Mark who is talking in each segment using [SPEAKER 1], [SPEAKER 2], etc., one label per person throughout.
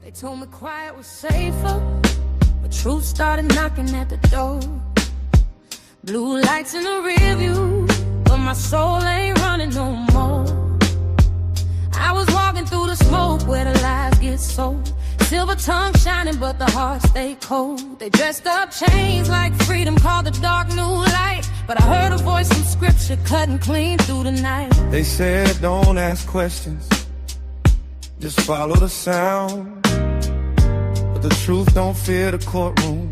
[SPEAKER 1] They told me quiet was safer, but truth started knocking at the door. Blue lights in the rear view, but my soul ain't running no more. I was walking through the smoke where the lies get sold. Silver tongue shining, but the heart stayed cold. They dressed up chains like freedom, called the dark new light. But I heard a voice in scripture cutting clean through the night.
[SPEAKER 2] They said don't ask questions, just follow the sound. But the truth don't fear the courtroom,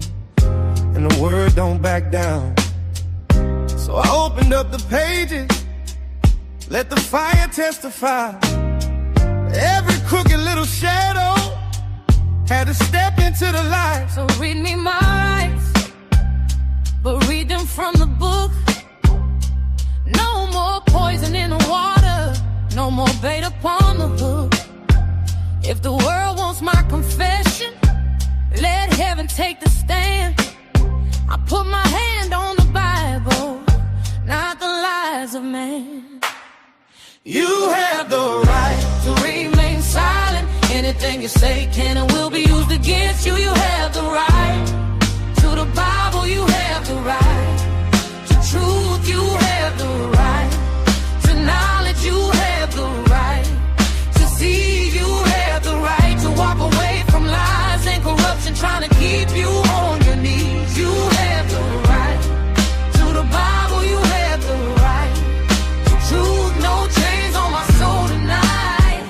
[SPEAKER 2] and the word don't back down. So I opened up the pages, let the fire testify. Every crooked little shadow had to step into the light.
[SPEAKER 1] So read me my rights, but read them from the book. No more poison in the water, no more bait upon the hook. If the world wants my confession, let heaven take the stand. I put my hand on the Bible, not the lies of man.
[SPEAKER 2] You have the right
[SPEAKER 1] to remain silent. Anything you say can and will be used against you. You have the right to the Bible. You have the right to truth. You have the right to knowledge. You have the right to see. You have the right to walk away from lies and corruption trying to keep you on your knees. You have the right to the Bible. You have the right to truth. No chains on my soul tonight.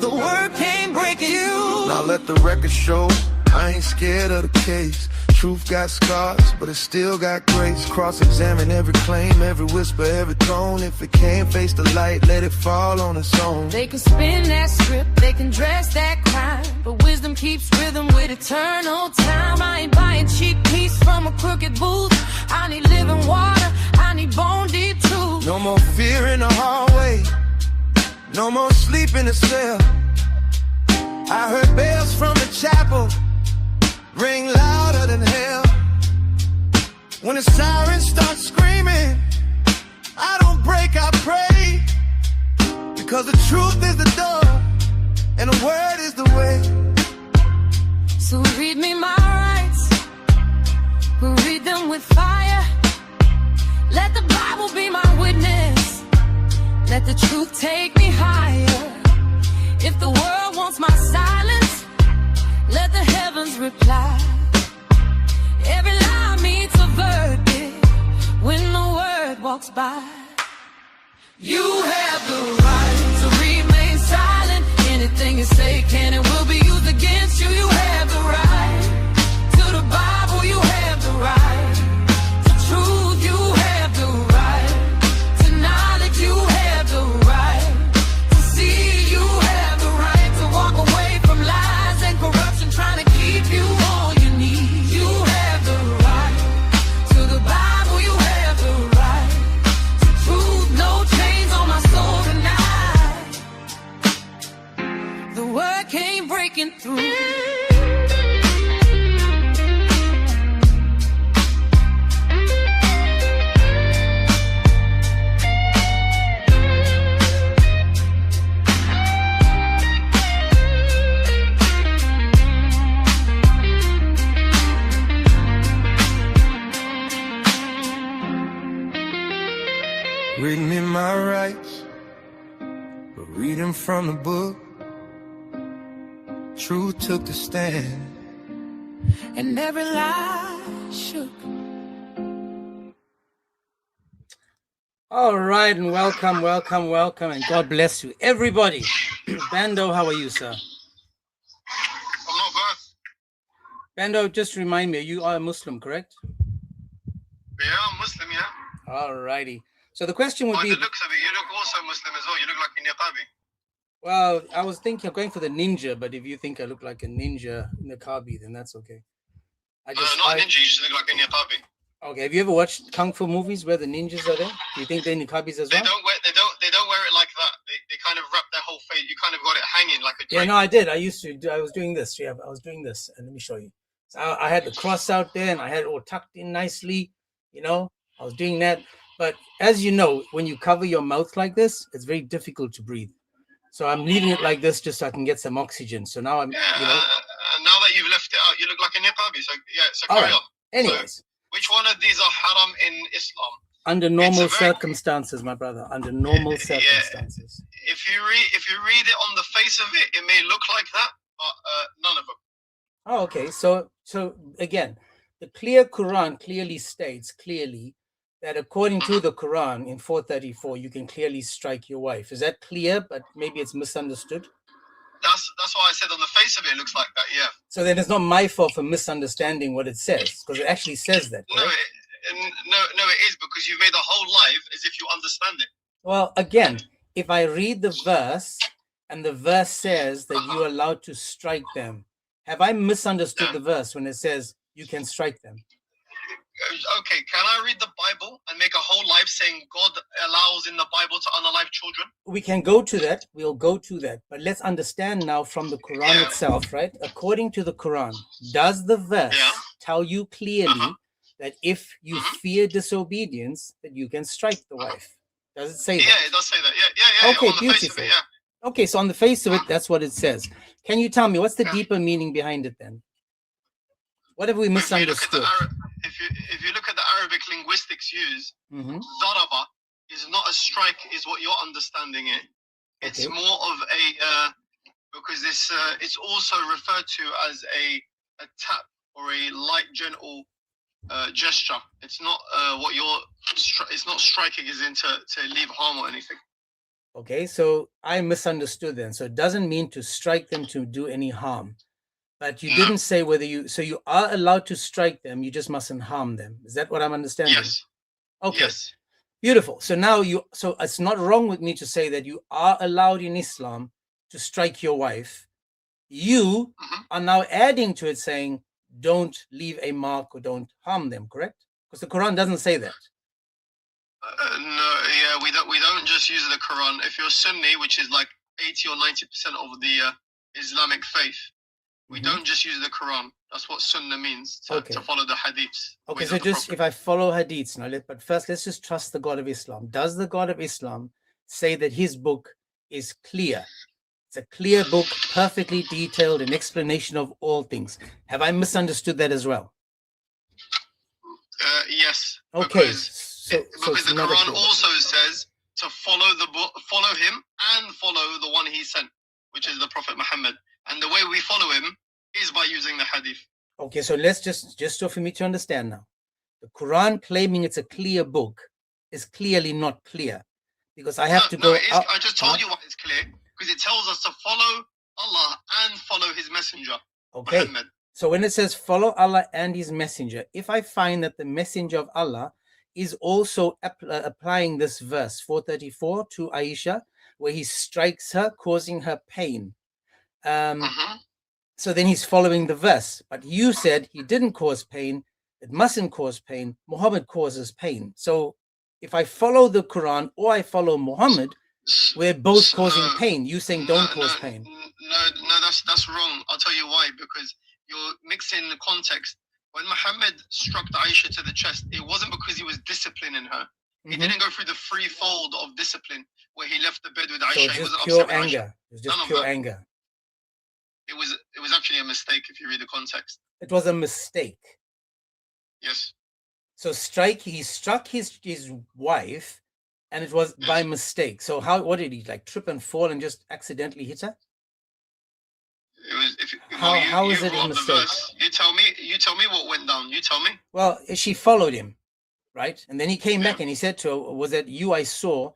[SPEAKER 1] The word came breaking you.
[SPEAKER 2] Now let the record show I ain't scared of the case. Truth got scars, but it still got grace. Cross-examine every claim, every whisper, every tone. If it can't face the light, let it fall on its own.
[SPEAKER 1] They can spin that script, they can dress that crime, but wisdom keeps rhythm with eternal time. I ain't buying cheap peace from a crooked booth. I need living water, I need bone deep truth.
[SPEAKER 2] No more fear in the hallway, no more sleep in the cell. I heard bells from the chapel ring louder than hell. When the sirens start screaming, I don't break, I pray. Because the truth is the door, and the word is the way.
[SPEAKER 1] So read me my rights, we'll read them with fire. Let the Bible be my witness, let the truth take me higher. If the world wants my silence, let the heavens reply. Every lie meets a verdict when the word walks by. You have the right to remain silent. Anything you say can and will be used against you. You have the right to the Bible. You have the right to truth. You have the right to knowledge. You have the right to see. You have the right to walk away from lies and corruption trying to keep you on your knees. You have the right to the Bible. You have the right to truth. No chains on my soul tonight. The word came breaking through.
[SPEAKER 2] Read me my rights, but read them from the book. Truth took the stand,
[SPEAKER 1] and every lie shook.
[SPEAKER 3] All right, and welcome, and God bless you, everybody. Bando, how are you, sir?
[SPEAKER 4] I'm not bad.
[SPEAKER 3] Bando, just remind me, you are a Muslim, correct?
[SPEAKER 4] Yeah, I'm Muslim, yeah.
[SPEAKER 3] All righty. So the question would
[SPEAKER 4] By
[SPEAKER 3] be...
[SPEAKER 4] the looks of it, you look also Muslim as well. You look like a niqabi.
[SPEAKER 3] Well, I was thinking of going for the ninja, but if you think I look like a ninja niqabi, then that's okay.
[SPEAKER 4] Not a ninja, you just look like a niqabi.
[SPEAKER 3] Okay, have you ever watched kung fu movies where the ninjas are there? Do you think they're niqabis as well?
[SPEAKER 4] They don't wear it like that. They kind of wrap their whole face. You kind of got it hanging like a drape.
[SPEAKER 3] Yeah, no, I did. I was doing this. Yeah, I was doing this, and let me show you. So I had the cross out there, and I had it all tucked in nicely. You know, I was doing that. But as you know, when you cover your mouth like this, it's very difficult to breathe. So I'm leaving it like this just so I can get some oxygen. So now I'm,
[SPEAKER 4] now that you've left it out, you look like a niqabi. So
[SPEAKER 3] all
[SPEAKER 4] carry
[SPEAKER 3] right.
[SPEAKER 4] on.
[SPEAKER 3] Anyways.
[SPEAKER 4] So, which one of these are haram in Islam?
[SPEAKER 3] Under normal circumstances, my brother. Under normal circumstances.
[SPEAKER 4] If you read it on the face of it, it may look like that, but none of them.
[SPEAKER 3] Oh, okay. So again, the clear Quran clearly states that according to the Quran in 434, you can clearly strike your wife. Is that clear? But maybe it's misunderstood.
[SPEAKER 4] That's why I said on the face of it, it looks like that. Yeah.
[SPEAKER 3] So then it's not my fault for misunderstanding what it says, because it actually says that.
[SPEAKER 4] No, it is, because you've made the whole life as if you understand it.
[SPEAKER 3] Well, again, if I read the verse and the verse says that you're allowed to strike them, have I misunderstood the verse when it says you can strike them?
[SPEAKER 4] Okay, can I read the Bible and make a whole life saying God allows in the Bible to unalive children?
[SPEAKER 3] We can go to that. We'll go to that. But let's understand now from the Quran itself, right? According to the Quran, does the verse tell you clearly that if you fear disobedience, that you can strike the wife? Does it say that?
[SPEAKER 4] Yeah, it does say that. Yeah.
[SPEAKER 3] Okay,
[SPEAKER 4] on the
[SPEAKER 3] beautiful.
[SPEAKER 4] face of it, yeah.
[SPEAKER 3] Okay, so on the face of it, that's what it says. Can you tell me what's the deeper meaning behind it then? What have we misunderstood?
[SPEAKER 4] If you look at the Arabic linguistics used, daraba is not a strike, is what you're understanding it. It's more of a because it's also referred to as a tap or a light, gentle gesture. It's not what you're. It's not striking, as in to leave harm or anything.
[SPEAKER 3] Okay, so I misunderstood then. So it doesn't mean to strike them to do any harm. But you didn't say whether you are allowed to strike them, you just mustn't harm them. Is that what I'm understanding?
[SPEAKER 4] Yes.
[SPEAKER 3] Okay.
[SPEAKER 4] Yes.
[SPEAKER 3] Beautiful. So now so it's not wrong with me to say that you are allowed in Islam to strike your wife. You are now adding to it saying, don't leave a mark or don't harm them, correct? Because the Quran doesn't say that.
[SPEAKER 4] No, yeah, we don't just use the Quran. If you're Sunni, which is like 80 or 90% of the Islamic faith, we don't just use the Quran. That's what Sunnah means, to follow the hadiths.
[SPEAKER 3] Okay, so just if I follow hadiths now, but first let's just trust the God of Islam. Does the God of Islam say that his book is clear? It's a clear book, perfectly detailed, an explanation of all things. Have I misunderstood that as well?
[SPEAKER 4] Yes.
[SPEAKER 3] Okay.
[SPEAKER 4] Because the Quran also says to follow the book, follow him, and follow the one he sent, which is the Prophet Muhammad. And the way we follow him is by using the hadith. Okay, so let's just so for me to understand now. The Quran claiming it's a clear book is clearly not clear, because I have to go. I just told you why it's clear, because it tells us to follow Allah and follow his messenger. Okay. Muhammad. So when it says follow Allah and his messenger, if I find that the messenger of Allah is also applying this verse 434 to Aisha, where he strikes her, causing her pain. So then he's following the verse, but you said he didn't cause pain. It mustn't cause pain. Muhammad causes pain. So if I follow the Quran or I follow Muhammad, we're both causing pain. You saying don't cause pain. No, that's wrong. I'll tell you why. Because you're mixing the context. When Muhammad struck Aisha to the chest, it wasn't because he was disciplining her. He didn't go through the threefold of discipline where he left the bed with Aisha.
[SPEAKER 3] So just pure anger. It was just pure anger.
[SPEAKER 4] It was actually a mistake if you read the context.
[SPEAKER 3] It was a mistake.
[SPEAKER 4] Yes. So
[SPEAKER 3] he struck his wife, and it was by mistake. So what did he, like, trip and fall and just accidentally hit her?
[SPEAKER 4] It was.
[SPEAKER 3] How is it a mistake?
[SPEAKER 4] You tell me what went down. You tell me.
[SPEAKER 3] Well, she followed him, right? And then he came back and he said to her, "Was that you I saw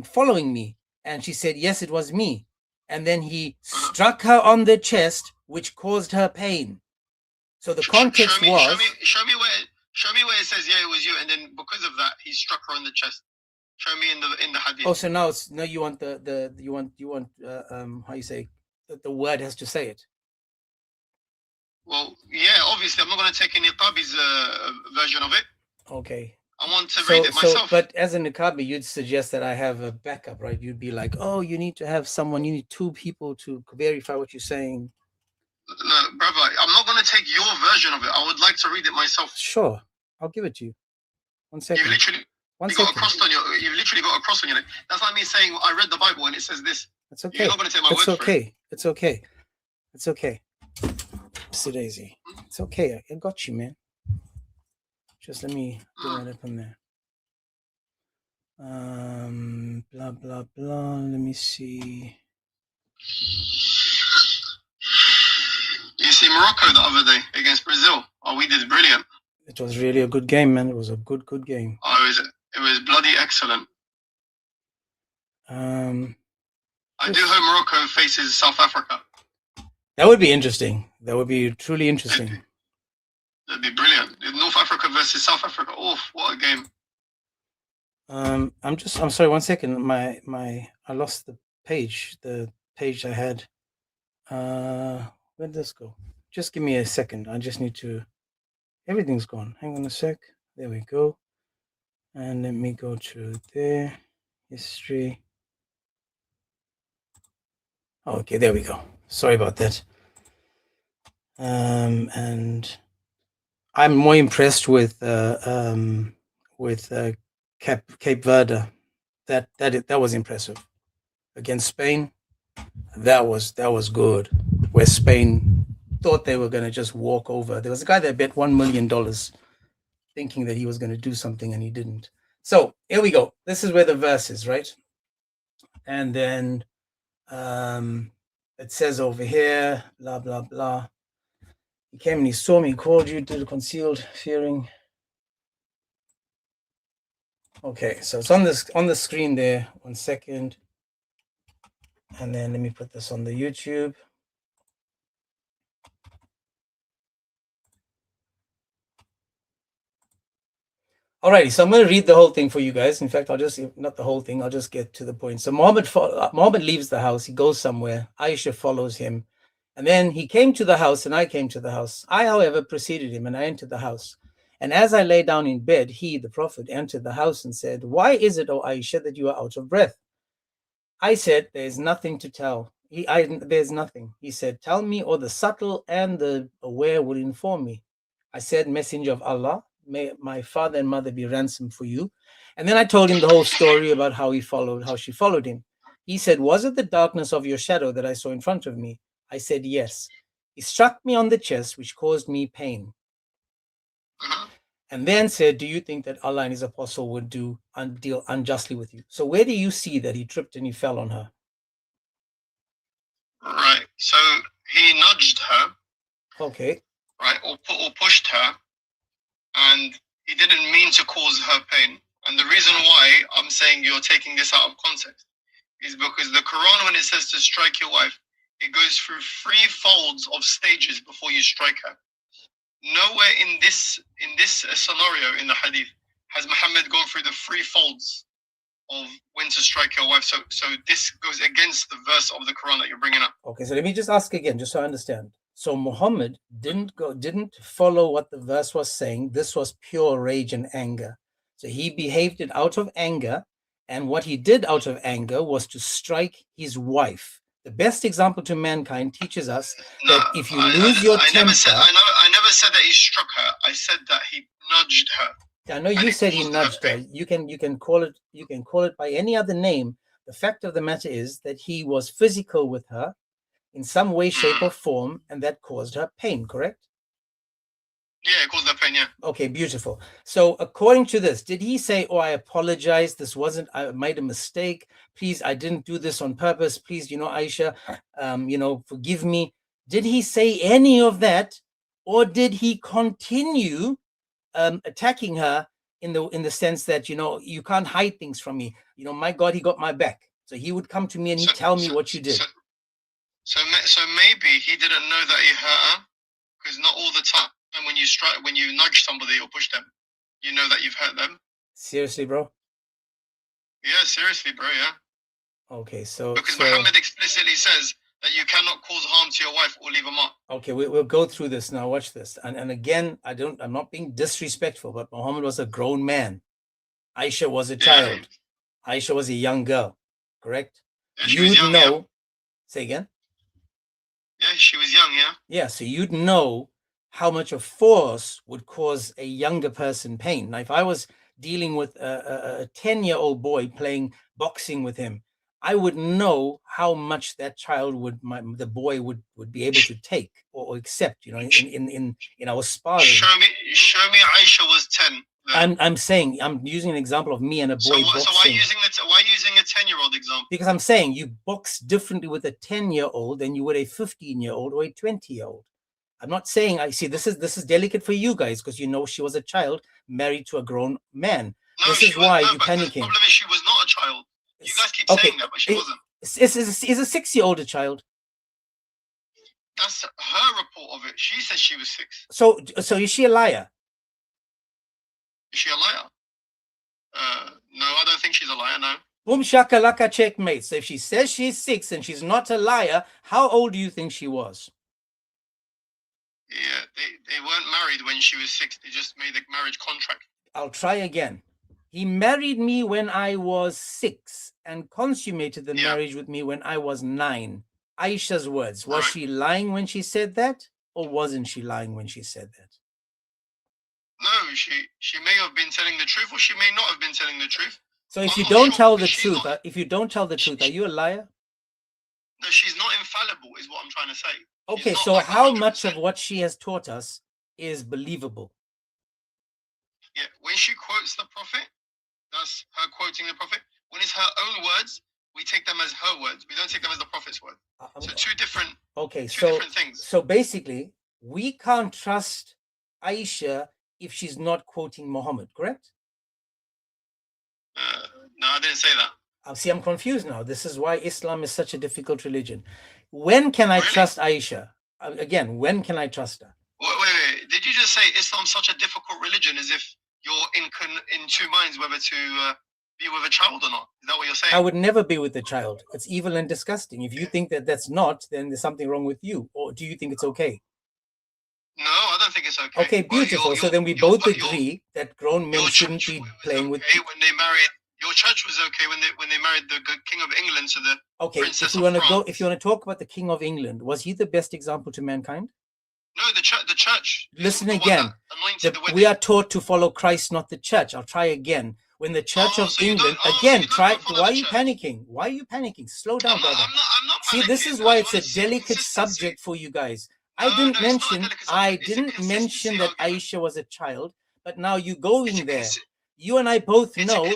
[SPEAKER 3] following me?" And she said, "Yes, it was me." And then he struck her on the chest, which caused her pain. So the context was.
[SPEAKER 4] Show me where it says, "Yeah, it was you," and then because of that, he struck her on the chest. Show me in the hadith.
[SPEAKER 3] Oh, so now you want how you say the word has to say it.
[SPEAKER 4] Well, yeah, obviously, I'm not going to take any Niqabi's version of it.
[SPEAKER 3] Okay.
[SPEAKER 4] I want to read it myself.
[SPEAKER 3] But as a Niqabi, you'd suggest that I have a backup, right? You'd be like, oh, you need to have someone, you need two people to verify what you're saying.
[SPEAKER 4] No, brother, I'm not going to take your version of it. I would like to read it myself.
[SPEAKER 3] Sure. I'll give it to you. 1 second. 1
[SPEAKER 4] You got a
[SPEAKER 3] second.
[SPEAKER 4] cross on you've literally got a cross on your neck. That's like me saying I read the Bible and it says this.
[SPEAKER 3] It's okay.
[SPEAKER 4] You're not going to take my
[SPEAKER 3] It's
[SPEAKER 4] word for it.
[SPEAKER 3] okay. It's okay. It's okay. Sit Daisy. It's okay. I got you, man. Just let me bring that up on there. Blah blah blah. Let me see.
[SPEAKER 4] You see Morocco the other day against Brazil. Oh, we did brilliant.
[SPEAKER 3] It was really a good game, man. It was a good game.
[SPEAKER 4] Oh, it was bloody excellent. I do hope Morocco faces South Africa.
[SPEAKER 3] That would be interesting. That would be truly interesting.
[SPEAKER 4] That'd be brilliant. North Africa versus South Africa. Oh, what a game.
[SPEAKER 3] I'm sorry, 1 second. I lost the page I had. Where'd this go? Just give me a second. I just need to, everything's gone. Hang on a sec. There we go. And let me go to there. History. Okay, there we go. Sorry about that. And I'm more impressed with Cape Verde. That was impressive. Against Spain, that was good. Where Spain thought they were going to just walk over. There was a guy that bet $1 million thinking that he was going to do something and he didn't. So here we go. This is where the verse is, right? And then it says over here, blah, blah, blah. He came and he saw me, he called you, did a concealed, fearing. Okay, so it's on the screen there. 1 second. And then let me put this on the YouTube. Alrighty, so I'm going to read the whole thing for you guys. In fact, not the whole thing, I'll just get to the point. So Muhammad leaves the house, he goes somewhere, Aisha follows him. And then he came to the house and I came to the house. I, however, preceded him and I entered the house. And as I lay down in bed, he, the Prophet, entered the house and said, "Why is it, O Aisha, that you are out of breath?" I said, "There's nothing to tell." There's nothing. He said, "Tell me, or the subtle and the aware will inform me." I said, "Messenger of Allah, may my father and mother be ransomed for you." And then I told him the whole story about how she followed him. He said, "Was it the darkness of your shadow that I saw in front of me?" I said, "Yes." He struck me on the chest, which caused me pain. And then said, "Do you think that Allah and his apostle would deal unjustly with you?" So where do you see that he tripped and he fell on her?
[SPEAKER 4] Right. So he nudged her.
[SPEAKER 3] Okay.
[SPEAKER 4] Right, or pushed her, and he didn't mean to cause her pain. And the reason why I'm saying you're taking this out of context is because the Quran, when it says to strike your wife, it goes through 3 folds of stages before you strike her. Nowhere in this scenario in the hadith has Muhammad gone through the 3 folds of when to strike your wife. So this goes against the verse of the Quran that you're bringing up.
[SPEAKER 3] Okay, so let me just ask again, just so I understand. So Muhammad didn't follow what the verse was saying. This was pure rage and anger. So he behaved it out of anger, and what he did out of anger was to strike his wife. The best example to mankind teaches us that if you lose your temper...
[SPEAKER 4] I never said that he struck her. I said that he nudged her.
[SPEAKER 3] I know you said he nudged her. You can call it by any other name. The fact of the matter is that he was physical with her in some way, shape, or form, and that caused her pain, correct?
[SPEAKER 4] Yeah, it caused her pain, yeah. Okay,
[SPEAKER 3] beautiful. So according to this, did he say, "Oh, I apologize, I made a mistake, please, I didn't do this on purpose, please, Aisha, forgive me"? Did he say any of that, or did he continue attacking her in the sense that, you can't hide things from me, my God, he got my back, so he would come to me and he'd tell me what you did?
[SPEAKER 4] So maybe he didn't know that he hurt her, because not all the time when you nudge somebody or push them, you know that you've hurt them.
[SPEAKER 3] Seriously, bro?
[SPEAKER 4] Yeah, seriously, bro, yeah.
[SPEAKER 3] Okay, so...
[SPEAKER 4] Because Muhammad explicitly says that you cannot cause harm to your wife or leave a mark.
[SPEAKER 3] Okay, we'll go through this now. Watch this. And again, I'm not being disrespectful, but Muhammad was a grown man. Aisha was a child. Aisha was a young girl, correct?
[SPEAKER 4] Yeah, she was young, yeah.
[SPEAKER 3] Say again?
[SPEAKER 4] Yeah, she was young, yeah.
[SPEAKER 3] Yeah, so you'd know how much a force would cause a younger person pain. Now, if I was dealing with a 10-year-old boy playing boxing with him, I would know how much that child the boy would be able to take or accept, in our sparring.
[SPEAKER 4] Show me Aisha was 10.
[SPEAKER 3] I'm saying, I'm using an example of me and a boy boxing.
[SPEAKER 4] So why using a 10-year-old example?
[SPEAKER 3] Because I'm saying you box differently with a 10-year-old than you would a 15-year-old or a 20-year-old. I'm not saying, I see, this is delicate for you guys because you know she was a child married to a grown man.
[SPEAKER 4] No,
[SPEAKER 3] this is why you're panicking.
[SPEAKER 4] The problem is she was not a child. You guys keep saying that, but she wasn't.
[SPEAKER 3] Is a 6-year-old a child?
[SPEAKER 4] That's her report of it. She says she was 6.
[SPEAKER 3] So is she a liar?
[SPEAKER 4] Is she a liar? No, I don't think she's a liar, no.
[SPEAKER 3] Boom shakalaka, checkmate. So if she says she's 6 and she's not a liar, how old do you think she was?
[SPEAKER 4] Yeah, they weren't married when she was 6. They just made the marriage contract.
[SPEAKER 3] I'll try again. He married me when I was 6 and consummated the marriage with me when I was 9. Aisha's words. Was she lying when she said that? Or wasn't she lying when she said that?
[SPEAKER 4] No, she may have been telling the truth, or she may not have been telling the truth.
[SPEAKER 3] So if you don't tell the truth, are you a liar?
[SPEAKER 4] No, she's not infallible, is what I'm trying to say.
[SPEAKER 3] Okay, so like how 100%. Much of what she has taught us is believable?
[SPEAKER 4] Yeah, when she quotes the Prophet, that's her quoting the Prophet. When it's her own words, we take them as her words. We don't take them as the Prophet's word. So two different things.
[SPEAKER 3] So basically, we can't trust Aisha if she's not quoting Muhammad, correct?
[SPEAKER 4] No, I didn't say that.
[SPEAKER 3] See, I'm confused now. This is why Islam is such a difficult religion. When can I trust Aisha? Again, when can I trust her?
[SPEAKER 4] Wait. Did you just say Islam's such a difficult religion as if you're in two minds whether to be with a child or not? Is that what you're saying?
[SPEAKER 3] I would never be with a child. It's evil and disgusting. If you think that that's not, then there's something wrong with you. Or do you think it's okay?
[SPEAKER 4] No, I don't think it's okay.
[SPEAKER 3] Okay, beautiful. So then we both agree that grown men shouldn't be playing with.
[SPEAKER 4] When they married, your church was okay when they married the King of England to the Princess of France.
[SPEAKER 3] If you want to talk about the King of England, was he the best example to mankind?
[SPEAKER 4] No, the church.
[SPEAKER 3] Listen again. We are taught to follow Christ, not the church. I'll try again. When the Church of England, why are you panicking? Why are you panicking? Slow down, brother.
[SPEAKER 4] I'm not
[SPEAKER 3] See, this is why it's a delicate subject for you guys. I didn't mention that Aisha was a child, but now you're going there. You and I both know.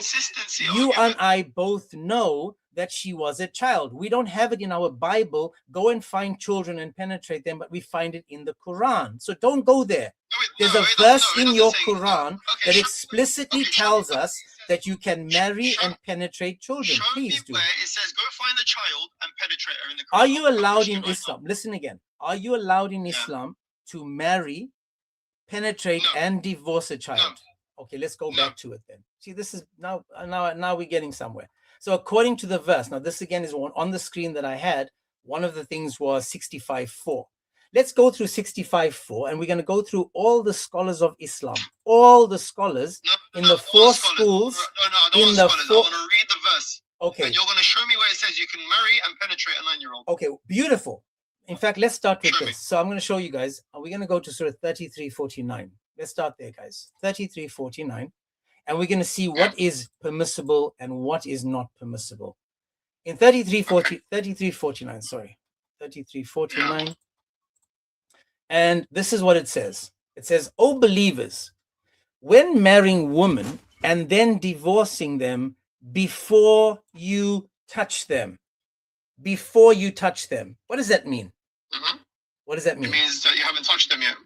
[SPEAKER 3] You and I both know that she was a child. We don't have it in our Bible. Go and find children and penetrate them, but we find it in the Quran. So don't go there. There's a verse in your Quran that explicitly tells us that you can marry and penetrate children. Please do.
[SPEAKER 4] Where it says go find a child and penetrate her in the Quran.
[SPEAKER 3] Are you allowed in Islam? Listen again. Are you allowed in Islam to marry, penetrate, and divorce a child? Okay, let's go back to it then. See, this is now we're getting somewhere. So according to the verse, now this again is on the screen that I had. One of the things was 65:4. Let's go through 65:4, and we're going to go through all the scholars of Islam, all the scholars in the 4 schools.
[SPEAKER 4] I want to read the verse.
[SPEAKER 3] Okay.
[SPEAKER 4] And you're going to show me where it says you can marry and penetrate a 9-year-old.
[SPEAKER 3] Okay, beautiful. In fact, let's start with this. So I'm going to show you guys. We're going to go to Surah 33:49. Let's start there, guys. 33:49. And we're going to see what is permissible and what is not permissible. In 33:49, sorry. 33:49. And this is what it says. It says, "O believers, when marrying women and then divorcing them before you touch them." Before you touch them. What does that mean? What does that mean?
[SPEAKER 4] It means that you haven't touched them yet.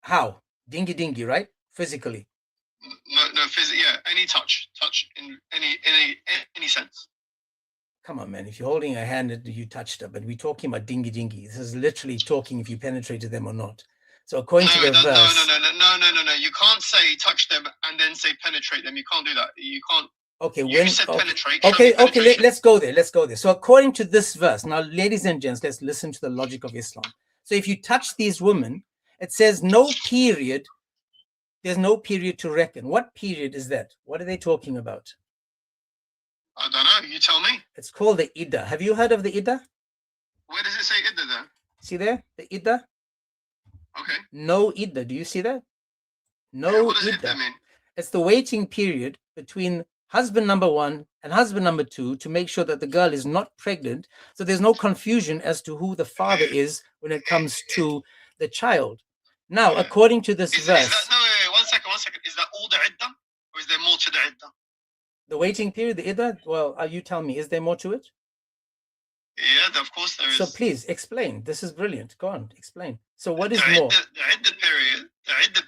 [SPEAKER 3] How? Dingy, right? Physically.
[SPEAKER 4] No, any touch in any sense.
[SPEAKER 3] Come on, man. If you're holding a hand, you touched her, but we're talking about dingy. This is literally talking if you penetrated them or not. So according to the verse.
[SPEAKER 4] No. You can't say touch them and then say penetrate them. You can't do that. You can't.
[SPEAKER 3] Okay,
[SPEAKER 4] penetrate.
[SPEAKER 3] Okay, let's go there. So according to this verse, now, ladies and gents, let's listen to the logic of Islam. So if you touch these women, it says no period. There's no period to reckon. What period is that? What are they talking about?
[SPEAKER 4] I don't know. You tell me.
[SPEAKER 3] It's called the Iddah. Have you heard of the Iddah?
[SPEAKER 4] Where does it say Iddah there?
[SPEAKER 3] See there? The Iddah?
[SPEAKER 4] Okay.
[SPEAKER 3] No Iddah. Do you see that? No
[SPEAKER 4] what does
[SPEAKER 3] Iddah.
[SPEAKER 4] Iddah mean?
[SPEAKER 3] It's the waiting period between husband number 1 and husband number 2 to make sure that the girl is not pregnant. So there's no confusion as to who the father is when it comes to the child. Now, according to this verse.
[SPEAKER 4] No, wait, 1 second. Is that all the iddah? Or is there more to the iddah?
[SPEAKER 3] The waiting period, the iddah? Well, you tell me, is there more to it?
[SPEAKER 4] Yeah, of course there is.
[SPEAKER 3] So please explain. This is brilliant. Go on, explain. So what is
[SPEAKER 4] the
[SPEAKER 3] more?
[SPEAKER 4] The iddah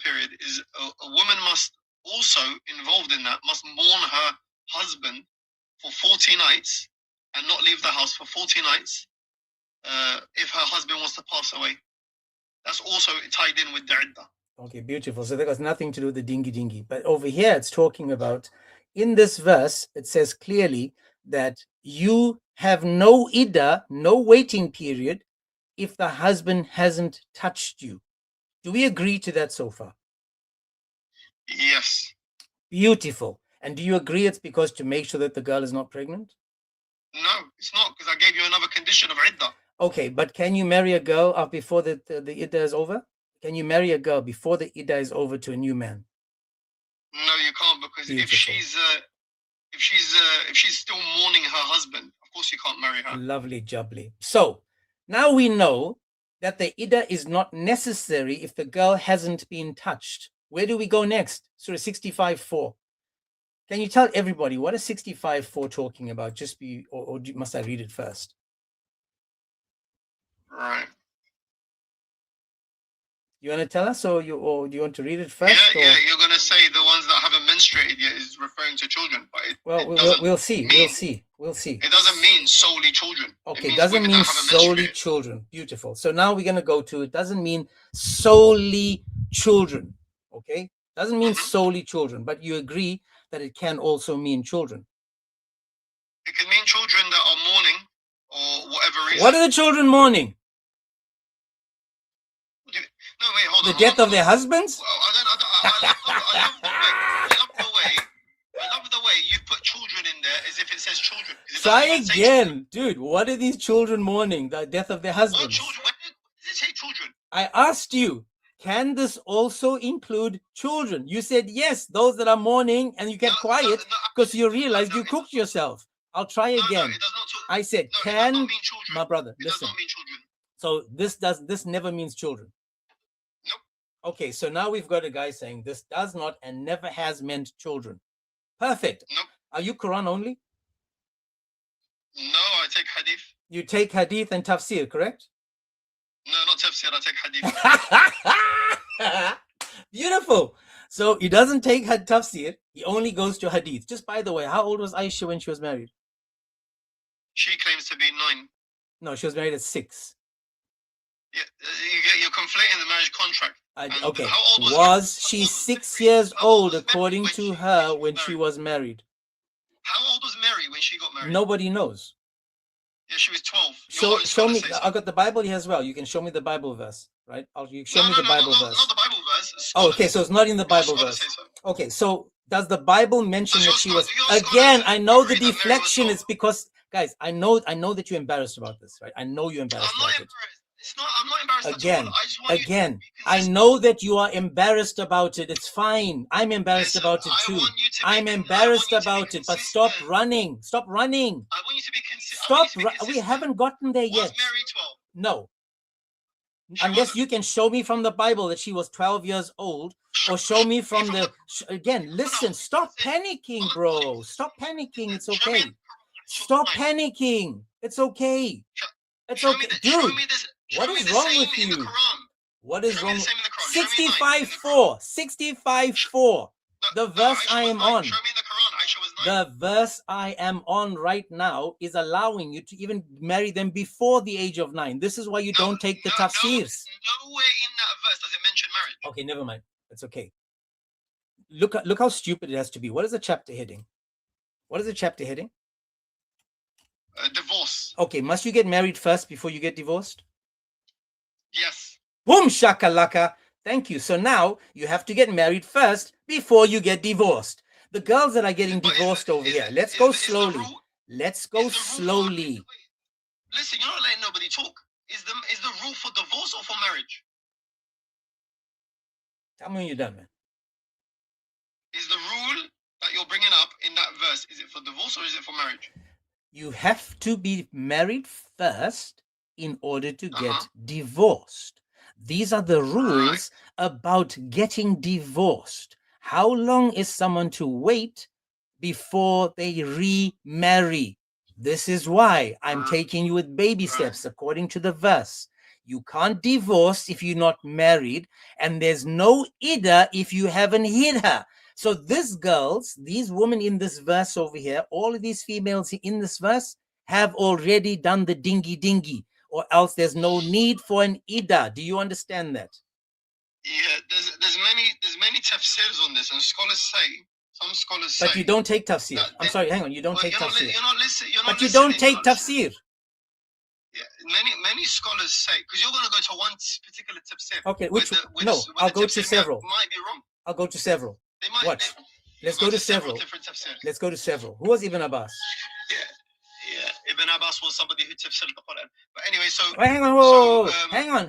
[SPEAKER 4] period is a woman must also, involved in that, must mourn her husband for 40 nights and not leave the house for 40 nights if her husband wants to pass away. That's also tied in with the iddah.
[SPEAKER 3] Okay, beautiful. So that has nothing to do with the dingy. But over here, it's talking about, in this verse, it says clearly that you have no iddah, no waiting period, if the husband hasn't touched you. Do we agree to that so far?
[SPEAKER 4] Yes.
[SPEAKER 3] Beautiful. And do you agree it's because to make sure that the girl is not pregnant?
[SPEAKER 4] No, it's not, because I gave you another condition of iddah.
[SPEAKER 3] Okay, but can you marry a girl before the iddah is over? Can you marry a girl before the iddah is over to a new man?
[SPEAKER 4] No, you can't, because
[SPEAKER 3] Beautiful.
[SPEAKER 4] if she's still mourning her husband, of course you can't marry her.
[SPEAKER 3] Lovely jubbly. So now we know that the iddah is not necessary if the girl hasn't been touched. Where do we go next? Surah 65:4. Can you tell everybody what is 65:4 talking about? Or must I read it first?
[SPEAKER 4] Right.
[SPEAKER 3] You want to tell us, or do you want to read it first?
[SPEAKER 4] Yeah, you're going to say the ones that haven't menstruated yet is referring to children, but
[SPEAKER 3] we'll see. We'll see.
[SPEAKER 4] It doesn't mean solely children.
[SPEAKER 3] Okay, it doesn't mean solely children. Beautiful. So now we're going to go to, it doesn't mean solely children. Okay, doesn't mean solely children, but you agree that it can also mean children.
[SPEAKER 4] It can mean children that are mourning or whatever reason.
[SPEAKER 3] What are the children mourning?
[SPEAKER 4] No, wait, hold on.
[SPEAKER 3] The death of their husbands?
[SPEAKER 4] I love the way you put children in there as if it says children.
[SPEAKER 3] Try again. Dude, what are these children mourning? The death of their husbands?
[SPEAKER 4] What children? When did it say children?
[SPEAKER 3] I asked you, can this also include children? You said yes, those that are mourning, and you kept quiet because you realized you cooked yourself. I'll try again. I said, can, my brother, listen. So this never means children.
[SPEAKER 4] Nope.
[SPEAKER 3] Okay, so now we've got a guy saying this does not and never has meant children. Perfect.
[SPEAKER 4] Nope.
[SPEAKER 3] Are you Quran only?
[SPEAKER 4] No, I take hadith.
[SPEAKER 3] You take hadith and tafsir, correct?
[SPEAKER 4] No, not tafsir, I take hadith.
[SPEAKER 3] Beautiful. So he doesn't take tafsir, he only goes to hadith. Just by the way, how old was Aisha when she was married?
[SPEAKER 4] She claims to be 9.
[SPEAKER 3] No, she was married at 6.
[SPEAKER 4] Yeah, you're conflating the marriage contract.
[SPEAKER 3] Okay. Was she 6 years old according to her when she was married?
[SPEAKER 4] How old was Mary when she got married?
[SPEAKER 3] Nobody knows.
[SPEAKER 4] Yeah, she was 12.
[SPEAKER 3] Show me. I got the Bible here as well. You can show me the Bible verse, right? You show me the Bible verse.
[SPEAKER 4] Not the Bible verse.
[SPEAKER 3] Oh, okay. So it's not in the Bible verse. Okay. So does the Bible mention that she was? Again, I know the deflection is because, guys, I know that you're embarrassed about this, right? I know you're embarrassed about it.
[SPEAKER 4] I'm not embarrassed
[SPEAKER 3] again, I know that you are embarrassed about it. It's fine. I'm embarrassed about it too. I'm embarrassed about it, but stop running. Stop running.
[SPEAKER 4] I want you to be consistent.
[SPEAKER 3] We haven't gotten there yet.
[SPEAKER 4] Was Mary 12?
[SPEAKER 3] No. Unless you can show me from the Bible that she was 12 years old, or show me from the... Again, listen, stop panicking, bro. Stop panicking. It's okay. Stop panicking. It's okay. It's okay. Dude. What is wrong with you? What is wrong? 65:4. 65:4. The verse I am on. The verse I am on right now is allowing you to even marry them before the age of 9. This is why you don't take the tafsirs.
[SPEAKER 4] Nowhere in that verse does it mention marriage.
[SPEAKER 3] Okay, never mind. It's okay. Look how stupid it has to be. What is the chapter heading? What is the chapter heading?
[SPEAKER 4] Divorce.
[SPEAKER 3] Okay, must you get married first before you get divorced?
[SPEAKER 4] Yes.
[SPEAKER 3] Boom shakalaka. Thank you. So now you have to get married first before you get divorced. The girls that are getting divorced over here. Let's go slowly. Let's go slowly.
[SPEAKER 4] Listen, you're not letting nobody talk. Is the rule for divorce or for marriage?
[SPEAKER 3] Tell me when you're done, man.
[SPEAKER 4] Is the rule that you're bringing up in that verse, is it for divorce or is it for marriage?
[SPEAKER 3] You have to be married first in order to get divorced. These are the rules about getting divorced. How long is someone to wait before they remarry? This is why I'm taking you with baby steps according to the verse. You can't divorce if you're not married, and there's no iddah if you haven't hid her. So these women in this verse over here, all of these females in this verse have already done the dingy, or else there's no need for an iddah. Do you understand that?
[SPEAKER 4] Yeah, there's many tafsirs on this, and some scholars say.
[SPEAKER 3] But you don't take tafsir. I'm sorry, hang on. You don't take tafsir.
[SPEAKER 4] You're not listening.
[SPEAKER 3] But you don't take tafsir.
[SPEAKER 4] Yeah, many scholars say, because you're going to go to one particular tafsir.
[SPEAKER 3] Okay, I'll go to several.
[SPEAKER 4] Might be wrong.
[SPEAKER 3] I'll go to several. Watch. Let's go to several. Let's go to several. Who was Ibn Abbas?
[SPEAKER 4] Yeah. Ibn Abbas was somebody who tafsired the Quran. But anyway, so...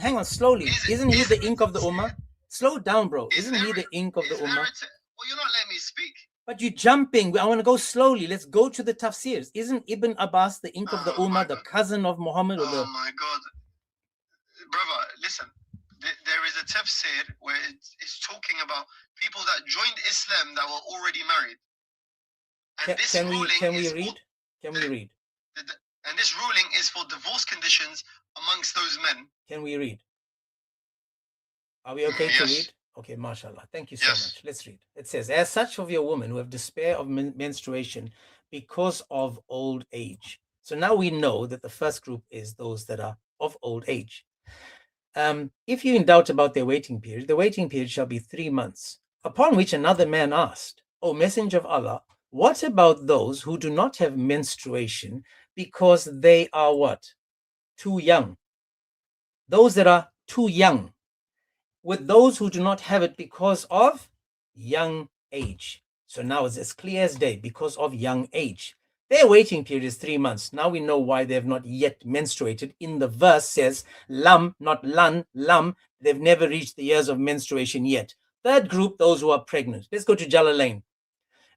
[SPEAKER 3] Hang on, slowly. Isn't he the ink of the Ummah? Slow down, bro. Isn't he the ink of the Ummah?
[SPEAKER 4] Well, you're not letting me speak.
[SPEAKER 3] But you're jumping. I want to go slowly. Let's go to the tafsirs. Isn't Ibn Abbas the ink of the Ummah, the cousin of Muhammad?
[SPEAKER 4] Oh my God. Brother, listen. There is a tafsir where it's talking about people that joined Islam that were already married. And
[SPEAKER 3] Can we read?
[SPEAKER 4] And this ruling is for divorce conditions amongst those men.
[SPEAKER 3] Can we read? Are we okay to read? Okay, mashallah. Thank you so much. Let's read. It says, as such of your women who have despair of menstruation because of old age. So now we know that the first group is those that are of old age. If you're in doubt about their waiting period, the waiting period shall be 3 months. Upon which another man asked, O Messenger of Allah, what about those who do not have menstruation because they are what? Too young. Those that are too young. With those who do not have it because of young age. So now it's as clear as day, because of young age. Their waiting period is 3 months. Now we know why they have not yet menstruated. In the verse says, lam, not lan, lam. They've never reached the years of menstruation yet. Third group, those who are pregnant. Let's go to Jalalain.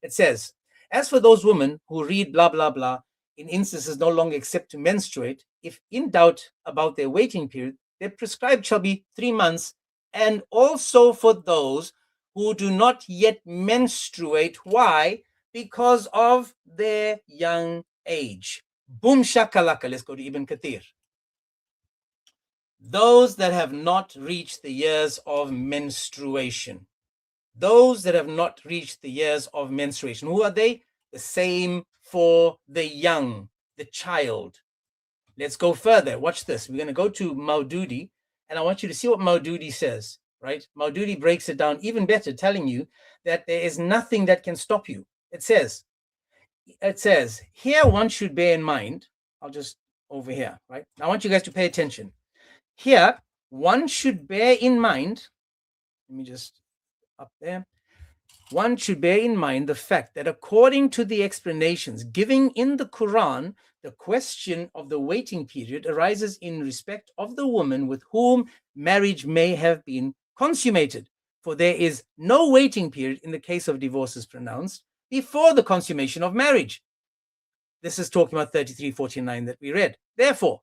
[SPEAKER 3] It says, as for those women who read blah, blah, blah, in instances no longer accept to menstruate, if in doubt about their waiting period, their prescribed shall be 3 months, and also for those who do not yet menstruate. Why? Because of their young age. Boom shakalaka. Let's go to Ibn Kathir. Those that have not reached the years of menstruation. Those that have not reached the years of menstruation. Who are they? The same for the young, the child. Let's go further. Watch this. We're going to go to Maududi, and I want you to see what Maududi says, right? Maududi breaks it down even better, telling you that there is nothing that can stop you. It says, here one should bear in mind, I'll just over here, right? I want you guys to pay attention. Here, one should bear in mind, let me just up there. One should bear in mind the fact that according to the explanations given in the Quran, the question of the waiting period arises in respect of the woman with whom marriage may have been consummated. For there is no waiting period in the case of divorces pronounced before the consummation of marriage. This is talking about 33:49 that we read. Therefore,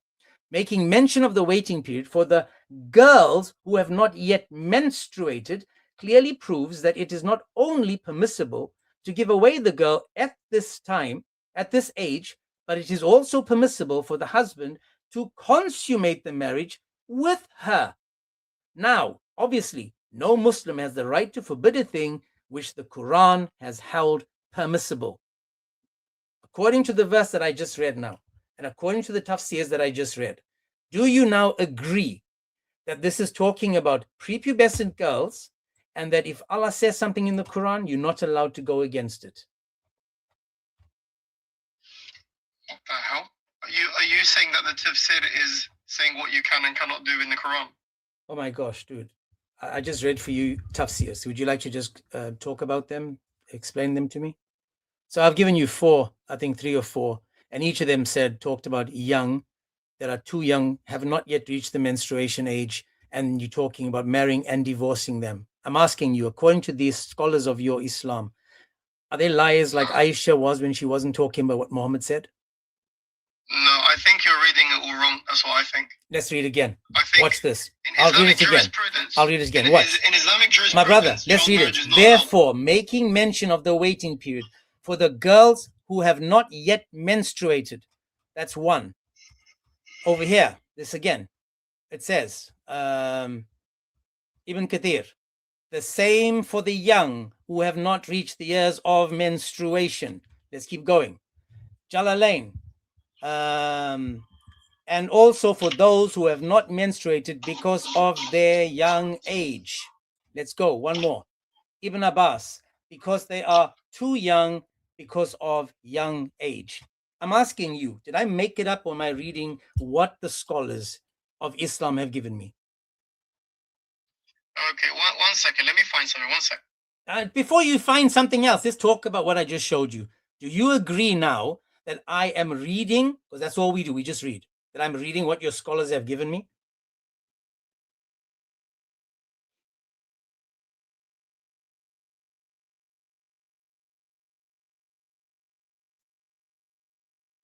[SPEAKER 3] making mention of the waiting period for the girls who have not yet menstruated clearly proves that it is not only permissible to give away the girl at this time, at this age, but it is also permissible for the husband to consummate the marriage with her. Now, obviously, no Muslim has the right to forbid a thing which the Quran has held permissible. According to the verse that I just read now, and according to the tafsirs that I just read, do you now agree that this is talking about prepubescent girls, and that if Allah says something in the Quran, you're not allowed to go against it?
[SPEAKER 4] What the hell? Are you saying that the tafsir is saying what you can and cannot do in the Quran?
[SPEAKER 3] Oh my gosh, dude. I just read for you tafsirs. Would you like to just talk about them, explain them to me? So I've given you 4, I think 3 or 4, and each of them talked about young, that are too young, have not yet reached the menstruation age, and you're talking about marrying and divorcing them. I'm asking you, according to these scholars of your Islam, Are they liars like Aisha was when she wasn't talking about what Muhammad said?
[SPEAKER 4] No, I think you're reading it all wrong. That's what I think.
[SPEAKER 3] Let's read again.
[SPEAKER 4] I think
[SPEAKER 3] Watch this.
[SPEAKER 4] in
[SPEAKER 3] I'll read
[SPEAKER 4] Islamic
[SPEAKER 3] it again.
[SPEAKER 4] jurisprudence-
[SPEAKER 3] I'll read it again.
[SPEAKER 4] in-
[SPEAKER 3] Watch.
[SPEAKER 4] In Islamic jurisprudence,
[SPEAKER 3] My brother, let's
[SPEAKER 4] child
[SPEAKER 3] read
[SPEAKER 4] marriage
[SPEAKER 3] it.
[SPEAKER 4] is not allowed.
[SPEAKER 3] Therefore, making mention of the waiting period for the girls who have not yet menstruated. That's one. Over here, this again. It says, Ibn Kathir, the same for the young who have not reached the years of menstruation. Let's keep going. Jalalain, and also for those who have not menstruated because of their young age. Let's go, one more. Ibn Abbas, because they are too young because of young age. I'm asking you, did I make it up or am I reading what the scholars of Islam have given me?
[SPEAKER 4] Okay, one second. Let me find something. 1 second.
[SPEAKER 3] Before you find something else, let's talk about what I just showed you. Do you agree now that I am reading, because that's all we do, we just read, that I'm reading what your scholars have given me?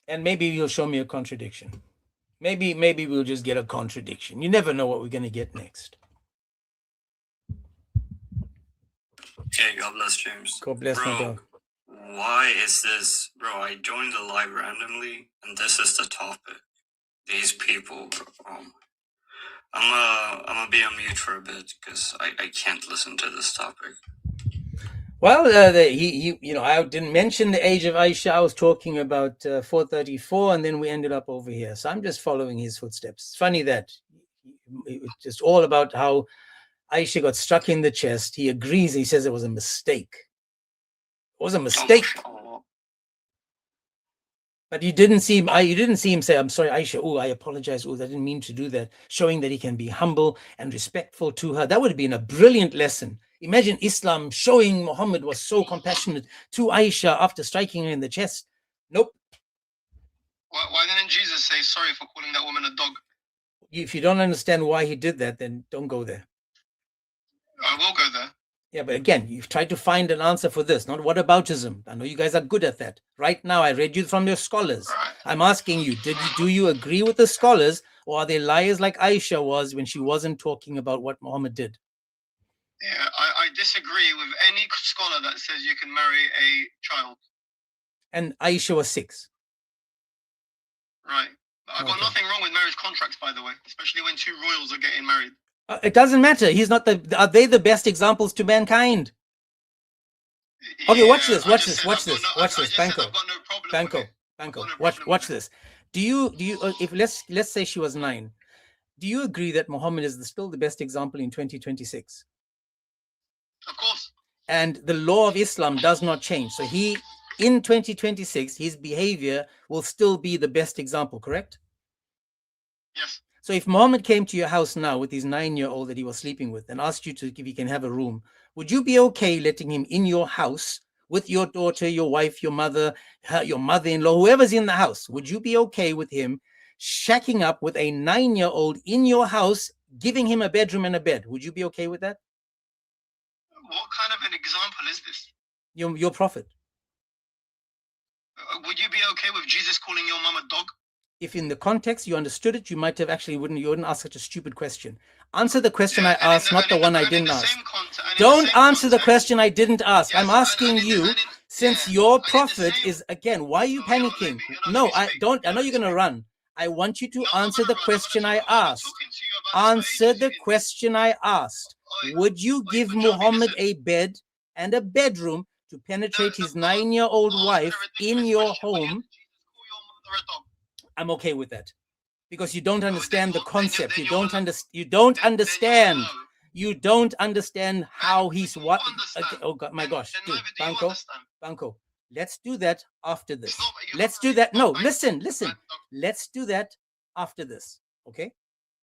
[SPEAKER 3] And maybe you'll show me a contradiction. Maybe we'll just get a contradiction. You never know what we're going to get next.
[SPEAKER 5] Hey, God bless James.
[SPEAKER 3] God bless my dog.
[SPEAKER 5] Why is this, bro? I joined the live randomly, and this is the topic. These people, bro. I'm gonna be on mute for a bit because I can't listen to this topic.
[SPEAKER 3] Well, he I didn't mention the age of Aisha. I was talking about 434, and then we ended up over here. So I'm just following his footsteps. It's funny that it's just all about how Aisha got struck in the chest. He agrees. He says it was a mistake. It was a mistake. But you didn't see him say, "I'm sorry, Aisha. Oh, I apologize. Oh, I didn't mean to do that." Showing that he can be humble and respectful to her. That would have been a brilliant lesson. Imagine Islam showing Muhammad was so compassionate to Aisha after striking her in the chest. Nope.
[SPEAKER 4] Why didn't Jesus say sorry for calling that woman a dog?
[SPEAKER 3] If you don't understand why he did that, then don't go there.
[SPEAKER 4] I will go there.
[SPEAKER 3] Yeah, but again, you've tried to find an answer for this, not whataboutism. I know you guys are good at that. Right now, I read you from your scholars.
[SPEAKER 4] Right.
[SPEAKER 3] I'm asking you, do you agree with the scholars, or are they liars like Aisha was when she wasn't talking about what Muhammad did?
[SPEAKER 4] Yeah, I disagree with any scholar that says you can marry a child.
[SPEAKER 3] And Aisha was 6.
[SPEAKER 4] Right. I've got
[SPEAKER 3] Okay.
[SPEAKER 4] nothing wrong with marriage contracts, by the way, especially when two royals are getting married.
[SPEAKER 3] It doesn't matter. He's not are they the best examples to mankind? Okay, watch this. Watch this. Banco. Watch this. Do you if let's say she was 9, do you agree that Muhammad is still the best example in 2026?
[SPEAKER 4] Of course.
[SPEAKER 3] And the law of Islam does not change. So in 2026, his behavior will still be the best example, correct?
[SPEAKER 4] Yes.
[SPEAKER 3] So if Muhammad came to your house now with his 9-year-old that he was sleeping with and asked you if he can have a room, would you be okay letting him in your house with your daughter, your wife, your mother, your mother-in-law, whoever's in the house? Would you be okay with him shacking up with a 9-year-old in your house, giving him a bedroom and a bed? Would you be okay with that?
[SPEAKER 4] What kind of an example is this?
[SPEAKER 3] Your prophet.
[SPEAKER 4] Would you be okay with Jesus calling your mom a dog?
[SPEAKER 3] If in the context you understood it, you might have you wouldn't ask such a stupid question. Answer the question I asked, not the one I didn't ask. Don't answer the question I didn't ask. I'm asking you, since your prophet is, again, why are you panicking? No, I don't. I know you're going to run. I want you to answer the question I asked. Answer the question I asked. Would you give Muhammad a bed and a bedroom to penetrate his 9-year-old wife in your home? I'm okay with that, because you don't understand the concept. You don't understand. You don't understand how he's what. Okay, oh God, my gosh, dude, Banco. Let's do that after this. Let's do that. No, listen. Let's do that after this. Okay,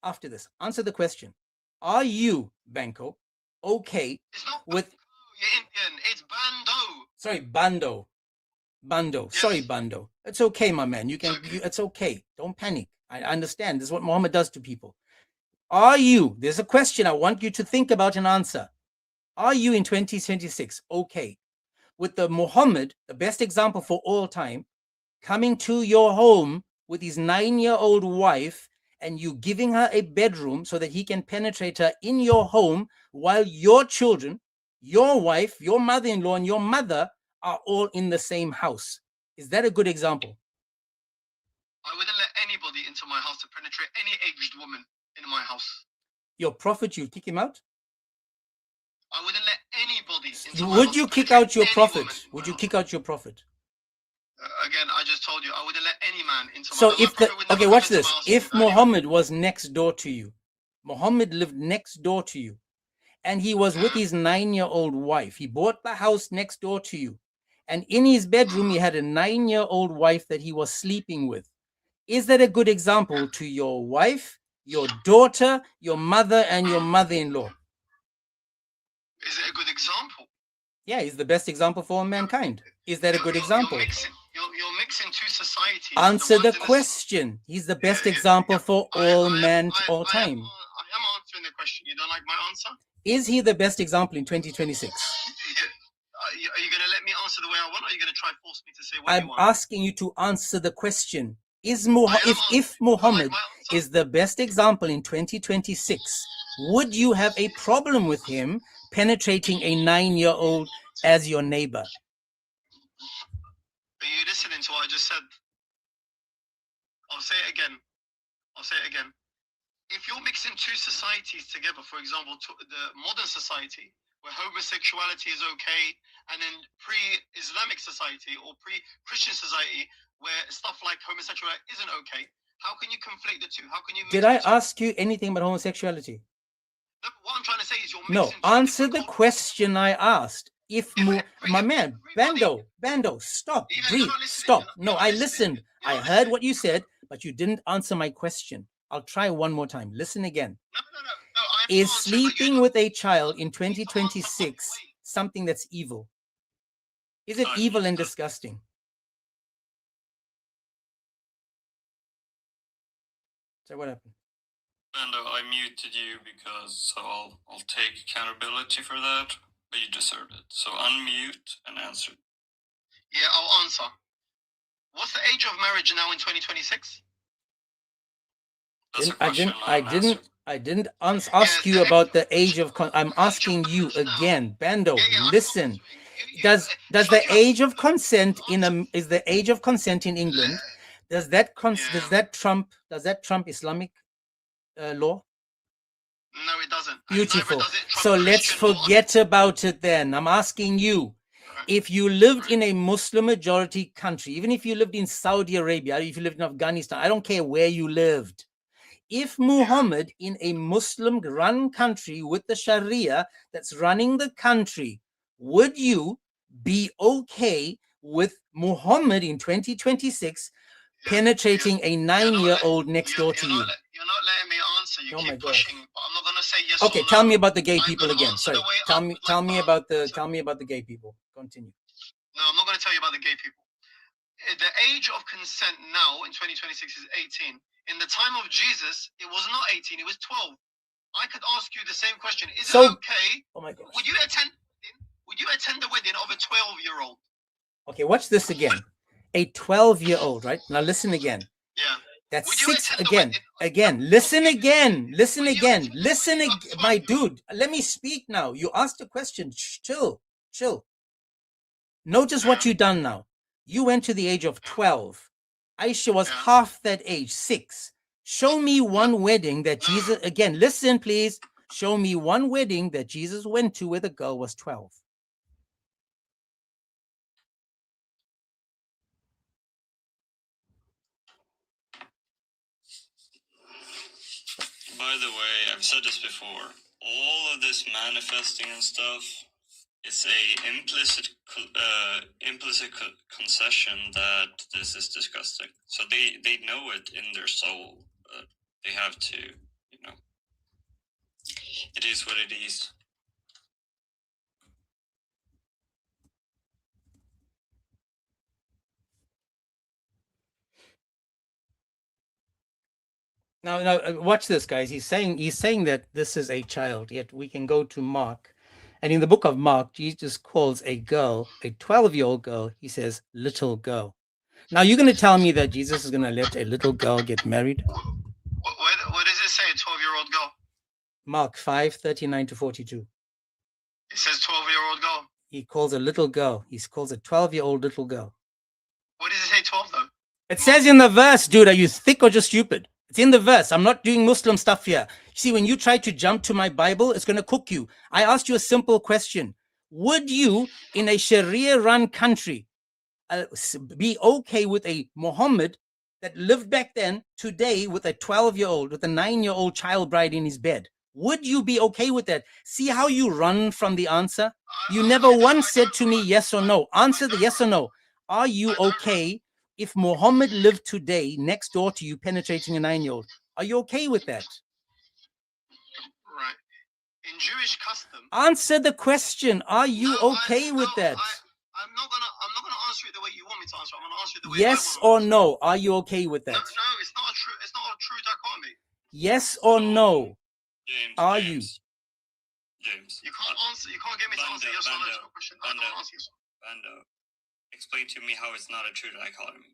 [SPEAKER 3] after this. Answer the question. Are you, Banco, okay with?
[SPEAKER 4] You're Indian. It's Bando.
[SPEAKER 3] Sorry, Bando. Yes. Sorry, Bando. It's okay, my man. It's okay. Don't panic. I understand. This is what Muhammad does to people. Are you? There's a question I want you to think about and answer. Are you in 2026 okay with the Muhammad, the best example for all time, coming to your home with his 9-year-old wife and you giving her a bedroom so that he can penetrate her in your home while your children, your wife, your mother-in-law, and your mother are all in the same house? Is that a good example?
[SPEAKER 4] I wouldn't let anybody into my house to penetrate any aged woman in my house.
[SPEAKER 3] Your prophet, you'd kick him out?
[SPEAKER 4] I wouldn't let anybody into my
[SPEAKER 3] Would
[SPEAKER 4] house
[SPEAKER 3] you
[SPEAKER 4] to
[SPEAKER 3] kick
[SPEAKER 4] penetrate
[SPEAKER 3] out your
[SPEAKER 4] any
[SPEAKER 3] prophet?
[SPEAKER 4] woman in
[SPEAKER 3] Would
[SPEAKER 4] my
[SPEAKER 3] you
[SPEAKER 4] house.
[SPEAKER 3] kick out your prophet?
[SPEAKER 4] Again, I just told you, I wouldn't let any man into
[SPEAKER 3] So
[SPEAKER 4] my house.
[SPEAKER 3] if the, okay, watch this. If Muhammad was next door to you, Muhammad lived next door to you, and he was with his 9-year-old wife. He bought the house next door to you. And in his bedroom, he had a 9-year-old wife that he was sleeping with. Is that a good example to your wife, your daughter, your mother, and your mother-in-law?
[SPEAKER 4] Is it a good example?
[SPEAKER 3] Yeah, he's the best example for mankind. Is that a good example?
[SPEAKER 4] You're mixing two societies.
[SPEAKER 3] Answer the question. He's the best example for all man, all time.
[SPEAKER 4] I am answering the question. You don't like my answer?
[SPEAKER 3] Is he the best example in 2026?
[SPEAKER 4] Are you going to let me answer the way I want, or are you going to try force me to say what
[SPEAKER 3] I'm
[SPEAKER 4] you want?
[SPEAKER 3] asking you to answer the question. Is if Muhammad is the best example in 2026, would you have a problem with him penetrating a 9-year-old as your neighbor?
[SPEAKER 4] Are you listening to what I just said? I'll say it again. If you're mixing two societies together, for example, the modern society, where homosexuality is okay, and then pre-Islamic society or pre-Christian society, where stuff like homosexuality isn't okay, how can you conflate the two? How can you mix
[SPEAKER 3] Did I ask you anything about homosexuality?
[SPEAKER 4] No, what I'm trying to say is you're
[SPEAKER 3] No,
[SPEAKER 4] mixing
[SPEAKER 3] answer the question I asked. My man, Bando, stop, breathe, stop. No, I listened. I heard what you said, but you didn't answer my question. I'll try one more time. Listen again.
[SPEAKER 4] No,
[SPEAKER 3] Is sleeping with a child in 2026 something that's evil? Is it evil and disgusting? So what happened?
[SPEAKER 5] And I muted you because I'll take accountability for that, but you deserved it. So unmute and answer.
[SPEAKER 4] Yeah, I'll answer. What's the age of marriage now in 2026?
[SPEAKER 3] I didn't ask you about the age of. I'm asking you again, Bando. Listen. Does the age of consent is the age of consent in England? Does that trump Islamic law?
[SPEAKER 4] No, it doesn't.
[SPEAKER 3] Beautiful. So let's forget about it then. I'm asking you. If you lived in a Muslim majority country, even if you lived in Saudi Arabia, if you lived in Afghanistan, I don't care where you lived. If Muhammad in a Muslim run country with the Sharia that's running the country, would you be okay with Muhammad in 2026 penetrating a 9-year-old next door to you?
[SPEAKER 4] You're not letting me answer. You keep pushing, but I'm not going to say yes or no.
[SPEAKER 3] Okay, tell me about the gay people again. Sorry, tell me about the gay people. Continue.
[SPEAKER 4] No, I'm not going to tell you about the gay people. The age of consent now in 2026 is 18. In the time of Jesus, it was not 18, it was 12. I could ask you the same question. Is it okay?
[SPEAKER 3] Oh my gosh.
[SPEAKER 4] Would you attend the wedding of a 12-year-old?
[SPEAKER 3] Okay, watch this again. A 12-year-old, right? Now listen again.
[SPEAKER 4] Yeah.
[SPEAKER 3] That's 6 again. Listen again. My dude, let me speak now. You asked a question. Chill. Notice what you done now. You went to the age of 12. Aisha was half that age, 6. Show me one wedding that Jesus, again, listen, please. Show me one wedding that Jesus went to where the girl was 12.
[SPEAKER 5] By the way, I've said this before. All of this manifesting and stuff, it's a implicit concession that this is disgusting. So they know it in their soul, but they have to, it is what it is.
[SPEAKER 3] Now, watch this, guys. He's saying that this is a child. Yet we can go to Mark, And in the book of Mark, Jesus calls a girl, a 12-year-old girl, he says, little girl. Now, you're going to tell me that Jesus is going to let a little girl get married?
[SPEAKER 4] What does it say, 12-year-old girl?
[SPEAKER 3] Mark 5:39 to 42.
[SPEAKER 4] It says 12-year-old girl.
[SPEAKER 3] He calls a little girl. He calls a 12-year-old little girl.
[SPEAKER 4] What does it say, 12, though?
[SPEAKER 3] It says in the verse, dude, are you thick or just stupid? It's in the verse. I'm not doing Muslim stuff here. See, when you try to jump to my Bible, it's going to cook you. I asked you a simple question. Would you, in a Sharia-run country, be okay with a Muhammad that lived back then, today, with a 12-year-old, with a 9-year-old child bride in his bed? Would you be okay with that? See how you run from the answer? You never once said to me yes or no. Answer the yes or no. Are you okay if Muhammad lived today next door to you, penetrating a 9-year-old? Are you okay with that?
[SPEAKER 4] Right. In Jewish custom.
[SPEAKER 3] Answer the question. Are you okay with that?
[SPEAKER 4] I'm not gonna answer it the way you want me to answer. I'm gonna answer it the way
[SPEAKER 3] yes
[SPEAKER 4] I want
[SPEAKER 3] or no? Are you okay with that?
[SPEAKER 4] No, it's not a true dichotomy.
[SPEAKER 3] Yes or no?
[SPEAKER 5] James,
[SPEAKER 3] Are
[SPEAKER 5] James, James.
[SPEAKER 4] You can't answer. You can't get me to answer yes or no to a question. I don't answer yes.
[SPEAKER 5] Bando, explain to me how it's not a true dichotomy.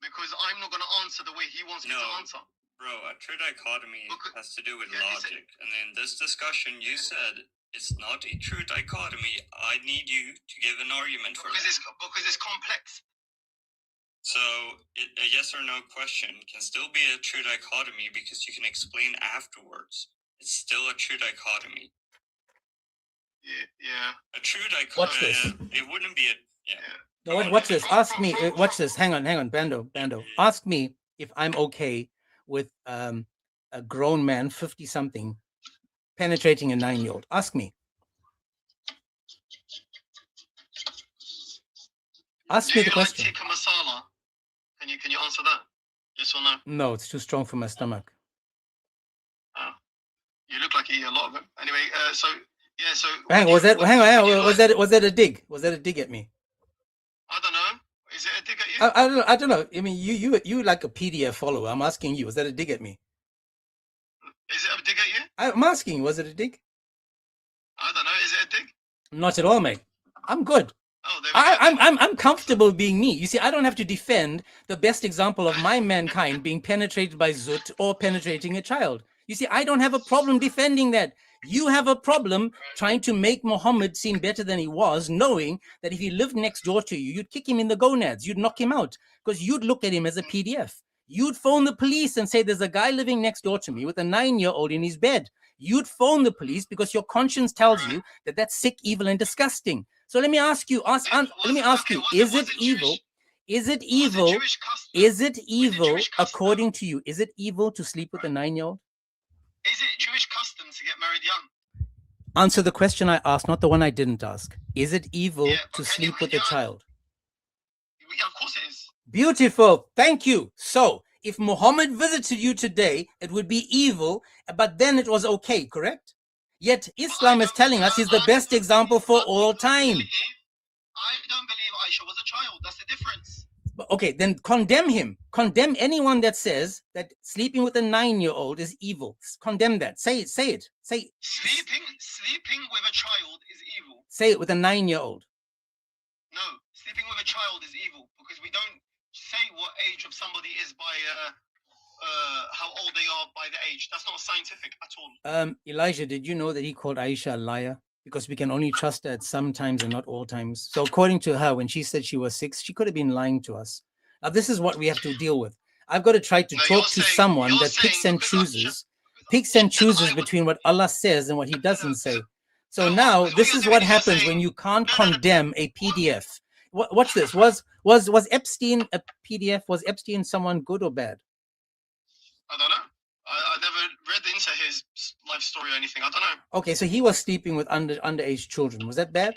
[SPEAKER 4] Because I'm not gonna answer the way he wants me to answer.
[SPEAKER 5] Bro, a true dichotomy has to do with logic. And in this discussion, you said it's not a true dichotomy. I need you to give an argument for it.
[SPEAKER 4] Because it's complex.
[SPEAKER 5] So, a yes or no question can still be a true dichotomy because you can explain afterwards. It's still a true dichotomy.
[SPEAKER 4] Yeah.
[SPEAKER 5] A true dichotomy.
[SPEAKER 3] Watch this.
[SPEAKER 5] It wouldn't be a... Yeah.
[SPEAKER 3] No, watch this. Ask me. Watch this. Hang on, Bando. Ask me if I'm okay with a grown man, 50-something, penetrating a 9-year-old. Ask me. Ask me the question.
[SPEAKER 4] Tikka masala? Can you answer that? Yes or no?
[SPEAKER 3] No, it's too strong for my stomach.
[SPEAKER 4] Oh. You look like you eat a lot of them. Anyway, so yeah, so.
[SPEAKER 3] Hang on. Was that a dig? Was that a dig at me?
[SPEAKER 4] I don't know. Is it a dig at you?
[SPEAKER 3] I don't know. I mean, you like a PDF follower. I'm asking you. Was that a dig at me?
[SPEAKER 4] Is it a dig at you?
[SPEAKER 3] I'm asking. Was it a dig?
[SPEAKER 4] I don't know. Is it a dig?
[SPEAKER 3] Not at all, mate. I'm good.
[SPEAKER 4] Oh,
[SPEAKER 3] I'm comfortable being me. You see, I don't have to defend the best example of my mankind being penetrated by Zut or penetrating a child. You see, I don't have a problem defending that. You have a problem trying to make Muhammad seem better than he was, knowing that if he lived next door to you, you'd kick him in the gonads, you'd knock him out, because you'd look at him as a PDF. You'd phone the police and say, there's a guy living next door to me with a 9-year-old in his bed. You'd phone the police because your conscience tells you that that's sick, evil, and disgusting. So let me ask you, is it evil? Is it evil? Is it evil according to you? Is it evil to sleep with a 9-year-old?
[SPEAKER 4] Is it Jewish custom to get married young?
[SPEAKER 3] Answer the question I asked, not the one I didn't ask. Is it evil to sleep with a child?
[SPEAKER 4] Yeah, of course it is.
[SPEAKER 3] Beautiful. Thank you. So, if Muhammad visited you today, it would be evil, but then it was okay, correct? Yet Islam is telling us he's the best example for all time.
[SPEAKER 4] I don't believe Aisha was a child. That's the difference.
[SPEAKER 3] Okay, then condemn him. Condemn anyone that says that sleeping with a 9-year-old is evil. Condemn that. Say it. Say
[SPEAKER 4] sleeping with a child is evil.
[SPEAKER 3] Say it with a 9-year-old.
[SPEAKER 4] No, sleeping with a child is evil because we don't say what age of somebody is by how old they are by the age. That's not scientific at all.
[SPEAKER 3] Elijah, did you know that he called Aisha a liar? Because we can only trust her at some times and not all times. So according to her, when she said she was 6, she could have been lying to us. Now, this is what we have to deal with. I've got to try to talk to someone that picks and chooses between what Allah says and what he doesn't say. So now this is what happens when you can't condemn a PDF. Watch this. Was Epstein a PDF? Was Epstein someone good or bad?
[SPEAKER 4] I don't know. I never read into his life story or anything. I don't know.
[SPEAKER 3] Okay, so he was sleeping with underage children. Was that bad?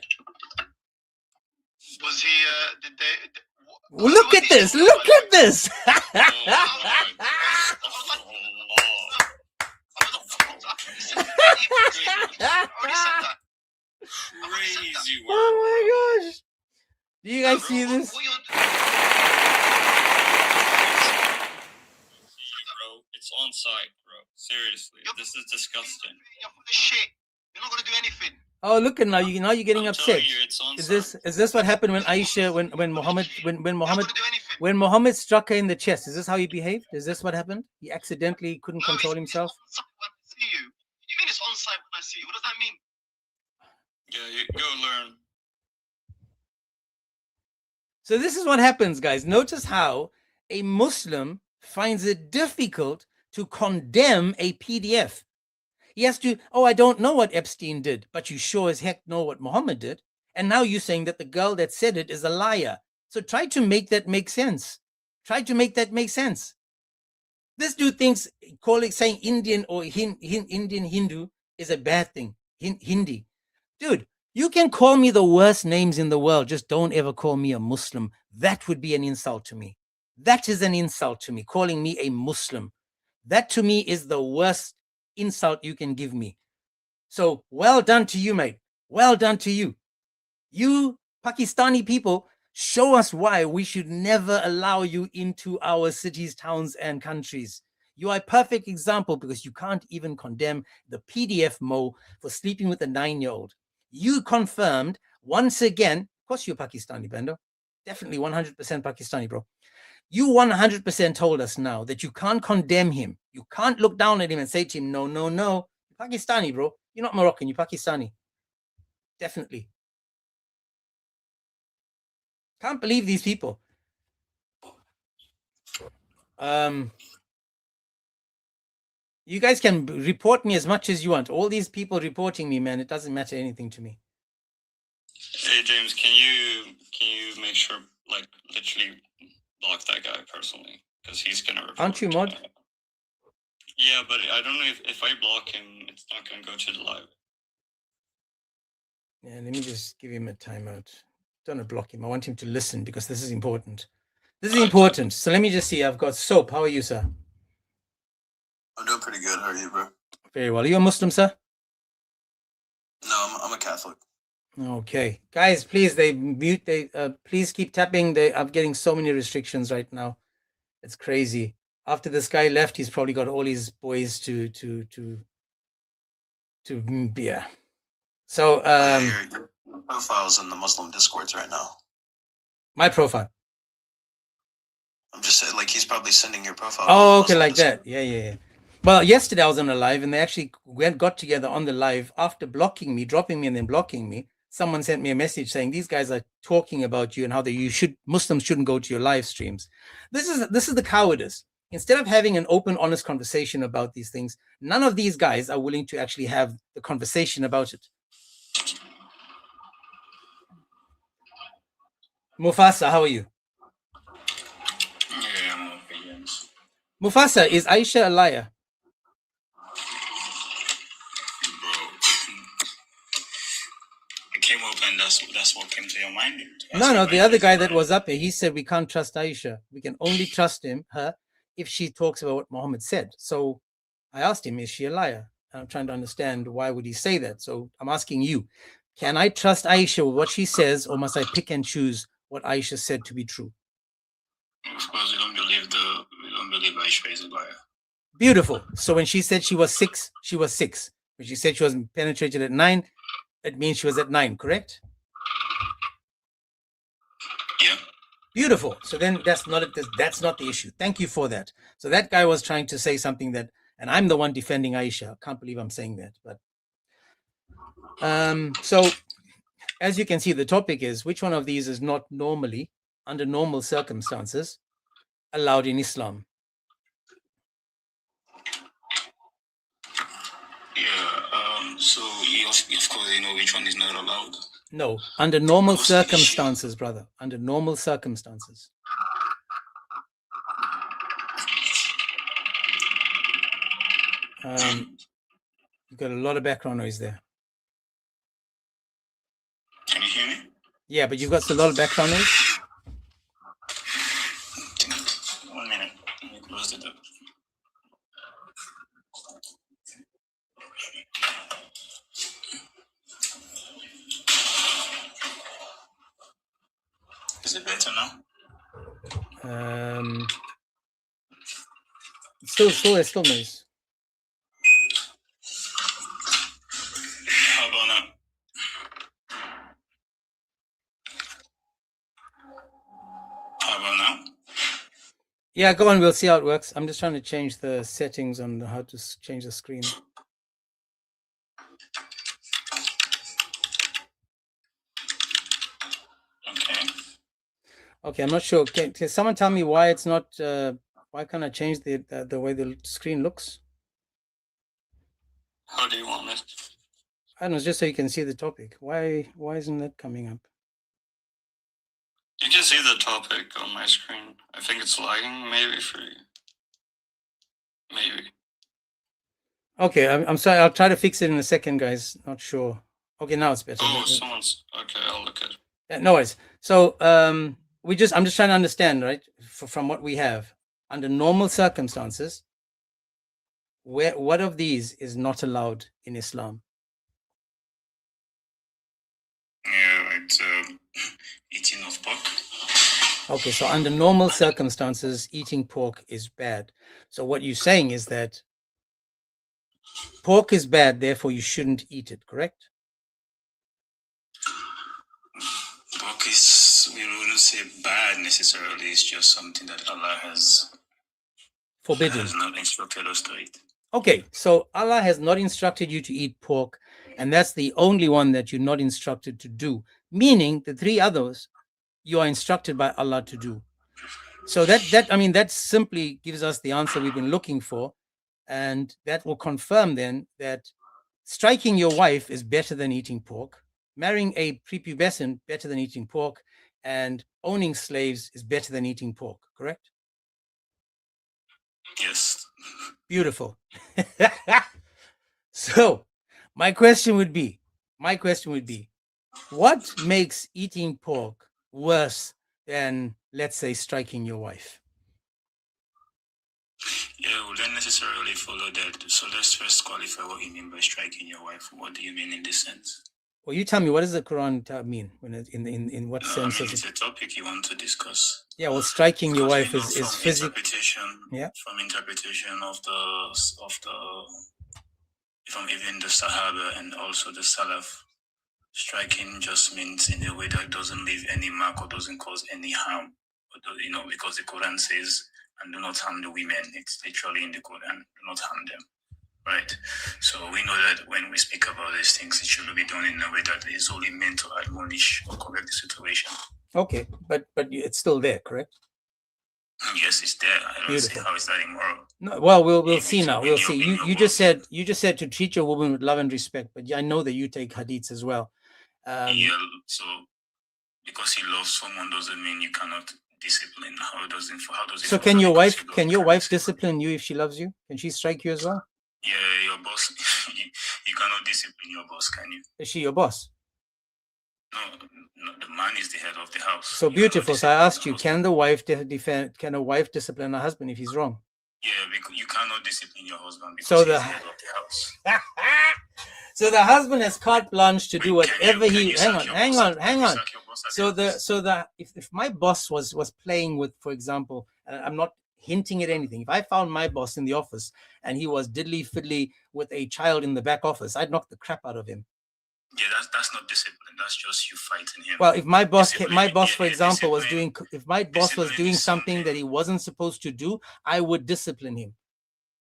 [SPEAKER 4] Was he? Did they?
[SPEAKER 3] Well, look at this! Look at this! Oh my gosh! Do you guys see this?
[SPEAKER 5] It's on site, bro. Seriously, this is disgusting.
[SPEAKER 4] You're full of shit. You're not going to do anything.
[SPEAKER 3] Oh, look at now you're getting
[SPEAKER 5] I'm
[SPEAKER 3] upset.
[SPEAKER 5] telling you, it's on
[SPEAKER 3] Is this what happened when Aisha when Muhammad struck her in the chest? Is this how he behaved? Is this what happened? He accidentally couldn't control himself.
[SPEAKER 4] It's on site when I see you. You mean it's on site when I see you? What does that mean?
[SPEAKER 5] Yeah, you go learn.
[SPEAKER 3] So this is what happens, guys. Notice how a Muslim finds it difficult to condemn a PDF. He has to, oh, I don't know what Epstein did, but you sure as heck know what Muhammad did. And now you're saying that the girl that said it is a liar. So try to make that make sense. Try to make that make sense. This dude thinks saying Indian or Indian Hindu is a bad thing. Hindi. Dude, you can call me the worst names in the world. Just don't ever call me a Muslim. That would be an insult to me. That is an insult to me, calling me a Muslim. That to me is the worst insult you can give me. So well done to you, mate. Well done to you. You Pakistani people, show us why we should never allow you into our cities, towns, and countries. You are a perfect example because you can't even condemn the PDF Mo for sleeping with a 9-year-old. You confirmed once again, of course you're Pakistani, Bendo. Definitely 100% Pakistani, bro. You 100% told us now that you can't condemn him. You can't look down at him and say to him, no, no, no. You're Pakistani, bro. You're not Moroccan. You're Pakistani. Definitely. Can't believe these people. You guys can report me as much as you want. All these people reporting me, man, it doesn't matter anything to me.
[SPEAKER 5] Hey James, can you make sure, like, literally block that guy personally, because he's gonna report.
[SPEAKER 3] Aren't you mod?
[SPEAKER 5] Yeah, but I don't know if I block him, it's not gonna go to the live.
[SPEAKER 3] Yeah, let me just give him a timeout. Don't block him. I want him to listen because this is important. This is important. So let me just see. I've got Soap. How are you, sir?
[SPEAKER 6] I'm doing pretty good. How are you, bro?
[SPEAKER 3] Very well. Are you a Muslim, sir?
[SPEAKER 6] No, I'm a Catholic.
[SPEAKER 3] Okay, guys, please please keep tapping. I'm getting so many restrictions right now. It's crazy. After this guy left, he's probably got all his boys to yeah. So
[SPEAKER 6] your profile's in the Muslim Discords right now.
[SPEAKER 3] My profile.
[SPEAKER 6] I'm just saying, like, he's probably sending your profile.
[SPEAKER 3] Oh, okay, like Discord. That. Yeah. Well, yesterday I was on a live, and they actually got together on the live after blocking me, dropping me, and then blocking me. Someone sent me a message saying these guys are talking about you and how Muslims shouldn't go to your live streams. This is the cowardice. Instead of having an open, honest conversation about these things, none of these guys are willing to actually have the conversation about it. Mufasa, how are you?
[SPEAKER 5] Yeah, I'm okay, James.
[SPEAKER 3] Mufasa, is Aisha a liar?
[SPEAKER 5] It came up and that's what came to your mind.
[SPEAKER 3] No, the other guy that was up here, he said we can't trust Aisha. We can only trust her if she talks about what Muhammad said. So I asked him, is she a liar? And I'm trying to understand why would he say that. So I'm asking you, can I trust Aisha with what she says, or must I pick and choose what Aisha said to be true?
[SPEAKER 5] Of course, we don't believe Aisha is a liar.
[SPEAKER 3] Beautiful. So when she said she was 6, she was 6. When she said she was penetrated at 9, it means she was at 9, correct?
[SPEAKER 5] Yeah.
[SPEAKER 3] Beautiful. So then that's not the issue. Thank you for that. So that guy was trying to say something that, and I'm the one defending Aisha. I can't believe I'm saying that. But so as you can see, the topic is which one of these is not normally, under normal circumstances, allowed in Islam?
[SPEAKER 5] Yeah. So of course you know which one is not allowed.
[SPEAKER 3] No, under normal circumstances, brother. Under normal circumstances. You've got a lot of background noise there.
[SPEAKER 5] Can you hear me?
[SPEAKER 3] Yeah, but you've got a lot of background noise.
[SPEAKER 5] 1 minute. Let me close the door. Is it better now?
[SPEAKER 3] Still noise. Yeah, go on. We'll see how it works. I'm just trying to change the settings on how to change the screen. Okay, I'm not sure. Can someone tell me why it's not? Why can't I change the way the screen looks?
[SPEAKER 5] How do you want it?
[SPEAKER 3] I don't know. It's just so you can see the topic. Why isn't that coming up?
[SPEAKER 5] You can see the topic on my screen. I think it's lagging, maybe for you. Maybe.
[SPEAKER 3] Okay, I'm sorry. I'll try to fix it in a second, guys. Not sure. Okay, now it's better.
[SPEAKER 5] Oh, someone's okay. I'll look at it.
[SPEAKER 3] Yeah, no worries. So I'm just trying to understand, right? From what we have under normal circumstances, what of these is not allowed in Islam?
[SPEAKER 6] Yeah, it's eating of pork.
[SPEAKER 3] Okay, so under normal circumstances, eating pork is bad. So what you're saying is that pork is bad, therefore you shouldn't eat it, correct?
[SPEAKER 6] Pork is, we wouldn't say bad necessarily. It's just something that Allah has
[SPEAKER 3] forbidden.
[SPEAKER 6] Has not instructed us to eat.
[SPEAKER 3] Okay, so Allah has not instructed you to eat pork, and that's the only one that you're not instructed to do, meaning the three others you are instructed by Allah to do. So that simply gives us the answer we've been looking for, and that will confirm then that striking your wife is better than eating pork, marrying a prepubescent better than eating pork, and owning slaves is better than eating pork, correct?
[SPEAKER 6] Yes.
[SPEAKER 3] Beautiful. So my question would be, what makes eating pork worse than, let's say, striking your wife?
[SPEAKER 6] Yeah, we don't necessarily follow that. So let's first qualify what you mean by striking your wife. What do you mean in this sense?
[SPEAKER 3] Well, you tell me, what does the Quran mean? When in what sense?
[SPEAKER 6] I mean, it's a topic you want to discuss.
[SPEAKER 3] Yeah, well, striking your wife is physical.
[SPEAKER 6] Yeah. From interpretation of the, from even the Sahaba and also the Salaf, striking just means in a way that doesn't leave any mark or doesn't cause any harm. Because the Quran says, and do not harm the women. It's literally in the Quran, do not harm them. Right? So we know that when we speak about these things, it should be done in a way that is only meant to admonish or correct the situation.
[SPEAKER 3] Okay, but it's still there, correct?
[SPEAKER 6] Yes, it's there. I don't see how it's that immoral.
[SPEAKER 3] No, well, we'll see now. We'll see. You just said to treat your woman with love and respect, but I know that you take hadiths as well.
[SPEAKER 6] Yeah, so because he loves someone doesn't mean you cannot discipline. How does it?
[SPEAKER 3] So can your wife discipline you if she loves you? Can she strike you as well?
[SPEAKER 6] Yeah, your boss. You cannot discipline your boss, can you?
[SPEAKER 3] Is she your boss?
[SPEAKER 6] No, the man is the head of the house.
[SPEAKER 3] So beautiful. So I asked you, can a wife discipline her husband if he's wrong?
[SPEAKER 6] Yeah, because you cannot discipline your husband because he's the head of the house.
[SPEAKER 3] So the husband has carte blanche to do whatever he. Hang on. So if my boss was playing with, for example, and I'm not hinting at anything. If I found my boss in the office and he was diddly fiddly with a child in the back office, I'd knock the crap out of him.
[SPEAKER 6] Yeah, that's not discipline. That's just you fighting him.
[SPEAKER 3] Well, if my boss, for example, was doing something that he wasn't supposed to do, I would discipline him.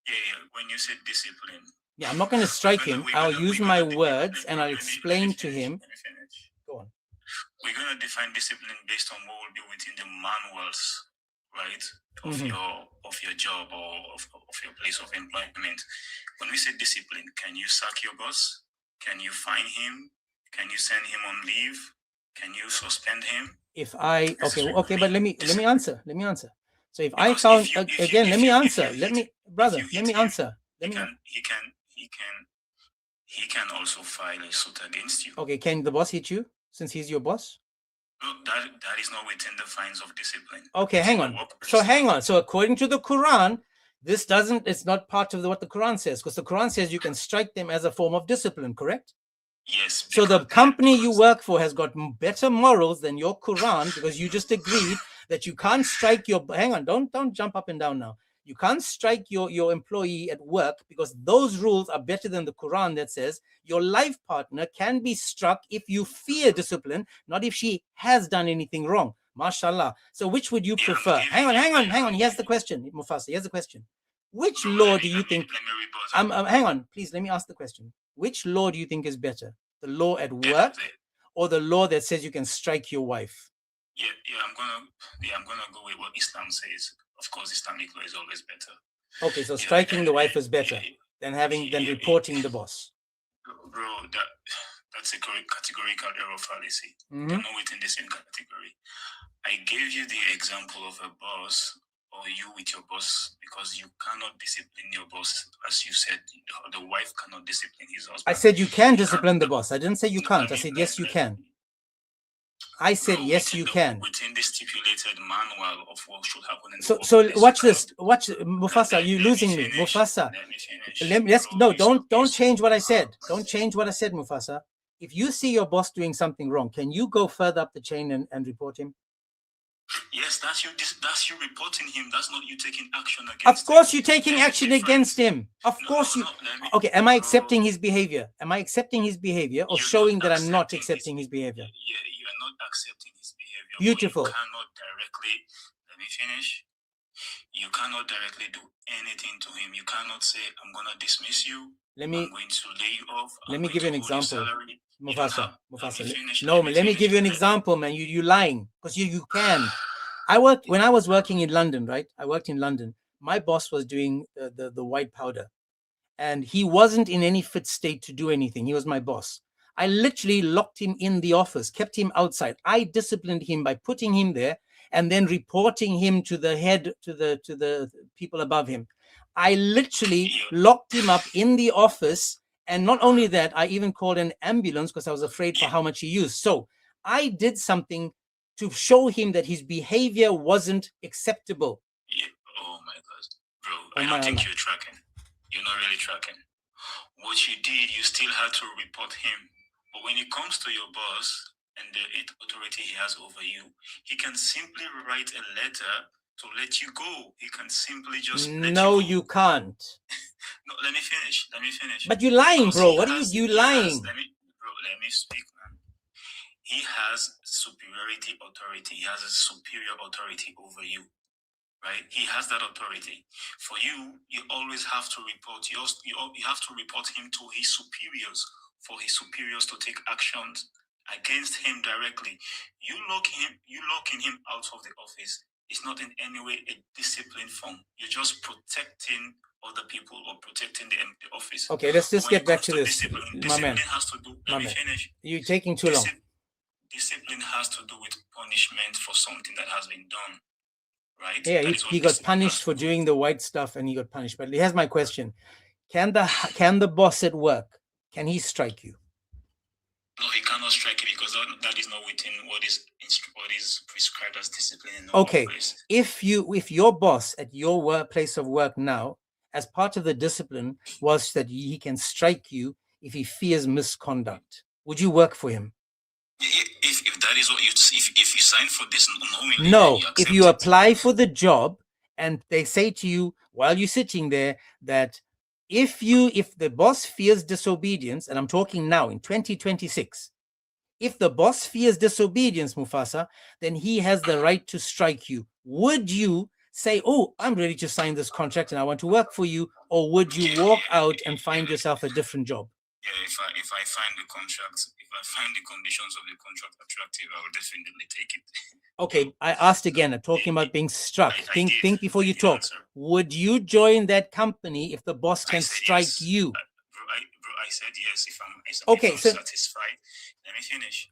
[SPEAKER 6] Yeah. When you say discipline.
[SPEAKER 3] Yeah, I'm not going to strike him. I'll use my words and I'll explain to him. Go on.
[SPEAKER 6] We're going to define discipline based on what will be within the manuals, right, of your job or of your place of employment. When we say discipline, can you sack your boss? Can you fine him? Can you send him on leave? Can you suspend him?
[SPEAKER 3] But let me answer. So if I found again, let me answer. Let me answer.
[SPEAKER 6] He can also file a suit against you.
[SPEAKER 3] Okay, can the boss hit you since he's your boss?
[SPEAKER 6] No, that is not within the fines of discipline.
[SPEAKER 3] Okay, hang on. So according to the Quran, it's not part of what the Quran says, because the Quran says you can strike them as a form of discipline, correct?
[SPEAKER 6] Yes.
[SPEAKER 3] So the company you work for has got better morals than your Quran, because you just agreed that you can't strike your. Hang on, don't jump up and down now. You can't strike your employee at work because those rules are better than the Quran that says your life partner can be struck if you fear discipline, not if she has done anything wrong. Mashallah. So which would you
[SPEAKER 6] Yeah,
[SPEAKER 3] prefer?
[SPEAKER 6] I'm
[SPEAKER 3] Hang
[SPEAKER 6] giving
[SPEAKER 3] on.
[SPEAKER 6] you-
[SPEAKER 3] Here's the question, Mufasa. Here's the question. Which
[SPEAKER 6] Bro,
[SPEAKER 3] law
[SPEAKER 6] let
[SPEAKER 3] do
[SPEAKER 6] me-
[SPEAKER 3] you
[SPEAKER 6] let me-
[SPEAKER 3] think?
[SPEAKER 6] Let me rebut.
[SPEAKER 3] Hang on, please. Let me ask the question. Which law do you think is better? The law at work or the law that says you can strike your wife?
[SPEAKER 6] Yeah, I'm gonna go with what Islam says. Of course, Islamic law is always better.
[SPEAKER 3] Okay, so striking the wife is better than reporting the boss.
[SPEAKER 6] Bro, that's a categorical error fallacy.
[SPEAKER 3] Mhm.
[SPEAKER 6] They're not within the same category. I gave you the example of a boss or you with your boss because you cannot discipline your boss, as you said. The wife cannot discipline his husband.
[SPEAKER 3] I said you can discipline the boss. I didn't say you can't. I said yes, you can. I said yes, you can.
[SPEAKER 6] Within the stipulated manual of what should happen in the
[SPEAKER 3] So
[SPEAKER 6] workplace,
[SPEAKER 3] watch this. Watch Mufasa. You're losing me, Mufasa.
[SPEAKER 6] Let me finish.
[SPEAKER 3] Don't change what I said. Don't change what I said, Mufasa. If you see your boss doing something wrong, can you go further up the chain and report him?
[SPEAKER 6] Yes, that's you reporting him. That's not you taking action against
[SPEAKER 3] him. Of course,
[SPEAKER 6] him.
[SPEAKER 3] You're taking action against him. Of course you. Okay, am I accepting his behavior? Am I accepting his behavior or showing that I'm not accepting his behavior?
[SPEAKER 6] Yeah, you are not accepting his behavior.
[SPEAKER 3] Beautiful.
[SPEAKER 6] You cannot directly. Let me finish. You cannot directly do anything to him. You cannot say, "I'm going to dismiss you. I'm going to lay you off."
[SPEAKER 3] Let me give you an example. Mufasa. No, let me give you an example, man. You lying because you can. When I was working in London, right? I worked in London. My boss was doing the white powder, and he wasn't in any fit state to do anything. He was my boss. I literally locked him in the office, kept him outside. I disciplined him by putting him there and then reporting him to the head, to the people above him. I literally locked him up in the office. And not only that, I even called an ambulance because I was afraid for how much he used. So I did something to show him that his behavior wasn't acceptable.
[SPEAKER 6] Yeah. Oh my God, bro! I don't think you're tracking. You're not really tracking. What you did, you still had to report him. But when it comes to your boss and the authority he has over you, he can simply write a letter to let you go. He can simply just let you go.
[SPEAKER 3] You can't.
[SPEAKER 6] No, let me finish.
[SPEAKER 3] But you're lying, bro. What are you lying?
[SPEAKER 6] Let me speak, man. He has superiority authority. He has a superior authority over you, right? He has that authority. For you, you always have to report. You have to report him to his superiors for his superiors to take actions against him directly. You locking him out of the office is not in any way a discipline form. You're just protecting other people or protecting the office.
[SPEAKER 3] Okay, let's just get back to this.
[SPEAKER 6] Discipline has to do. Let me finish.
[SPEAKER 3] You're taking too long.
[SPEAKER 6] Discipline has to do with punishment for something that has been done, right?
[SPEAKER 3] Yeah, he got punished for doing the white stuff, and he got punished. But here's my question: Can the boss at work, can he strike you?
[SPEAKER 6] No, he cannot strike you because that is not within what is prescribed as discipline in the workplace.
[SPEAKER 3] If your boss at your place of work now, as part of the discipline, was that he can strike you if he fears misconduct, would you work for him?
[SPEAKER 6] If that is what if you sign for this knowingly,
[SPEAKER 3] no, if you apply for the job and they say to you while you're sitting there that if the boss fears disobedience, and I'm talking now in 2026, if the boss fears disobedience, Mufasa, then he has the right to strike you. Would you say, "Oh, I'm ready to sign this contract and I want to work for you," or would you walk out and find yourself a different job?
[SPEAKER 6] Yeah, if I find the contract, if I find the conditions of the contract attractive, I will definitely take it.
[SPEAKER 3] Okay, I asked again. I'm talking about being struck. Think before you talk. Would you join that company if the boss can strike you?
[SPEAKER 6] Bro, I said yes. If I'm satisfied, let me finish.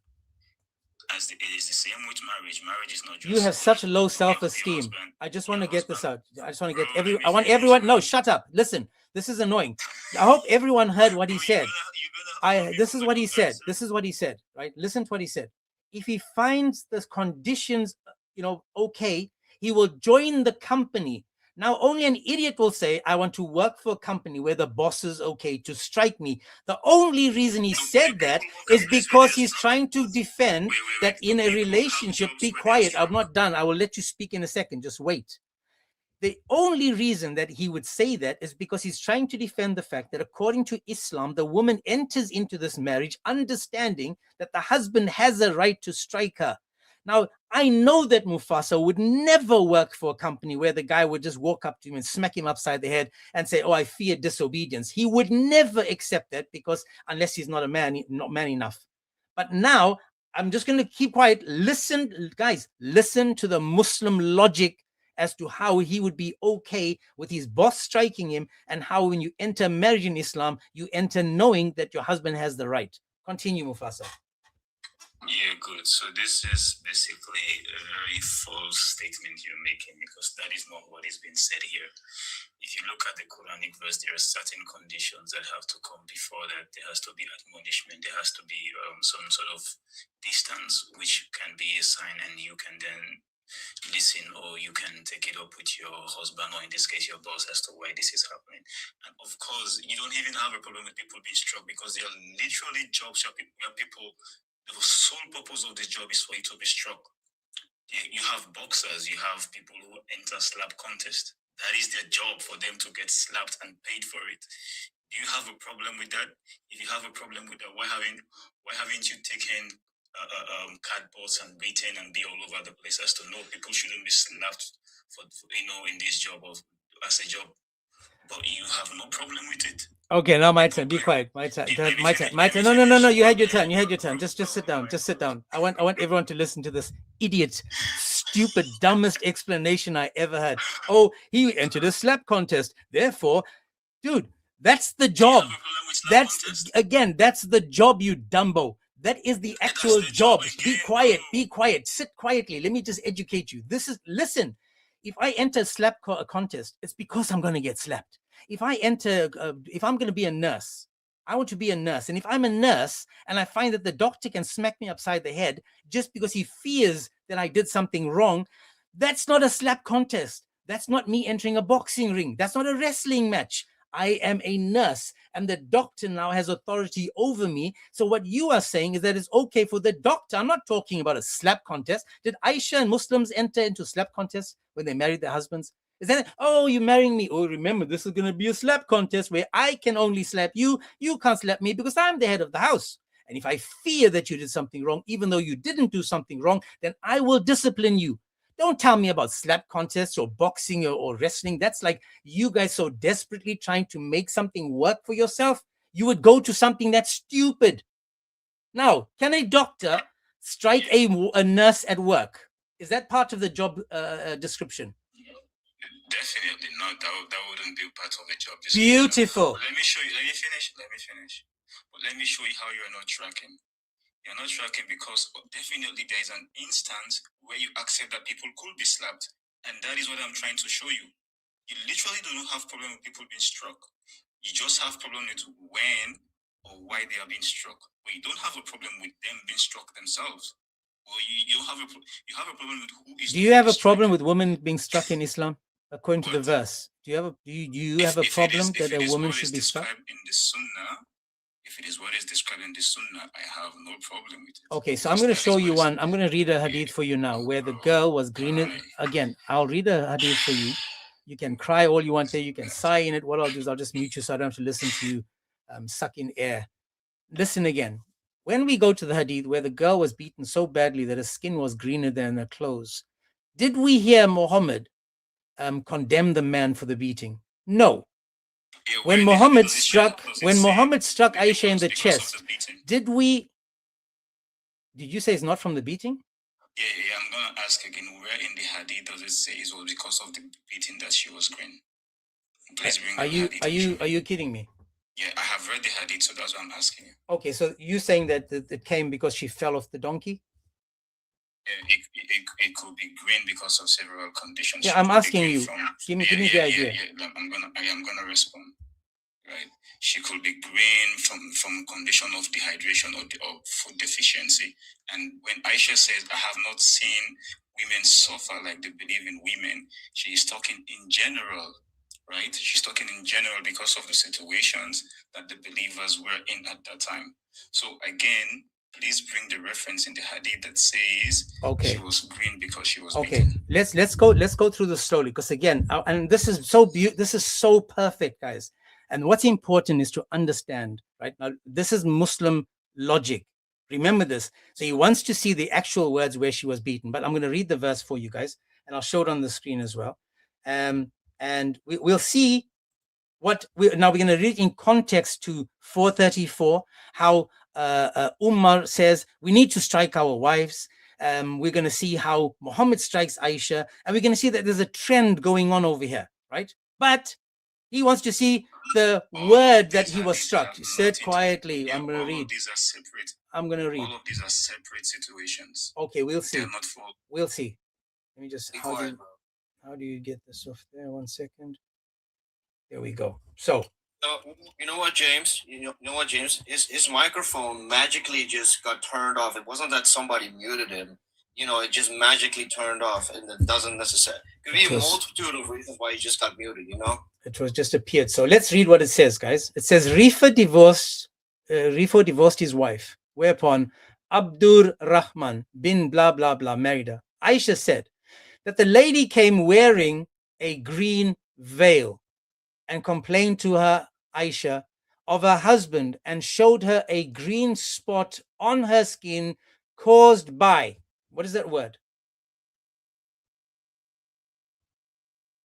[SPEAKER 6] It is the same with marriage. Marriage is not just.
[SPEAKER 3] You have such a low self-esteem. I just want to get this out. I just want to get I want everyone. No, shut up. Listen, this is annoying. I hope everyone heard what he said. This is what he said. This is what he said. Right? Listen to what he said. If he finds the conditions, okay, he will join the company. Now, only an idiot will say, "I want to work for a company where the boss is okay to strike me." The only reason he said that is because he's trying to defend that in a relationship. Be quiet. I'm not done. I will let you speak in a second. Just wait. The only reason that he would say that is because he's trying to defend the fact that according to Islam, the woman enters into this marriage understanding that the husband has a right to strike her. Now, I know that Mufasa would never work for a company where the guy would just walk up to him and smack him upside the head and say, oh, I fear disobedience. He would never accept that, because unless he's not a man, not man enough. But now I'm just going to keep quiet. Listen, guys, listen to the Muslim logic as to how he would be okay with his boss striking him, and how when you enter marriage in Islam, you enter knowing that your husband has the right. Continue, Mufasa.
[SPEAKER 6] Yeah, good. So this is basically a very false statement you're making, because that is not what is being said here. If you look at the Quranic verse, there are certain conditions that have to come before that. There has to be admonishment. There has to be some sort of distance, which can be a sign, and you can then listen, or you can take it up with your husband, or in this case your boss, as to why this is happening. And of course, you don't even have a problem with people being struck, because there are literally jobs where people, the sole purpose of the job is for you to be struck. You have boxers, you have people who enter slap contest. That is their job, for them to get slapped and paid for it. Do you have a problem with that? If you have a problem with that, why haven't you taken cardboards and written and be all over the place as to know people shouldn't be slapped for in this job as a job, but you have no problem with it?
[SPEAKER 3] Okay, now my turn. Be quiet. My turn. My turn. My turn. No. You had your turn. You had your turn. Just sit down. Just sit down. I want everyone to listen to this idiot, stupid, dumbest explanation I ever heard. Oh, he entered a slap contest. Therefore, dude, that's the job. That's the job, you dumbo. That is the actual job. Be quiet. Be quiet. Sit quietly. Let me just educate you. Listen. If I enter a slap contest, it's because I'm going to get slapped. If I enter, if I'm going to be a nurse, I want to be a nurse. And if I'm a nurse and I find that the doctor can smack me upside the head just because he fears that I did something wrong, that's not a slap contest. That's not me entering a boxing ring. That's not a wrestling match. I am a nurse, and the doctor now has authority over me. So what you are saying is that it's okay for the doctor. I'm not talking about a slap contest. Did Aisha and Muslims enter into slap contests when they married their husbands? Is that, oh, you're marrying me? Oh, remember, this is going to be a slap contest where I can only slap you. You can't slap me because I'm the head of the house. And if I fear that you did something wrong, even though you didn't do something wrong, then I will discipline you. Don't tell me about slap contests or boxing or wrestling. That's like you guys so desperately trying to make something work for yourself. You would go to something that's stupid. Now, can a doctor strike a nurse at work? Is that part of the job description?
[SPEAKER 6] Definitely not. That wouldn't be part of the job description.
[SPEAKER 3] Beautiful.
[SPEAKER 6] Let me show you. Let me finish. But let me show you how you are not tracking. You're not tracking because definitely there is an instance where you accept that people could be slapped. And that is what I'm trying to show you. You literally do not have problem with people being struck. You just have problem with when or why they are being struck. But you don't have a problem with them being struck themselves. Or you have a problem with who is.
[SPEAKER 3] Do you have a problem with women being struck in Islam, according to the verse? Do you have a problem that a woman should be struck?
[SPEAKER 6] In the Sunnah, if it is what is described in the Sunnah, I have no problem with it.
[SPEAKER 3] Okay, so I'm going to show you one. I'm going to read a hadith for you now where the girl was green. Again, I'll read a hadith for you. You can cry all you want there. You can sigh in it. What I'll do is I'll just mute you so I don't have to listen to you suck in air. Listen again. When we go to the hadith where the girl was beaten so badly that her skin was greener than her clothes, did we hear Muhammad condemn the man for the beating? No.
[SPEAKER 6] Yeah,
[SPEAKER 3] When Muhammad struck Aisha in the chest, did you say it's not from the beating?
[SPEAKER 6] Yeah, I'm gonna ask again. Where in the hadith does it say it was because of the beating that she was green? Please bring
[SPEAKER 3] Are you kidding me?
[SPEAKER 6] Yeah, I have read the hadith, so that's what I'm asking you.
[SPEAKER 3] Okay, so you saying that it came because she fell off the donkey?
[SPEAKER 6] Yeah, it could be green because of several conditions.
[SPEAKER 3] Yeah, I'm asking you. Give me the idea.
[SPEAKER 6] Yeah, I am gonna respond. Right, she could be green from condition of dehydration or food deficiency. And when Aisha says, "I have not seen women suffer like they believe in women," she is talking in general, right? She's talking in general because of the situations that the believers were in at that time. So again, please bring the reference in the hadith that says she was green because she was beaten.
[SPEAKER 3] Let's go through this slowly, because again, and this is so perfect, guys. And what's important is to understand, right? Now, this is Muslim logic. Remember this. So he wants to see the actual words where she was beaten. But I'm going to read the verse for you guys, and I'll show it on the screen as well. And we'll see what now we're going to read in context to 434, how Umar says we need to strike our wives. We're going to see how Muhammad strikes Aisha, and we're going to see that there's a trend going on over here, right? But he wants to see the word that he was struck. He said quietly, I'm going to read.
[SPEAKER 6] These are separate.
[SPEAKER 3] I'm going to read.
[SPEAKER 6] All of these are separate situations.
[SPEAKER 3] Okay, we'll see.
[SPEAKER 6] They're not for.
[SPEAKER 3] We'll see. Let me just, how do you get this off there? 1 second. There we go. So,
[SPEAKER 7] you know what, James? You know what, James? His microphone magically just got turned off. It wasn't that somebody muted him. You know, it just magically turned off, and it doesn't necessarily. Could be a multitude of reasons why he just got muted. You know,
[SPEAKER 3] it was just appeared. So let's read what it says, guys. It says Rifa divorced his wife, whereupon Abdur Rahman bin blah blah blah married her. Aisha said that the lady came wearing a green veil and complained to her, Aisha, of her husband and showed her a green spot on her skin caused by, what is that word?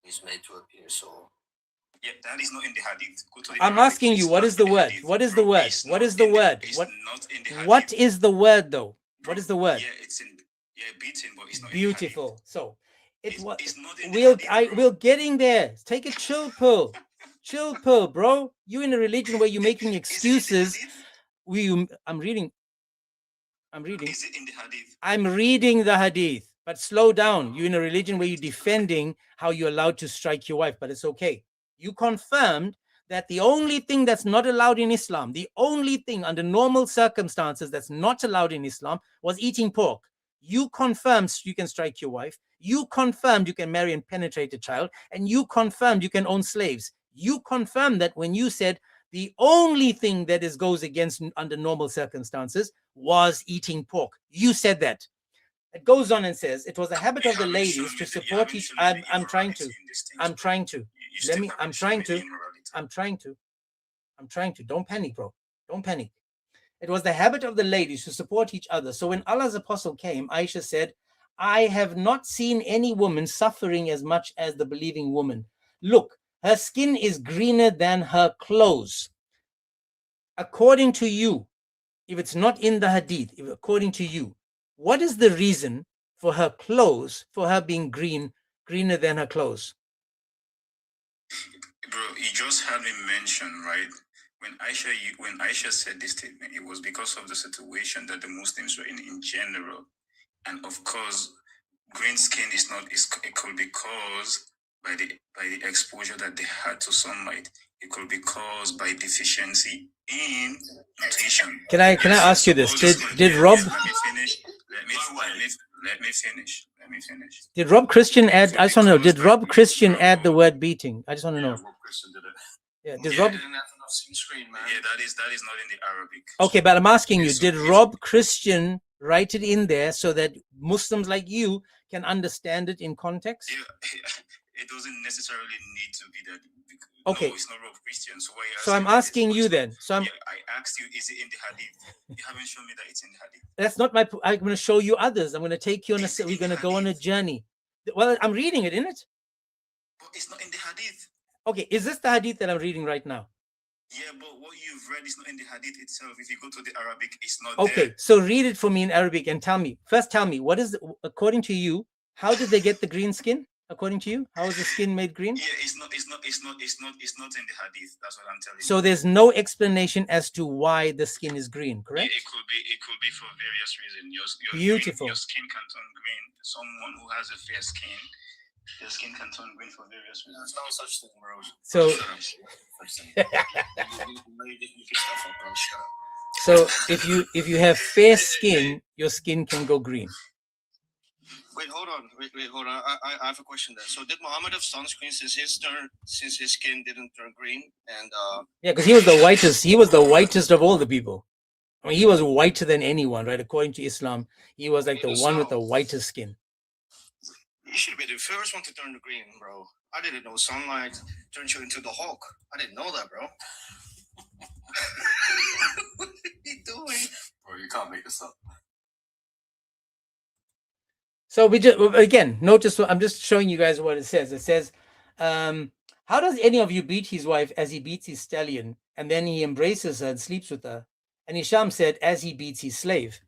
[SPEAKER 7] He's made to appear so.
[SPEAKER 6] Yeah, that is not in the hadith. Go to the
[SPEAKER 3] I'm
[SPEAKER 6] Arabic.
[SPEAKER 3] asking you,
[SPEAKER 6] It's
[SPEAKER 3] what
[SPEAKER 6] not
[SPEAKER 3] is the
[SPEAKER 6] in
[SPEAKER 3] word?
[SPEAKER 6] hadith,
[SPEAKER 3] What is
[SPEAKER 6] bro.
[SPEAKER 3] the word?
[SPEAKER 6] It's
[SPEAKER 3] What
[SPEAKER 6] not
[SPEAKER 3] is the
[SPEAKER 6] in
[SPEAKER 3] word?
[SPEAKER 6] It's
[SPEAKER 3] What,
[SPEAKER 6] not in the hadith.
[SPEAKER 3] what is the word though? What is the word?
[SPEAKER 6] Yeah, it's in. Yeah, beaten, but it's not
[SPEAKER 3] Beautiful.
[SPEAKER 6] In the
[SPEAKER 3] So it was.
[SPEAKER 6] it's not in the hadith, bro.
[SPEAKER 3] We're getting there. Take a chill pill, chill pill, bro. You in a religion where you're making excuses. I'm reading.
[SPEAKER 6] Is it in the hadith?
[SPEAKER 3] I'm reading the hadith, but slow down. You're in a religion where you're defending how you're allowed to strike your wife, but it's okay. You confirmed that the only thing that's not allowed in Islam, the only thing under normal circumstances that's not allowed in Islam was eating pork. You confirmed you can strike your wife. You confirmed you can marry and penetrate a child. And you confirmed you can own slaves. You confirmed that when you said the only thing that goes against under normal circumstances was eating pork. You said that. It goes on and says it was a habit of the ladies to support each. I'm trying to. I'm trying to. Let me. I'm trying to. Don't panic, bro. Don't panic. It was the habit of the ladies to support each other. So when Allah's apostle came, Aisha said, I have not seen any woman suffering as much as the believing woman. Look, her skin is greener than her clothes. According to you, if it's not in the hadith, according to you, what is the reason for her clothes, for her being greener than her clothes?
[SPEAKER 6] Bro, you just had me mention, right? When Aisha said this statement, it was because of the situation that the Muslims were in general. And of course, green skin is not, it could be caused by the exposure that they had to sunlight. It could be caused by deficiency in nutrition.
[SPEAKER 3] Can I ask you this? Did Rob?
[SPEAKER 6] Let me finish. Let me finish.
[SPEAKER 3] Did Rob Christian add? I just want to know. Did Rob Christian add the word beating? I just want to know.
[SPEAKER 6] Rob Christian did it.
[SPEAKER 3] Yeah. Did Rob?
[SPEAKER 7] Screen, man.
[SPEAKER 6] Yeah, that is not in the Arabic.
[SPEAKER 3] Okay, but I'm asking you. Did Rob Christian write it in there so that Muslims like you can understand it in context?
[SPEAKER 6] Yeah, it doesn't necessarily need to be that.
[SPEAKER 3] Okay.
[SPEAKER 6] No, it's not Rob Christian.
[SPEAKER 3] So I'm asking you then.
[SPEAKER 6] I asked you, is it in the hadith? You haven't shown me that it's in the hadith.
[SPEAKER 3] That's not my. I'm going to show you others. I'm going to take you on we're going to go on a journey. Well, I'm reading it, isn't it?
[SPEAKER 6] But it's not in the hadith.
[SPEAKER 3] Okay, is this the hadith that I'm reading right now?
[SPEAKER 6] Yeah, but what you've read is not in the hadith itself. If you go to the Arabic, it's not
[SPEAKER 3] okay, there. So read it for me in Arabic and tell me. First, tell me, what is, according to you, how did they get the green skin? According to you, how is the skin made green?
[SPEAKER 6] Yeah, it's not in the hadith. That's what I'm telling you.
[SPEAKER 3] So there's no explanation as to why the skin is green, correct?
[SPEAKER 6] Yeah, it could be for various reasons.
[SPEAKER 3] Beautiful.
[SPEAKER 6] Your skin can turn green. Someone who has a fair skin, their skin can turn green for various reasons.
[SPEAKER 7] There's no such thing, bro.
[SPEAKER 3] So, so if you have fair skin, your skin can go green.
[SPEAKER 7] Wait, hold on. I have a question there. So did Muhammad have sunscreen since his skin didn't turn green? And
[SPEAKER 3] yeah, because he was the whitest. He was the whitest of all the people. I mean, he was whiter than anyone, right? According to Islam, he was like the one with the whitest skin.
[SPEAKER 7] You should be the first one to turn green, bro. I didn't know sunlight turns you into the Hulk. I didn't know that, bro. What are you doing?
[SPEAKER 6] Bro,
[SPEAKER 5] You can't make this up.
[SPEAKER 3] So we just, again, notice, I'm just showing you guys what it says. It says, how does any of you beat his wife as he beats his stallion, and then he embraces her and sleeps with her? And Hisham said, as he beats his slave.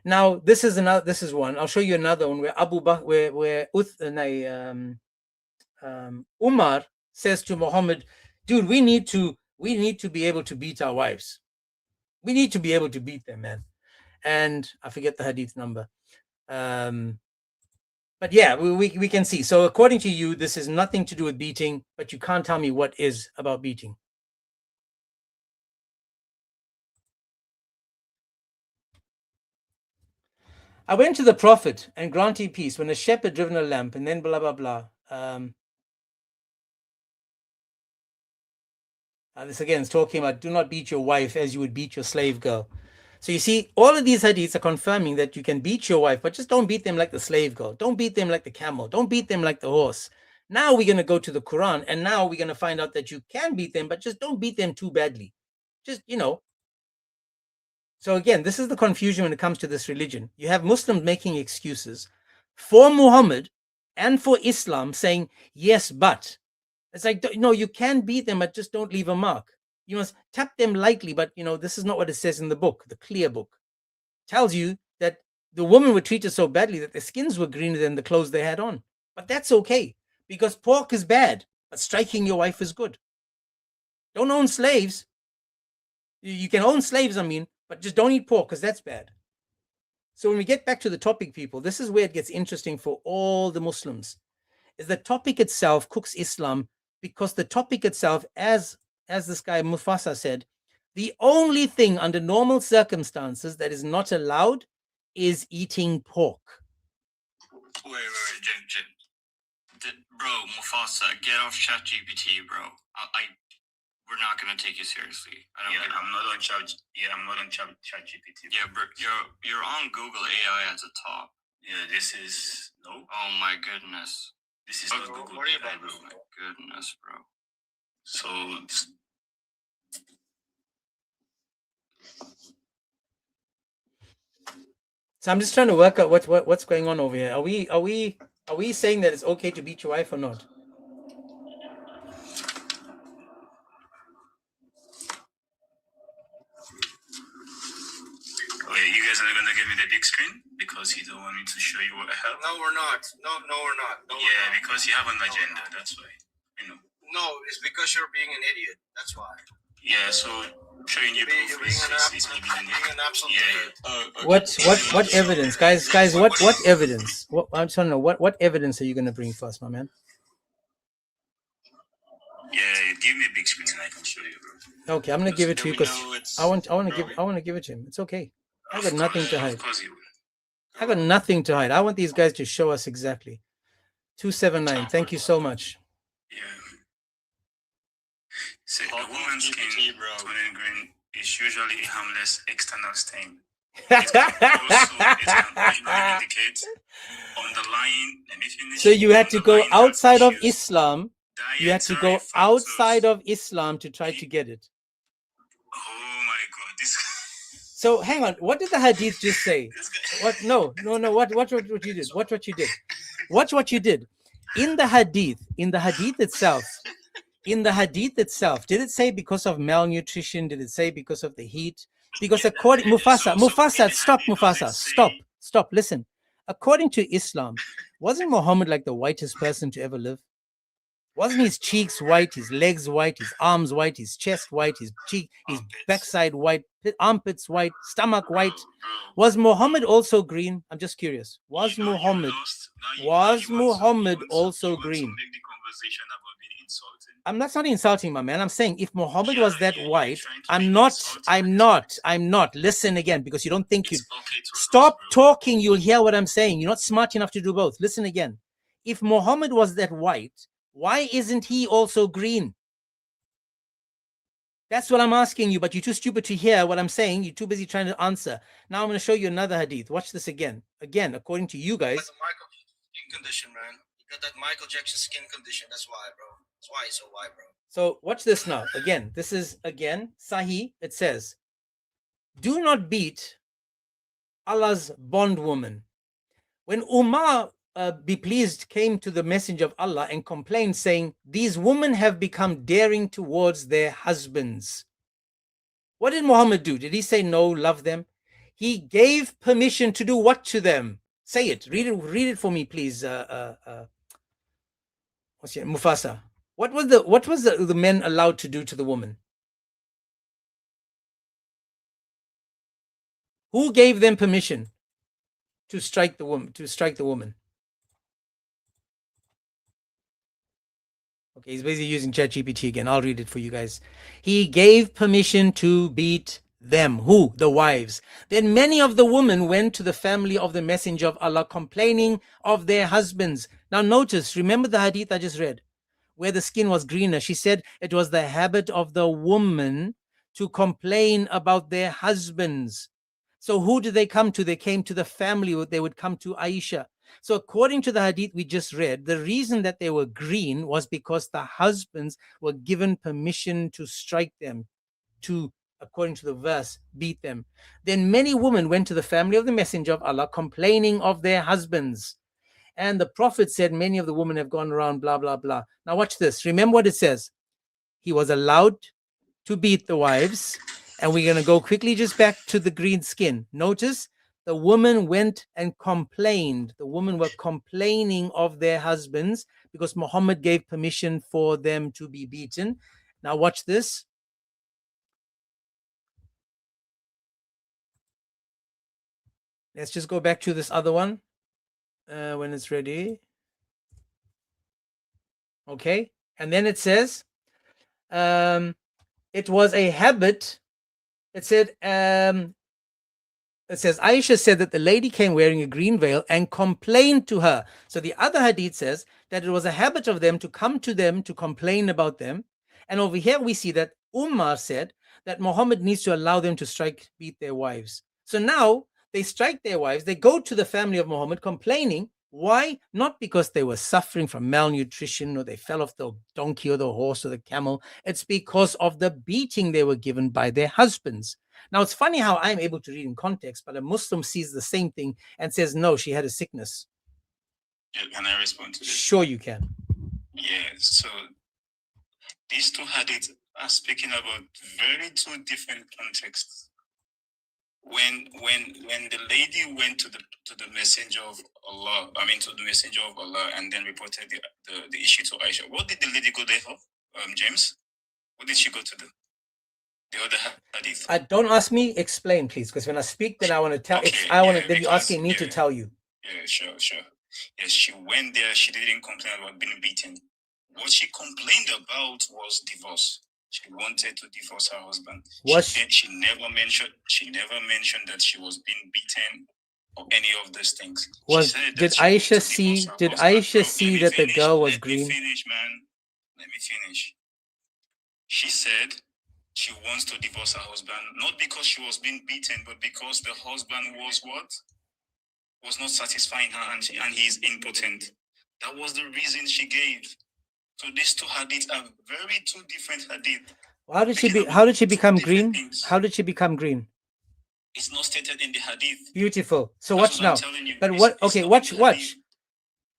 [SPEAKER 3] Now, this is another. This is one. I'll show you another one where Abu Bakr, Umar says to Muhammad, "Dude, we need to be able to beat our wives. We need to be able to beat them, man." And I forget the hadith number. But yeah, we can see. So according to you, this is nothing to do with beating, but you can't tell me what is about beating. I went to the Prophet and grant him peace when a shepherd driven a lamp, and then blah, blah, blah. This again is talking about do not beat your wife as you would beat your slave girl. So you see, all of these hadiths are confirming that you can beat your wife, but just don't beat them like the slave girl. Don't beat them like the camel. Don't beat them like the horse. Now we're going to go to the Quran, and now we're going to find out that you can beat them, but just don't beat them too badly. Just, So again, this is the confusion when it comes to this religion. You have Muslims making excuses for Muhammad and for Islam, saying, yes, but. It's like, no, you can beat them, but just don't leave a mark. You must tap them lightly, but this is not what it says in the book. The clear book tells you that the women were treated so badly that their skins were greener than the clothes they had on. But that's okay, because pork is bad, but striking your wife is good. Don't own slaves. You can own slaves, but just don't eat pork, because that's bad. So when we get back to the topic, people, this is where it gets interesting for all the Muslims. Is the topic itself cooks Islam, because the topic itself, as this guy Mufasa said, the only thing under normal circumstances that is not allowed is eating pork.
[SPEAKER 5] Wait, Jim. Bro, Mufasa, get off ChatGPT, bro. We're not gonna take you seriously.
[SPEAKER 6] I'm not on ChatGPT.
[SPEAKER 5] Yeah, bro, you're on Google AI at the top.
[SPEAKER 6] Yeah, this is no.
[SPEAKER 5] Oh my goodness.
[SPEAKER 6] This is not Google AI, bro.
[SPEAKER 5] Oh my goodness, bro.
[SPEAKER 3] So I'm just trying to work out what's going on over here. Are we saying that it's okay to beat your wife or not?
[SPEAKER 6] Okay, you guys are gonna give me the big screen because you don't want me to show you what I have.
[SPEAKER 7] No, we're not. No, we're not. No,
[SPEAKER 6] yeah, because you have an agenda. That's why.
[SPEAKER 7] No, it's because you're being an idiot. That's why.
[SPEAKER 6] Yeah, so showing you proof is me being an
[SPEAKER 7] absolute
[SPEAKER 3] What
[SPEAKER 7] idiot.
[SPEAKER 3] what evidence, guys? What evidence? I'm trying to know what evidence are you going to bring first, my man?
[SPEAKER 6] Yeah, give me a big screen and I can show you, bro.
[SPEAKER 3] Okay, I'm gonna give it to you because I want to give it to him. It's okay. I got nothing to hide. I got nothing to hide. I want these guys to show us exactly. 279. Thank you so much.
[SPEAKER 6] Yeah. So a woman's skin turning green is usually a harmless external stain. It can also indicate underlying.
[SPEAKER 3] So you had to go outside of Islam. You had to go outside of Islam to try to get it.
[SPEAKER 6] Oh my God!
[SPEAKER 3] So hang on. What did the hadith just say? What? No. What you did? What you did? Watch what you did. In the hadith itself. Did it say because of malnutrition? Did it say because of the heat? Because according Mufasa, stop. Listen. According to Islam, wasn't Muhammad like the whitest person to ever live? Wasn't his cheeks white, his legs white, his arms white, his chest white, his backside white, armpits white, stomach white? Was Muhammad also green? I'm just curious. Was Muhammad also green? That's not insulting, my man. I'm saying if Muhammad was that white, I'm not. Listen again, because you don't think you stop talking. You'll hear what I'm saying. You're not smart enough to do both. Listen again. If Muhammad was that white, why isn't he also green? That's what I'm asking you, but you're too stupid to hear what I'm saying. You're too busy trying to answer. Now I'm going to show you another hadith. Watch this again. Again, according to you guys.
[SPEAKER 7] That's a skin condition, man. You got that Michael Jackson skin condition. That's why, bro. That's why he's so white, bro.
[SPEAKER 3] So watch this now. Again, this is Sahih. It says, do not beat Allah's bondwoman. When Umar, be pleased, came to the messenger of Allah and complained, saying, these women have become daring towards their husbands. What did Muhammad do? Did he say, no, love them? He gave permission to do what to them? Say it. Read it for me, please. What's your Mufasa? What was the men allowed to do to the woman? Who gave them permission to strike the woman? Okay, he's basically using ChatGPT again. I'll read it for you guys. He gave permission to beat them. Who? The wives. Then many of the women went to the family of the messenger of Allah complaining of their husbands. Now notice, remember the hadith I just read, where the skin was greener. She said it was the habit of the woman to complain about their husbands. So who did they come to? They came to the family. They would come to Aisha. So according to the hadith we just read, the reason that they were green was because the husbands were given permission to strike them, to, according to the verse, beat them. Then many women went to the family of the messenger of Allah complaining of their husbands. And the prophet said, many of the women have gone around, blah, blah, blah. Now watch this. Remember what it says. He was allowed to beat the wives. And we're going to go quickly just back to the green skin. Notice the woman went and complained. The women were complaining of their husbands because Muhammad gave permission for them to be beaten. Now watch this. Let's just go back to this other one when it's ready. Okay. And then it says, it was a habit. It said, it says, Aisha said that the lady came wearing a green veil and complained to her. So the other hadith says that it was a habit of them to come to them to complain about them. And over here we see that Umar said that Muhammad needs to allow them to beat their wives. So now they strike their wives. They go to the family of Muhammad complaining. Why? Not because they were suffering from malnutrition or they fell off the donkey or the horse or the camel. It's because of the beating they were given by their husbands. Now, it's funny how I'm able to read in context, but a Muslim sees the same thing and says, no, she had a sickness.
[SPEAKER 6] Yeah, can I respond to this?
[SPEAKER 3] Sure you can.
[SPEAKER 6] Yeah, so these two hadiths are speaking about very two different contexts. When the lady went to the messenger of Allah, to the messenger of Allah, and then reported the issue to Aisha, what did the lady go there for, James? What did she go to do? The other hadith.
[SPEAKER 3] Don't ask me, explain, please, because when I speak, then I want to tell.
[SPEAKER 6] Okay,
[SPEAKER 3] then you're asking me to tell you.
[SPEAKER 6] Yeah, sure. Yes, she went there. She didn't complain about being beaten. What she complained about was divorce. She wanted to divorce her husband. She never mentioned that she was being beaten or any of these things.
[SPEAKER 3] Did Aisha see that the girl was green?
[SPEAKER 6] Let me finish. She said she wants to divorce her husband, not because she was being beaten, but because the husband was what? Was not satisfying her and he is impotent. That was the reason she gave. So these two hadiths are very two different hadiths.
[SPEAKER 3] How did she become green? How did she become green?
[SPEAKER 6] It's not stated in the hadith.
[SPEAKER 3] Beautiful. So watch now. But watch.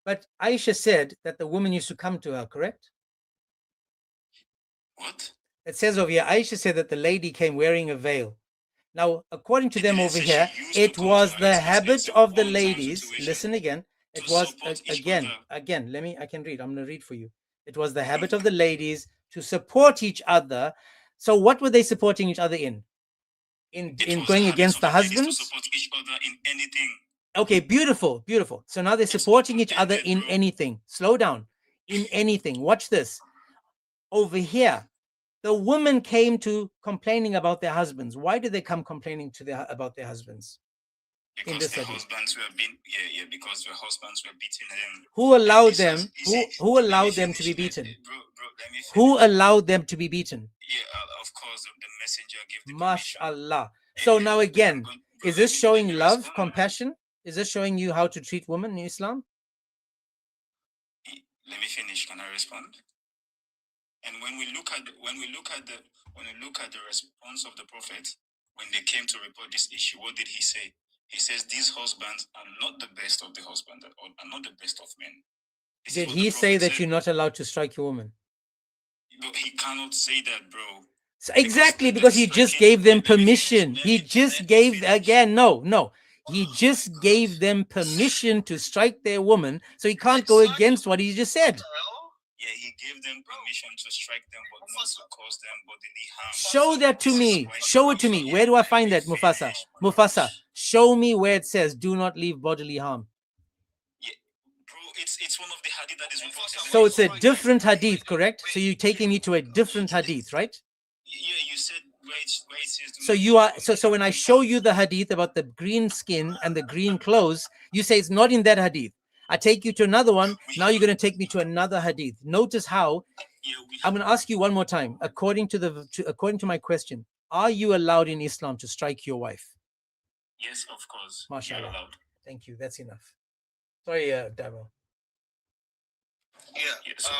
[SPEAKER 3] But Aisha said that the woman used to come to her, correct?
[SPEAKER 6] What?
[SPEAKER 3] It says over here, Aisha said that the lady came wearing a veil. Now, according to them over here, it was the habit of the ladies. Listen again. It was again. I can read. I'm going to read for you. It was the habit of the ladies to support each other. So what were they supporting each other in? In going against the husbands?
[SPEAKER 6] To support each other in anything.
[SPEAKER 3] Okay, beautiful. So now they're supporting each other in anything. Slow down. In anything. Watch this. Over here, the women came to complaining about their husbands. Why did they come complaining about their husbands?
[SPEAKER 6] Because their husbands were being because their husbands were beating them.
[SPEAKER 3] Who allowed them? Who allowed them to be beaten? Who allowed them to be beaten?
[SPEAKER 6] Yeah, of course, the messenger gave the
[SPEAKER 3] MashaAllah. So now again, is this showing love, compassion? Is this showing you how to treat women in Islam?
[SPEAKER 6] Let me finish. Can I respond? And when we look at the response of the Prophet when they came to report this issue, what did he say? He says these husbands are not the best of the husband, or are not the best of men. This is
[SPEAKER 3] Did
[SPEAKER 6] what
[SPEAKER 3] he
[SPEAKER 6] the
[SPEAKER 3] say
[SPEAKER 6] prophet
[SPEAKER 3] that
[SPEAKER 6] said.
[SPEAKER 3] you're not allowed to strike your woman?
[SPEAKER 6] But he cannot say that, bro.
[SPEAKER 3] So exactly, because he just gave them permission. He just gave, again, no. He just gave them permission to strike their woman, so he can't go against what he just said.
[SPEAKER 6] Yeah, he gave them permission to strike them, but not to cause them bodily harm.
[SPEAKER 3] Show that to me. Show it to me. Where do I find that, Mufasa? Mufasa, show me where it says, do not leave bodily harm.
[SPEAKER 6] Yeah, bro, it's one of the hadith that is reported.
[SPEAKER 3] So it's a different hadith, correct? So you're taking me to a different hadith, right?
[SPEAKER 6] Yeah, you said where it says.
[SPEAKER 3] So you are so when I show you the hadith about the green skin and the green clothes, you say it's not in that hadith. I take you to another one. Now you're going to take me to another hadith. Notice how I'm going to ask you one more time. According to my question, are you allowed in Islam to strike your wife?
[SPEAKER 6] Yes, of course.
[SPEAKER 3] MashaAllah.
[SPEAKER 6] You're allowed.
[SPEAKER 3] Thank you. That's enough. Sorry, Damo.
[SPEAKER 6] Yeah. So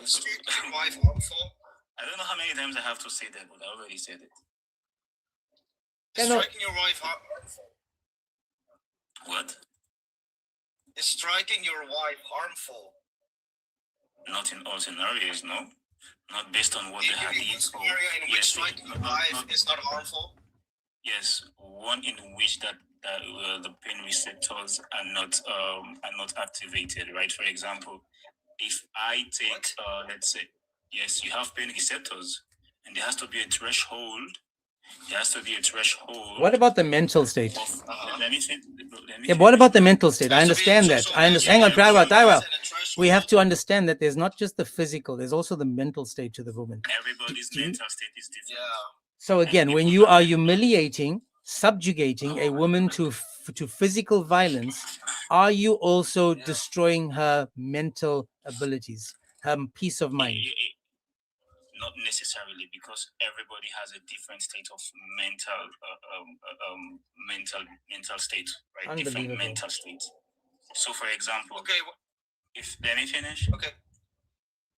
[SPEAKER 7] Striking your wife harmful.
[SPEAKER 6] I don't know how many times I have to say that, but I already said it.
[SPEAKER 7] Is striking your wife harmful?
[SPEAKER 6] What?
[SPEAKER 7] Is striking your wife harmful?
[SPEAKER 6] Not in all scenarios, no. Not based on what the hadith.
[SPEAKER 7] Scenario in which striking your wife is not harmful.
[SPEAKER 6] Yes, one in which that the pain receptors are not activated, right? For example, if I take let's say, yes, you have pain receptors, and there has to be a threshold. There has to be a threshold.
[SPEAKER 3] What about the mental state?
[SPEAKER 6] Let me
[SPEAKER 3] Yeah, what about the mental state? I understand that. I understand. Hang on, Daiwa. We have to understand that there's not just the physical, there's also the mental state to the woman.
[SPEAKER 6] Everybody's mental state is different.
[SPEAKER 3] So again, when you are humiliating, subjugating a woman to physical violence, are you also destroying her mental abilities, her peace of mind?
[SPEAKER 6] Not necessarily, because everybody has a different state of mental state, right? Different mental states. So, for example, let me finish.
[SPEAKER 7] Okay.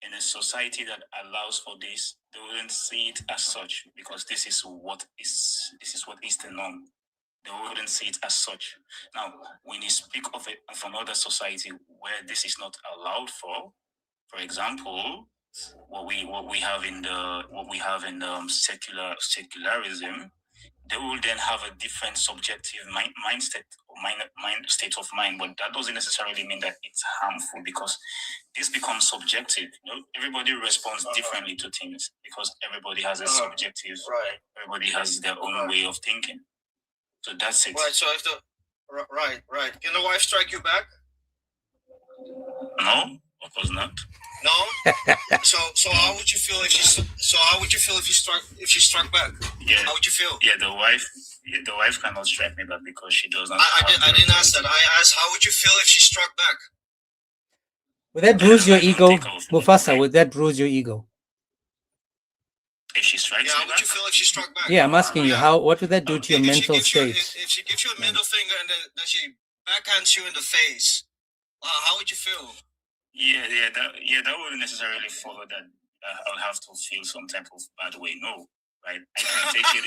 [SPEAKER 6] In a society that allows for this, they wouldn't see it as such, because this is what is the norm. They wouldn't see it as such. Now, when you speak of another society where this is not allowed for example, what we have in secularism, they will then have a different subjective mind state of mind, but that doesn't necessarily mean that it's harmful, because this becomes subjective. Everybody responds differently to things, because everybody has a subjective.
[SPEAKER 7] Right.
[SPEAKER 6] Everybody has their own way of thinking. So that's it.
[SPEAKER 7] Right. So if right. Can the wife strike you back?
[SPEAKER 6] No, of course not.
[SPEAKER 7] No. So how would you feel if she struck back?
[SPEAKER 6] Yeah.
[SPEAKER 7] How would you feel?
[SPEAKER 6] Yeah, the wife cannot strike me back because she does not.
[SPEAKER 7] I didn't ask that. I asked how would you feel if she struck back?
[SPEAKER 3] Would that bruise your ego, Mufasa? Would that bruise your ego?
[SPEAKER 6] If she strikes me
[SPEAKER 7] how
[SPEAKER 6] back?
[SPEAKER 7] would you feel if she struck back?
[SPEAKER 3] Yeah, I'm asking you, what would that do to your mental state?
[SPEAKER 7] If she gives you a middle finger and then she backhands you in the face, how would you feel?
[SPEAKER 6] That wouldn't necessarily follow that. I'll have to feel some type of bad way. No, right? I can take it.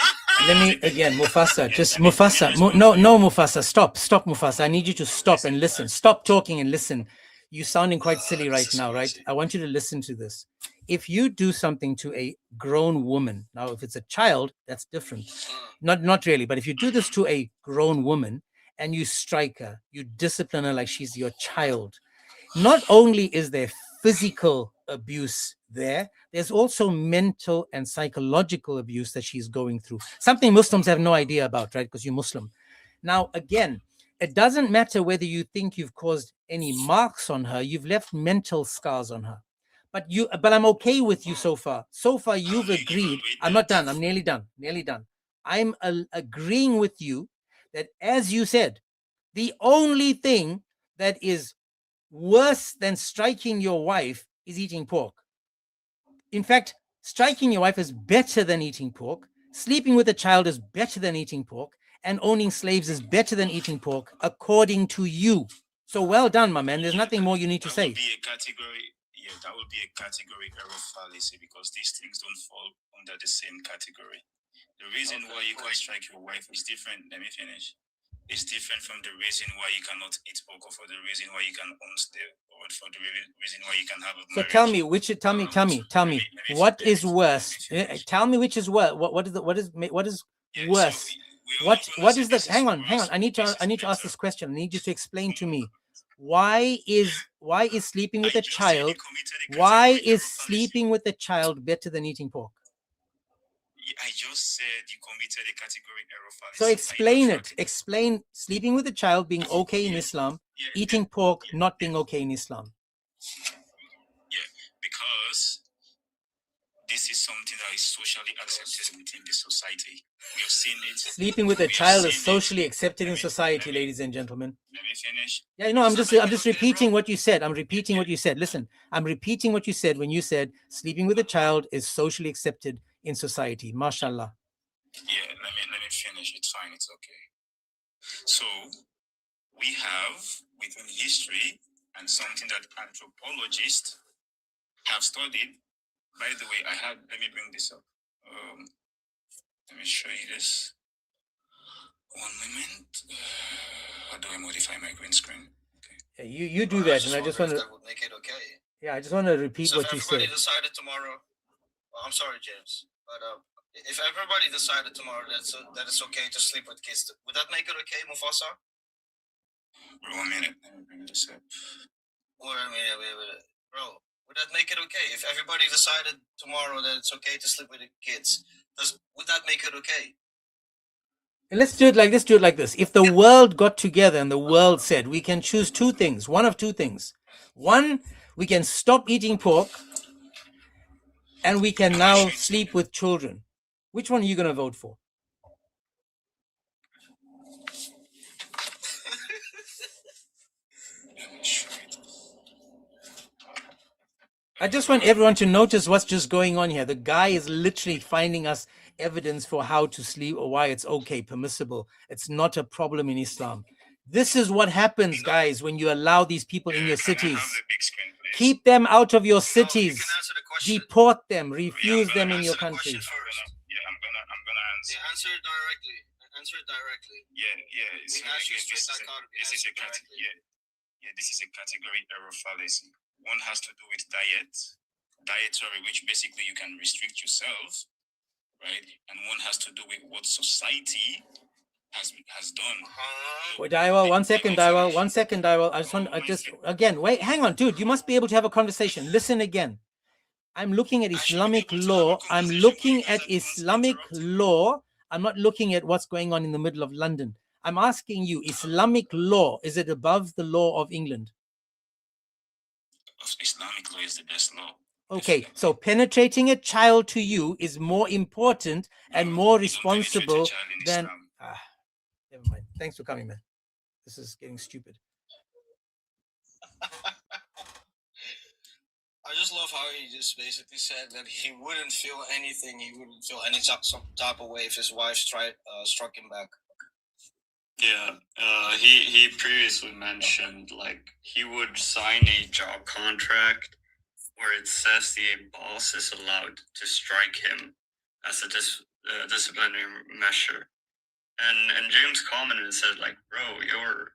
[SPEAKER 3] Let me again, Mufasa. Just Mufasa. No, Mufasa. Stop, Mufasa. I need you to stop and listen. Stop talking and listen. You're sounding quite silly right now, right? I want you to listen to this. If you do something to a grown woman, now if it's a child, that's different. Not really, but if you do this to a grown woman and you strike her, you discipline her like she's your child, not only is there physical abuse there's also mental and psychological abuse that she's going through. Something Muslims have no idea about, right? Because you're Muslim. Now, again, it doesn't matter whether you think you've caused any marks on her, you've left mental scars on her. But I'm okay with you so far. So far, you've agreed. I'm not done. I'm nearly done. I'm agreeing with you that, as you said, the only thing that is worse than striking your wife is eating pork. In fact, striking your wife is better than eating pork. Sleeping with a child is better than eating pork. And owning slaves is better than eating pork, according to you. So well done, my man. There's nothing more you need to say.
[SPEAKER 6] That would be a category error fallacy, because these things don't fall under the same category. The reason why you can strike your wife is different. Let me finish. is different from the reason why you cannot eat pork, or for the reason why you can own stale, or for the reason why you can have a
[SPEAKER 3] So
[SPEAKER 6] marriage.
[SPEAKER 3] tell me, what is worse? Tell me which is worse. What is worse? What is the? Hang on. I need to ask this question. I need you to explain to me. Why is sleeping with a child? Why is sleeping with a child better than eating pork?
[SPEAKER 6] I just said you committed a category error fallacy.
[SPEAKER 3] So explain it. Explain sleeping with a child being okay in Islam, eating pork not being okay in Islam.
[SPEAKER 6] Yeah, because this is something that is socially accepted within the society. We have seen it.
[SPEAKER 3] Sleeping with a child is socially accepted in society, ladies and gentlemen.
[SPEAKER 6] Let me finish.
[SPEAKER 3] Yeah, no, I'm just repeating what you said. I'm repeating what you said. Listen, I'm repeating what you said when you said sleeping with a child is socially accepted in society. Mashallah.
[SPEAKER 6] Yeah, let me finish. It's fine. It's okay. So we have within history and something that anthropologists have studied. By the way, let me bring this up. Let me show you this. 1 moment. How do I modify my green screen? Okay.
[SPEAKER 3] Yeah, you do that, and I just want to.
[SPEAKER 7] That would make it okay.
[SPEAKER 3] Yeah, I just want to repeat
[SPEAKER 7] So
[SPEAKER 3] what you
[SPEAKER 7] if everybody
[SPEAKER 3] said.
[SPEAKER 7] decided tomorrow, I'm sorry, James, but if everybody decided tomorrow that it's okay to sleep with kids, would that make it okay, Mufasa?
[SPEAKER 6] Bro, 1 minute. Let me bring this up.
[SPEAKER 7] Wait a minute. Bro, would that make it okay? If everybody decided tomorrow that it's okay to sleep with the kids, would that make it okay?
[SPEAKER 3] And let's do it like this. If the world got together and the world said we can choose two things, one of two things. One, we can stop eating pork and we can now sleep with children. Which one are you going to vote for? I just want everyone to notice what's just going on here. The guy is literally finding us evidence for how to sleep or why it's okay, permissible. It's not a problem in Islam. This is what happens, guys, when you allow these people in your cities. Keep them out of your cities. Deport them. Refuse them in your country.
[SPEAKER 6] Yeah, I'm gonna answer.
[SPEAKER 7] Yeah, answer it directly. Answer it directly.
[SPEAKER 6] Yeah.
[SPEAKER 7] We asked you straight dichotomy.
[SPEAKER 6] This is a category. Yeah, this is a category error fallacy. One has to do with dietary, which basically you can restrict yourself, right? And one has to do with what society has done.
[SPEAKER 3] Wait, Daiwal, 1 second, Daiwal. 1 second, Daiwal. I just want again, wait, hang on, dude. You must be able to have a conversation. Listen again. I'm looking at Islamic law. I'm looking at Islamic law. I'm not looking at what's going on in the middle of London. I'm asking you, Islamic law, is it above the law of England?
[SPEAKER 6] Islamic law is the best law.
[SPEAKER 3] Okay, so penetrating a child to you is more important and more responsible than... never mind. Thanks for coming, man. This is getting stupid.
[SPEAKER 7] I just love how he just basically said that he wouldn't feel anything. He wouldn't feel any some type of way if his wife struck him back.
[SPEAKER 5] Yeah, he previously mentioned like he would sign a job contract where it says the boss is allowed to strike him as a disciplinary measure, and James commented and said like, bro, you're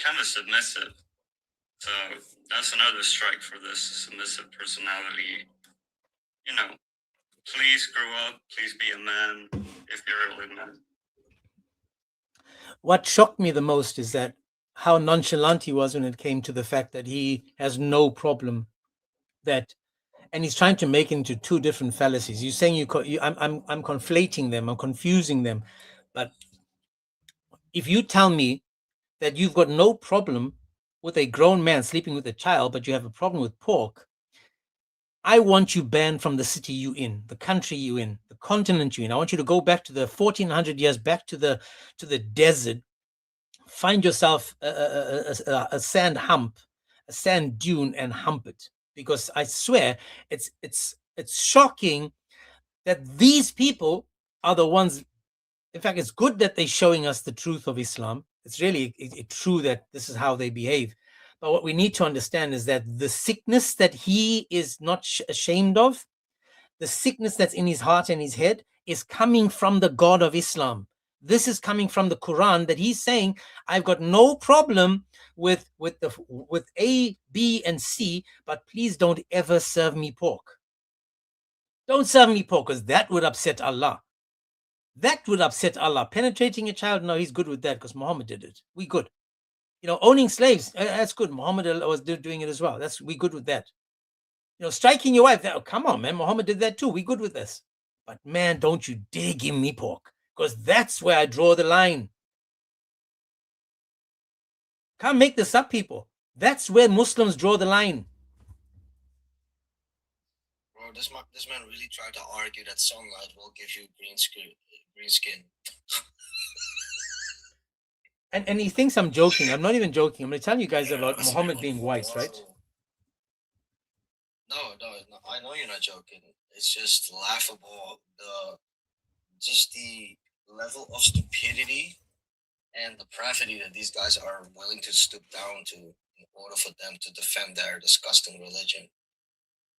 [SPEAKER 5] kind of submissive, so that's another strike for this submissive personality. You know, please grow up, please be a man if you're really a man.
[SPEAKER 3] What shocked me the most is that how nonchalant he was when it came to the fact that he has no problem that, and he's trying to make it into two different fallacies. You're saying I'm conflating them, I'm confusing them. But if you tell me that you've got no problem with a grown man sleeping with a child, but you have a problem with pork, I want you banned from the city you in, the country you in, the continent you in. I want you to go back to the 1400 years, back to the desert, find yourself a sand hump, a sand dune, and hump it. Because I swear it's shocking that these people are the ones. In fact, it's good that they're showing us the truth of Islam. It's really true that this is how they behave. But what we need to understand is that the sickness that he is not ashamed of, the sickness that's in his heart and his head, is coming from the God of Islam. This is coming from the Quran, that he's saying, I've got no problem with A, B, and C, but please don't ever serve me pork. Don't serve me pork, because that would upset Allah. That would upset Allah. Penetrating a child, no, he's good with that because Muhammad did it. We good. Owning slaves, that's good. Muhammad was doing it as well. We good with that. Striking your wife, come on, man. Muhammad did that too. We good with this. But man, don't you dare give me pork, because that's where I draw the line. Can't make this up, people. That's where Muslims draw the line.
[SPEAKER 7] Bro, this man really tried to argue that sunlight will give you green skin.
[SPEAKER 3] And he thinks I'm joking. I'm not even joking. I'm going to tell you guys about Muhammad being white, right?
[SPEAKER 7] No, I know you're not joking. It's just laughable. Just the level of stupidity and depravity that these guys are willing to stoop down to in order for them to defend their disgusting religion.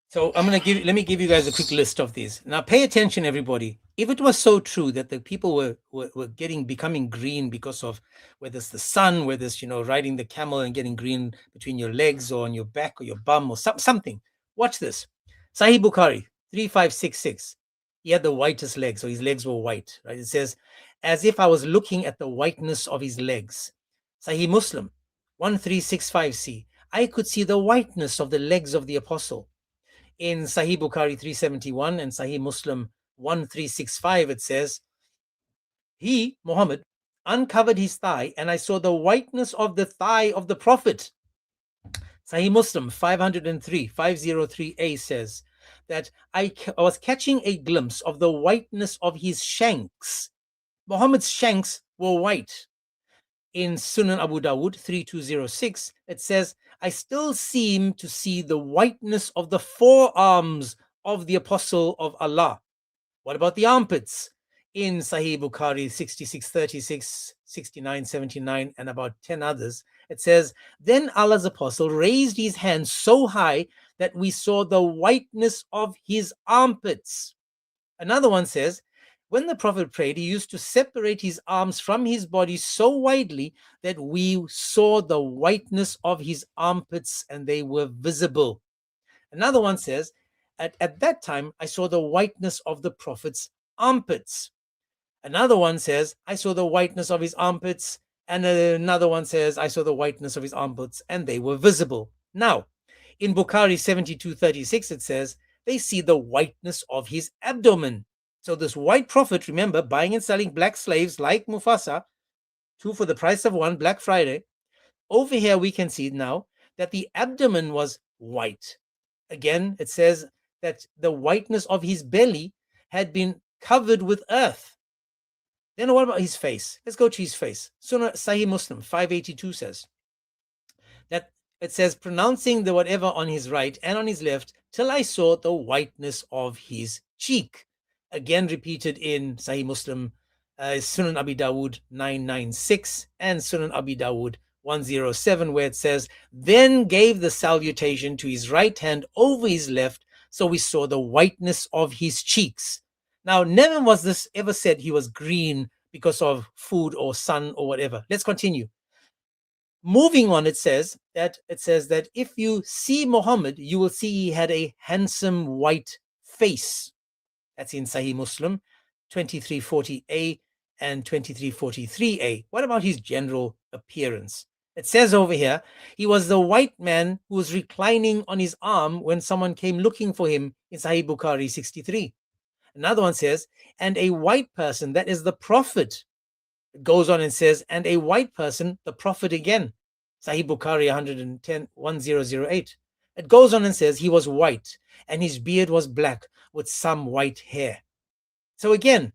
[SPEAKER 3] So let me give you guys a quick list of these. Now pay attention, everybody. If it was so true that the people were becoming green because of whether it's the sun, whether it's, riding the camel and getting green between your legs or on your back or your bum or something. Watch this. Sahih Bukhari 3566. He had the whitest legs, so his legs were white, right? It says, as if I was looking at the whiteness of his legs. Sahih Muslim 1365c. I could see the whiteness of the legs of the apostle. In Sahih Bukhari 371 and Sahih Muslim 1365, it says, he, Muhammad, uncovered his thigh and I saw the whiteness of the thigh of the Prophet. Sahih Muslim 503a says that I was catching a glimpse of the whiteness of his shanks. Muhammad's shanks were white. In Sunan Abu Dawud 3206, it says, I still seem to see the whiteness of the forearms of the Apostle of Allah. What about the armpits? In Sahih Bukhari 6636, 6979, and about 10 others, it says, then Allah's Apostle raised his hands so high that we saw the whiteness of his armpits. Another one says, when the Prophet prayed, he used to separate his arms from his body so widely that we saw the whiteness of his armpits and they were visible. Another one says, at that time, I saw the whiteness of the Prophet's armpits. Another one says, I saw the whiteness of his armpits. And another one says, I saw the whiteness of his armpits and they were visible. Now, in Bukhari 7236, it says, they see the whiteness of his abdomen. So this white prophet, remember, buying and selling black slaves like Mufasa, 2 for the price of 1, Black Friday. Over here, we can see now that the abdomen was white. Again, it says that the whiteness of his belly had been covered with earth. Then what about his face? Let's go to his face. Sunnah Sahih Muslim 582 says that it says, pronouncing the whatever on his right and on his left till I saw the whiteness of his cheek. Again repeated in Sahih Muslim, Sunan Abi Dawud 996 and Sunan Abi Dawud 107, where it says, then gave the salutation to his right hand over his left, so we saw the whiteness of his cheeks. Now, never was this ever said he was green because of food or sun or whatever. Let's continue. Moving on, it says that if you see Muhammad, you will see he had a handsome white face. That's in Sahih Muslim 2340a and 2343a. What about his general appearance? It says over here, he was the white man who was reclining on his arm when someone came looking for him in Sahih Bukhari 63. Another one says, and a white person, that is the Prophet. It goes on and says, and a white person, the Prophet again. Sahih Bukhari 1008. It goes on and says, he was white and his beard was black with some white hair. So again,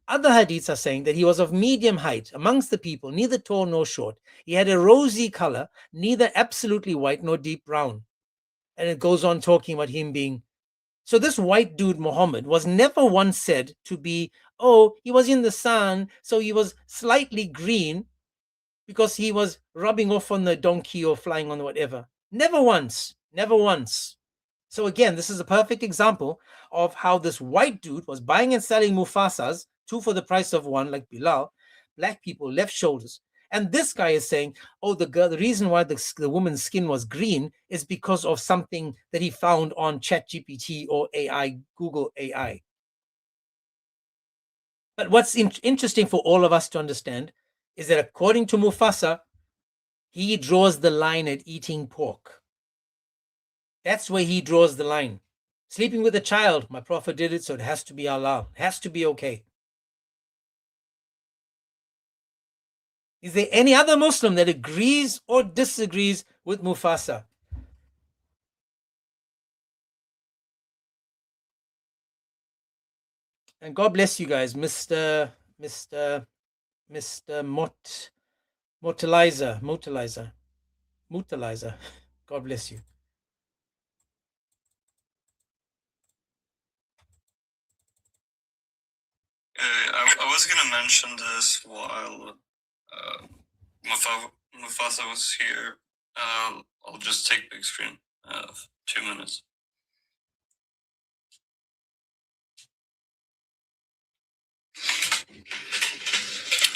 [SPEAKER 3] other hadiths are saying that he was of medium height amongst the people, neither tall nor short. He had a rosy color, neither absolutely white nor deep brown. And it goes on talking about him being. So this white dude, Muhammad, was never once said to be, oh, he was in the sun, so he was slightly green because he was rubbing off on the donkey or flying on whatever. Never once. Never once. So again, this is a perfect example of how this white dude was buying and selling Mufasas, 2 for the price of 1, like Bilal, black people, left shoulders. And this guy is saying, oh, the reason why the woman's skin was green is because of something that he found on ChatGPT or AI, Google AI. But what's interesting for all of us to understand is that according to Mufasa, he draws the line at eating pork. That's where he draws the line. Sleeping with a child, my prophet did it, so it has to be halal. It has to be okay. Is there any other Muslim that agrees or disagrees with Mufasa? And God bless you guys, Mr. Mutalizer. God bless you.
[SPEAKER 5] I was gonna mention this while Mufasa was here. I'll just take big screen. 2 minutes.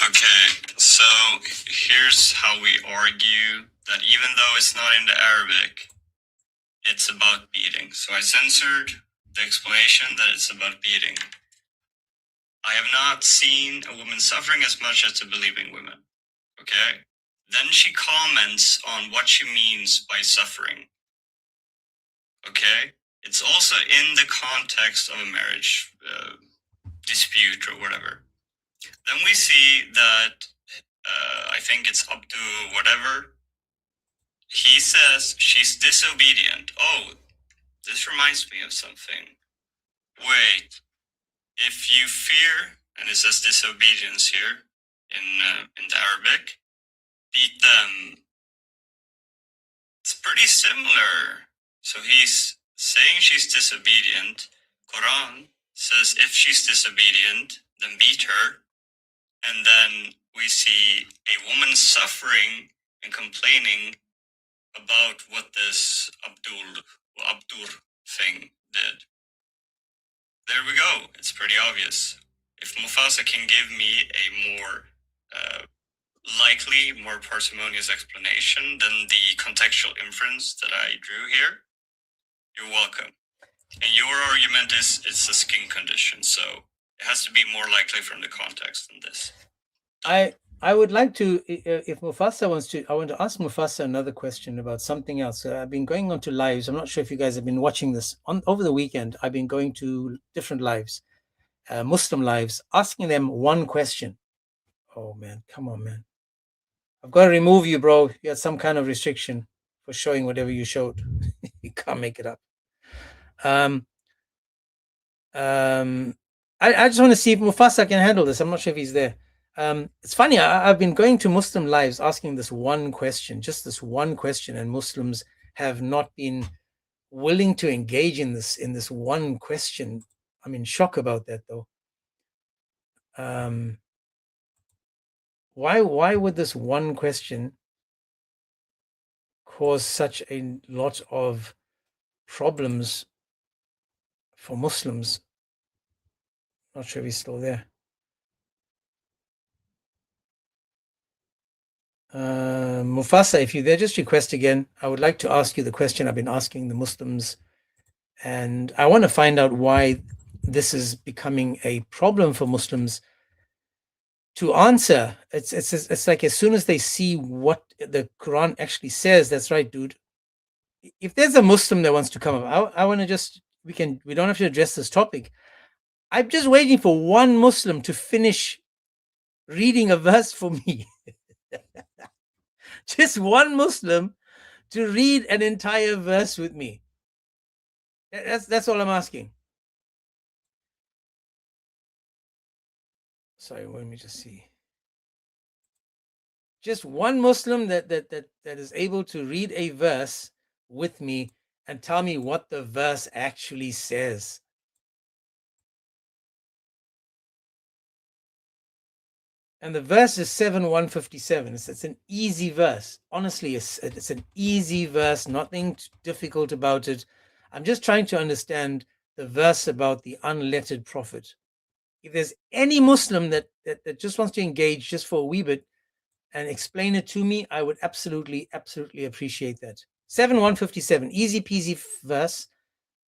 [SPEAKER 5] Okay, so here's how we argue that even though it's not in the Arabic, it's about beating. So I censored the explanation that it's about beating. I have not seen a woman suffering as much as the believing women. Okay? Then she comments on what she means by suffering. Okay? It's also in the context of a marriage dispute or whatever. Then we see that I think it's up to whatever. He says she's disobedient. Oh, this reminds me of something. Wait, if you fear, and it says disobedience here in the Arabic, beat them. It's pretty similar. So he's saying she's disobedient. Quran says if she's disobedient, then beat her. And then we see a woman suffering and complaining about what this Abdur thing did. There we go. It's pretty obvious. If Mufasa can give me a more likely, more parsimonious explanation than the contextual inference that I drew here, you're welcome. And your argument is it's a skin condition, so it has to be more likely from the context than this.
[SPEAKER 3] I would like to, if Mufasa wants to, I want to ask Mufasa another question about something else. I've been going on to lives. I'm not sure if you guys have been watching this. Over the weekend, I've been going to different lives, Muslim lives, asking them one question. Oh, man, come on, man. I've got to remove you, bro. You had some kind of restriction for showing whatever you showed. You can't make it up. I just want to see if Mufasa can handle this. I'm not sure if he's there. It's funny, I've been going to Muslim lives asking this one question, just this one question, and Muslims have not been willing to engage in this one question. I'm in shock about that, though. Why would this one question cause such a lot of problems for Muslims? Not sure if he's still there. Mufasa, if you're there, just request again. I would like to ask you the question I've been asking the Muslims, and I want to find out why this is becoming a problem for Muslims to answer. It's like as soon as they see what the Quran actually says, that's right, dude. If there's a Muslim that wants to come up, I want to just, we don't have to address this topic. I'm just waiting for one Muslim to finish reading a verse for me. Just one Muslim to read an entire verse with me. That's all I'm asking. Sorry, let me just see. Just one Muslim that is able to read a verse with me and tell me what the verse actually says. And the verse is 7:157. It's an easy verse. Honestly, it's an easy verse, nothing difficult about it. I'm just trying to understand the verse about the unlettered prophet. if there's any Muslim that just wants to engage just for a wee bit and explain it to me, I would absolutely appreciate that. 7:157, easy peasy verse.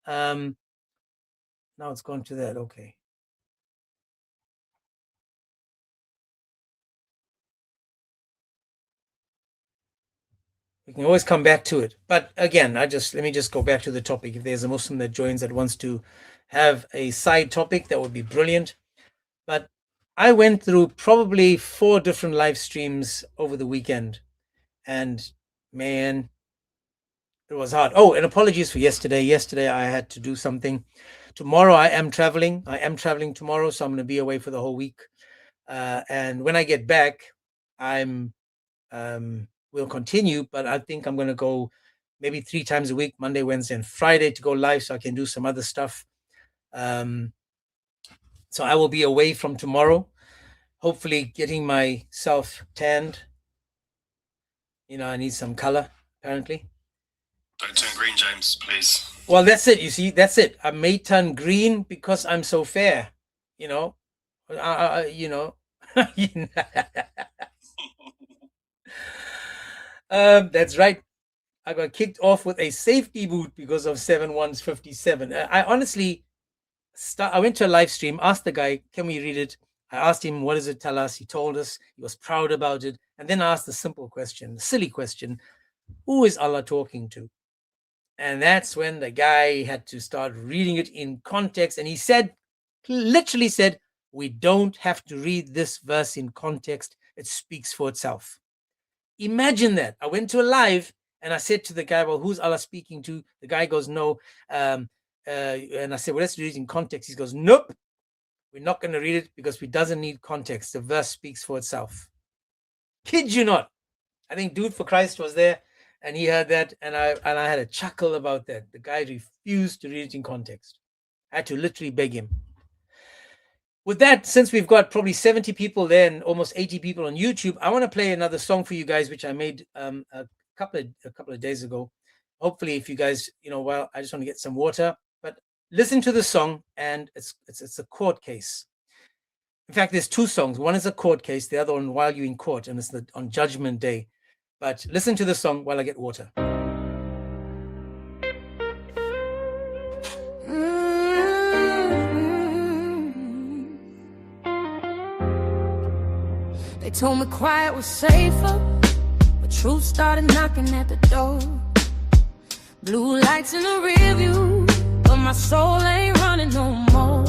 [SPEAKER 3] Now it's gone to that. Okay. We can always come back to it. But again, let me just go back to the topic. If there's a Muslim that joins that wants to have a side topic, that would be brilliant. But I went through probably 4 different live streams over the weekend. And man, it was hard. Oh, and apologies for yesterday. Yesterday I had to do something. Tomorrow I am traveling. Tomorrow, so I'm going to be away for the whole week. And when I get back, we'll continue, but I think I'm going to go maybe 3 times a week, Monday, Wednesday, and Friday, to go live so I can do some other stuff. So I will be away from tomorrow, hopefully getting myself tanned. I need some color, apparently.
[SPEAKER 8] Don't turn green, James, please.
[SPEAKER 3] Well, that's it. You see, that's it. I may turn green because I'm so fair, That's right. I got kicked off with a safety boot because of 7:157. I honestly I went to a live stream, asked the guy, can we read it? I asked him, what does it tell us? He told us. He was proud about it. And then I asked the simple question, the silly question, who is Allah talking to? And that's when the guy had to start reading it in context. And he literally said, we don't have to read this verse in context. It speaks for itself. Imagine that. I went to a live and I said to the guy, well, who's Allah speaking to? The guy goes, no. And I said, well, let's read it in context. He goes, nope, we're not going to read it because it doesn't need context. The verse speaks for itself. Kid you not. I think Dude for Christ was there and he heard that, and I had a chuckle about that. The guy refused to read it in context. I had to literally beg him. With that, since we've got probably 70 people there and almost 80 people on YouTube, I want to play another song for you guys, which I made a couple of days ago. Hopefully, if you guys, I just want to get some water. But listen to the song, and it's a court case. In fact, there's 2 songs. One is a court case, the other one while you're in court, and it's on Judgment Day. But listen to the song while I get water.
[SPEAKER 1] They told me quiet was safer, but truth started knocking at the door. Blue lights in the rear view, but my soul ain't running no more.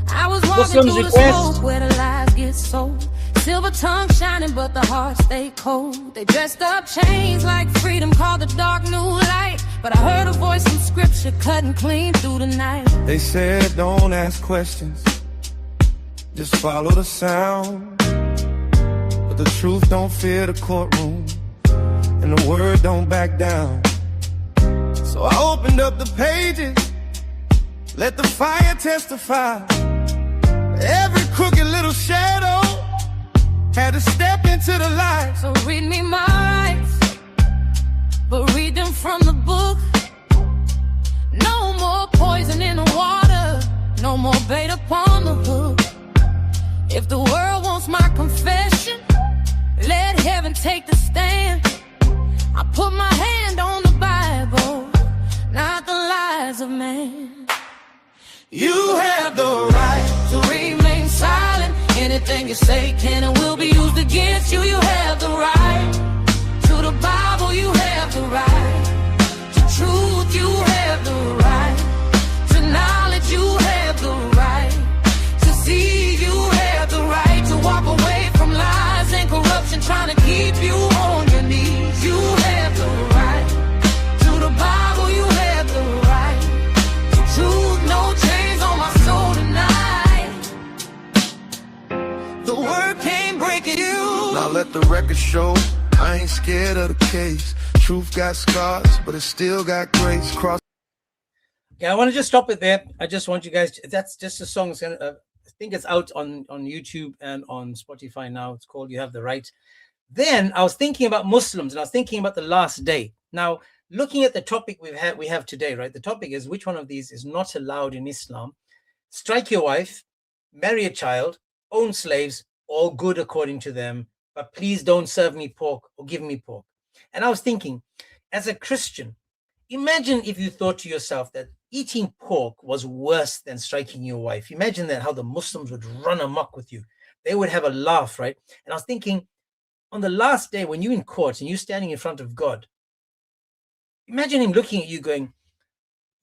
[SPEAKER 1] I was walking through the smoke where the lies get sold. Silver tongue shining, but the heart stay cold. They dressed up chains like freedom, called the dark new light. But I heard a voice in scripture cutting clean through the night.
[SPEAKER 2] They said don't ask questions, just follow the sound. But the truth don't fear the courtroom, and the word don't back down. So I opened up the pages, let the fire testify. Every crooked little shadow had to step into the light.
[SPEAKER 1] So read me my rights, but read them from the book. No more poison in the water, no more bait upon the hook. If the world wants my confession, let heaven take the stand. I put my hand on the Bible, not the lies of man.
[SPEAKER 2] You have the right
[SPEAKER 1] to remain silent. Anything you say can and will be used against you. You have the right to the Bible. You have the right to truth. You have the right to knowledge. You have the right to see. You have the right to walk away from lies and corruption trying to keep you on your knees. You have the right to the Bible. You have the right to truth. No chains on my soul tonight.
[SPEAKER 2] The word can't break you. Now let the record show I ain't scared of the case. Truth got scars, but it still got grace. Cross.
[SPEAKER 3] Yeah, I want to just stop it there. I just want you guys to, that's just a song. I think it's out on YouTube and on Spotify now. It's called You Have the Right. Then I was thinking about Muslims, and I was thinking about the last day. Now, looking at the topic we have today, right? The topic is which one of these is not allowed in Islam. Strike your wife, marry a child, own slaves, all good according to them, but please don't serve me pork or give me pork. And I was thinking, as a Christian, imagine if you thought to yourself that eating pork was worse than striking your wife. Imagine that, how the Muslims would run amok with you. They would have a laugh, right? And I was thinking, on the last day when you're in court and you're standing in front of God, imagine him looking at you going,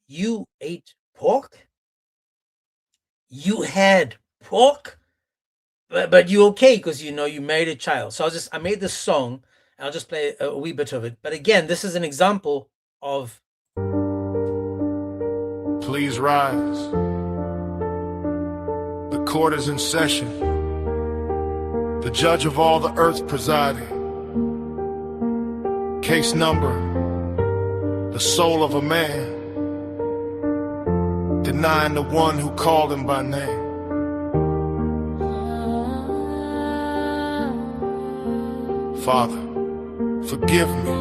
[SPEAKER 3] you ate pork? You had pork? But you okay because you know you married a child. So I made this song and I'll just play a wee bit of it. But again, this is an example of...
[SPEAKER 2] Please rise. The court is in session. The judge of all the earth presiding. Case number, the soul of a man, denying the one who called him by name. Father, forgive me.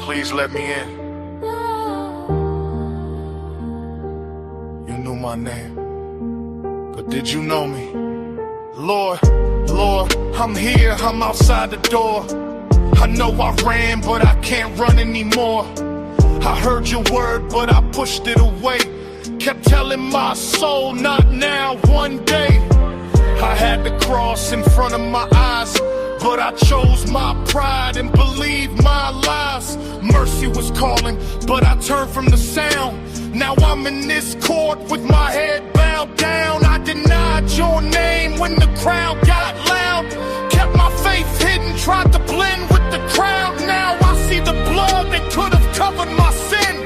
[SPEAKER 2] Please let me in. You knew my name, but did you know me? Lord, I'm here, I'm outside the door. I know I ran, but I can't run anymore. I heard your word, but I pushed it away. Kept telling my soul, not now, one day. I had the cross in front of my eyes, but I chose my pride and believed my lies. Mercy was calling, but I turned from the sound. Now I'm in this court with my head bowed down. I denied your name when the crowd got loud. Kept my faith hidden, tried to blend with the crowd. Now I see the blood that could have covered my sin.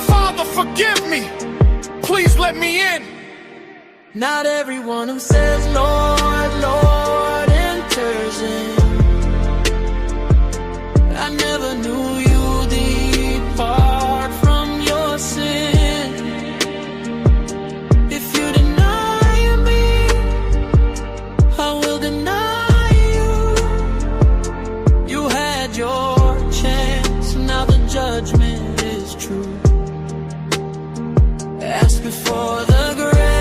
[SPEAKER 2] Father, forgive me. Please let me in.
[SPEAKER 1] Not everyone who says Lord, Lord enters in. I never knew you depart from your sin. If you deny me, I will deny you. You had your chance, now the judgment is true. Ask before the grave.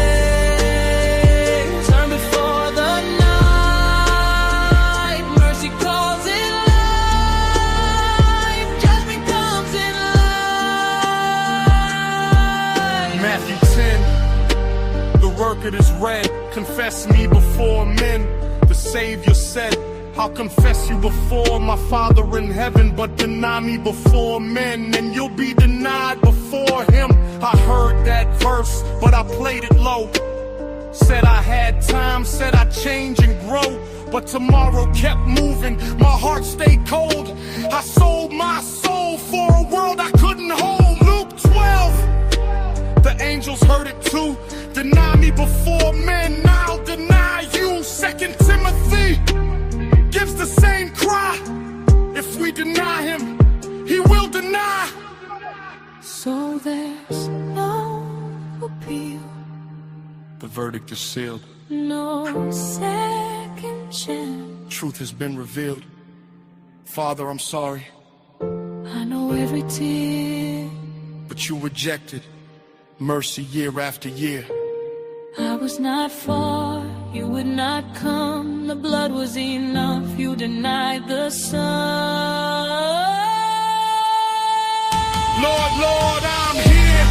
[SPEAKER 2] It is read, confess me before men. The Savior said, I'll confess you before my Father in heaven, but deny me before men, and you'll be denied before him. I heard that verse, but I played it low. Said I had time, said I'd change and grow, but tomorrow kept moving, my heart stayed cold. I sold my soul for a world I couldn't hold. Luke 12. The angels heard it too. Deny me before men, I'll deny you. 2 Timothy gives the same cry. If we deny him, he will deny.
[SPEAKER 1] So there's no appeal.
[SPEAKER 2] The verdict is sealed.
[SPEAKER 1] No second chance.
[SPEAKER 2] Truth has been revealed. Father, I'm sorry.
[SPEAKER 1] I know every tear.
[SPEAKER 2] But you rejected mercy year after year.
[SPEAKER 1] I was not far, you would not come. The blood was enough, you denied the Son.
[SPEAKER 2] Lord, Lord, I'm here.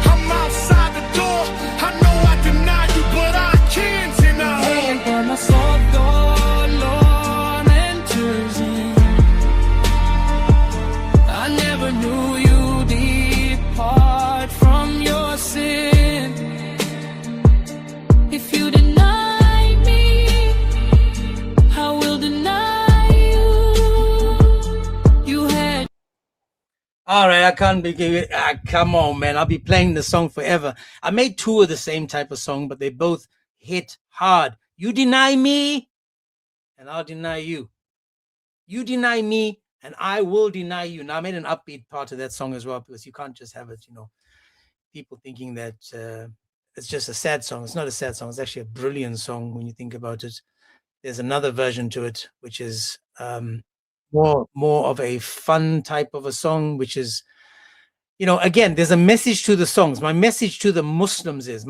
[SPEAKER 2] I'm outside the door. I know I deny you, but I can't deny.
[SPEAKER 1] When I saw God, Lord, enters in. I never knew you depart from your sin. If you deny me, I will deny you. You had...
[SPEAKER 3] All right, I can't be... come on, man. I'll be playing the song forever. I made two of the same type of song, but they both hit hard. You deny me, and I'll deny you. You deny me, and I will deny you. Now, I made an upbeat part of that song as well, because you can't just have it, people thinking that... it's just a sad song. It's not a sad song. It's actually a brilliant song when you think about it. There's another version to it, which is more of a fun type of a song, which is You know, again, there's a message to the songs. My message to the Muslims is,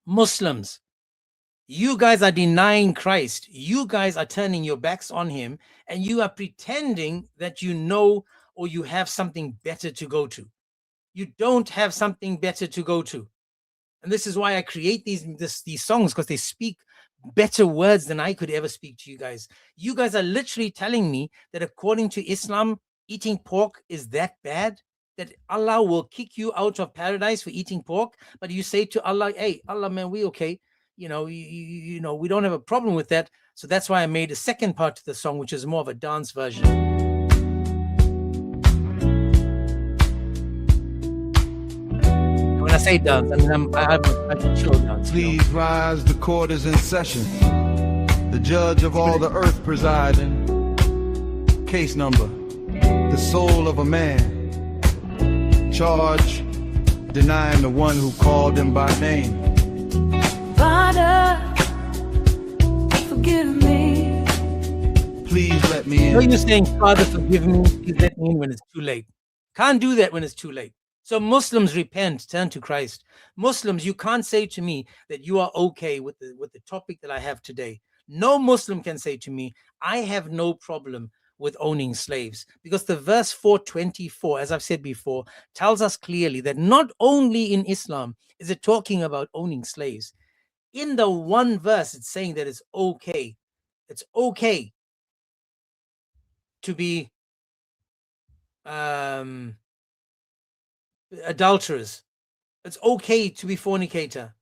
[SPEAKER 3] Muslims, you guys are denying Christ. You guys are turning your backs on him, and you are pretending that you know or you have something better to go to. You don't have something better to go to. And this is why I create these songs, because they speak better words than I could ever speak to you guys. You guys are literally telling me that according to Islam, eating pork is that bad, that Allah will kick you out of paradise for eating pork. But you say to Allah, hey, Allah, man, we okay. You know, you know, we don't have a problem with that. So that's why I made a second part to the song, which is more of a dance version. When I say dance, I mean I have a chill dance.
[SPEAKER 2] Please rise, the court is in session. The judge of all the earth presiding. Case number, the soul of a man. Charge, denying the one who called him by name.
[SPEAKER 1] Father, forgive me.
[SPEAKER 2] Please let me in.
[SPEAKER 3] What are you saying, Father, forgive me? Please let me in when it's too late. Can't do that when it's too late. So Muslims, repent, turn to Christ. Muslims, you can't say to me that you are okay with the topic that I have today. No Muslim can say to me, I have no problem with owning slaves, because the verse 424, as I've said before, tells us clearly that not only in Islam is it talking about owning slaves. In the one verse, it's saying that it's okay. It's okay to be adulterers. It's okay to be fornicator.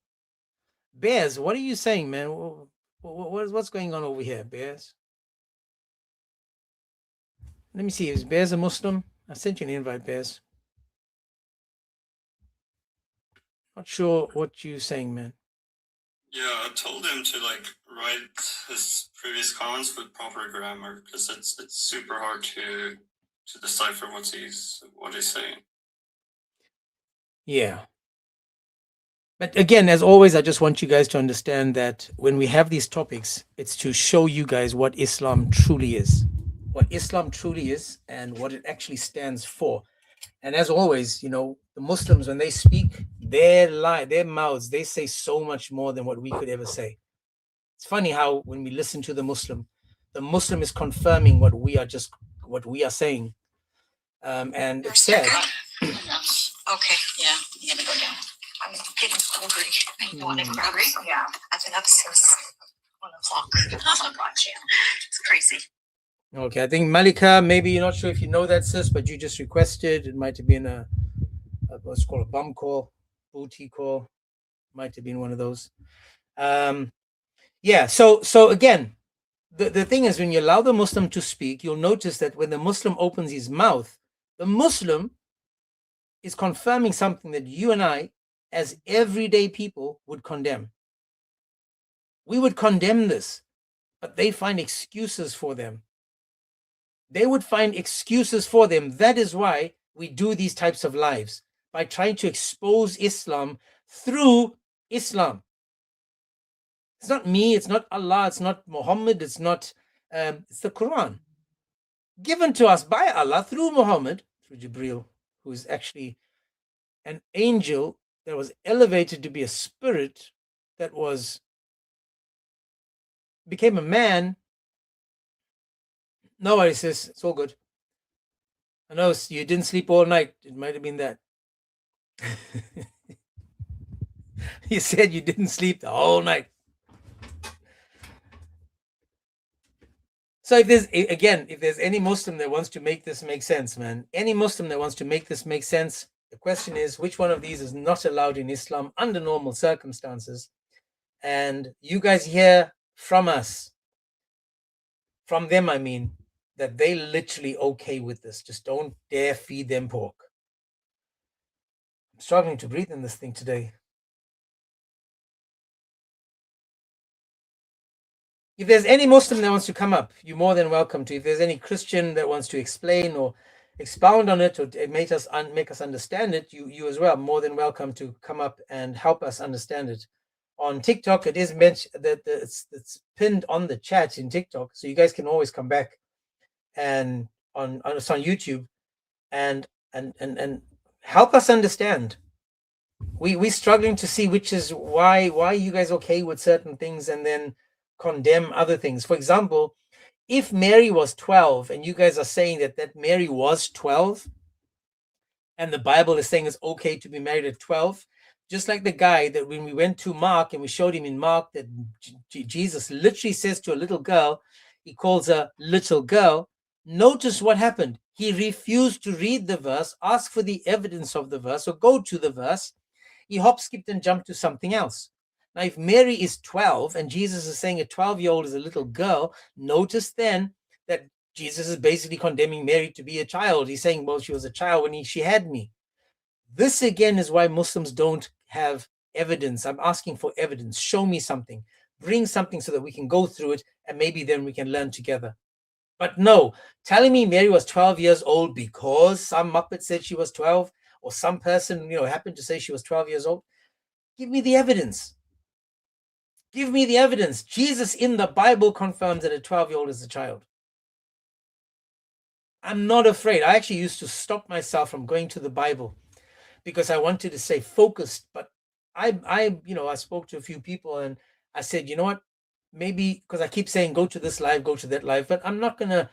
[SPEAKER 3] Bears, what are you saying, man? What's going on over here, Bears? Let me see. Is Bears a Muslim? I sent you an invite, Bears. Not sure what you're saying, man.
[SPEAKER 5] Yeah, I told him to like write his previous comments with proper grammar, because it's super hard to decipher what he's saying.
[SPEAKER 3] Yeah. But again, as always, I just want you guys to understand that when we have these topics, it's to show you guys what Islam truly is. What Islam truly is and what it actually stands for. And as always, you know, the Muslims, when they speak, their mouths, they say so much more than what we could ever say. It's funny how when we listen to the Muslim is confirming what we are saying. And it's sad.
[SPEAKER 9] Okay, yeah, you gotta go down. I'm getting hungry. You want to grab it? Yeah, I've been up since 1 o'clock. Oh gosh, yeah, it's crazy.
[SPEAKER 3] Okay, I think Malika, maybe you're not sure if you know that, sis, but you just requested. It might have been a what's called a bum call, booty call. Might have been one of those. Yeah, so again, the thing is, when you allow the Muslim to speak, you'll notice that when the Muslim opens his mouth, the Muslim is confirming something that you and I, as everyday people, would condemn. We would condemn this, but they find excuses for them. They would find excuses for them. That is why we do these types of lives, by trying to expose Islam through Islam. It's not me, it's not Allah, it's not Muhammad, it's not, it's the Quran. Given to us by Allah through Muhammad, through Jibreel, who is actually an angel that was elevated to be a spirit that became a man. No worries, sis. It's all good. I know you didn't sleep all night. It might have been that. You said you didn't sleep the whole night. So if there's any Muslim that wants to make this make sense, man, any Muslim that wants to make this make sense, the question is, which one of these is not allowed in Islam under normal circumstances? And you guys hear from us, from them, I mean, that they literally okay with this. Just don't dare feed them pork. I'm struggling to breathe in this thing today. If there's any Muslim that wants to come up, you're more than welcome to. If there's any Christian that wants to explain or expound on it or make us understand it, you as well, more than welcome to come up and help us understand it. On TikTok, it is mentioned that it's pinned on the chat in TikTok, so you guys can always come back. And it's on YouTube. and help us understand. We're struggling to see which is why you guys okay with certain things and then condemn other things. For example, if Mary was 12 and you guys are saying that Mary was 12 and the Bible is saying it's okay to be married at 12, just like the guy that when we went to Mark and we showed him in Mark that Jesus literally says to a little girl, he calls her little girl. Notice what happened. He refused to read the verse, ask for the evidence of the verse, or go to the verse. He hop, skipped, and jumped to something else. Now, if Mary is 12 and Jesus is saying a 12-year-old is a little girl, notice then that Jesus is basically condemning Mary to be a child. He's saying, well, she was a child when she had me. This, again, is why Muslims don't have evidence. I'm asking for evidence. Show me something. Bring something so that we can go through it, and maybe then we can learn together. But no, telling me Mary was 12 years old because some Muppet said she was 12, or some person, happened to say she was 12 years old. Give me the evidence. Give me the evidence. Jesus in the Bible confirms that a 12-year-old is a child. I'm not afraid. I actually used to stop myself from going to the Bible because I wanted to stay focused. But I spoke to a few people and I said, you know what? Maybe, because I keep saying, go to this live, go to that live, but I'm not going to.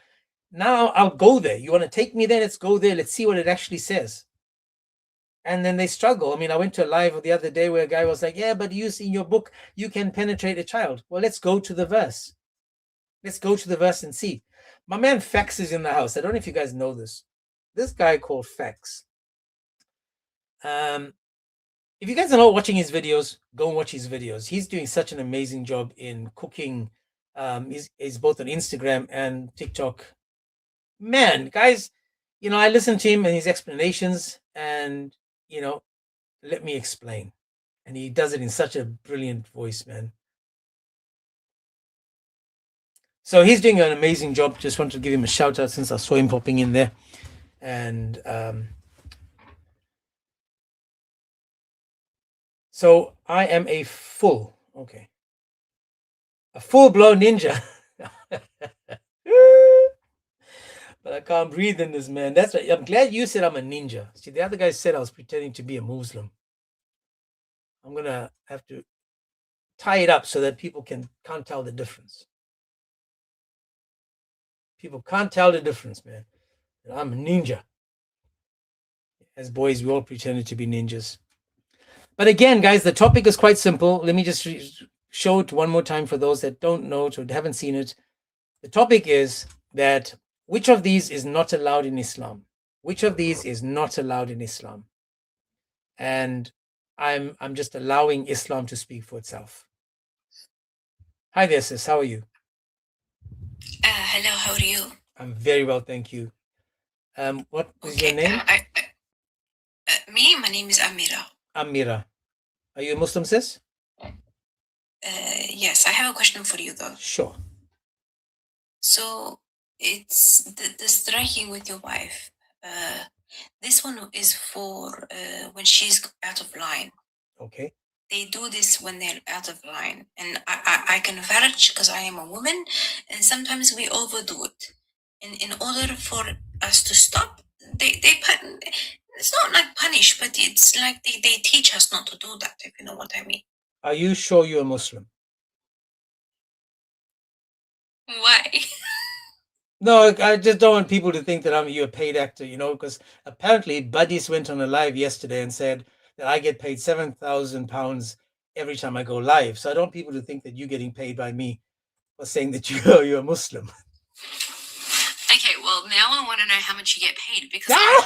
[SPEAKER 3] Now I'll go there. You want to take me there? Let's go there. Let's see what it actually says. And then they struggle. I mean, I went to a live the other day where a guy was like, yeah, but you see in your book, you can penetrate a child. Well, let's go to the verse. Let's go to the verse and see. My man Fax is in the house. I don't know if you guys know this. This guy called Fax. If you guys are not watching his videos, go and watch his videos. He's doing such an amazing job in cooking. He's both on Instagram and TikTok. Man, guys, I listen to him and his explanations, and let me explain. And he does it in such a brilliant voice, man. So he's doing an amazing job. Just want to give him a shout out since I saw him popping in there. And so I am a full-blown ninja. But I can't breathe in this, man. That's right. I'm glad you said I'm a ninja. See, the other guy said I was pretending to be a Muslim. I'm going to have to tie it up so that people can't tell the difference. People can't tell the difference, man. I'm a ninja. As boys, we all pretended to be ninjas. But again, guys, the topic is quite simple. Let me just show it one more time for those that don't know it or haven't seen it. The topic is that which of these is not allowed in Islam? Which of these is not allowed in Islam? And I'm just allowing Islam to speak for itself. Hi there, sis. How are you?
[SPEAKER 9] Hello, how are you?
[SPEAKER 3] I'm very well, thank you. What is your name?
[SPEAKER 9] My name is Amira.
[SPEAKER 3] Amira. Are you a Muslim, sis?
[SPEAKER 9] Yes, I have a question for you, though.
[SPEAKER 3] Sure.
[SPEAKER 9] So it's the striking with your wife. This one is for when she's out of line.
[SPEAKER 3] Okay.
[SPEAKER 9] They do this when they're out of line, and I can vouch because I am a woman, and sometimes we overdo it. And in order for us to stop, they it's not like punish, but it's like they teach us not to do that, if you know what I mean.
[SPEAKER 3] Are you sure you're a Muslim?
[SPEAKER 9] Why?
[SPEAKER 3] No, I just don't want people to think that you're a paid actor, because apparently Buddies went on a live yesterday and said that I get paid £7,000 every time I go live. So I don't want people to think that you're getting paid by me for saying that you're a Muslim.
[SPEAKER 9] Okay, well, now I want to know how much you get paid because what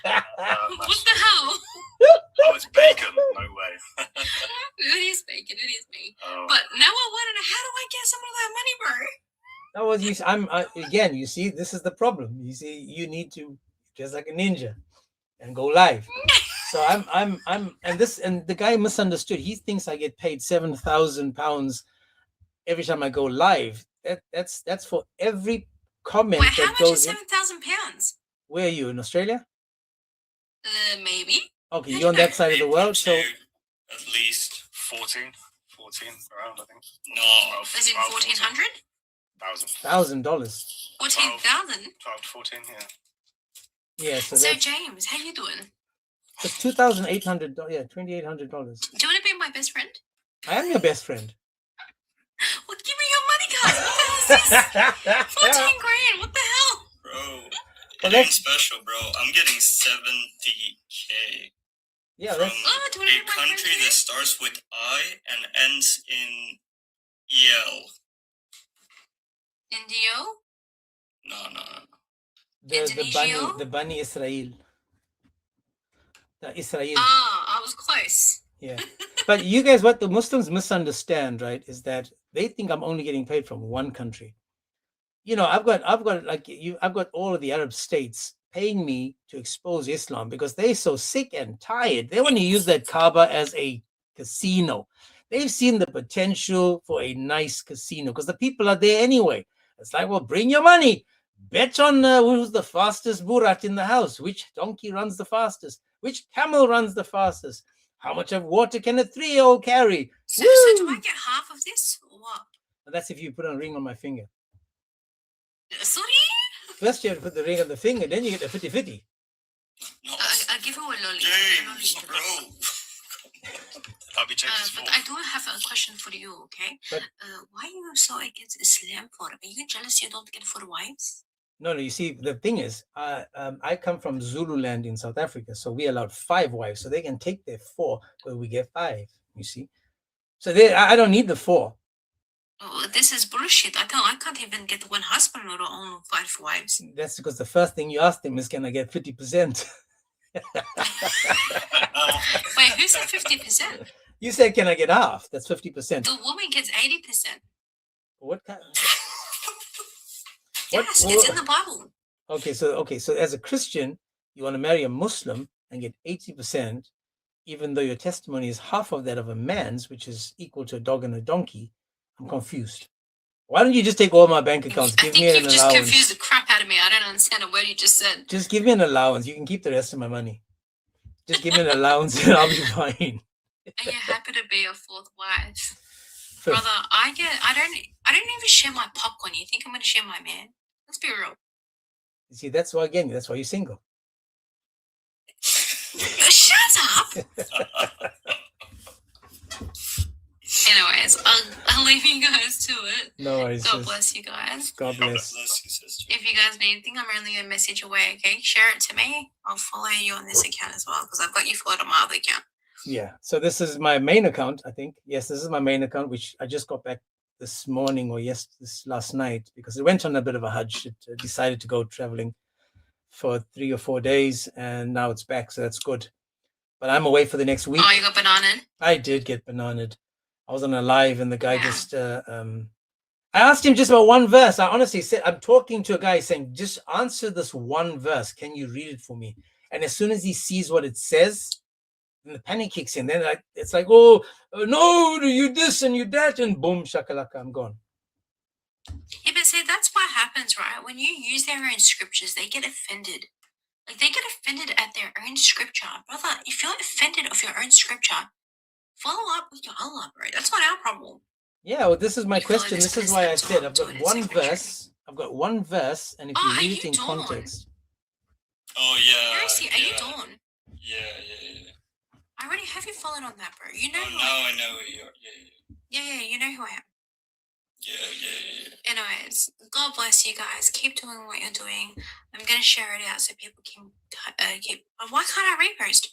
[SPEAKER 9] the hell?
[SPEAKER 6] Oh, it's bacon. No way.
[SPEAKER 9] It is bacon. It is me. Oh. But now I want to know, how do I get some of that money, bro?
[SPEAKER 3] No, well, again, you see, this is the problem. You see, you need to just like a ninja and go live. So I'm and the guy misunderstood. He thinks I get paid £7,000 every time I go live. That's for every comment.
[SPEAKER 9] Wait, how much is £7,000?
[SPEAKER 3] Where are you, in Australia?
[SPEAKER 9] Maybe.
[SPEAKER 3] Okay, you're on that side of the world, so
[SPEAKER 6] at least 14 around, I think.
[SPEAKER 9] No, is it 1,400?
[SPEAKER 3] $1,000.
[SPEAKER 9] 14,000.
[SPEAKER 6] 12 to 14, yeah.
[SPEAKER 3] Yeah, so
[SPEAKER 9] So
[SPEAKER 3] that's
[SPEAKER 9] James, how you doing?
[SPEAKER 3] it's $2,800. Yeah, $2,800.
[SPEAKER 9] Do you want to be my best friend?
[SPEAKER 3] I am your best friend.
[SPEAKER 9] Well, give me your money, guys. What the hell is this? 14 grand. What the hell?
[SPEAKER 5] Bro,
[SPEAKER 3] Well,
[SPEAKER 5] it ain't
[SPEAKER 3] that's-
[SPEAKER 5] special, bro. I'm getting 70K
[SPEAKER 3] Yeah,
[SPEAKER 5] from
[SPEAKER 3] that's
[SPEAKER 9] Oh, do you want to
[SPEAKER 5] a
[SPEAKER 9] be my friend
[SPEAKER 5] country
[SPEAKER 9] too?
[SPEAKER 5] that starts with I and ends in EL.
[SPEAKER 9] Indio?
[SPEAKER 5] No.
[SPEAKER 3] the Bani Israel. The Israel.
[SPEAKER 9] Ah, I was close.
[SPEAKER 3] Yeah. But you guys, what the Muslims misunderstand, right, is that they think I'm only getting paid from one country. You know, I've got all of the Arab states paying me to expose Islam because they're so sick and tired. They want to use that Kaaba as a casino. They've seen the potential for a nice casino because the people are there anyway. It's like, well, bring your money. Bet on who's the fastest burat in the house. Which donkey runs the fastest? Which camel runs the fastest? How much of water can a 3-year-old carry?
[SPEAKER 9] So do I get half of this or what?
[SPEAKER 3] And that's if you put a ring on my finger.
[SPEAKER 9] Sorry?
[SPEAKER 3] First, you have to put the ring on the finger, then you get a 50-50.
[SPEAKER 5] No,
[SPEAKER 9] I give her a lolly.
[SPEAKER 5] James, bro.
[SPEAKER 8] That'll be James's
[SPEAKER 9] But
[SPEAKER 8] fault.
[SPEAKER 9] I do have a question for you, okay?
[SPEAKER 3] But-
[SPEAKER 9] Why are you so against Islam for? Are you jealous you don't get 4 wives?
[SPEAKER 3] No, you see, the thing is, I come from Zululand in South Africa, so we allowed 5 wives, so they can take their 4, but we get 5. You see, so I don't need the 4.
[SPEAKER 9] Oh, this is bullshit. I can't even get one husband or own 5 wives.
[SPEAKER 3] That's because the first thing you ask them is, "Can I get 50%?"
[SPEAKER 9] Wait, who said 50%?
[SPEAKER 3] You said, "Can I get half?" That's 50%.
[SPEAKER 9] The woman gets 80%.
[SPEAKER 3] What kind?
[SPEAKER 9] Yes, it's in the Bible.
[SPEAKER 3] Okay, so as a Christian, you want to marry a Muslim and get 80%, even though your testimony is half of that of a man's, which is equal to a dog and a donkey. I'm confused. Why don't you just take all my bank accounts?
[SPEAKER 9] I
[SPEAKER 3] Give
[SPEAKER 9] think
[SPEAKER 3] me an
[SPEAKER 9] you've just
[SPEAKER 3] allowance.
[SPEAKER 9] confused the crap out of me. I don't understand a word you just said.
[SPEAKER 3] Just give me an allowance. You can keep the rest of my money. Just give me an allowance and I'll be fine.
[SPEAKER 9] Are you happy to be a 4th wife?
[SPEAKER 3] Fifth.
[SPEAKER 9] Brother, I don't even share my popcorn. You think I'm gonna share my man? Let's be real.
[SPEAKER 3] You see, that's why you're single.
[SPEAKER 9] Shut up. Anyways, I'll leave you guys to it.
[SPEAKER 3] No worries.
[SPEAKER 9] God
[SPEAKER 3] sis.
[SPEAKER 9] bless you guys.
[SPEAKER 3] God
[SPEAKER 5] God
[SPEAKER 3] bless.
[SPEAKER 5] bless you, sister.
[SPEAKER 9] If you guys need anything, I'm only a message away, okay? Share it to me. I'll follow you on this account as well because I've got you followed on my other account.
[SPEAKER 3] Yeah. So this is my main account, I think. Yes, this is my main account, which I just got back this morning or this last night because it went on a bit of a hajj. It decided to go traveling for 3 or 4 days, and now it's back, so that's good. But I'm away for the next week.
[SPEAKER 9] Oh, you got bananaed?
[SPEAKER 3] I did get bananaed. I was on a live, and the guy
[SPEAKER 9] Yeah.
[SPEAKER 3] just I asked him just about one verse. I honestly said, I'm talking to a guy saying, just answer this one verse. Can you read it for me? And as soon as he sees what it says, then the panic kicks in. Then it's like, oh, no, you this and you that, and boom, shakalaka, I'm gone.
[SPEAKER 9] Yeah, but see, that's what happens, right? When you use their own scriptures, they get offended. Like, they get offended at their own scripture. Brother, if you're offended of your own scripture, follow up with your Allah, bro. That's not our problem.
[SPEAKER 3] Yeah, well, this is my
[SPEAKER 9] You feel
[SPEAKER 3] question.
[SPEAKER 9] like
[SPEAKER 3] This
[SPEAKER 9] this
[SPEAKER 3] is why I
[SPEAKER 9] is
[SPEAKER 3] said
[SPEAKER 9] not
[SPEAKER 3] I've got
[SPEAKER 9] doing it
[SPEAKER 3] one
[SPEAKER 9] secretary.
[SPEAKER 3] verse. I've got one verse, and if
[SPEAKER 9] Oh,
[SPEAKER 3] you
[SPEAKER 9] are
[SPEAKER 3] read it
[SPEAKER 9] you
[SPEAKER 3] in
[SPEAKER 9] Dawn?
[SPEAKER 3] context,
[SPEAKER 5] Oh yeah.
[SPEAKER 9] Seriously, are you
[SPEAKER 5] yeah.
[SPEAKER 9] Dawn?
[SPEAKER 5] Yeah.
[SPEAKER 9] I already have you followed on that, bro. You know
[SPEAKER 5] Oh,
[SPEAKER 9] who
[SPEAKER 5] now
[SPEAKER 9] I
[SPEAKER 5] I
[SPEAKER 9] am.
[SPEAKER 5] know who you are.
[SPEAKER 9] Yeah, you know who I am.
[SPEAKER 5] Yeah.
[SPEAKER 9] Anyways, God bless you guys. Keep doing what you're doing. I'm gonna share it out so people can keep. Why can't I repost?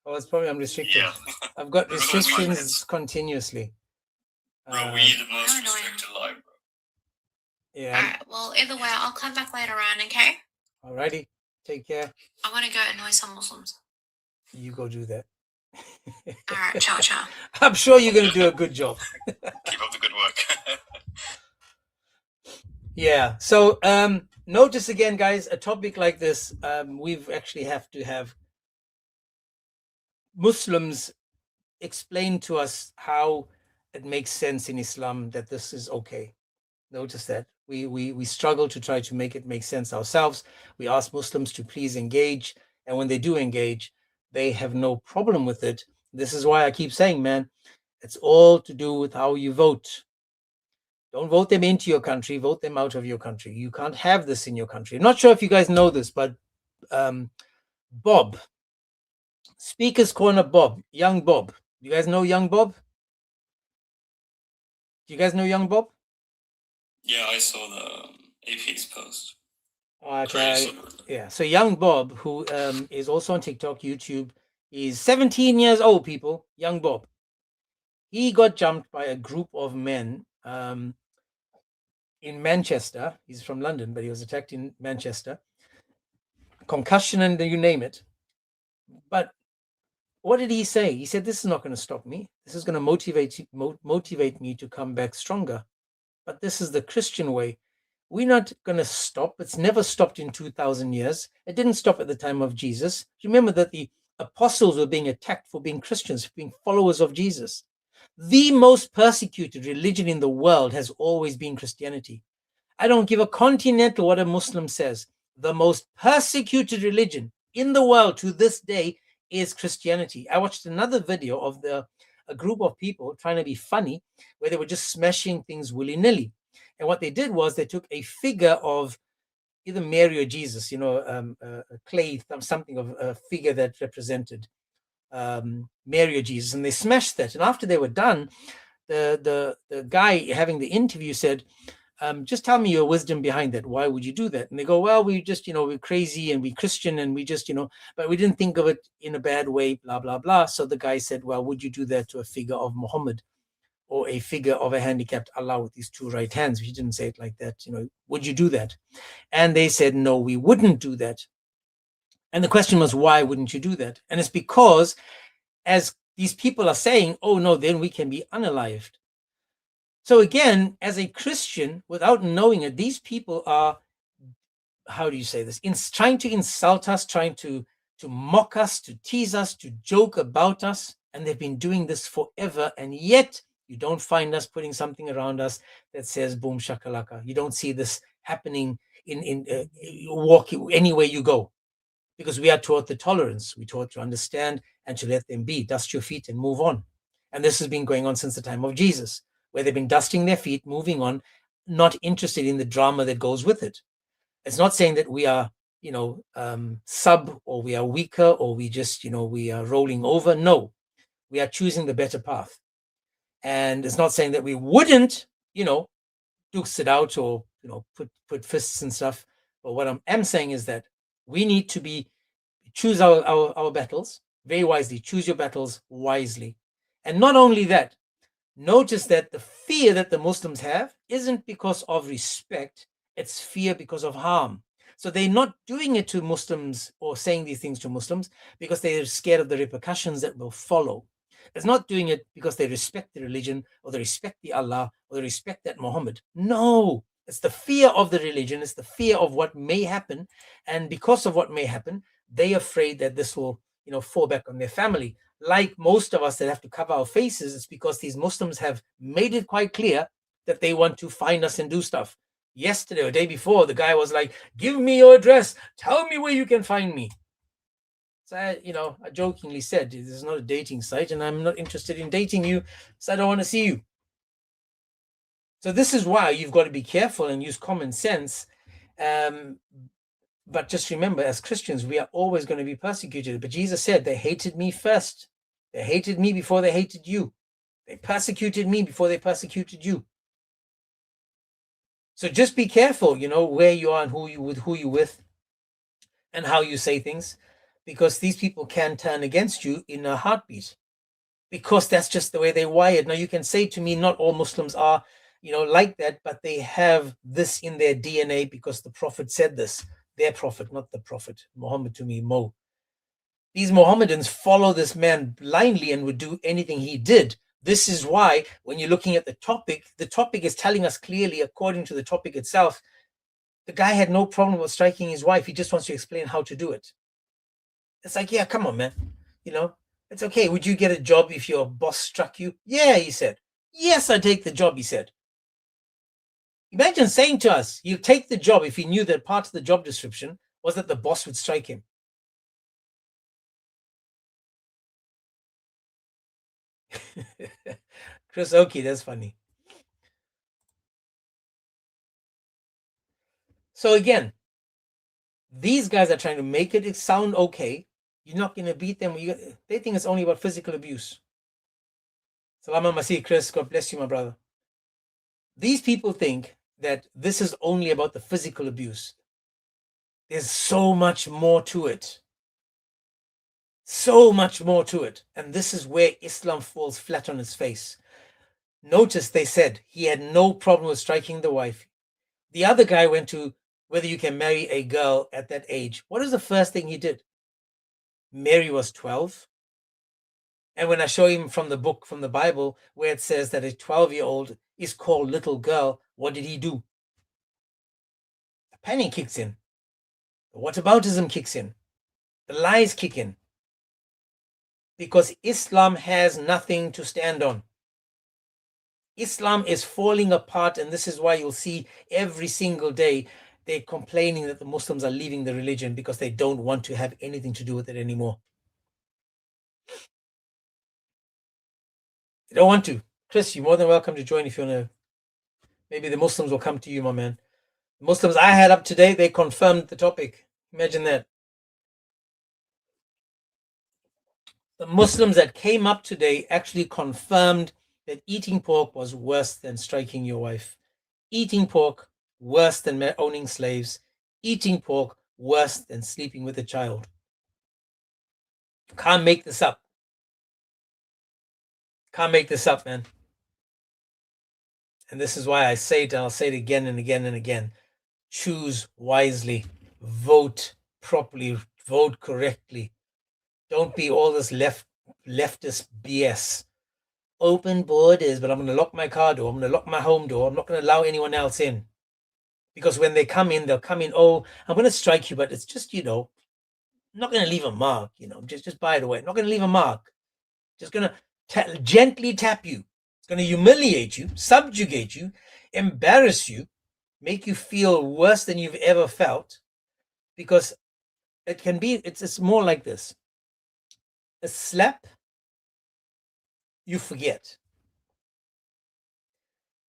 [SPEAKER 3] oh, it's probably I'm restricted.
[SPEAKER 5] Yeah.
[SPEAKER 3] I've got
[SPEAKER 5] We're going 5
[SPEAKER 3] restrictions
[SPEAKER 5] minutes.
[SPEAKER 3] continuously.
[SPEAKER 5] Bro, we the most
[SPEAKER 9] I know.
[SPEAKER 5] restricted live, bro.
[SPEAKER 3] Yeah.
[SPEAKER 9] Alright, well, either way, I'll come back later on, okay?
[SPEAKER 3] Alrighty. Take care.
[SPEAKER 9] I want to go annoy some Muslims.
[SPEAKER 3] You go do that.
[SPEAKER 9] Alright, ciao.
[SPEAKER 3] I'm sure you're going to do a good job.
[SPEAKER 8] Keep up the good work.
[SPEAKER 3] Yeah. So notice again, guys, a topic like this, we've actually have to have Muslims explain to us how it makes sense in Islam that this is okay. Notice that we struggle to try to make it make sense ourselves. We ask Muslims to please engage, and when they do engage, they have no problem with it. This is why I keep saying, man, it's all to do with how you vote. Don't vote them into your country, vote them out of your country. You can't have this in your country. I'm not sure if you guys know this, but Bob, Speaker's Corner Bob, Young Bob. You guys know Young Bob? Do you guys know Young Bob?
[SPEAKER 5] Yeah, I saw the AP's post.
[SPEAKER 3] Okay. Yeah. So Young Bob, who is also on TikTok, YouTube, is 17 years old, people. Young Bob. He got jumped by a group of men in Manchester. He's from London, but he was attacked in Manchester. Concussion and you name it. But what did he say? He said, this is not going to stop me. This is going to motivate me to come back stronger. But this is the Christian way. We're not going to stop. It's never stopped in 2,000 years. It didn't stop at the time of Jesus. Remember that the apostles were being attacked for being Christians, for being followers of Jesus. The most persecuted religion in the world has always been Christianity. I don't give a continental what a Muslim says. The most persecuted religion in the world to this day is Christianity. I watched another video of a group of people trying to be funny, where they were just smashing things willy-nilly. And what they did was they took a figure of either Mary or Jesus, a clay, something of a figure that represented Mary or Jesus, and they smashed that. And after they were done, the guy having the interview said, just tell me your wisdom behind that. Why would you do that? And they go, well, we just, we're crazy and we're Christian and we just, but we didn't think of it in a bad way, blah, blah, blah. So the guy said, well, would you do that to a figure of Muhammad or a figure of a handicapped Allah with his two right hands? He didn't say it like that. Would you do that? And they said, no, we wouldn't do that. And the question was, why wouldn't you do that? And it's because as these people are saying, oh no, then we can be unalived. So again, as a Christian, without knowing it, these people are, how do you say this? Trying to insult us, trying to mock us, to tease us, to joke about us. And they've been doing this forever. And yet you don't find us putting something around us that says boom shakalaka. You don't see this happening in walk anywhere you go, because we are taught the tolerance. We taught to understand and to let them be, dust your feet and move on. And this has been going on since the time of Jesus, where they've been dusting their feet, moving on, not interested in the drama that goes with it. It's not saying that we are, sub, or we are weaker, or we just, we are rolling over. No, we are choosing the better path. And it's not saying that we wouldn't, dukes it out or, put fists and stuff. But what I'm saying is that we need to choose our battles very wisely. Choose your battles wisely. And not only that, notice that the fear that the Muslims have isn't because of respect, it's fear because of harm. So they're not doing it to Muslims or saying these things to Muslims because they're scared of the repercussions that will follow. It's not doing it because they respect the religion or they respect the Allah or they respect that Muhammad. No, it's the fear of the religion. It's the fear of what may happen. And because of what may happen, they're afraid that this will, fall back on their family. Like most of us that have to cover our faces, it's because these Muslims have made it quite clear that they want to find us and do stuff. Yesterday or day before, the guy was like, give me your address. Tell me where you can find me. So, I jokingly said, this is not a dating site and I'm not interested in dating you, so I don't want to see you. So this is why you've got to be careful and use common sense. But just remember, as Christians, we are always going to be persecuted. But Jesus said, they hated me first. They hated me before they hated you. They persecuted me before they persecuted you. So just be careful, where you are and who you with and how you say things, because these people can turn against you in a heartbeat, because that's just the way they're wired. Now, you can say to me, not all Muslims are, like that, but they have this in their DNA because the Prophet said this. Their Prophet, not the Prophet. Muhammad to me, Mo. These Mohammedans follow this man blindly and would do anything he did. This is why when you're looking at the topic is telling us clearly, according to the topic itself, the guy had no problem with striking his wife. He just wants to explain how to do it. It's like, yeah, come on, man. It's okay. Would you get a job if your boss struck you? Yeah, he said. Yes, I'd take the job, he said. Imagine saying to us, he'll take the job if he knew that part of the job description was that the boss would strike him. Chris Oki, that's funny. So again, These guys are trying to make it sound okay. You're not going to beat them. They think it's only about physical abuse. Salama Masih, Chris. God bless you, my brother. These people think that this is only about the physical abuse. There's so much more to it. So much more to it. And this is where Islam falls flat on its face. Notice they said he had no problem with striking the wife. The other guy went to whether you can marry a girl at that age. What is the first thing he did? Mary was 12. And when I show him from the book, from the Bible, where it says that a 12-year-old is called little girl, what did he do? The panic kicks in. The whataboutism kicks in. The lies kick in. Because Islam has nothing to stand on. Islam is falling apart, and this is why you'll see every single day they're complaining that the Muslims are leaving the religion because they don't want to have anything to do with it anymore. They don't want to. Chris, you're more than welcome to join if you want to. Maybe the Muslims will come to you, my man. The Muslims I had up today, they confirmed the topic. Imagine that. The Muslims that came up today actually confirmed that eating pork was worse than striking your wife. Eating pork worse than owning slaves. Eating pork worse than sleeping with a child. Can't make this up. Can't make this up, man. And this is why I say it, and I'll say it again and again and again. Choose wisely. Vote properly. Vote correctly. Don't be all this leftist BS. Open borders, but I'm going to lock my car door. I'm going to lock my home door. I'm not going to allow anyone else in. Because when they come in, they'll come in, oh, I'm going to strike you, but it's just, I'm not going to leave a mark, just by the way. I'm not going to leave a mark. Just going to gently tap you. It's going to humiliate you, subjugate you, embarrass you, make you feel worse than you've ever felt. Because it can be, it's more like this. A slap, you forget.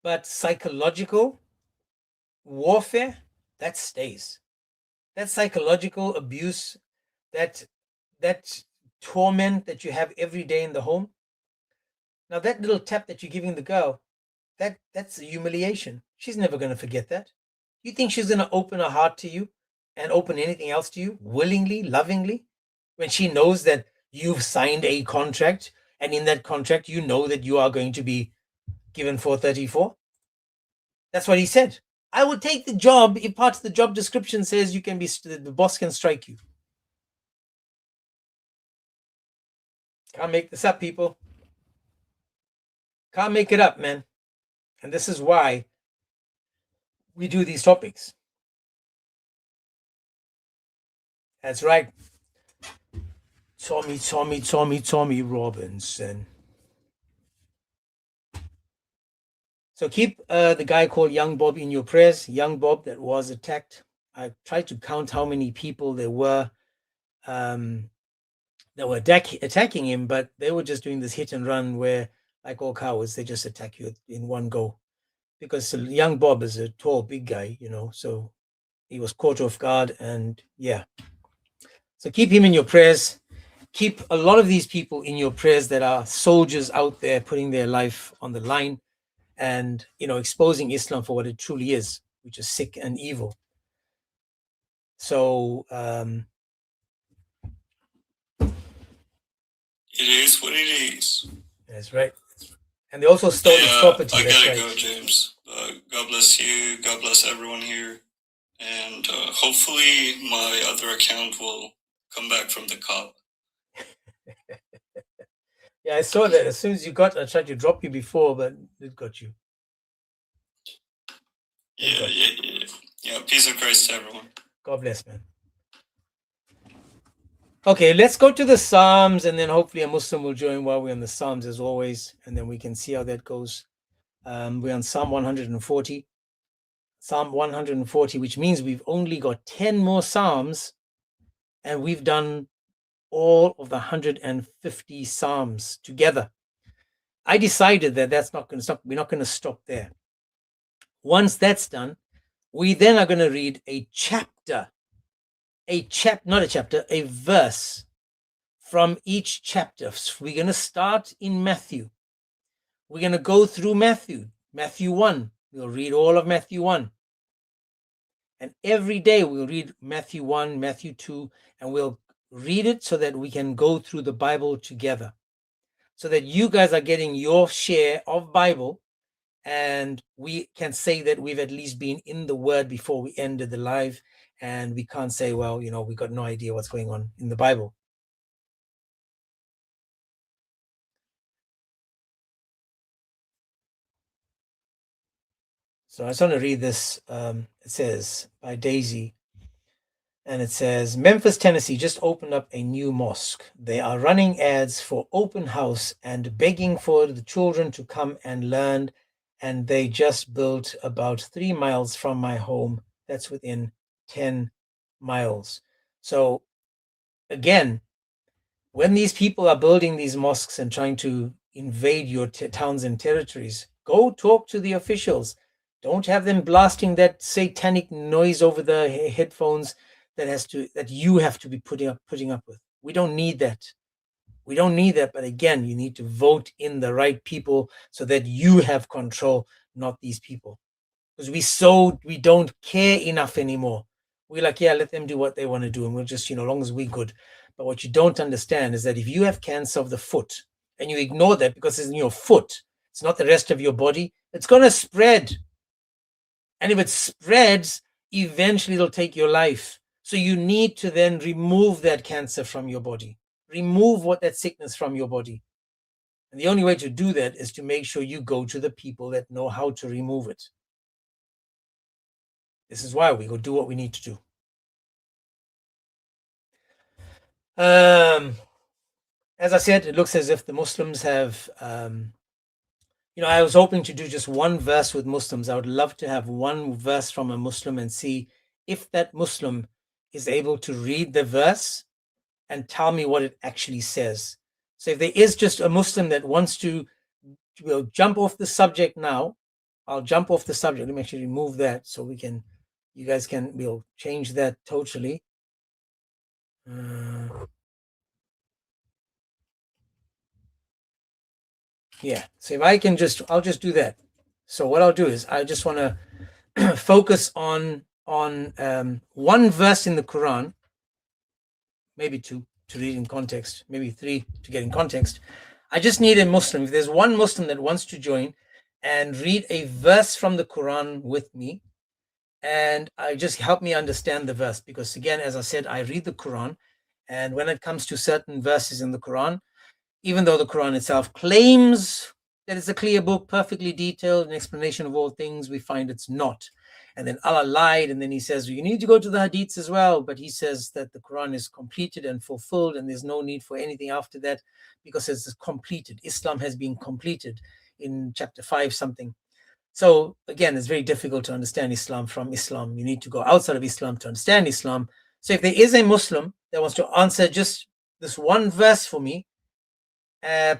[SPEAKER 3] But psychological warfare, that stays. That psychological abuse, that torment that you have every day in the home. Now that little tap that you're giving the girl, that's a humiliation. She's never going to forget that. You think she's going to open her heart to you and open anything else to you willingly, lovingly, when she knows that you've signed a contract, and in that contract you know that you are going to be given 434? That's what he said. I will take the job if part of the job description says you can be, the boss can strike you. Can't make this up, people. Can't make it up, man. And this is why we do these topics. That's right. Tommy Robinson. So keep the guy called Young Bob in your prayers. Young Bob that was attacked. I tried to count how many people there were that were attacking him, but they were just doing this hit and run where, like all cowards, they just attack you in one go. Because Young Bob is a tall, big guy, so he was caught off guard, and yeah. So keep him in your prayers. Keep a lot of these people in your prayers that are soldiers out there putting their life on the line and, exposing Islam for what it truly is, which is sick and evil. So
[SPEAKER 5] it is what it is.
[SPEAKER 3] That's right. And they also stole his property.
[SPEAKER 5] I gotta go, James. God bless you. God bless everyone here. And hopefully my other account will come back from the cop.
[SPEAKER 3] Yeah, I saw that. As soon as you got, I tried to drop you before, but it got you.
[SPEAKER 5] Yeah. Peace of Christ to everyone.
[SPEAKER 3] God bless, man. Okay, let's go to the Psalms, and then hopefully a Muslim will join while we're on the Psalms as always, and then we can see how that goes. We're on Psalm 140. Psalm 140, which means we've only got 10 more Psalms, and we've done all of the 150 Psalms together. I decided that that's not going to stop. We're not going to stop there. Once that's done, we then are going to read a chapter a verse from each chapter. We're going to start in Matthew. We're going to go through Matthew 1. We'll read all of Matthew 1. And every day we'll read Matthew 1, Matthew 2, and we'll read it so that we can go through the Bible together. So that you guys are getting your share of Bible, and we can say that we've at least been in the Word before we ended the live, and we can't say, well, we got no idea what's going on in the Bible. So I just want to read this. It says by Daisy, and it says, Memphis, Tennessee just opened up a new mosque. They are running ads for open house and begging for the children to come and learn. And they just built about 3 miles from my home. That's within 10 miles. So again, when these people are building these mosques and trying to invade your towns and territories, go talk to the officials. Don't have them blasting that satanic noise over the headphones that you have to be putting up with. We don't need that. We don't need that. But again, you need to vote in the right people so that you have control, not these people. Because we don't care enough anymore. We're like, yeah, let them do what they want to do, and we'll just, as long as we're good. But what you don't understand is that if you have cancer of the foot and you ignore that because it's in your foot, it's not the rest of your body, it's going to spread. And if it spreads, eventually it'll take your life. So you need to then remove that cancer from your body. Remove that sickness from your body. And the only way to do that is to make sure you go to the people that know how to remove it. This is why we go do what we need to do. As I said, it looks as if the Muslims have, I was hoping to do just one verse with Muslims. I would love to have one verse from a Muslim and see if that Muslim is able to read the verse and tell me what it actually says. So if there is just a Muslim that wants to jump off the subject now, I'll jump off the subject. Let me actually remove that so we'll change that totally. Yeah, so if I can I'll just do that. So what I'll do is I just want to focus on one verse in the Quran, maybe two to read in context, maybe three to get in context. I just need a Muslim. If there's one Muslim that wants to join and read a verse from the Quran with me, and I just help me understand the verse, because again, as I said, I read the Quran, and when it comes to certain verses in the Quran, even though the Quran itself claims that it's a clear book, perfectly detailed, an explanation of all things, we find it's not. And then Allah lied, and then he says, you need to go to the hadiths as well. But he says that the Quran is completed and fulfilled, and there's no need for anything after that, because it's completed. Islam has been completed in chapter 5 something. So again, it's very difficult to understand Islam from Islam. You need to go outside of Islam to understand Islam. So if there is a Muslim that wants to answer just this one verse for me,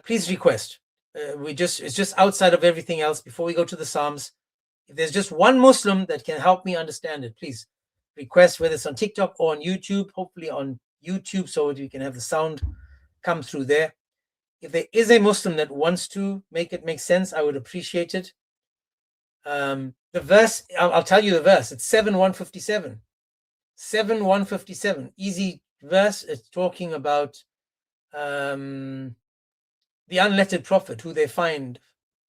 [SPEAKER 3] please request. It's just outside of everything else. Before we go to the Psalms, if there's just one Muslim that can help me understand it, please request, whether it's on TikTok or on YouTube, hopefully on YouTube, so that you can have the sound come through there. If there is a Muslim that wants to make it make sense, I would appreciate it. The verse, I'll tell you the verse. It's 7:157. 7:157. Easy verse. It's talking about the unlettered prophet, who they find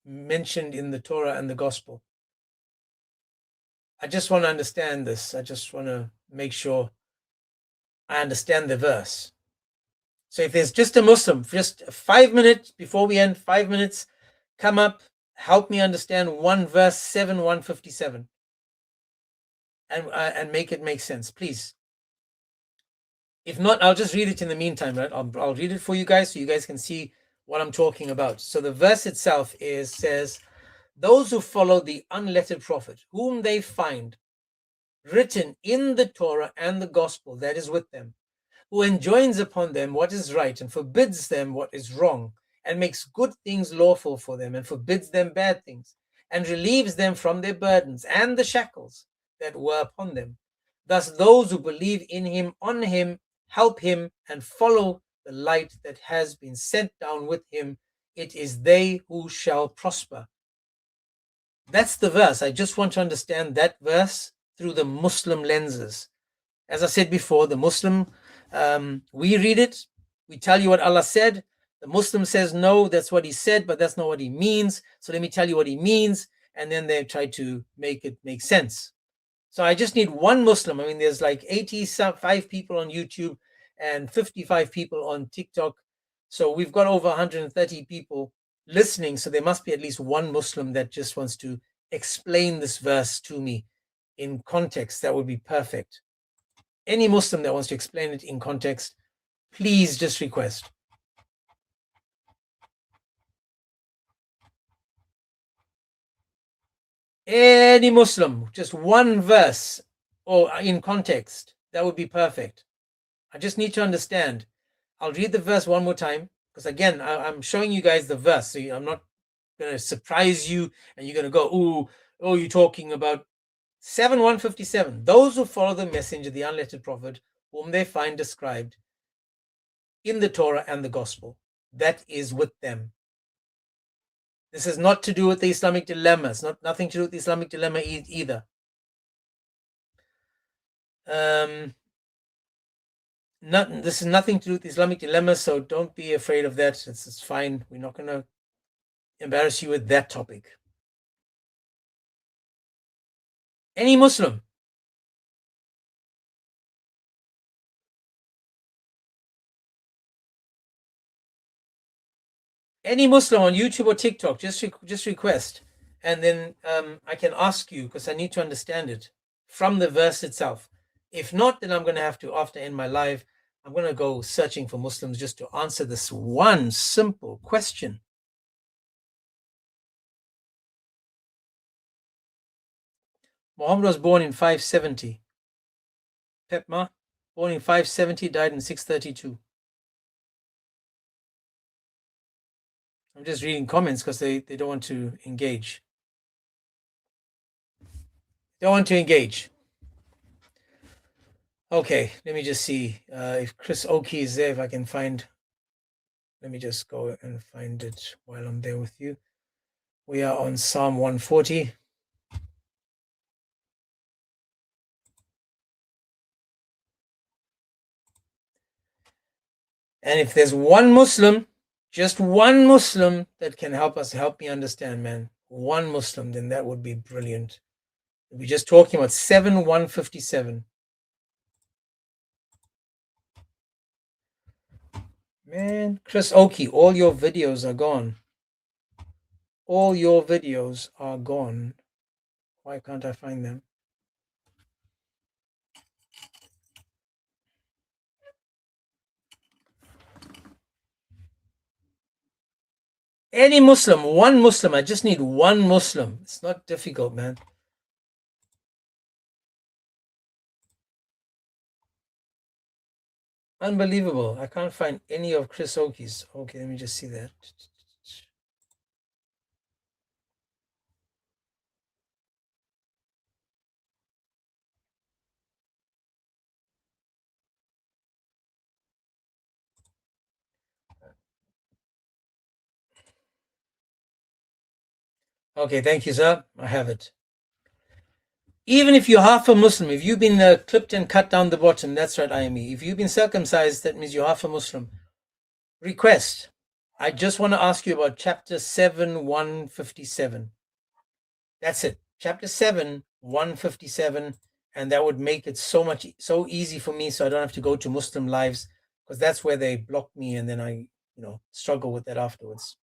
[SPEAKER 3] mentioned in the Torah and the Gospel. I just want to understand this. I just want to make sure I understand the verse. So if there's just a Muslim, just 5 minutes before we end, 5 minutes, come up, help me understand one verse, 7:157, and make it make sense, please. If not, I'll just read it in the meantime, right? I'll read it for you guys so you guys can see what I'm talking about. So the verse itself says, those who follow the unlettered prophet, whom they find written in the Torah and the Gospel that is with them, who enjoins upon them what is right and forbids them what is wrong, and makes good things lawful for them and forbids them bad things, and relieves them from their burdens and the shackles that were upon them. Thus, those who believe in him, on him, help him, and follow the light that has been sent down with him, it is they who shall prosper. That's the verse. I just want to understand that verse through the Muslim lenses. As I said before, the Muslim, we read it, we tell you what Allah said. The Muslim says, no, that's what he said, but that's not what he means. So let me tell you what he means. And then they try to make it make sense. So I just need one Muslim. I mean, there's like 85 people on YouTube and 55 people on TikTok. So we've got over 130 people listening. So there must be at least one Muslim that just wants to explain this verse to me in context. That would be perfect. Any Muslim that wants to explain it in context, please just request. Any Muslim, just one verse or in context, that would be perfect. I just need to understand. I'll read the verse one more time because again, I'm showing you guys the verse. So I'm not going to surprise you and you're going to go, oh, you're talking about 7:157. Those who follow the messenger, the unlettered prophet, whom they find described in the Torah and the gospel, that is with them. This is not to do with the Islamic dilemma. It's nothing to do with the Islamic dilemma either. This is nothing to do with the Islamic dilemma, so don't be afraid of that. It's fine. We're not going to embarrass you with that topic. Any Muslim? Any Muslim on YouTube or TikTok, just request. And then I can ask you because I need to understand it from the verse itself. If not, then I'm going to have to, after end my live, I'm going to go searching for Muslims just to answer this one simple question. Muhammad was born in 570. Pepma, born in 570, died in 632. I'm just reading comments because they don't want to engage. Don't want to engage. Okay, let me just see if Chris Oki is there, if I can find. Let me just go and find it while I'm there with you. We are on Psalm 140. And if there's one Muslim, just one Muslim that can help me understand, man, one Muslim, then that would be brilliant. We're just talking about 7:157. Man, Chris Oki, all your videos are gone. All your videos are gone. Why can't I find them? Any Muslim, one Muslim. I just need one Muslim. It's not difficult, man. Unbelievable. I can't find any of Chris Oki's. Okay, let me just see that. Okay, thank you, sir. I have it. Even if you're half a Muslim, if you've been clipped and cut down the bottom, that's right, IME. If you've been circumcised, that means you're half a Muslim. Request. I just want to ask you about chapter 7:157. That's it. Chapter 7:157. And that would make it so easy for me so I don't have to go to Muslim lives because that's where they block me and then I, struggle with that afterwards.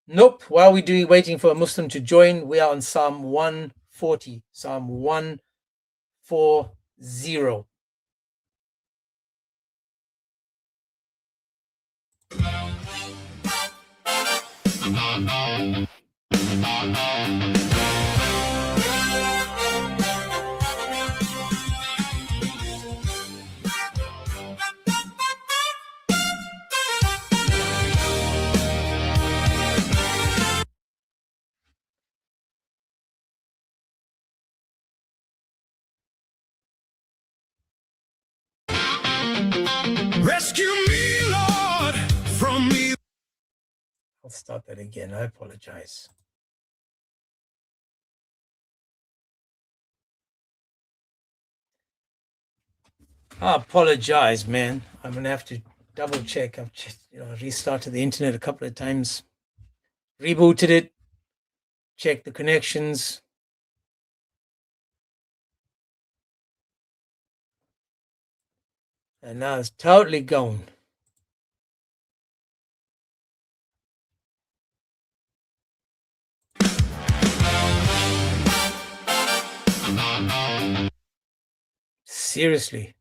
[SPEAKER 3] Nope. While we're waiting for a Muslim to join, we are on Psalm 140. Psalm 140. I'll start that again. I apologize. I apologize, man. I'm gonna have to double check. I've just, restarted the internet a couple of times, rebooted it, checked the connections. And now it's totally gone. Seriously.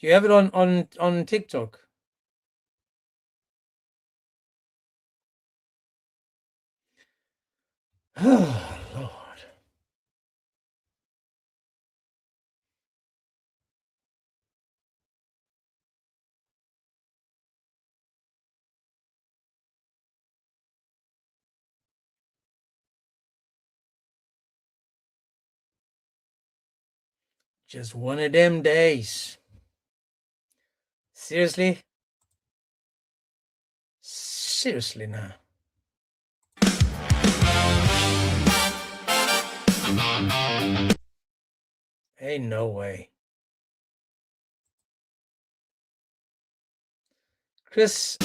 [SPEAKER 3] Do you have it on TikTok? Oh, Lord. Just one of them days. Seriously? Seriously now. Ain't no way. Chris.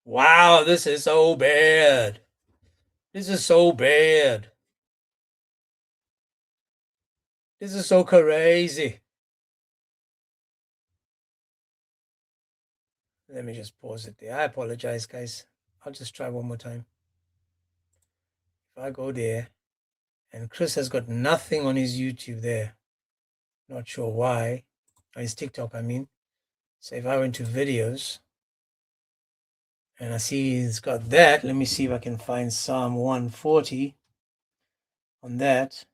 [SPEAKER 3] Wow, this is so bad. This is so bad. This is so crazy. Let me just pause it there. I apologize, guys. I'll just try one more time. If I go there, and Chris has got nothing on his YouTube there. Not sure why. On his TikTok, I mean. So if I went to videos, and I see he's got that, let me see if I can find Psalm 140 on that.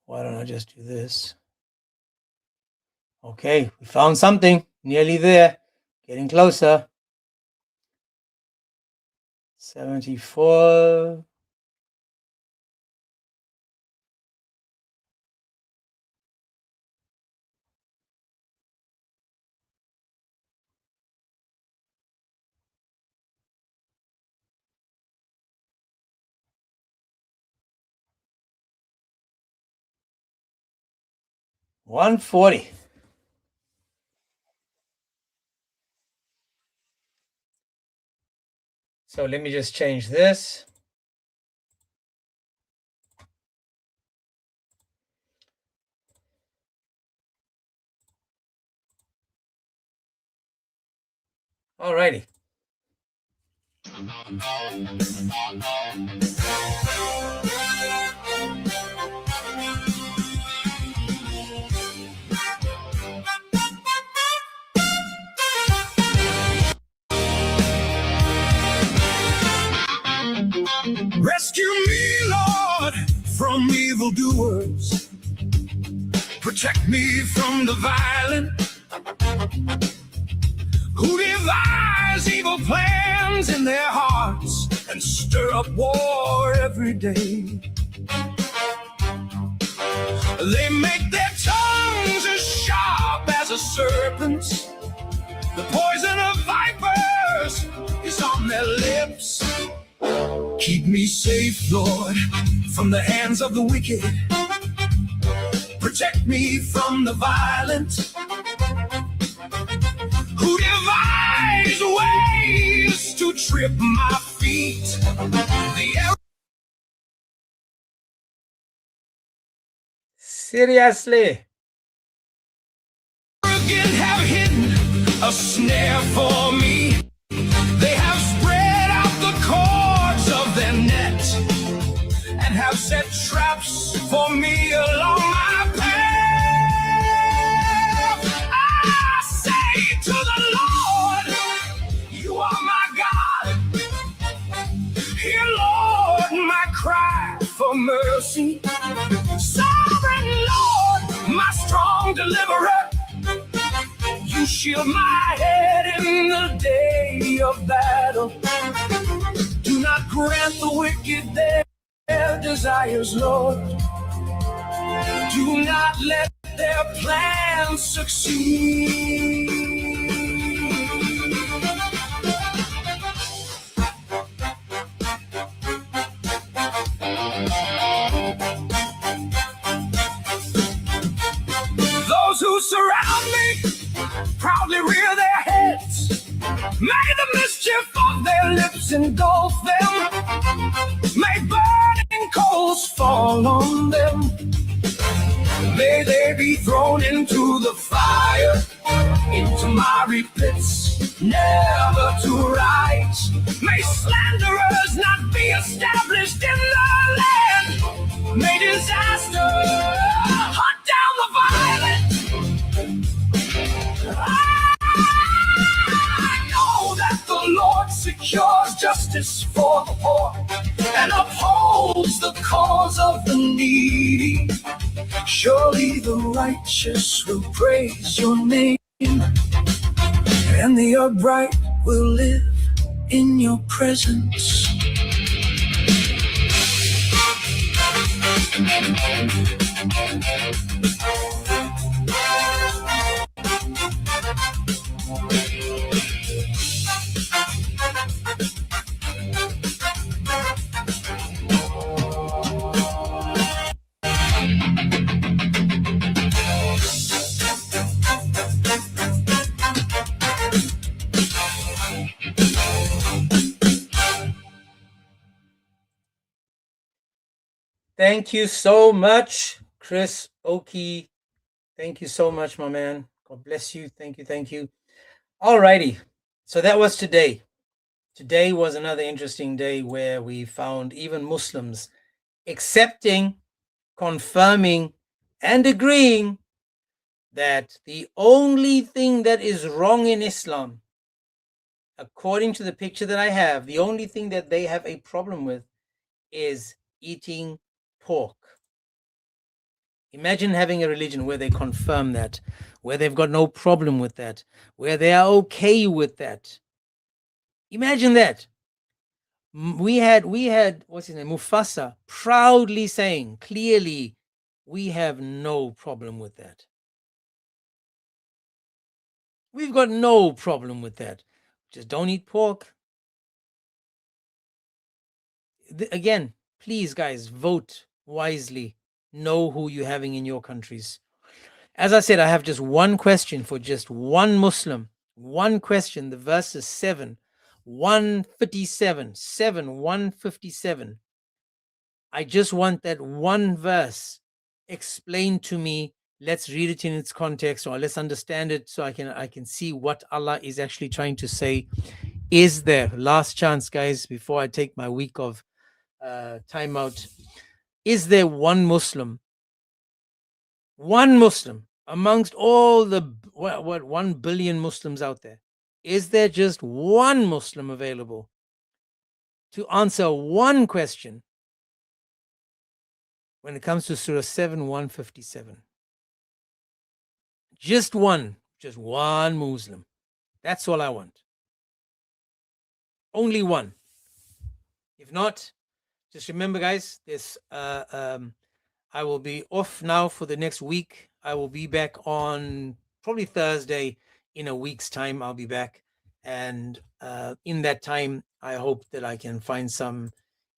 [SPEAKER 3] Why don't I just do this? Okay, we found something. Nearly there. Getting closer. 74. $140. So let me just change this. Alrighty.
[SPEAKER 2] Rescue me, Lord, from evildoers. Protect me from the violent who devise evil plans in their hearts and stir up war every day. They make their tongues as sharp as a serpent's. The poison of vipers is on their lips. Keep me safe, Lord, from the hands of the wicked. Protect me from the violent who devise ways to trip my feet.
[SPEAKER 3] Seriously.
[SPEAKER 2] Arrogant have hidden a snare for me. They have spread out the cords of their net and have set traps for me along my path. I say to the Lord, you are my God. Hear, Lord, my cry for mercy. shield my head in the day of battle. Do not grant the wicked their desires, Lord. Do not let their plans succeed. Those who surround me proudly rear their heads. May the mischief of their lips engulf them. May burning coals fall on them. May they be thrown into the fire, into miry pits, never to rise. May slanderers not be established in the land. May disaster hunt down the violent. I know that the Lord secures justice for the poor and upholds the cause of the needy. Surely the righteous will praise your name, and the upright will live in your presence.
[SPEAKER 3] Thank you so much, Chris Oki. Thank you so much, my man. God bless you. Thank you. Thank you. All righty. So that was today. Today was another interesting day where we found even Muslims accepting, confirming, and agreeing that the only thing that is wrong in Islam, according to the picture that I have, the only thing that they have a problem with is eating pork. Imagine having a religion where they confirm that, where they've got no problem with that, where they are okay with that. Imagine that. We had what's his name, Mufasa, proudly saying clearly, we have no problem with that. We've got no problem with that. Just don't eat pork. Again, please, guys, vote wisely. Know who you're having in your countries. As I said, I have just one question for just one Muslim. One question. The verse is 157. I just want that one verse explained to me. Let's read it in its context, or let's understand it so I can see what Allah is actually trying to say. Is there, last chance, guys, before I take my week of time out, is there one Muslim amongst all the 1 billion Muslims out there? Is there just one Muslim available to answer one question when it comes to Surah 7, 157? Just one Muslim. That's all I want. Only one. If not, just remember, guys, this I will be off now for the next week. I will be back on probably Thursday. In a week's time, I'll be back. And in that time, I hope that I can find some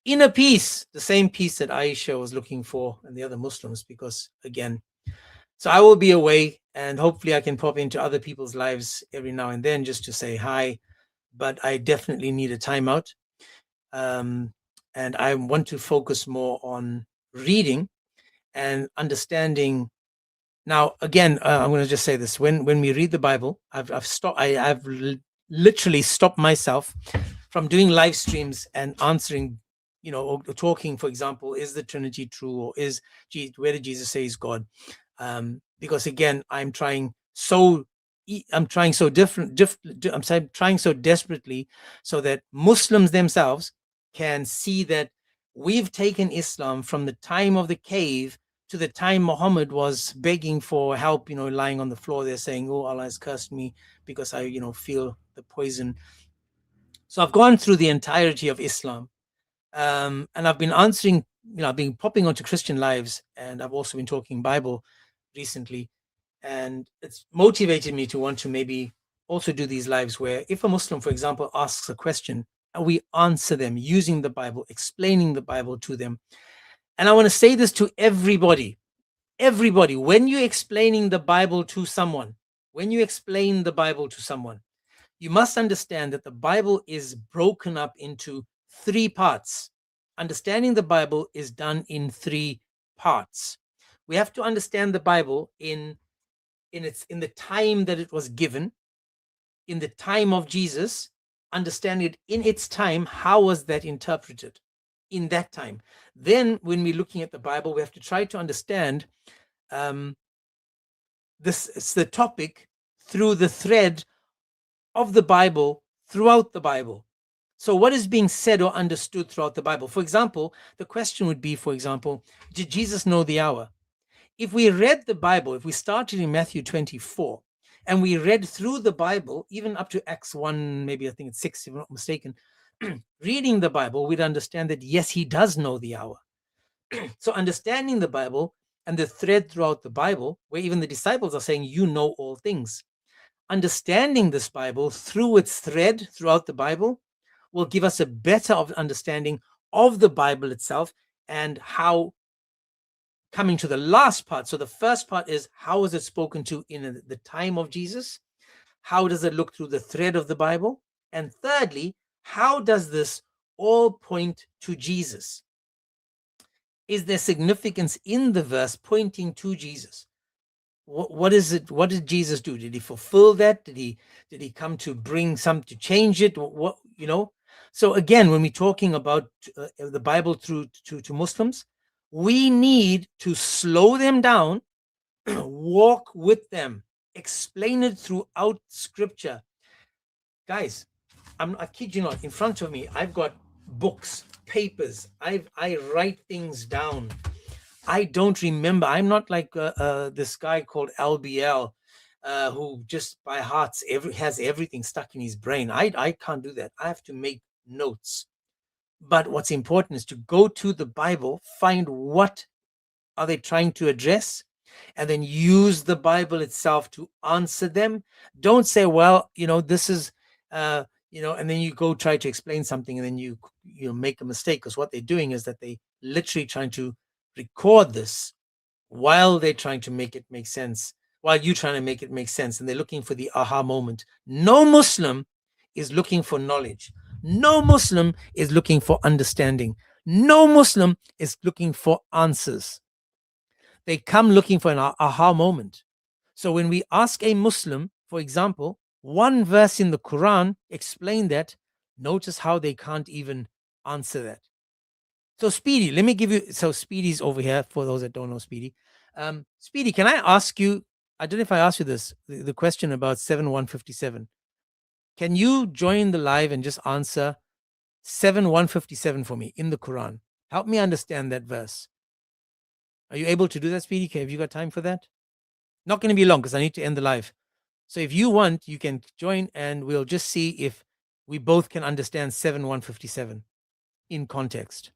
[SPEAKER 3] inner peace, the same peace that Aisha was looking for and the other Muslims, because again, so I will be away, and hopefully I can pop into other people's lives every now and then just to say hi, but I definitely need a timeout. And I want to focus more on reading and understanding. Now, again, I'm going to just say this: when we read the Bible, I've literally stopped myself from doing live streams and answering, or talking. For example, is the Trinity true, or where did Jesus say is God? Because again, I'm trying so desperately so that Muslims themselves can see that we've taken Islam from the time of the cave to to the time Muhammad was begging for help, lying on the floor there saying, oh, Allah has cursed me because I, feel the poison. So I've gone through the entirety of Islam. And I've been answering, I've been popping onto Christian Lives, and I've also been talking Bible recently. And it's motivated me to want to maybe also do these lives where if a Muslim, for example, asks a question, and we answer them using the Bible, explaining the Bible to them. And I want to say this to everybody. Everybody, when you're explaining the Bible to someone, you must understand that the Bible is broken up into 3 parts. Understanding the Bible is done in 3 parts. We have to understand the Bible in the time that it was given, in the time of Jesus, understand it in its time. How was that interpreted in that time? Then when we're looking at the Bible, we have to try to understand the topic through the thread of the Bible throughout the Bible. So what is being said or understood throughout the Bible? For example, the question would be, did Jesus know the hour? If we read the Bible, if we started in Matthew 24 and we read through the Bible, even up to Acts 1, maybe I think it's 6, if I'm not mistaken, reading the Bible, we'd understand that yes, he does know the hour. So understanding the Bible and the thread throughout the Bible, where even the disciples are saying, you know all things. Understanding this Bible through its thread throughout the Bible will give us a better understanding of the Bible itself and how, coming to the last part. So the first part is, how is it spoken to in the time of Jesus? How does it look through the thread of the Bible? And thirdly, how does this all point to Jesus? Is there significance in the verse pointing to Jesus? What is it? What did Jesus do? Did he fulfill that? Did he come to bring something to change it? What? So again, when we're talking about the Bible to Muslims, we need to slow them down, walk with them, explain it throughout Scripture. Guys, I kid you not, in front of me, I've got books, papers. I write things down. I don't remember. I'm not like this guy called LBL, who just by heart has everything stuck in his brain. I can't do that. I have to make notes. But what's important is to go to the Bible, find what are they trying to address, and then use the Bible itself to answer them. Don't say, well, this is, and then you go try to explain something and then you make a mistake, because what they're doing is that they literally trying to record this while they're trying to make it make sense, while you're trying to make it make sense, and they're looking for the aha moment. No Muslim is looking for knowledge. No Muslim is looking for understanding. No Muslim is looking for answers. They come looking for an aha moment. So when we ask a Muslim, for example, one verse in the Quran, explain that, notice how they can't even answer that. So Speedy, let me give you, so Speedy's over here for those that don't know Speedy. Speedy, can I ask you, I don't know if I asked you this, the question about 7:157. Can you join the live and just answer 7:157 for me in the Quran? Help me understand that verse. Are you able to do that, Speedy? Have you got time for that? Not going to be long because I need to end the live. So if you want, you can join and we'll just see if we both can understand 7:157 in context.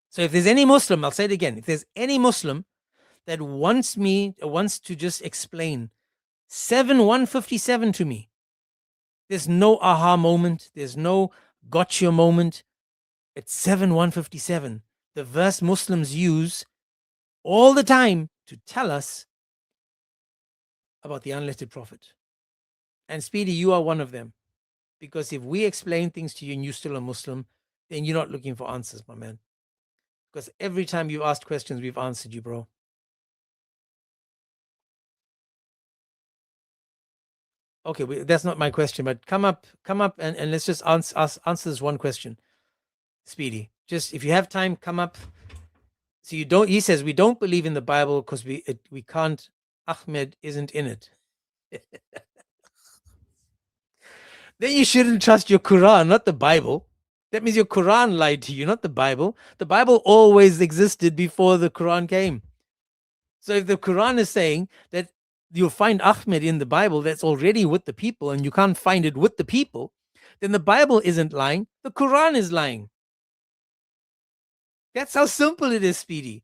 [SPEAKER 3] So if there's any Muslim, I'll say it again, if there's any Muslim that wants to just explain 7:157 to me, there's no aha moment, there's no gotcha moment. It's 7:157, the verse Muslims use all the time to tell us about the unlettered prophet. And Speedy, you are one of them. Because if we explain things to you and you're still a Muslim, then you're not looking for answers, my man. Because every time you've asked questions, we've answered you, bro. Okay, that's not my question, but come up and let's just answer this one question, Speedy. Just if you have time, come up. So he says, we don't believe in the Bible because we can't, Ahmed isn't in it. Then you shouldn't trust your Quran, not the Bible. That means your Quran lied to you, not the Bible. The Bible always existed before the Quran came. So if the Quran is saying that you'll find Ahmed in the Bible that's already with the people and you can't find it with the people, then the Bible isn't lying, the Quran is lying. That's how simple it is, Speedy.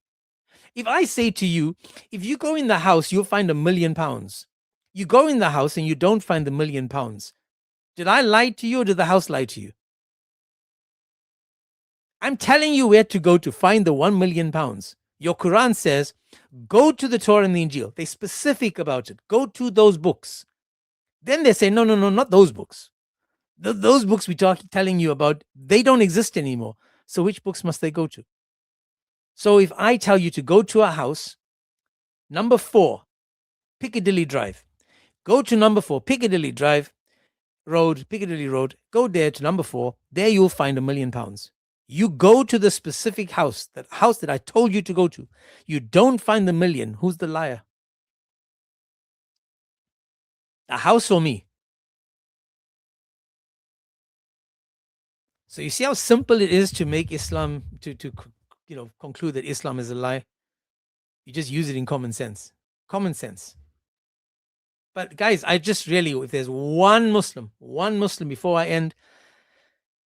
[SPEAKER 3] If I say to you, if you go in the house, you'll find £1 million. You go in the house and you don't find the £1 million. Did I lie to you or did the house lie to you? I'm telling you where to go to find the £1 million. Your Quran says, go to the Torah and the Injil. They're specific about it. Go to those books. Then they say, no, not those books. Those books we're telling you about, they don't exist anymore. So which books must they go to? So if I tell you to go to a house, number 4, Piccadilly Drive. Go to number 4, Piccadilly Road, go there to number 4. There you'll find £1 million. You go to the specific house that I told you to go to. You don't find the million. Who's the liar? A house or me? So you see how simple it is to make Islam, to conclude that Islam is a lie? You just use it in common sense. Common sense. But guys, I just really, if there's one Muslim before I end,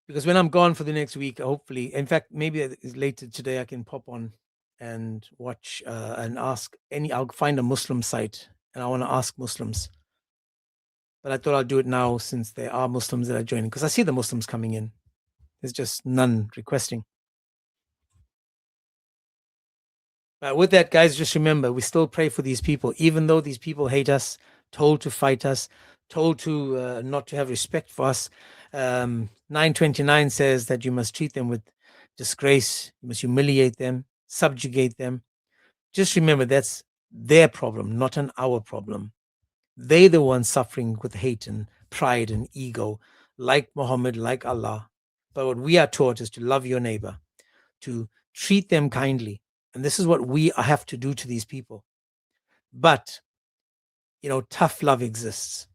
[SPEAKER 3] because when I'm gone for the next week, hopefully, in fact, maybe later today I can pop on and watch and ask I'll find a Muslim site and I want to ask Muslims. But I thought I'll do it now since there are Muslims that are joining, because I see the Muslims coming in. There's just none requesting. But with that, guys, just remember, we still pray for these people, even though these people hate us, told to fight us, told to not to have respect for us. 929 says that you must treat them with disgrace, you must humiliate them, subjugate them. Just remember, that's their problem, not our problem. They're the ones suffering with hate and pride and ego, like Muhammad, like Allah. But what we are taught is to love your neighbor, to treat them kindly. And this is what we have to do to these people. But, tough love exists.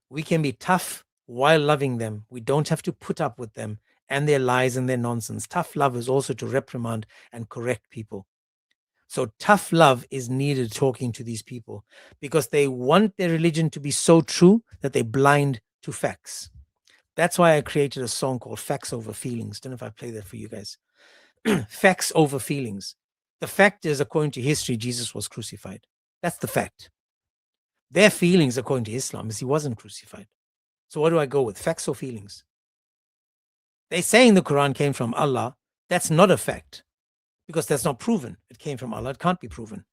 [SPEAKER 3] We can be tough while loving them. We don't have to put up with them and their lies and their nonsense. Tough love is also to reprimand and correct people. So tough love is needed talking to these people because they want their religion to be so true that they're blind to facts. That's why I created a song called Facts Over Feelings. Don't know if I play that for you guys. Facts over feelings. The fact is, according to history, Jesus was crucified. That's the fact. Their feelings, according to Islam, is he wasn't crucified. So what do I go with? Facts or feelings? They're saying the Quran came from Allah. That's not a fact because that's not proven. It came from Allah. It can't be proven.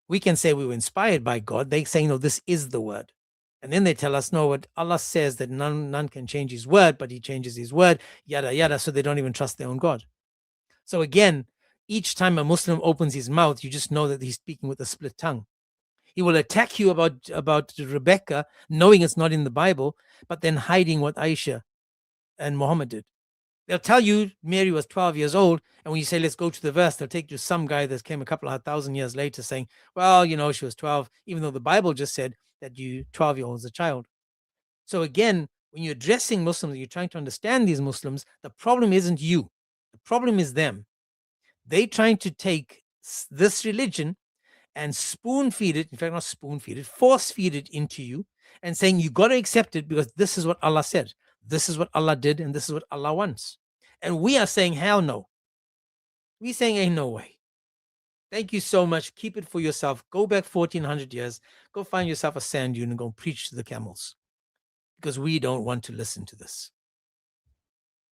[SPEAKER 3] We can say we were inspired by God. They say, no, this is the word. And then they tell us, no, what Allah says that none can change his word, but he changes his word, yada, yada, so they don't even trust their own God. So again, each time a Muslim opens his mouth, you just know that he's speaking with a split tongue. He will attack you about Rebecca, knowing it's not in the Bible, but then hiding what Aisha and Muhammad did. They'll tell you Mary was 12 years old, and when you say, let's go to the verse, they'll take you to some guy that came a couple of 1,000 years later saying, well, she was 12, even though the Bible just said that 12-year-old is a child. So again, when you're addressing Muslims, you're trying to understand these Muslims, the problem isn't you. The problem is them. They're trying to take this religion and spoon feed it, in fact, not spoon feed it, force feed it into you and saying you got to accept it because this is what Allah said. This is what Allah did and this is what Allah wants. And we are saying, hell no. We're saying, ain't no way. Thank you so much. Keep it for yourself. Go back 1,400 years. Go find yourself a sand dune and go preach to the camels because we don't want to listen to this.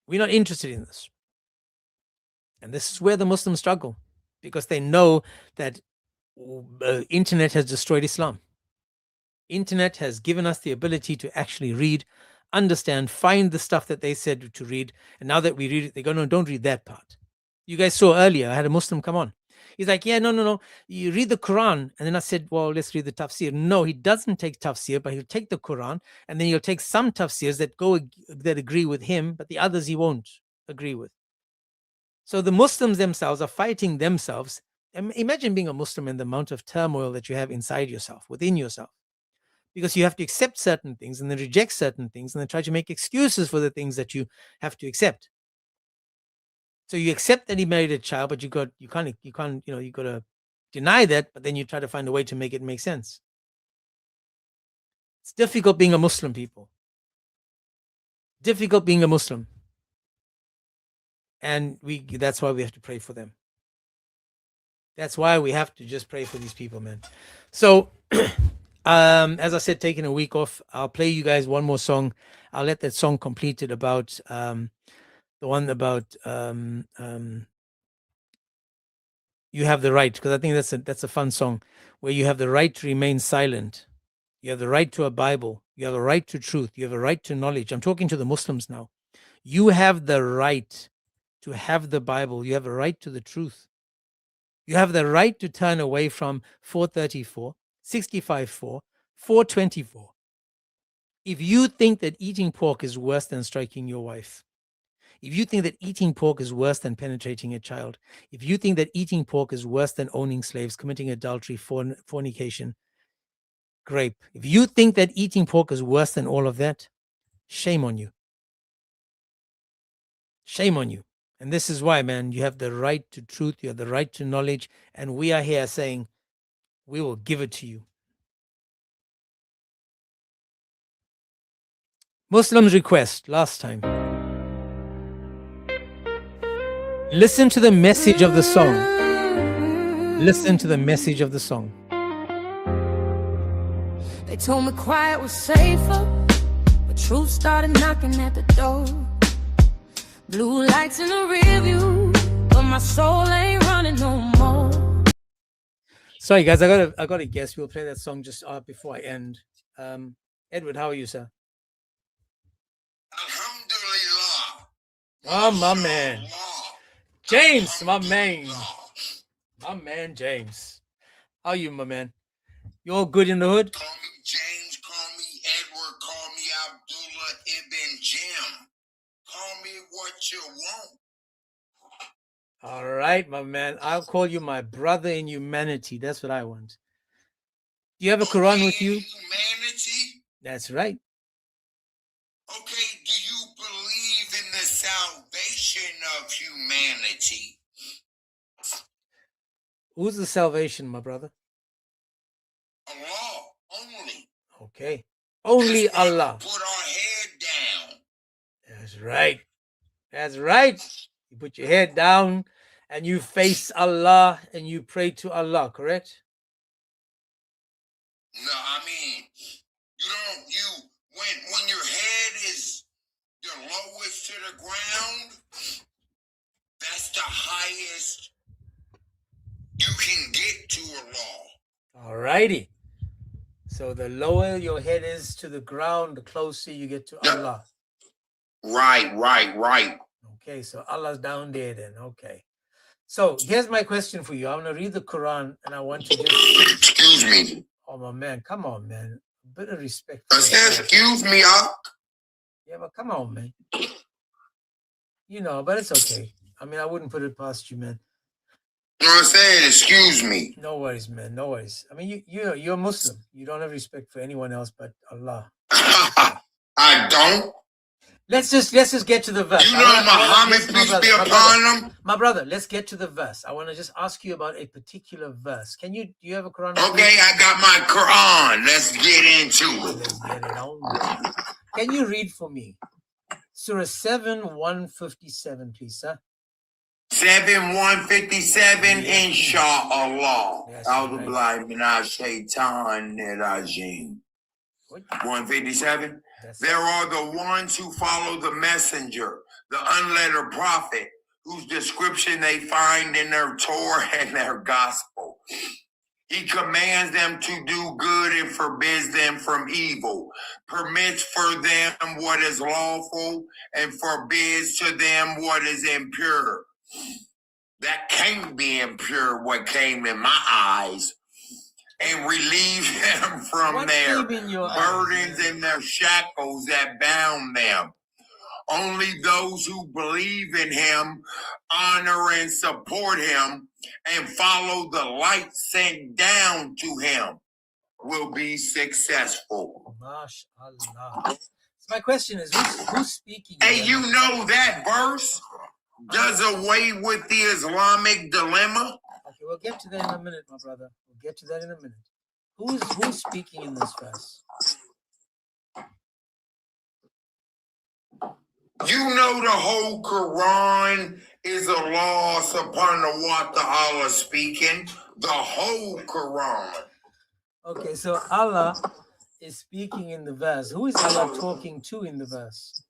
[SPEAKER 3] We're not interested in this. And this is where the Muslims struggle because they know that internet has destroyed Islam. Internet has given us the ability to actually read, understand, find the stuff that they said to read. And now that we read it, they go, no, don't read that part. You guys saw earlier, I had a Muslim come on. He's like, yeah, no. You read the Quran. And then I said, well, let's read the tafsir. No, he doesn't take tafsir, but he'll take the Quran. And then he'll take some tafsirs that agree with him, but the others he won't agree with. So the Muslims themselves are fighting themselves. Imagine being a Muslim and the amount of turmoil that you have inside yourself, within yourself, because you have to accept certain things and then reject certain things and then try to make excuses for the things that you have to accept. So you accept that he married a child, but you can't, you got to deny that, but then you try to find a way to make it make sense. It's difficult being a Muslim, people. Difficult being a Muslim. And that's why we have to pray for them. That's why we have to just pray for these people, man. So, as I said, taking a week off, I'll play you guys one more song. I'll let that song complete it about the one about you have the right, because I think that's a fun song, where you have the right to remain silent. You have the right to a Bible. You have a right to truth. You have a right to knowledge. I'm talking to the Muslims now. You have the right to have the Bible. You have a right to the truth. You have the right to turn away from 434, 65.4, 424. If you think that eating pork is worse than striking your wife, if you think that eating pork is worse than penetrating a child, if you think that eating pork is worse than owning slaves, committing adultery, fornication, grape, if you think that eating pork is worse than all of that, shame on you. Shame on you. And this is why, man, you have the right to truth, you have the right to knowledge, and we are here saying, we will give it to you. Muslims request, last time. Listen to the message of the song. Listen to the message of the song.
[SPEAKER 1] They told me quiet was safer, but truth started knocking at the door. Blue lights in the rear view, but my soul ain't running no more.
[SPEAKER 3] Sorry guys, I got to guess. We'll play that song just before I end. Edward, how are you, sir? Oh, my man. James, my man. My man, James. How are you, my man? You all good in the hood?
[SPEAKER 10] Call me James, call me Edward, call me Abdullah Ibn Jim. Call me what you want.
[SPEAKER 3] All right, my man. I'll call you my brother in humanity. That's what I want. Do you have a Quran with you?
[SPEAKER 10] Humanity?
[SPEAKER 3] That's right.
[SPEAKER 10] Okay, do you believe in the salvation of humanity?
[SPEAKER 3] Who's the salvation, my brother?
[SPEAKER 10] Allah, only.
[SPEAKER 3] Okay. Only Allah.
[SPEAKER 10] Put our head down.
[SPEAKER 3] That's right. That's right. You put your head down and you face Allah and you pray to Allah, correct?
[SPEAKER 10] No, I mean, when your head is the lowest to the ground, that's the highest you can get to Allah.
[SPEAKER 3] All righty. So the lower your head is to the ground, the closer you get to Allah.
[SPEAKER 10] Right.
[SPEAKER 3] Okay, so Allah's down there then. Okay. So here's my question for you. I'm going to read the Quran and I want to just...
[SPEAKER 10] Excuse me.
[SPEAKER 3] Oh, my man. Come on, man. A bit of respect.
[SPEAKER 10] I said, excuse me,
[SPEAKER 3] Yeah, but come on, man. You know, but it's okay. I mean, I wouldn't put it past you, man.
[SPEAKER 10] You know what I'm saying? Excuse me.
[SPEAKER 3] No worries, man. No worries. I mean, you're a Muslim. You don't have respect for anyone else but Allah.
[SPEAKER 10] I don't.
[SPEAKER 3] Let's just get to the verse.
[SPEAKER 10] You know Muhammad, peace be upon him?
[SPEAKER 3] My brother, let's get to the verse. I want to just ask you about a particular verse. Do you have a Quran?
[SPEAKER 10] Okay, I got my Quran. Let's get into it.
[SPEAKER 3] Let's get it on. Can you read for me? Surah 7:157, please, sir.
[SPEAKER 10] 7:157, inshallah. A'udhu billahi minash shaitanir rajim. 157. There are the ones who follow the messenger, the unlettered prophet, whose description they find in their Torah and their gospel. He commands them to do good and forbids them from evil, permits for them what is lawful and forbids to them what is impure. That can't be impure, what came in my eyes, and relieve them from their burdens and their shackles that bound them. Only those who believe in him, honor and support him, and follow the light sent down to him will be successful.
[SPEAKER 3] MashaAllah. So my question is, who's speaking?
[SPEAKER 10] Hey, you know that verse? does away with the Islamic dilemma?
[SPEAKER 3] Okay, we'll get to that in a minute, my brother. We'll get to that in a minute. Who's speaking in this verse?
[SPEAKER 10] You know the whole Quran is a law upon what the Allah speaking. The whole Quran.
[SPEAKER 3] Okay, so Allah is speaking in the verse. Who is Allah talking to in the verse?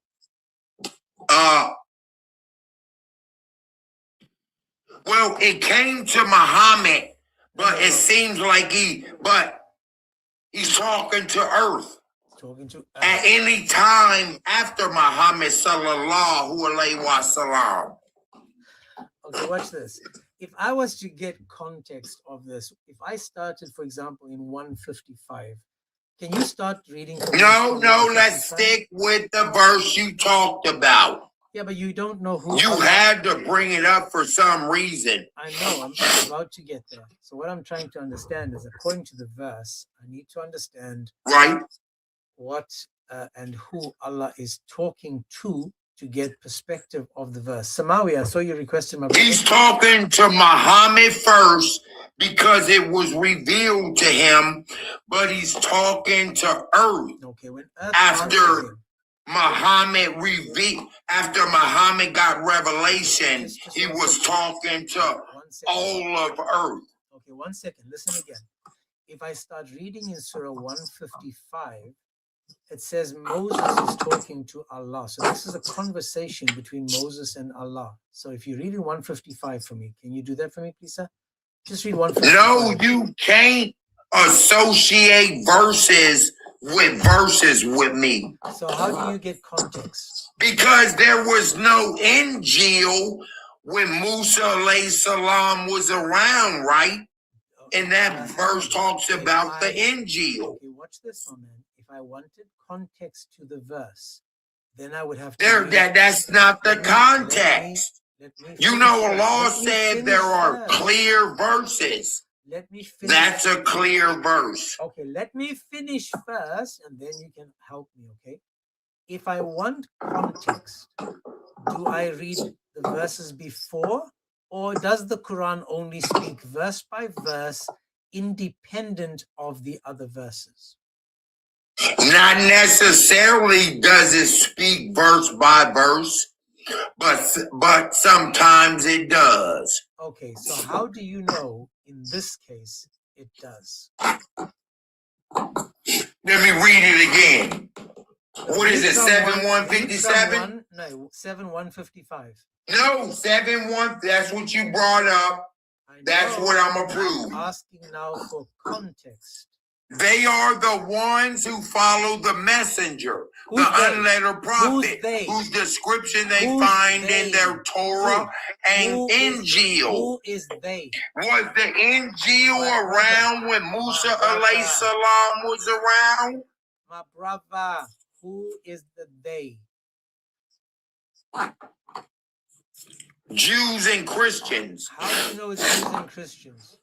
[SPEAKER 10] Well, it came to Muhammad, but it seems like he's talking to earth.
[SPEAKER 3] Talking to earth.
[SPEAKER 10] At any time after Muhammad sallallahu alaihi wasallam.
[SPEAKER 3] Okay, watch this. If I was to get context of this, if I started, for example, in 155, can you start reading?
[SPEAKER 10] No, let's stick with the verse you talked about.
[SPEAKER 3] Yeah, but you don't know who.
[SPEAKER 10] You had to bring it up for some reason.
[SPEAKER 3] I know, I'm about to get there. So what I'm trying to understand is, according to the verse, I need to understand what and who Allah is talking to get perspective of the verse. Samawi, I saw you requested my brother.
[SPEAKER 10] He's talking to Muhammad first because it was revealed to him, but he's talking to earth.
[SPEAKER 3] Okay, when
[SPEAKER 10] after Muhammad got revelation, he was talking to all of earth.
[SPEAKER 3] Okay, 1 second. Listen again. If I start reading in Surah 155, it says Moses is talking to Allah. So this is a conversation between Moses and Allah. So if you read in 155 for me, can you do that for me, please, sir? Just read 155.
[SPEAKER 10] No, you can't associate verses with me.
[SPEAKER 3] So how do you get context?
[SPEAKER 10] Because there was no Injil when Musa alayhi salam was around, right? And that verse talks about the Injil.
[SPEAKER 3] Okay, watch this, my man. If I wanted context to the verse, then I would have to.
[SPEAKER 10] That's not the context. You know, Allah said there are clear verses.
[SPEAKER 3] Let me finish.
[SPEAKER 10] That's a clear verse.
[SPEAKER 3] Okay, let me finish first, and then you can help me, okay? If I want context, do I read the verses before, or does the Quran only speak verse by verse, independent of the other verses?
[SPEAKER 10] Not necessarily does it speak verse by verse, but sometimes it does.
[SPEAKER 3] Okay, so how do you know in this case it does?
[SPEAKER 10] Let me read it again. What is it, 7-157?
[SPEAKER 3] No, 7-155.
[SPEAKER 10] No, 7-1, that's what you brought up. That's what I'm approved.
[SPEAKER 3] I'm asking now for context.
[SPEAKER 10] They are the ones who follow the messenger, the unlettered prophet, whose description they find in their Torah and Injil.
[SPEAKER 3] Who is they?
[SPEAKER 10] Was the Injil around when Musa alayhi salam was around?
[SPEAKER 3] My brother, who is the they?
[SPEAKER 10] Jews and Christians.
[SPEAKER 3] How do you know it's Jews and Christians?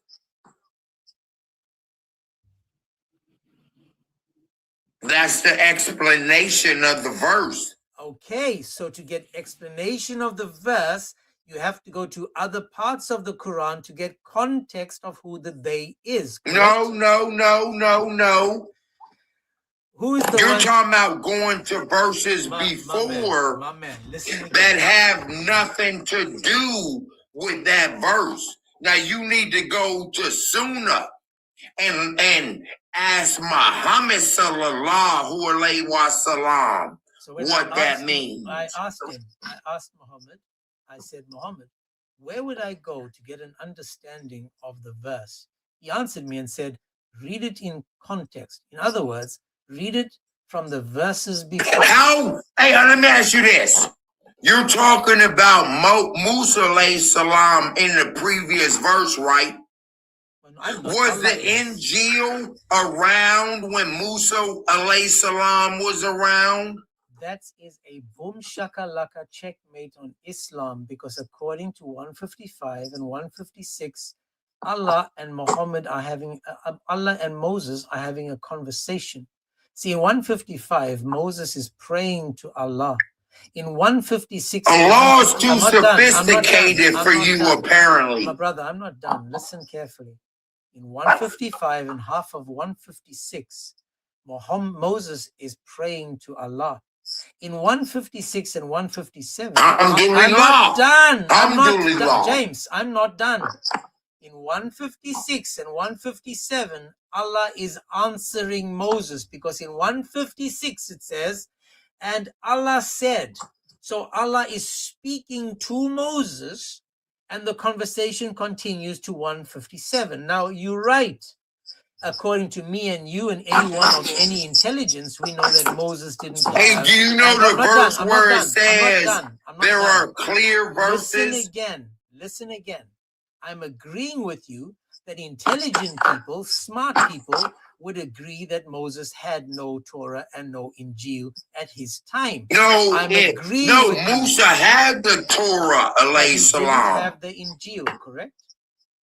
[SPEAKER 10] That's the explanation of the verse.
[SPEAKER 3] Okay, so to get explanation of the verse, you have to go to other parts of the Quran to get context of who the they is. Correct?
[SPEAKER 10] No.
[SPEAKER 3] Who is the
[SPEAKER 10] You're
[SPEAKER 3] one?
[SPEAKER 10] talking about going to verses before
[SPEAKER 3] my man. Listen
[SPEAKER 10] that have nothing to do with that verse. Now you need to go to Sunnah and ask Muhammad sallallahu alaihi wasallam what that means.
[SPEAKER 3] I asked Muhammad, I said, Muhammad, where would I go to get an understanding of the verse? He answered me and said, read it in context. In other words, read it from the verses before.
[SPEAKER 10] How? Hey, let me ask you this. You're talking about Musa alayhi salam in the previous verse, right? Was the Injil around when Musa alayhi salam was around?
[SPEAKER 3] That is a boom shakalaka checkmate on Islam, because according to 155 and 156, Allah and Muhammad are having Allah and Moses are having a conversation. See, in 155, Moses is praying to Allah. In 156,
[SPEAKER 10] Allah is too
[SPEAKER 3] I'm not done.
[SPEAKER 10] sophisticated
[SPEAKER 3] I'm
[SPEAKER 10] for
[SPEAKER 3] not
[SPEAKER 10] you,
[SPEAKER 3] done.
[SPEAKER 10] apparently.
[SPEAKER 3] My brother, I'm not done. Listen carefully. In 155 and half of 156, Moses is praying to Allah. In 156 and 157, I'm not done. I'm not done. James, I'm not done. In 156 and 157, Allah is answering Moses, because in 156 it says, and Allah said. So Allah is speaking to Moses, and the conversation continues to 157. Now, you're right. According to me and you and anyone of any intelligence, we know that Moses didn't have.
[SPEAKER 10] Hey, do you know the verse where it says there are clear verses?
[SPEAKER 3] Listen again. I'm agreeing with you that intelligent people, smart people, would agree that Moses had no Torah and no Injil at his time.
[SPEAKER 10] Musa had the Torah, alayhi salam.
[SPEAKER 3] He didn't have the Injil, correct?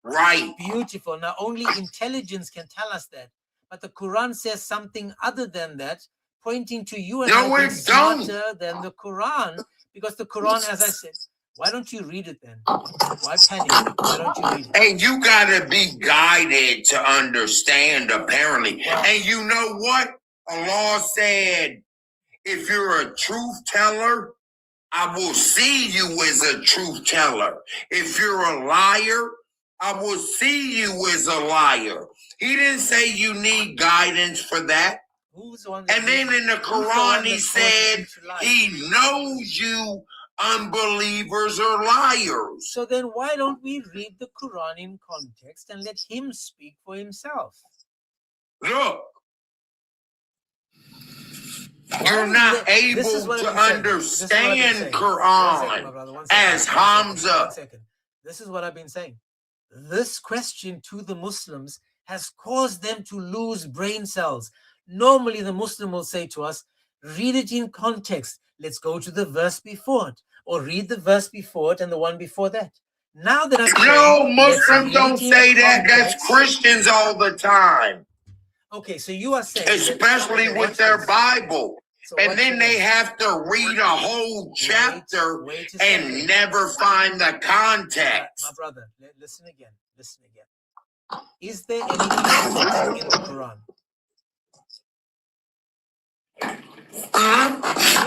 [SPEAKER 10] Right.
[SPEAKER 3] Beautiful. Now, only intelligence can tell us that. But the Quran says something other than that, pointing to you and I being smarter than the Quran. Because the Quran, as I said, why don't you read it then? Why panic? Why don't you read it?
[SPEAKER 10] And you got to be guided to understand, apparently. Wow. And you know what? Allah said, if you're a truth teller, I will see you as a truth teller. If you're a liar, I will see you as a liar. He didn't say you need guidance for that. And then in the Quran, he said he knows you unbelievers are liars.
[SPEAKER 3] So then why don't we read the Quran in context and let him speak for himself?
[SPEAKER 10] Look, you're not able to understand Quran as Hamza.
[SPEAKER 3] 1 second. This is what I've been saying. This question to the Muslims has caused them to lose brain cells. Normally, the Muslim will say to us, read it in context. Let's go to the verse before it, or read the verse before it and the one before that. Now that I'm
[SPEAKER 10] Muslims don't say that. That's Christians all the time.
[SPEAKER 3] Okay, so you are saying,
[SPEAKER 10] especially with their Bible. So and then they have to read a whole chapter and never find the context.
[SPEAKER 3] My brother, listen again. Is there any context in the Quran?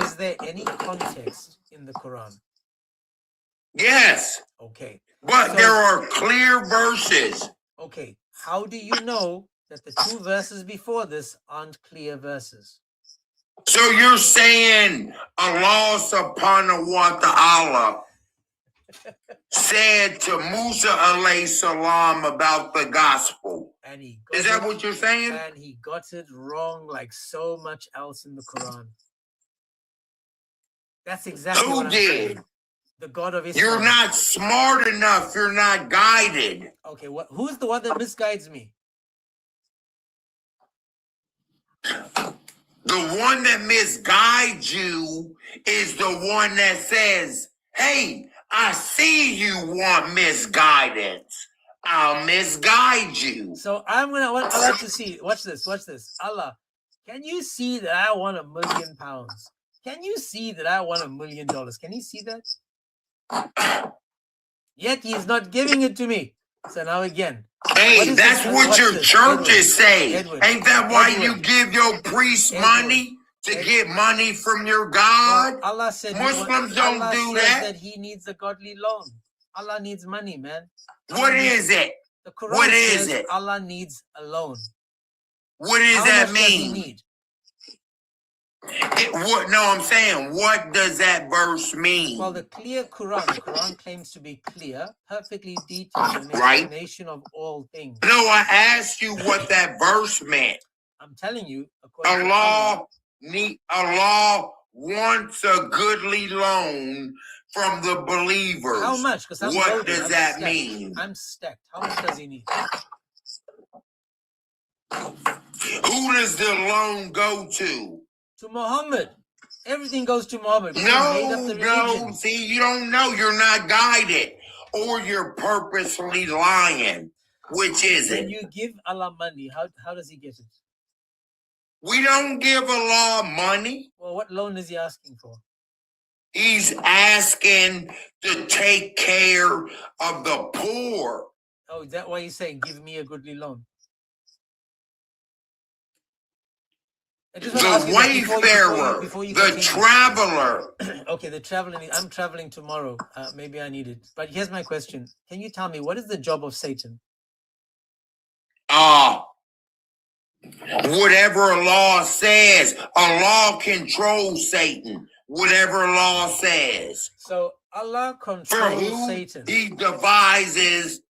[SPEAKER 3] Is there any context in the Quran?
[SPEAKER 10] Yes.
[SPEAKER 3] Okay.
[SPEAKER 10] But there are clear verses.
[SPEAKER 3] Okay. How do you know that the two verses before this aren't clear verses?
[SPEAKER 10] So you're saying Allah subhanahu wa ta'ala said to Musa alayhi salam about the gospel.
[SPEAKER 3] And
[SPEAKER 10] is that what you're saying?
[SPEAKER 3] And he got it wrong like so much else in the Quran. That's exactly what I'm saying. The God of Islam.
[SPEAKER 10] You're not smart enough. You're not guided.
[SPEAKER 3] Okay, who's the one that misguides me?
[SPEAKER 10] The one that misguides you is the one that says, hey, I see you want misguidance. I'll misguide you.
[SPEAKER 3] So I'm going to want Allah to see. Watch this. Allah, can you see that I want £1 million? Can you see that I want $1 million? Can you see that? Yet he's not giving it to me. So now again.
[SPEAKER 10] Hey, that's what your churches say. Ain't that why you give your priests money to get money from your God?
[SPEAKER 3] Well, Allah said
[SPEAKER 10] Muslims don't do that.
[SPEAKER 3] He needs a godly loan. Allah needs money, man.
[SPEAKER 10] What is it?
[SPEAKER 3] The Quran says Allah needs a loan.
[SPEAKER 10] What does that mean? I'm saying, what does that verse mean?
[SPEAKER 3] Well, the Quran claims to be clear, perfectly detailed, an explanation of all things.
[SPEAKER 10] No, I asked you what that verse meant.
[SPEAKER 3] I'm telling you,
[SPEAKER 10] Allah wants a goodly loan from the believers.
[SPEAKER 3] How much?
[SPEAKER 10] What does that mean?
[SPEAKER 3] I'm stacked. How much does he need?
[SPEAKER 10] Who does the loan go to?
[SPEAKER 3] To Muhammad. Everything goes to Muhammad. No.
[SPEAKER 10] See, you don't know. You're not guided. Or you're purposely lying. Which is it?
[SPEAKER 3] When you give Allah money, how does he get it?
[SPEAKER 10] We don't give Allah money.
[SPEAKER 3] Well, what loan is he asking for?
[SPEAKER 10] He's asking to take care of the poor.
[SPEAKER 3] Oh, is that why he's saying, give me a goodly loan?
[SPEAKER 10] The wayfarer, the traveler.
[SPEAKER 3] Okay, the traveling. I'm traveling tomorrow. Maybe I need it. But here's my question. Can you tell me what is the job of Satan?
[SPEAKER 10] Whatever law says. A law controls Satan. Whatever law says.
[SPEAKER 3] So Allah controls Satan.
[SPEAKER 10] He devises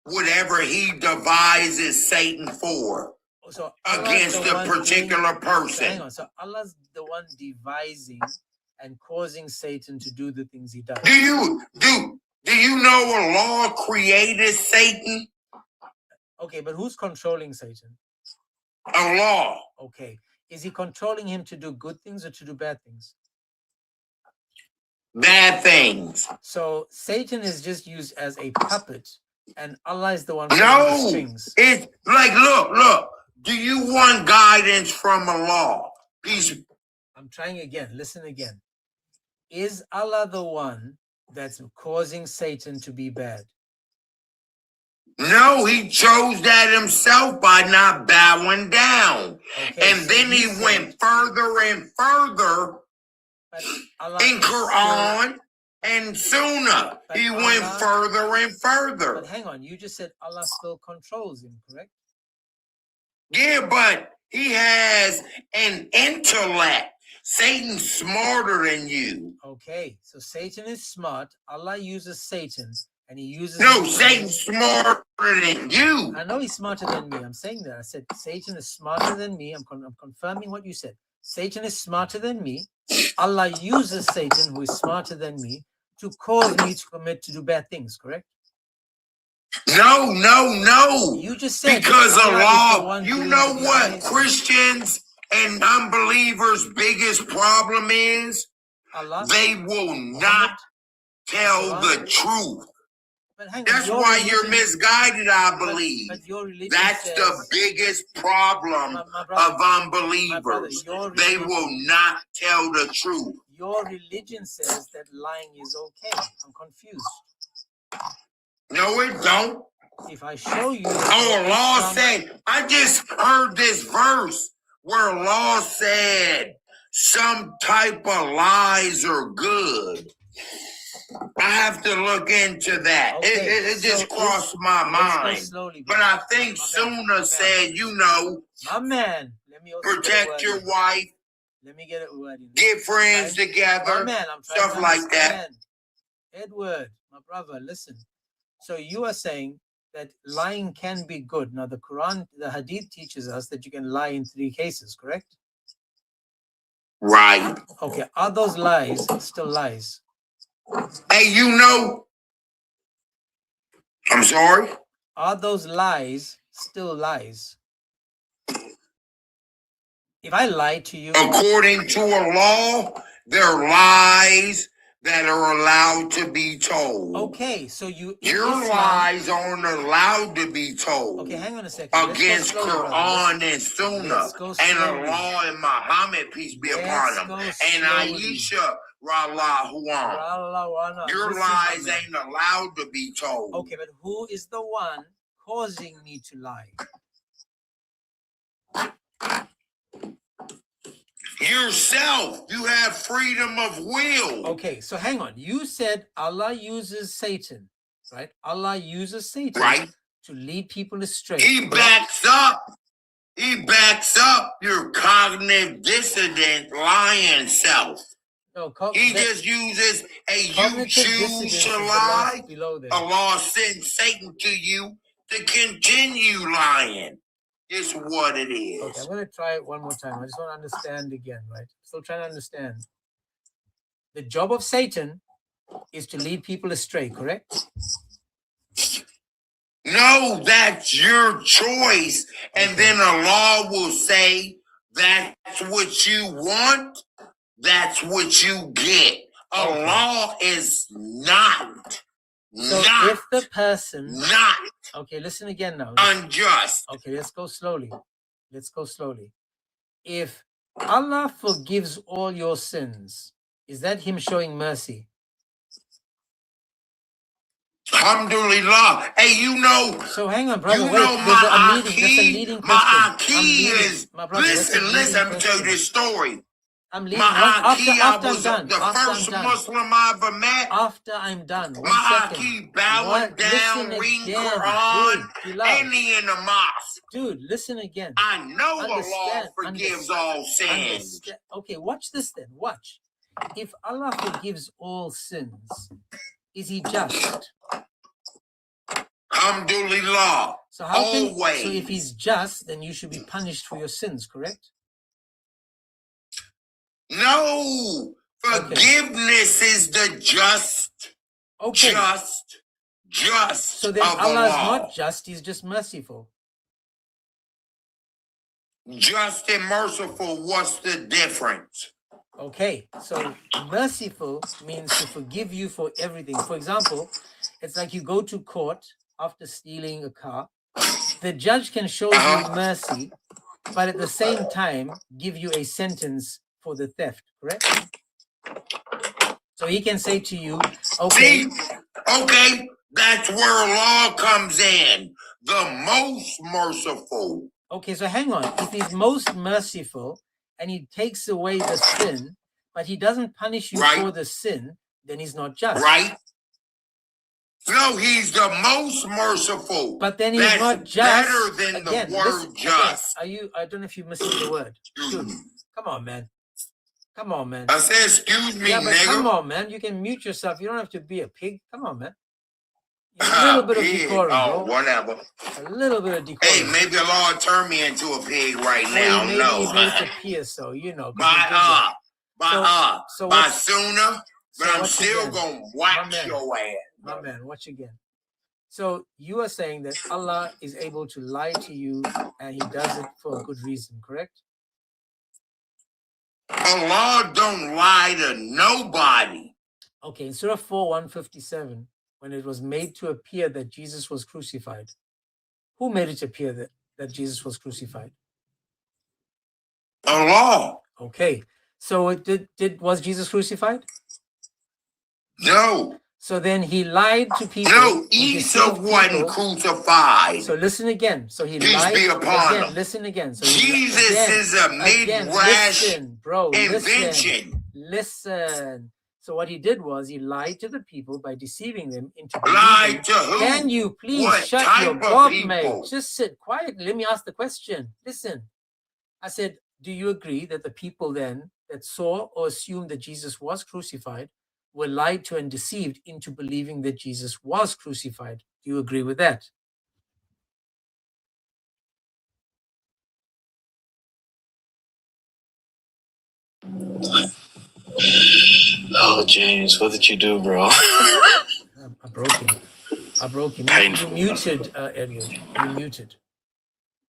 [SPEAKER 10] whatever he devises Satan for.
[SPEAKER 3] So
[SPEAKER 10] against a particular person.
[SPEAKER 3] Hang on. So Allah's the one devising and causing Satan to do the things he does.
[SPEAKER 10] Do you know a law created Satan?
[SPEAKER 3] Okay, but who's controlling Satan?
[SPEAKER 10] A law.
[SPEAKER 3] Okay. Is he controlling him to do good things or to do bad things?
[SPEAKER 10] Bad things.
[SPEAKER 3] So Satan is just used as a puppet, and Allah is the one pulling the strings.
[SPEAKER 10] It's like, look. Do you want guidance from a law?
[SPEAKER 3] I'm trying again. Listen again. Is Allah the one that's causing Satan to be bad?
[SPEAKER 10] No, he chose that himself by not bowing down.
[SPEAKER 3] Okay,
[SPEAKER 10] and then he went further and further in Quran and Sunnah. He went further and further.
[SPEAKER 3] But hang on, you just said Allah still controls him, correct?
[SPEAKER 10] Yeah, but he has an intellect. Satan's smarter than you.
[SPEAKER 3] Okay, so Satan is smart. Allah uses Satan, and he uses...
[SPEAKER 10] No, Satan's smarter than you.
[SPEAKER 3] I know he's smarter than me. I'm saying that. I said Satan is smarter than me. I'm confirming what you said. Satan is smarter than me. Allah uses Satan, who is smarter than me, to cause me to do bad things, correct?
[SPEAKER 10] No.
[SPEAKER 3] You just said
[SPEAKER 10] because of law. You know what Christians and unbelievers' biggest problem is?
[SPEAKER 3] Allah?
[SPEAKER 10] They will not tell the truth. That's why you're misguided, I believe. That's the biggest problem of unbelievers. They will not tell the truth.
[SPEAKER 3] Your religion says that lying is okay. I'm confused.
[SPEAKER 10] No, it don't.
[SPEAKER 3] If I show you...
[SPEAKER 10] law said... I just heard this verse where law said some type of lies are good. I have to look into that. Okay, it just crossed my mind. But I think Sunnah said,
[SPEAKER 3] my man, let me
[SPEAKER 10] protect your wife.
[SPEAKER 3] Let me get it ready.
[SPEAKER 10] Get friends together. Stuff like that.
[SPEAKER 3] Edward, my brother, listen. So you are saying that lying can be good. Now the Quran, the Hadith teaches us that you can lie in 3 cases, correct?
[SPEAKER 10] Right.
[SPEAKER 3] Okay, are those lies still lies?
[SPEAKER 10] Hey, I'm sorry?
[SPEAKER 3] Are those lies still lies? If I lie to you...
[SPEAKER 10] According to a law, they're lies that are allowed to be told.
[SPEAKER 3] Okay, so
[SPEAKER 10] your lies aren't allowed to be told.
[SPEAKER 3] Okay, hang on a second.
[SPEAKER 10] Against Quran and Sunnah and Allah and Muhammad, peace be upon him, and Aisha, Rallahu. Your lies ain't allowed to be told.
[SPEAKER 3] Okay, but who is the one causing me to lie?
[SPEAKER 10] Yourself. You have freedom of will.
[SPEAKER 3] Okay, so hang on. You said Allah uses Satan, right? Allah uses Satan to lead people astray.
[SPEAKER 10] He backs up your cognitive dissident lying self.
[SPEAKER 3] No,
[SPEAKER 10] he just uses you choose to lie. Allah sends Satan to you to continue lying. It's what it is.
[SPEAKER 3] Okay, I'm going to try it one more time. I just want to understand again, right? Still trying to understand. The job of Satan is to lead people astray, correct?
[SPEAKER 10] No, that's your choice. Okay. And then Allah will say, that's what you want, that's what you get. Okay. Allah is not.
[SPEAKER 3] So if the person... Okay, listen again now.
[SPEAKER 10] Unjust.
[SPEAKER 3] Okay, let's go slowly. If Allah forgives all your sins, Is that him showing mercy?
[SPEAKER 10] Alhamdulillah. Hey, you know.
[SPEAKER 3] So hang on, brother.
[SPEAKER 10] You
[SPEAKER 3] Wait,
[SPEAKER 10] know
[SPEAKER 3] there's
[SPEAKER 10] my
[SPEAKER 3] a leading question.
[SPEAKER 10] My
[SPEAKER 3] I'm leading,
[SPEAKER 10] is.
[SPEAKER 3] my brother,
[SPEAKER 10] Listen. Let me tell you this story.
[SPEAKER 3] I'm leading.
[SPEAKER 10] After
[SPEAKER 3] I'm done.
[SPEAKER 10] the first Muslim I ever met.
[SPEAKER 3] After I'm done.
[SPEAKER 10] Ma'aki bowing down, reading Quran, and he in the mosque.
[SPEAKER 3] Dude, listen again.
[SPEAKER 10] I know Allah forgives all sins.
[SPEAKER 3] Okay, watch this then. Watch. If Allah forgives all sins, is he just?
[SPEAKER 10] Alhamdulillah.
[SPEAKER 3] So
[SPEAKER 10] always.
[SPEAKER 3] So if he's just, then you should be punished for your sins, correct?
[SPEAKER 10] No. Forgiveness is the just.
[SPEAKER 3] Okay.
[SPEAKER 10] Just.
[SPEAKER 3] So then Allah is not just, he's just merciful.
[SPEAKER 10] Just and merciful, what's the difference?
[SPEAKER 3] Okay, so merciful means to forgive you for everything. For example, it's like you go to court after stealing a car. The judge can show you mercy, but at the same time give you a sentence for the theft, correct? So he can say to you, okay.
[SPEAKER 10] Okay, that's where law comes in. The most merciful.
[SPEAKER 3] Okay, so hang on. If he's most merciful and he takes away the sin, but he doesn't punish you for the sin, then he's not just.
[SPEAKER 10] Right. No, he's the most merciful.
[SPEAKER 3] But then he's
[SPEAKER 10] That's
[SPEAKER 3] not just.
[SPEAKER 10] Better than
[SPEAKER 3] again,
[SPEAKER 10] the word just.
[SPEAKER 3] Again, I don't know if you're missing the word. Dude, come on, man. Come on, man.
[SPEAKER 10] I said, excuse me,
[SPEAKER 3] but
[SPEAKER 10] nigga.
[SPEAKER 3] Come on, man. You can mute yourself. You don't have to be a pig. Come on, man. A little bit of decorum, bro.
[SPEAKER 10] Whatever.
[SPEAKER 3] A little bit of decorum.
[SPEAKER 10] Hey, maybe the Lord turned me into a pig right now.
[SPEAKER 3] Maybe
[SPEAKER 10] No.
[SPEAKER 3] he made it appear so, you know.
[SPEAKER 10] By sooner, but I'm still going to whack your ass.
[SPEAKER 3] My man, watch again. So you are saying that Allah is able to lie to you and he does it for a good reason, correct?
[SPEAKER 10] Allah don't lie to nobody.
[SPEAKER 3] Okay, in Surah 4:157, when it was made to appear that Jesus was crucified, who made it appear that Jesus was crucified?
[SPEAKER 10] Allah.
[SPEAKER 3] Okay, so was Jesus crucified?
[SPEAKER 10] No.
[SPEAKER 3] So then he lied to people.
[SPEAKER 10] No, Isa wasn't crucified.
[SPEAKER 3] So listen again. So he
[SPEAKER 10] Peace
[SPEAKER 3] lied
[SPEAKER 10] be upon
[SPEAKER 3] again.
[SPEAKER 10] him.
[SPEAKER 3] Listen again. So
[SPEAKER 10] Jesus is a Midrash invention.
[SPEAKER 3] Listen. So what he did was he lied to the people by deceiving them into
[SPEAKER 10] lied to who?
[SPEAKER 3] Can you please shut your gob, mate? Just sit quietly. Let me ask the question. Listen. I said, do you agree that the people then that saw or assumed that Jesus was crucified were lied to and deceived into believing that Jesus was crucified? Do you agree with that?
[SPEAKER 5] Oh, James, what did you do, bro?
[SPEAKER 3] I broke him. I broke him. You muted, Edward. You muted.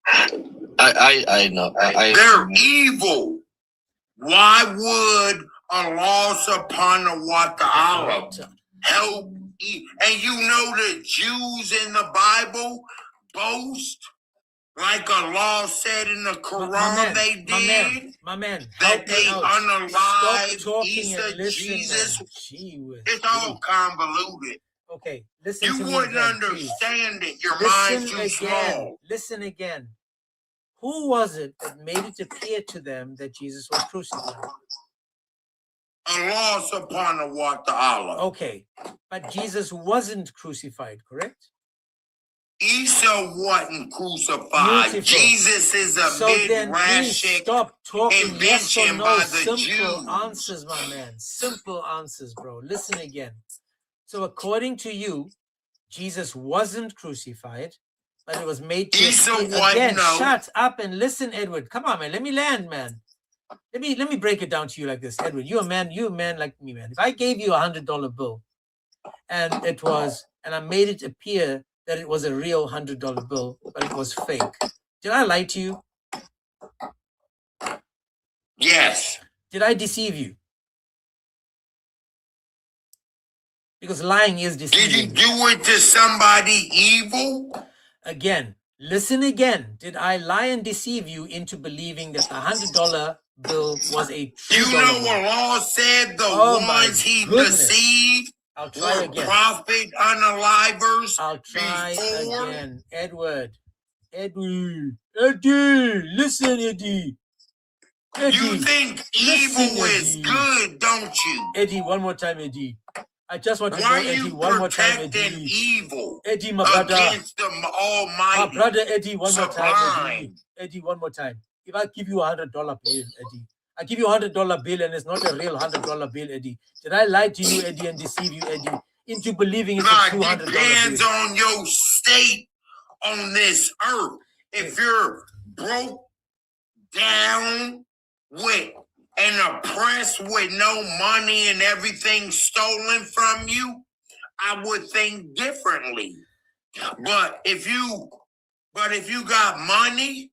[SPEAKER 5] I know.
[SPEAKER 10] They're evil. Why would Allah subhanahu wa ta'ala help? And you know the Jews in the Bible boast, like Allah said in the Quran, they did.
[SPEAKER 3] My man,
[SPEAKER 10] that they unalived Isa, Jesus. It's all convoluted.
[SPEAKER 3] Okay, listen
[SPEAKER 10] to me. You wouldn't understand it. Your mind's too small.
[SPEAKER 3] Listen again. Who was it that made it appear to them that Jesus was crucified?
[SPEAKER 10] Allah subhanahu wa ta'ala.
[SPEAKER 3] Okay, but Jesus wasn't crucified, correct?
[SPEAKER 10] Isa wasn't crucified. Beautiful. Jesus is a midrashic invention by the Jews.
[SPEAKER 3] Simple answers, my man. Simple answers, bro. Listen again. So according to you, Jesus wasn't crucified, but it was made to again. Shut up and listen, Edward. Come on, man. Let me land, man. Let me break it down to you like this, Edward. You're a man like me, man. If I gave you $100 bill and I made it appear that it was a real $100 bill, but it was fake, did I lie to you?
[SPEAKER 10] Yes.
[SPEAKER 3] Did I deceive you? Because lying is deceiving.
[SPEAKER 10] Did you do it to somebody evil?
[SPEAKER 3] Again, listen again. Did I lie and deceive you into believing that the $100 bill was a true
[SPEAKER 10] You
[SPEAKER 3] dollar
[SPEAKER 10] know
[SPEAKER 3] bill.
[SPEAKER 10] what law said? The
[SPEAKER 3] Oh my
[SPEAKER 10] ones he
[SPEAKER 3] goodness.
[SPEAKER 10] deceived
[SPEAKER 3] I'll try
[SPEAKER 10] were
[SPEAKER 3] again.
[SPEAKER 10] prophet unalivers
[SPEAKER 3] I'll try
[SPEAKER 10] before.
[SPEAKER 3] again. Edward. Eddie, listen, Eddie.
[SPEAKER 10] You think evil is good, don't you?
[SPEAKER 3] Eddie, one more time, Eddie. I just want to know,
[SPEAKER 10] Why
[SPEAKER 3] Eddie,
[SPEAKER 10] you
[SPEAKER 3] one more time,
[SPEAKER 10] protecting
[SPEAKER 3] Eddie.
[SPEAKER 10] evil
[SPEAKER 3] Eddie, my brother.
[SPEAKER 10] against the
[SPEAKER 3] My
[SPEAKER 10] Almighty?
[SPEAKER 3] brother, Eddie, one more time, Eddie.
[SPEAKER 10] Sublime.
[SPEAKER 3] Eddie, one more time. If I give you $100 bill, Eddie, I give you $100 bill and it's not a real $100 bill, Eddie. Did I lie to you, Eddie, and deceive you, Eddie, into believing it's a true $100 bill?
[SPEAKER 10] Depends on your state on this earth. If you're broke down with and oppressed with no money and everything stolen from you, I would think differently. But if you got money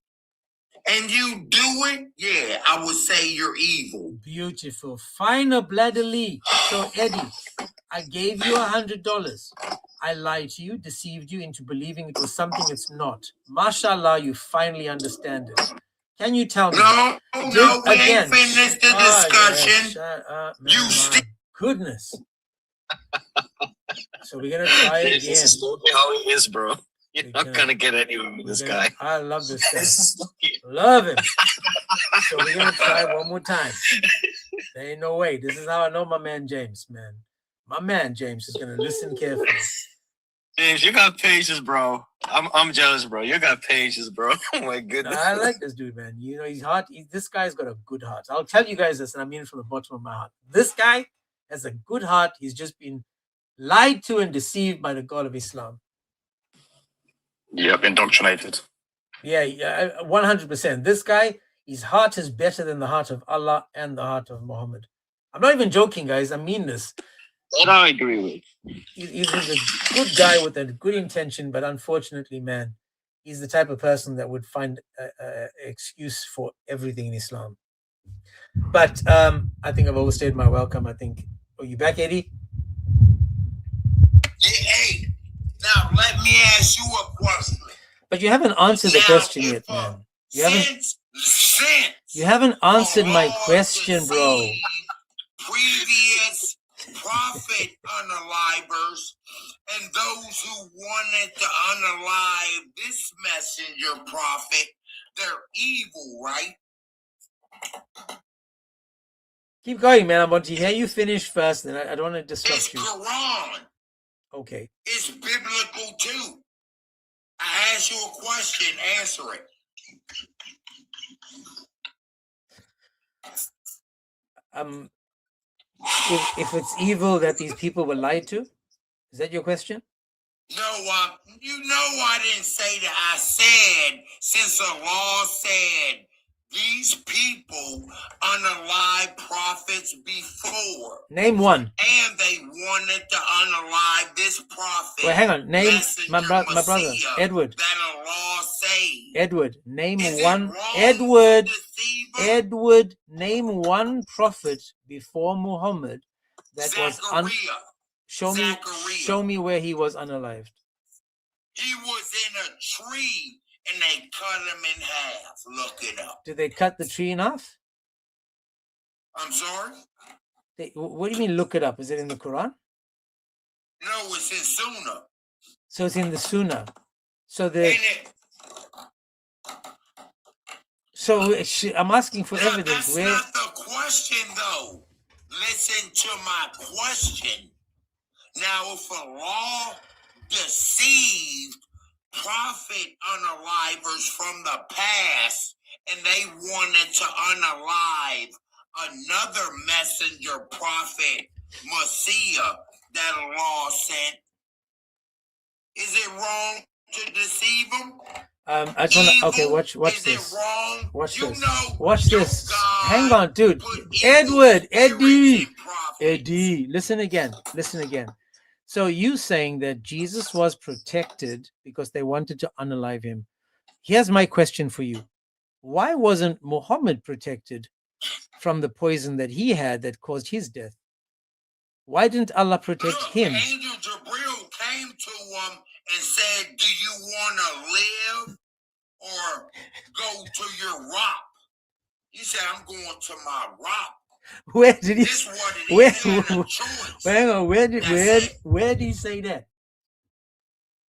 [SPEAKER 10] and you do it, yeah, I would say you're evil.
[SPEAKER 3] Beautiful. Fine, bloodily. So, Eddie, I gave you $100. I lied to you, deceived you into believing it was something it's not. Mashallah, you finally understand it. Can you tell me?
[SPEAKER 10] No, we ain't finished the discussion.
[SPEAKER 3] Shut up, man.
[SPEAKER 10] You
[SPEAKER 3] Goodness. So we're gonna try again.
[SPEAKER 8] This is totally how he is, bro. You're not gonna get anywhere with this guy.
[SPEAKER 3] I love this guy. Love him. So we're gonna try one more time. There ain't no way. This is how I know my man James, man. My man James is gonna listen carefully.
[SPEAKER 8] James, you got pages, bro. I'm jealous, bro. You got pages, bro. Oh my goodness.
[SPEAKER 3] I like this dude, man. You know, he's hot. This guy's got a good heart. I'll tell you guys this, and I mean it from the bottom of my heart. This guy has a good heart. He's just been lied to and deceived by the God of Islam.
[SPEAKER 8] Yep, indoctrinated.
[SPEAKER 3] Yeah, 100%. This guy, his heart is better than the heart of Allah and the heart of Muhammad. I'm not even joking, guys. I mean this.
[SPEAKER 8] That I agree with.
[SPEAKER 3] He's a good guy with a good intention, but unfortunately, man, he's the type of person that would find an excuse for everything in Islam. But I think I've overstayed my welcome. I think. Are you back, Eddie?
[SPEAKER 10] Yeah, hey. Now let me ask you a question.
[SPEAKER 3] But you haven't answered the question yet, man. You haven't answered my question, bro.
[SPEAKER 10] Previous prophet unalivers and those who wanted to unalive this messenger prophet, they're evil, right?
[SPEAKER 3] Keep going, man. I want to hear you finish first, and I don't want to disrupt you.
[SPEAKER 10] It's Quran.
[SPEAKER 3] Okay.
[SPEAKER 10] It's biblical too. I ask you a question, answer it.
[SPEAKER 3] If it's evil that these people were lied to, is that your question?
[SPEAKER 10] No, you know I didn't say that. I said, since the law said these people unalive prophets before.
[SPEAKER 3] Name one.
[SPEAKER 10] And they wanted to unalive this prophet.
[SPEAKER 3] Wait, hang on. Name my brother, Edward.
[SPEAKER 10] That Allah saved.
[SPEAKER 3] Edward, name one. Edward, name one prophet before Muhammad that was show me where he was unalived.
[SPEAKER 10] He was in a tree and they cut him in half. Look it up.
[SPEAKER 3] Did they cut the tree in half?
[SPEAKER 10] I'm sorry?
[SPEAKER 3] What do you mean look it up? Is it in the Quran?
[SPEAKER 10] No, it's in Sunnah.
[SPEAKER 3] So it's in the Sunnah. So I'm asking for evidence.
[SPEAKER 10] That's not the question, though. Listen to my question. Now, if a law deceived prophet unalivers from the past and they wanted to unalive another messenger prophet, Messiah, that Allah sent, is it wrong to deceive them?
[SPEAKER 3] I just want to. Okay, watch this. Watch this. Watch this. Hang on, dude. Edward, Eddie. Listen again. So you saying that Jesus was protected because they wanted to unalive him? Here's my question for you: why wasn't Muhammad protected from the poison that he had that caused his death? Why didn't Allah protect him?
[SPEAKER 10] Angel Jibril came to him and said, do you want to live or go to your rock? He said, I'm going to my rock.
[SPEAKER 3] Where did he?
[SPEAKER 10] This what it is. He had a choice.
[SPEAKER 3] Hang on. Where did
[SPEAKER 10] That's
[SPEAKER 3] he say that?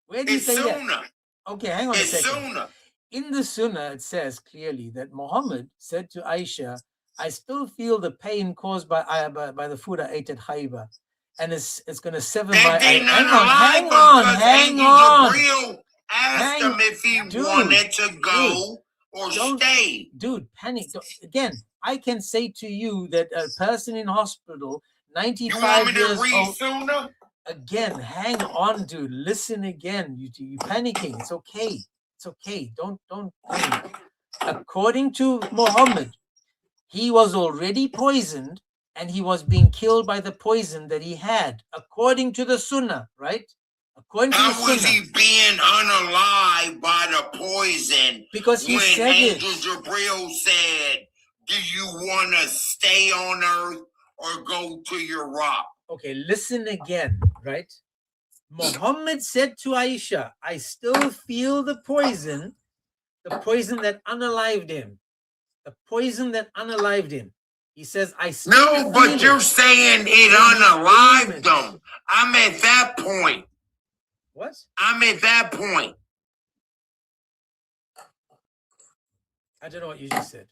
[SPEAKER 3] Where did he
[SPEAKER 10] It's
[SPEAKER 3] say that?
[SPEAKER 10] Sunnah.
[SPEAKER 3] Okay, hang on a
[SPEAKER 10] It's
[SPEAKER 3] second.
[SPEAKER 10] Sunnah.
[SPEAKER 3] In the Sunnah, it says clearly that Muhammad said to Aisha, I still feel the pain caused by the food I ate at Khaybar. And it's going to sever my...
[SPEAKER 10] Hang
[SPEAKER 3] on.
[SPEAKER 10] Jibril asked him if he wanted to go or stay.
[SPEAKER 3] Dude, panic. Again, I can say to you that a person in hospital, 95 years old...
[SPEAKER 10] Sunnah?
[SPEAKER 3] Again, hang on, dude. Listen again. You panicking. It's okay. It's okay. Don't panic. According to Muhammad, he was already poisoned and he was being killed by the poison that he had, according to the Sunnah, right? According to the Sunnah.
[SPEAKER 10] How was he being unalive by the poison?
[SPEAKER 3] Because he said
[SPEAKER 10] Angel Jibril said, do you want to stay on earth or go to your rock?
[SPEAKER 3] Okay, listen again, right? Muhammad said to Aisha, I still feel the poison that unalived him. The poison that unalived him. He says, I still
[SPEAKER 10] No, but you're saying it unalived him. I'm at that point.
[SPEAKER 3] What?
[SPEAKER 10] I'm at that point.
[SPEAKER 3] I don't know what you just said.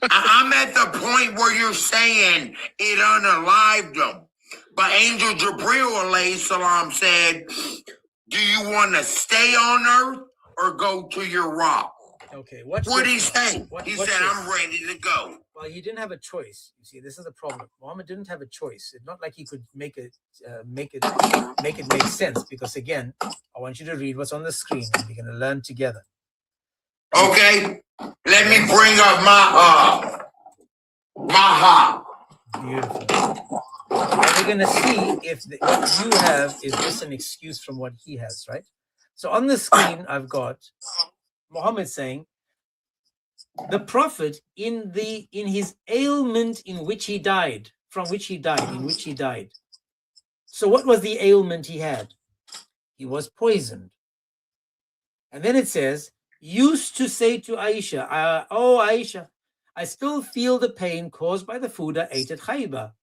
[SPEAKER 10] I'm at the point where you're saying it unalived him. But Angel Jibril alayhi salam said, do you want to stay on earth or go to your rock?
[SPEAKER 3] Okay,
[SPEAKER 10] what did he say? He said, I'm ready to go.
[SPEAKER 3] Well, he didn't have a choice. You see, this is the problem. Muhammad didn't have a choice. It's not like he could make it make sense. Because again, I want you to read what's on the screen, and we're going to learn together.
[SPEAKER 10] Okay, let me bring up my hop.
[SPEAKER 3] Beautiful. And we're going to see if what you have is just an excuse from what he has, right? So on the screen, I've got Muhammad saying, the Prophet in his ailment in which he died. So what was the ailment he had? He was poisoned. And then it says, used to say to Aisha, oh Aisha, I still feel the pain caused by the food I ate at Khaybar.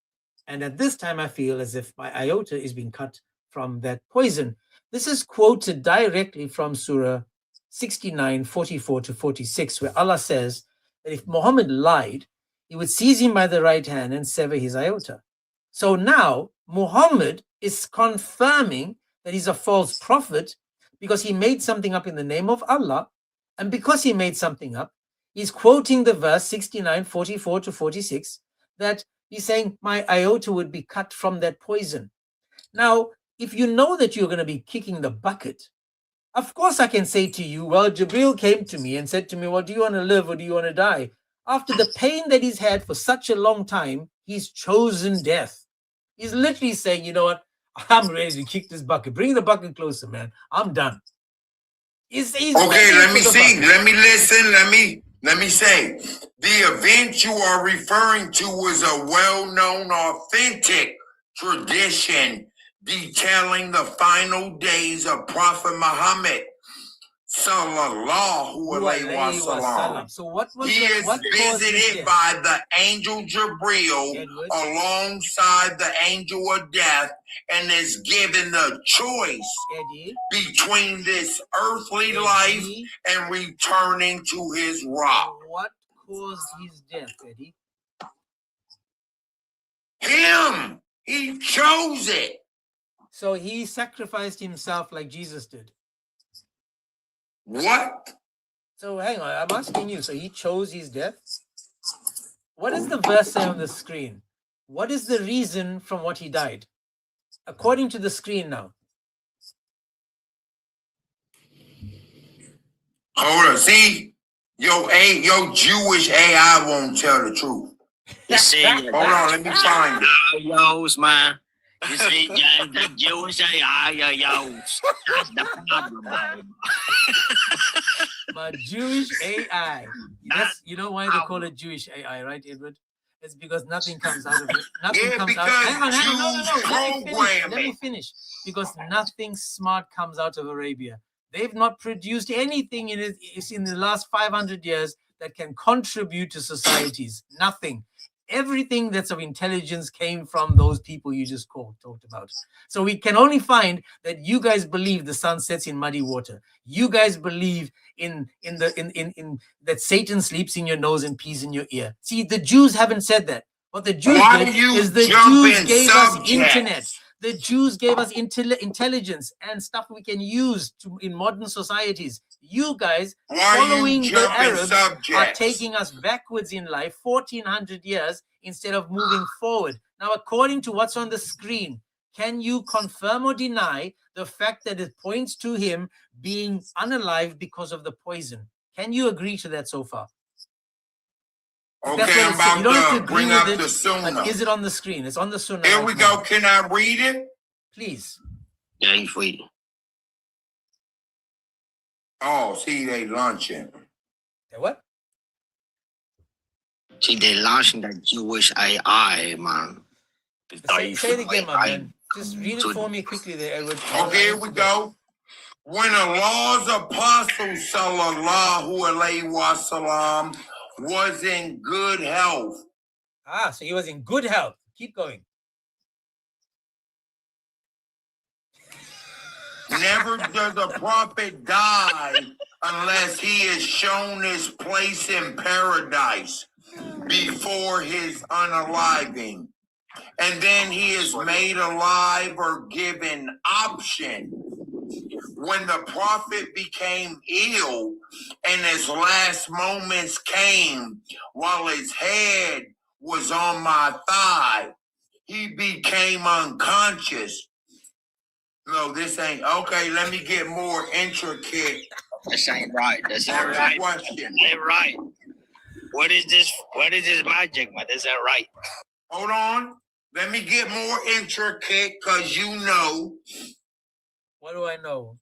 [SPEAKER 3] And at this time I feel as if my iota is being cut from that poison. This is quoted directly from Surah 69, 44 to 46, where Allah says that if Muhammad lied, he would seize him by the right hand and sever his iota. So now Muhammad is confirming that he's a false prophet because he made something up in the name of Allah. And because he made something up, he's quoting the verse 69, 44 to 46, that he's saying my iota would be cut from that poison. Now, if you know that you're going to be kicking the bucket, of course I can say to you, well, Jibril came to me and said to me, well, do you want to live or do you want to die? After the pain that he's had for such a long time, he's chosen death. He's literally saying, you know what? I'm ready to kick this bucket. Bring the bucket closer, man. I'm done. He's
[SPEAKER 10] okay, let me see. Let me listen. Let me say. The event you are referring to was a well-known, authentic tradition detailing the final days of Prophet Muhammad sallallahu alaihi wasallam.
[SPEAKER 3] So what was
[SPEAKER 10] he is visited by the angel Jibril alongside the angel of death and is given the choice between this earthly life and returning to his rock.
[SPEAKER 3] What caused his death, Eddie?
[SPEAKER 10] Him. He chose it.
[SPEAKER 3] So he sacrificed himself like Jesus did.
[SPEAKER 10] What?
[SPEAKER 3] So hang on, I'm asking you. So he chose his death? What does the verse say on the screen? What is the reason from what he died? According to the screen now.
[SPEAKER 10] Hold on, see? Your Jewish AI won't tell the truth.
[SPEAKER 8] You see,
[SPEAKER 10] hold on, let me find it.
[SPEAKER 8] Yo's, man. You see, the Jewish AI, yo's. That's the problem, man.
[SPEAKER 3] But Jewish AI. That's, you know why they call it Jewish AI, right, Edward? It's because nothing comes out of it. Nothing comes out. Hang on. Let me finish. Because nothing smart comes out of Arabia. They've not produced anything in the last 500 years that can contribute to societies. Nothing. Everything that's of intelligence came from those people you just talked about. So we can only find that you guys believe the sun sets in muddy water. You guys believe in that Satan sleeps in your nose and pees in your ear. See, the Jews haven't said that. What the Jews did is the Jews gave us internet. The Jews gave us intelligence and stuff we can use in modern societies. You guys, following the Arabs, are taking us backwards in life 1400 years instead of moving forward. Now, according to what's on the screen, can you confirm or deny the fact that it points to him being unalive because of the poison? Can you agree to that so far?
[SPEAKER 10] Okay, I'm about
[SPEAKER 3] you don't have to
[SPEAKER 10] to bring up
[SPEAKER 3] it,
[SPEAKER 10] the Sunnah.
[SPEAKER 3] but is it on the screen? It's on the Sunnah.
[SPEAKER 10] Here we go. Can I read it?
[SPEAKER 3] Please.
[SPEAKER 8] Yeah, he's reading.
[SPEAKER 10] Oh, see, they launching.
[SPEAKER 3] They what?
[SPEAKER 8] See, they launching that Jewish AI, man.
[SPEAKER 3] Say it again, my man. Just read it for me quickly there, Edward.
[SPEAKER 10] Okay, here we go. When Allah's apostle, sallallahu alayhi wasallam, was in good health.
[SPEAKER 3] Ah, so he was in good health. Keep going.
[SPEAKER 10] Never does a prophet die unless he is shown his place in paradise before his unaliving. And then he is made alive or given option. When the prophet became ill and his last moments came while his head was on my thigh, he became unconscious. No, this ain't okay. Let me get more intricate.
[SPEAKER 8] This ain't right. This ain't right.
[SPEAKER 10] Question.
[SPEAKER 8] This ain't right. What is this? What is this magic, man? This ain't right.
[SPEAKER 10] Hold on. Let me get more intricate, because you know.
[SPEAKER 3] What do I know?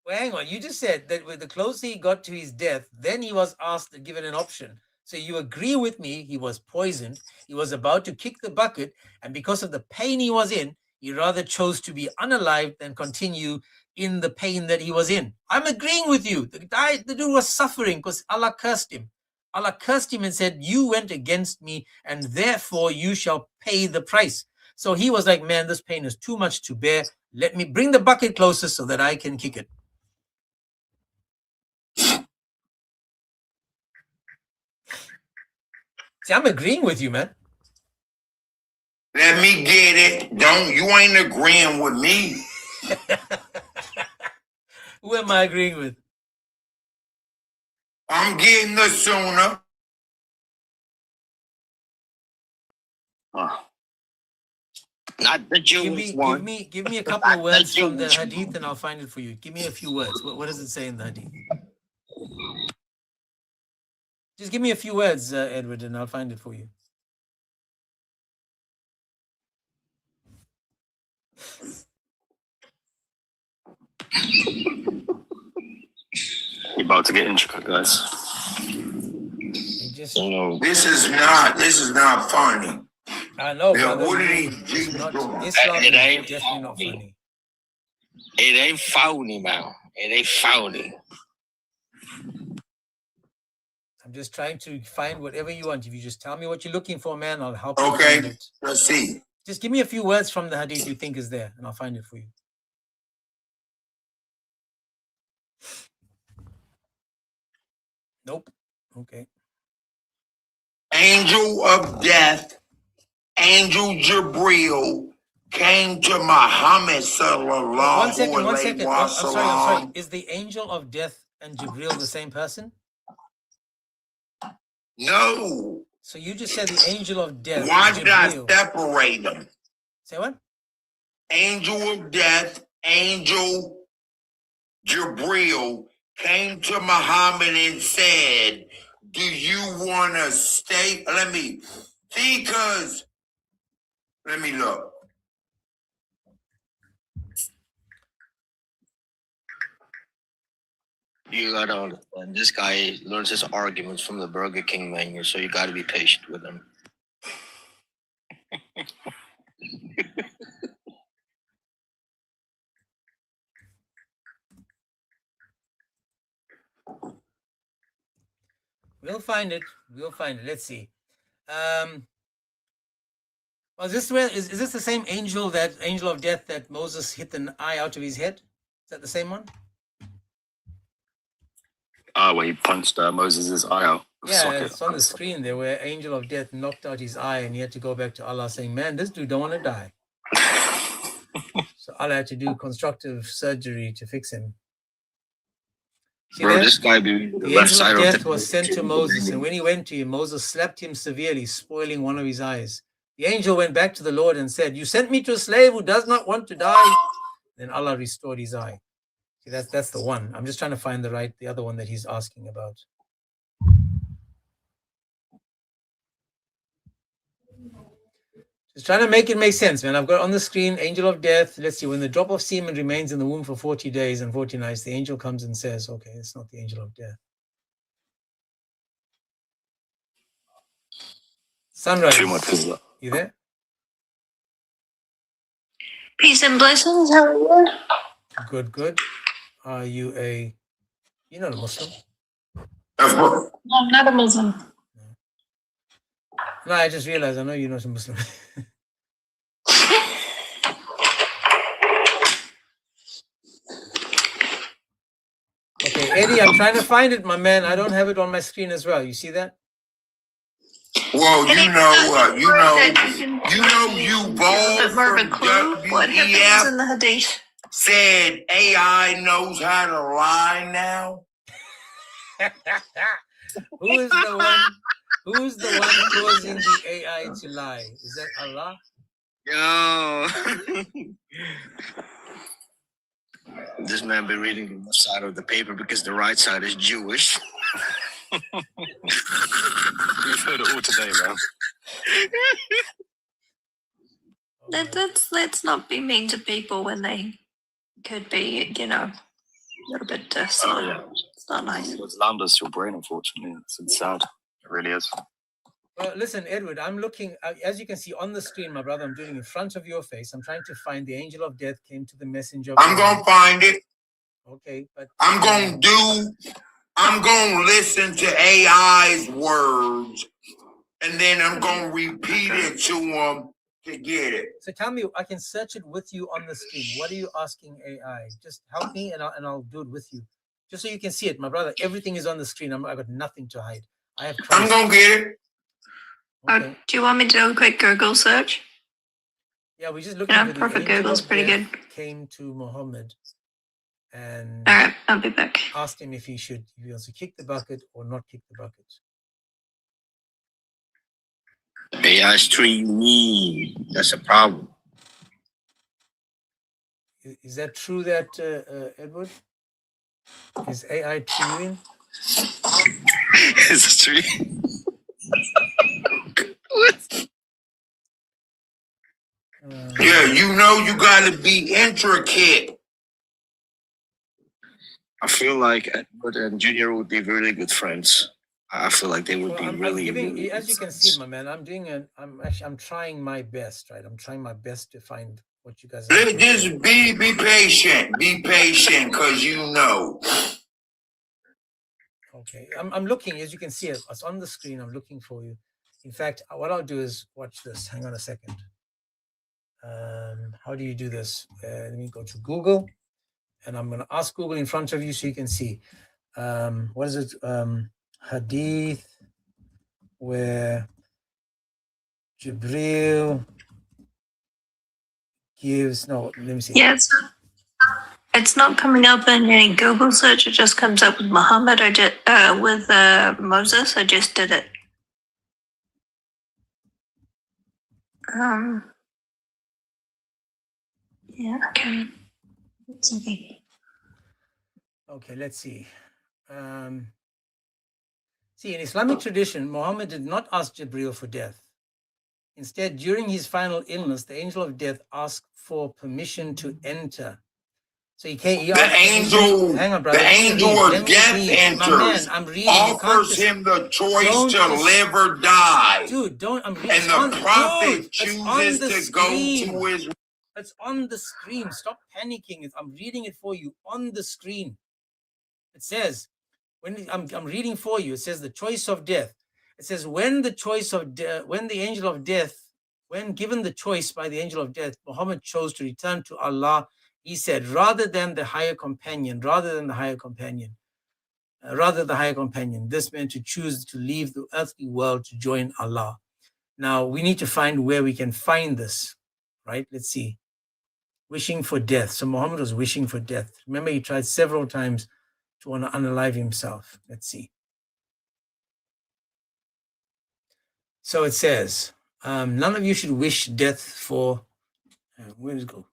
[SPEAKER 3] Well, hang on. You just said that with the closer he got to his death, then he was asked, given an option. So you agree with me, he was poisoned. He was about to kick the bucket. And because of the pain he was in, he rather chose to be unalive than continue in the pain that he was in. I'm agreeing with you. The dude was suffering because Allah cursed him. Allah cursed him and said, you went against me and therefore you shall pay the price. So he was like, man, this pain is too much to bear. Let me bring the bucket closer so that I can kick it. See, I'm agreeing with you, man.
[SPEAKER 10] Let me get it. You ain't agreeing with me.
[SPEAKER 3] Who am I agreeing with?
[SPEAKER 10] I'm getting the Sunnah.
[SPEAKER 8] Not the Jewish one.
[SPEAKER 3] Give me a couple of words from the hadith and I'll find it for you. Give me a few words. What does it say in the hadith? Just give me a few words, Edward, and I'll find it for you.
[SPEAKER 11] You're about to get intricate, guys.
[SPEAKER 3] Just,
[SPEAKER 10] this is not funny.
[SPEAKER 3] I know,
[SPEAKER 10] yeah,
[SPEAKER 3] brother.
[SPEAKER 10] What are
[SPEAKER 3] these
[SPEAKER 10] doing?
[SPEAKER 3] Islam
[SPEAKER 8] It
[SPEAKER 3] is
[SPEAKER 8] ain't
[SPEAKER 3] definitely not funny.
[SPEAKER 8] It ain't phony, man. It ain't phony.
[SPEAKER 3] I'm just trying to find whatever you want. If you just tell me what you're looking for, man, I'll help you
[SPEAKER 10] Okay,
[SPEAKER 3] find it.
[SPEAKER 10] let's see.
[SPEAKER 3] Just give me a few words from the hadith you think is there, and I'll find it for you. Nope. Okay.
[SPEAKER 10] Angel of death, Angel Jibreel came to Muhammad sallallahu
[SPEAKER 3] One second.
[SPEAKER 10] alayhi
[SPEAKER 3] I'm sorry.
[SPEAKER 10] wasallam.
[SPEAKER 3] Is the angel of death and Jibreel the same person?
[SPEAKER 10] No.
[SPEAKER 3] So you just said the angel of death.
[SPEAKER 10] Why did I
[SPEAKER 3] Jibreel.
[SPEAKER 10] separate them?
[SPEAKER 3] Say what?
[SPEAKER 10] Angel of death, Angel Jibreel came to Muhammad and said, do you want to stay? Let me look.
[SPEAKER 8] You gotta understand, this guy learns his arguments from the Burger King menu, so you gotta be patient with him.
[SPEAKER 3] We'll find it. We'll find it. Let's see. Was this where is this the same angel of death that Moses hit an eye out of his head? Is that the same one?
[SPEAKER 11] Where he punched Moses' eye out.
[SPEAKER 3] Yeah, it's on the screen there where angel of death knocked out his eye and he had to go back to Allah saying, man, this dude don't want to die. So Allah had to do constructive surgery to fix him. See,
[SPEAKER 11] bro, this guy be the left
[SPEAKER 3] angel
[SPEAKER 11] side
[SPEAKER 3] of
[SPEAKER 11] of
[SPEAKER 3] death was sent to Moses, and when he went to him, Moses slapped him severely, spoiling one of his eyes. The angel went back to the Lord and said, you sent me to a slave who does not want to die. Then Allah restored his eye. See, that's the one. I'm just trying to find the other one that he's asking about. Just trying to make it make sense, man. I've got on the screen, angel of death. Let's see, when the drop of semen remains in the womb for 40 days and 40 nights, the angel comes and says, okay, it's not the angel of death. Sunrise, you there?
[SPEAKER 9] Peace and blessings. How are you?
[SPEAKER 3] Good, good. Are you you're not a Muslim?
[SPEAKER 9] No, I'm not a Muslim.
[SPEAKER 3] No, I just realized I know you're not a Muslim. Okay, Eddie, I'm trying to find it, my man. I don't have it on my screen as well. You see that?
[SPEAKER 10] Well, you both from
[SPEAKER 9] What happens in the
[SPEAKER 10] WEF
[SPEAKER 9] Hadith?
[SPEAKER 10] said AI knows how to lie now.
[SPEAKER 3] Who's the one causing the AI to lie? Is that Allah?
[SPEAKER 8] Yo. This man been reading the left side of the paper because the right side is Jewish.
[SPEAKER 11] You've heard it all today, man.
[SPEAKER 9] Let's not be mean to people when they could be, a little bit
[SPEAKER 11] Oh, yeah.
[SPEAKER 9] It's not nice.
[SPEAKER 11] It's landless your brain, unfortunately. It's sad. It really is.
[SPEAKER 3] Well, listen, Edward, I'm looking, as you can see on the screen, my brother, I'm doing it in front of your face. I'm trying to find the angel of death came to the messenger.
[SPEAKER 10] I'm going to find it.
[SPEAKER 3] Okay, but
[SPEAKER 10] I'm going to listen to AI's words, and then I'm going to repeat it to them to get it.
[SPEAKER 3] So tell me, I can search it with you on the screen. What are you asking AI? Just help me, and I'll do it with you. Just so you can see it, my brother. Everything is on the screen. I've got nothing to hide. I'm
[SPEAKER 10] going to get it.
[SPEAKER 3] Okay.
[SPEAKER 9] Do you want me to do a quick Google search?
[SPEAKER 3] Yeah, we just looked at
[SPEAKER 9] Prophet Google's pretty good.
[SPEAKER 3] Came to Muhammad and
[SPEAKER 9] All right, I'll be back.
[SPEAKER 3] Asked him if he wants to kick the bucket or not kick the bucket.
[SPEAKER 8] AI's treating me. That's a problem.
[SPEAKER 3] Is that true, that Edward? Is AI treating?
[SPEAKER 8] Is it true?
[SPEAKER 10] Yeah, you got to be intricate.
[SPEAKER 8] I feel like Edward and Junior would be really good friends. I feel like they would be really
[SPEAKER 3] as you can see, my man, I'm trying my best, right? I'm trying my best to find what you guys are.
[SPEAKER 10] Just be patient. Be patient, because
[SPEAKER 3] Okay, I'm looking, as you can see, it's on the screen. I'm looking for you. In fact, what I'll do is watch this. Hang on a second. How do you do this? Let me go to Google, and I'm going to ask Google in front of you so you can see. What is it? Hadith where Jibril gives. No, let me see.
[SPEAKER 9] Yeah, it's not coming up in any Google search. It just comes up with Muhammad. With Moses. I just did it. Yeah. Okay.
[SPEAKER 3] Okay, let's see. See, in Islamic tradition, Muhammad did not ask Jibril for death. Instead, during his final illness, the angel of death asked for permission to enter. So hang on, brother.
[SPEAKER 10] The angel of death enters,
[SPEAKER 3] I'm reading.
[SPEAKER 10] offers him the choice to live or die.
[SPEAKER 3] Dude, I'm reading.
[SPEAKER 10] And the prophet chooses to go to his.
[SPEAKER 3] It's on the screen. Stop panicking. I'm reading it for you on the screen. It says, When I'm reading for you, it says the choice of death. It says when the angel of death, when given the choice by the angel of death, Muhammad chose to return to Allah. He said, rather the higher companion, this meant to choose to leave the earthly world to join Allah. Now we need to find where we can find this, right? Let's see. Wishing for death. So Muhammad was wishing for death. Remember, he tried several times to want to unalive himself. Let's see. So it says, none of you should wish death for, where does it go?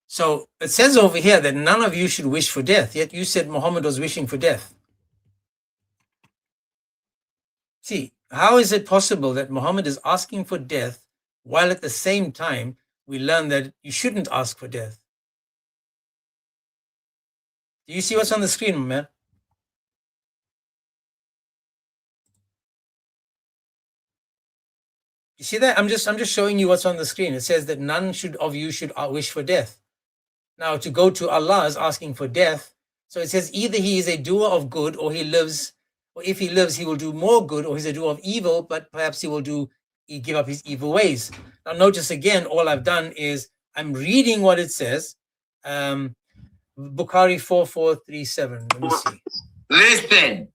[SPEAKER 3] So it says over here that none of you should wish for death, yet you said Muhammad was wishing for death. See, how is it possible that Muhammad is asking for death while at the same time we learn that you shouldn't ask for death? Do you see what's on the screen, man? You see that? I'm just showing you what's on the screen. It says that none of you should wish for death. Now, to go to Allah is asking for death. So it says either he is a doer of good or he lives, or if he lives, he will do more good, or he's a doer of evil, but perhaps he give up his evil ways. Now, notice again, all I've done is I'm reading what it says. Bukhari 4437. Let me see.
[SPEAKER 10] Listen,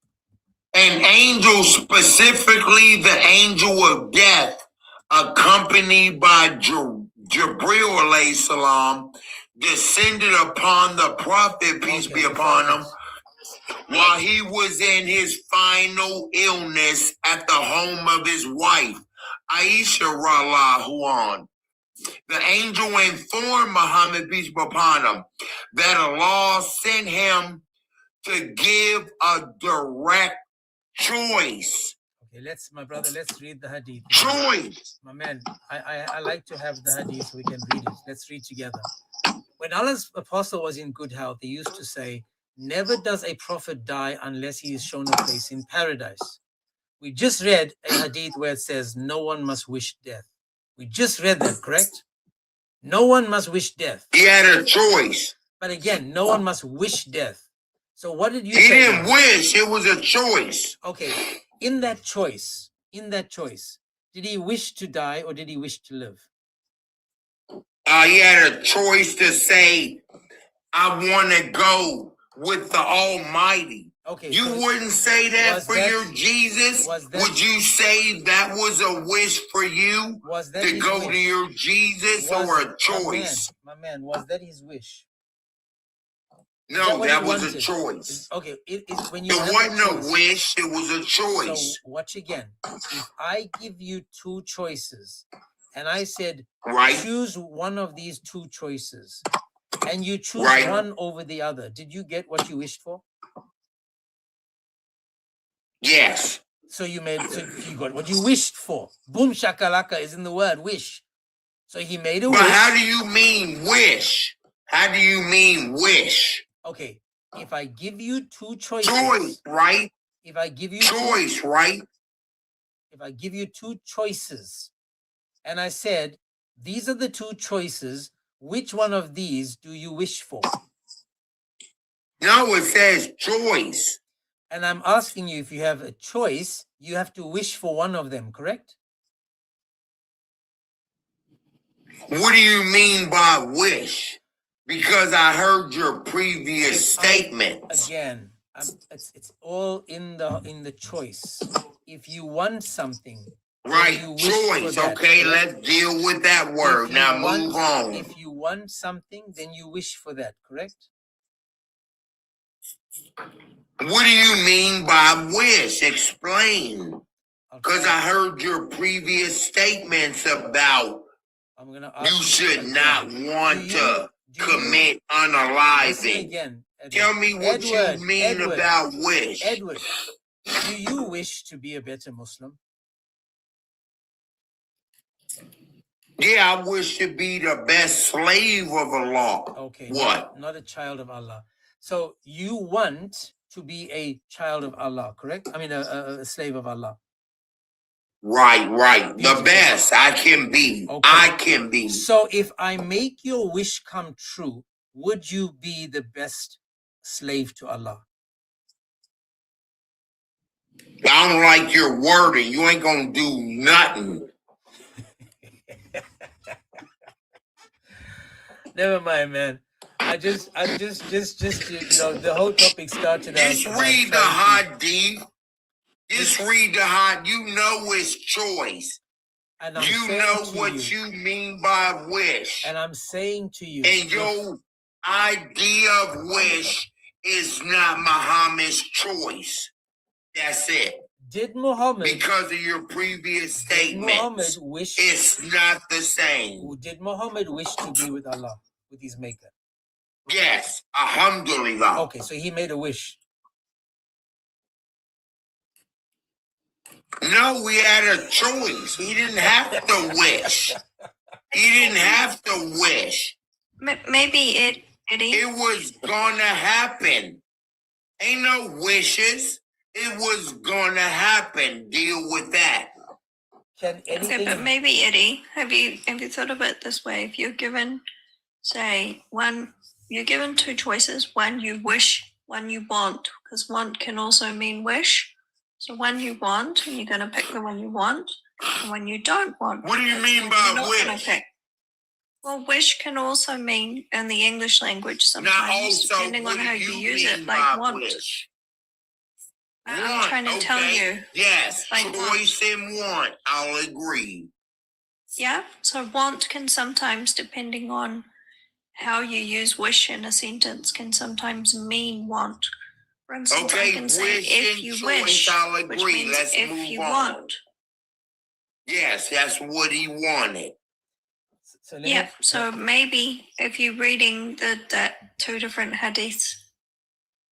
[SPEAKER 10] an angel, specifically the angel of death, accompanied by Jibril alayhi salam, descended upon the prophet, peace be upon him, while he was in his final illness at the home of his wife, Aisha radiallahu anha. The angel informed Muhammad, peace be upon him, that Allah sent him to give a direct choice.
[SPEAKER 3] Okay, my brother, let's read the hadith.
[SPEAKER 10] Choice.
[SPEAKER 3] My man, I like to have the hadith so we can read it. Let's read together. When Allah's apostle was in good health, he used to say, never does a prophet die unless he is shown a place in paradise. We just read a hadith where it says no one must wish death. We just read that, correct? No one must wish death.
[SPEAKER 10] He had a choice.
[SPEAKER 3] But again, no one must wish death. So what did you say?
[SPEAKER 10] He didn't wish, it was a choice.
[SPEAKER 3] Okay, in that choice, did he wish to die or did he wish to live?
[SPEAKER 10] He had a choice to say, I want to go with the Almighty.
[SPEAKER 3] Okay,
[SPEAKER 10] you
[SPEAKER 3] so
[SPEAKER 10] wouldn't say that for your Jesus? Would you say that was a wish for you to go to your Jesus or a choice?
[SPEAKER 3] My man, was that his wish?
[SPEAKER 10] No, that was a choice.
[SPEAKER 3] Okay, when you
[SPEAKER 10] it wasn't a wish, it was a choice.
[SPEAKER 3] So watch again. If I give you two choices and I said, choose one of these two choices, and you choose one over the other, did you get what you wished for?
[SPEAKER 10] Yes.
[SPEAKER 3] So you got what you wished for. Boom shakalaka is in the word wish. So he made a wish.
[SPEAKER 10] But how do you mean wish? How do you mean wish?
[SPEAKER 3] Okay, if I give you two choices.
[SPEAKER 10] Choice, right?
[SPEAKER 3] If I give you
[SPEAKER 10] choice, right?
[SPEAKER 3] If I give you two choices, and I said, these are the two choices, which one of these do you wish for?
[SPEAKER 10] No, it says choice.
[SPEAKER 3] And I'm asking you, if you have a choice, you have to wish for one of them, correct?
[SPEAKER 10] What do you mean by wish? Because I heard your previous statements.
[SPEAKER 3] Again, it's all in the choice. If you want something,
[SPEAKER 10] right? Choice. Okay, let's deal with that word. Now move on.
[SPEAKER 3] If you want something, then you wish for that, correct?
[SPEAKER 10] What do you mean by wish? Explain. Because I heard your previous statements about you should not want to commit unaliving. Tell me what you mean about wish.
[SPEAKER 3] Edward, do you wish to be a better Muslim?
[SPEAKER 10] Yeah, I wish to be the best slave of Allah.
[SPEAKER 3] Okay.
[SPEAKER 10] What?
[SPEAKER 3] Not a child of Allah. So you want to be a child of Allah, correct? I mean, a slave of Allah.
[SPEAKER 10] Right. The best I can be. Okay. I can be.
[SPEAKER 3] So if I make your wish come true, would you be the best slave to Allah?
[SPEAKER 10] I don't like your wording. You ain't gonna do nothing.
[SPEAKER 3] Never mind, man. I just, the whole topic started out.
[SPEAKER 10] Just read the hadith. Just read the hadith. You know it's choice.
[SPEAKER 3] And
[SPEAKER 10] you know what you mean by wish.
[SPEAKER 3] And I'm saying to you.
[SPEAKER 10] And your idea of wish is not Muhammad's choice. That's it.
[SPEAKER 3] Did Muhammad,
[SPEAKER 10] because of your previous statements, it's not the same.
[SPEAKER 3] Did Muhammad wish to be with Allah, with his maker?
[SPEAKER 10] Yes, alhamdulillah.
[SPEAKER 3] Okay, so he made a wish.
[SPEAKER 10] No, we had a choice. He didn't have to wish. He didn't have to wish.
[SPEAKER 9] Maybe it
[SPEAKER 10] was gonna happen. Ain't no wishes. It was gonna happen. Deal with that.
[SPEAKER 9] Okay, but maybe Eddie, have you thought of it this way? If you're given, say, you're given two choices. One you wish, one you want, because want can also mean wish. So one you want, and you're going to pick the one you want, and one you don't want.
[SPEAKER 10] What do you mean by wish?
[SPEAKER 9] Well, wish can also mean in the English language sometimes, depending on how you use it, like want.
[SPEAKER 10] Wish?
[SPEAKER 9] I'm trying to tell you.
[SPEAKER 10] Yes, like choice and want. I'll agree.
[SPEAKER 9] Yeah, so want can sometimes, depending on how you use wish in a sentence, can sometimes mean want. For instance, I can say if you wish,
[SPEAKER 10] I'll agree.
[SPEAKER 9] Which means
[SPEAKER 10] Let's
[SPEAKER 9] if
[SPEAKER 10] move
[SPEAKER 9] you
[SPEAKER 10] on.
[SPEAKER 9] want.
[SPEAKER 10] Yes, that's what he wanted.
[SPEAKER 9] So maybe if you're reading that two different hadiths,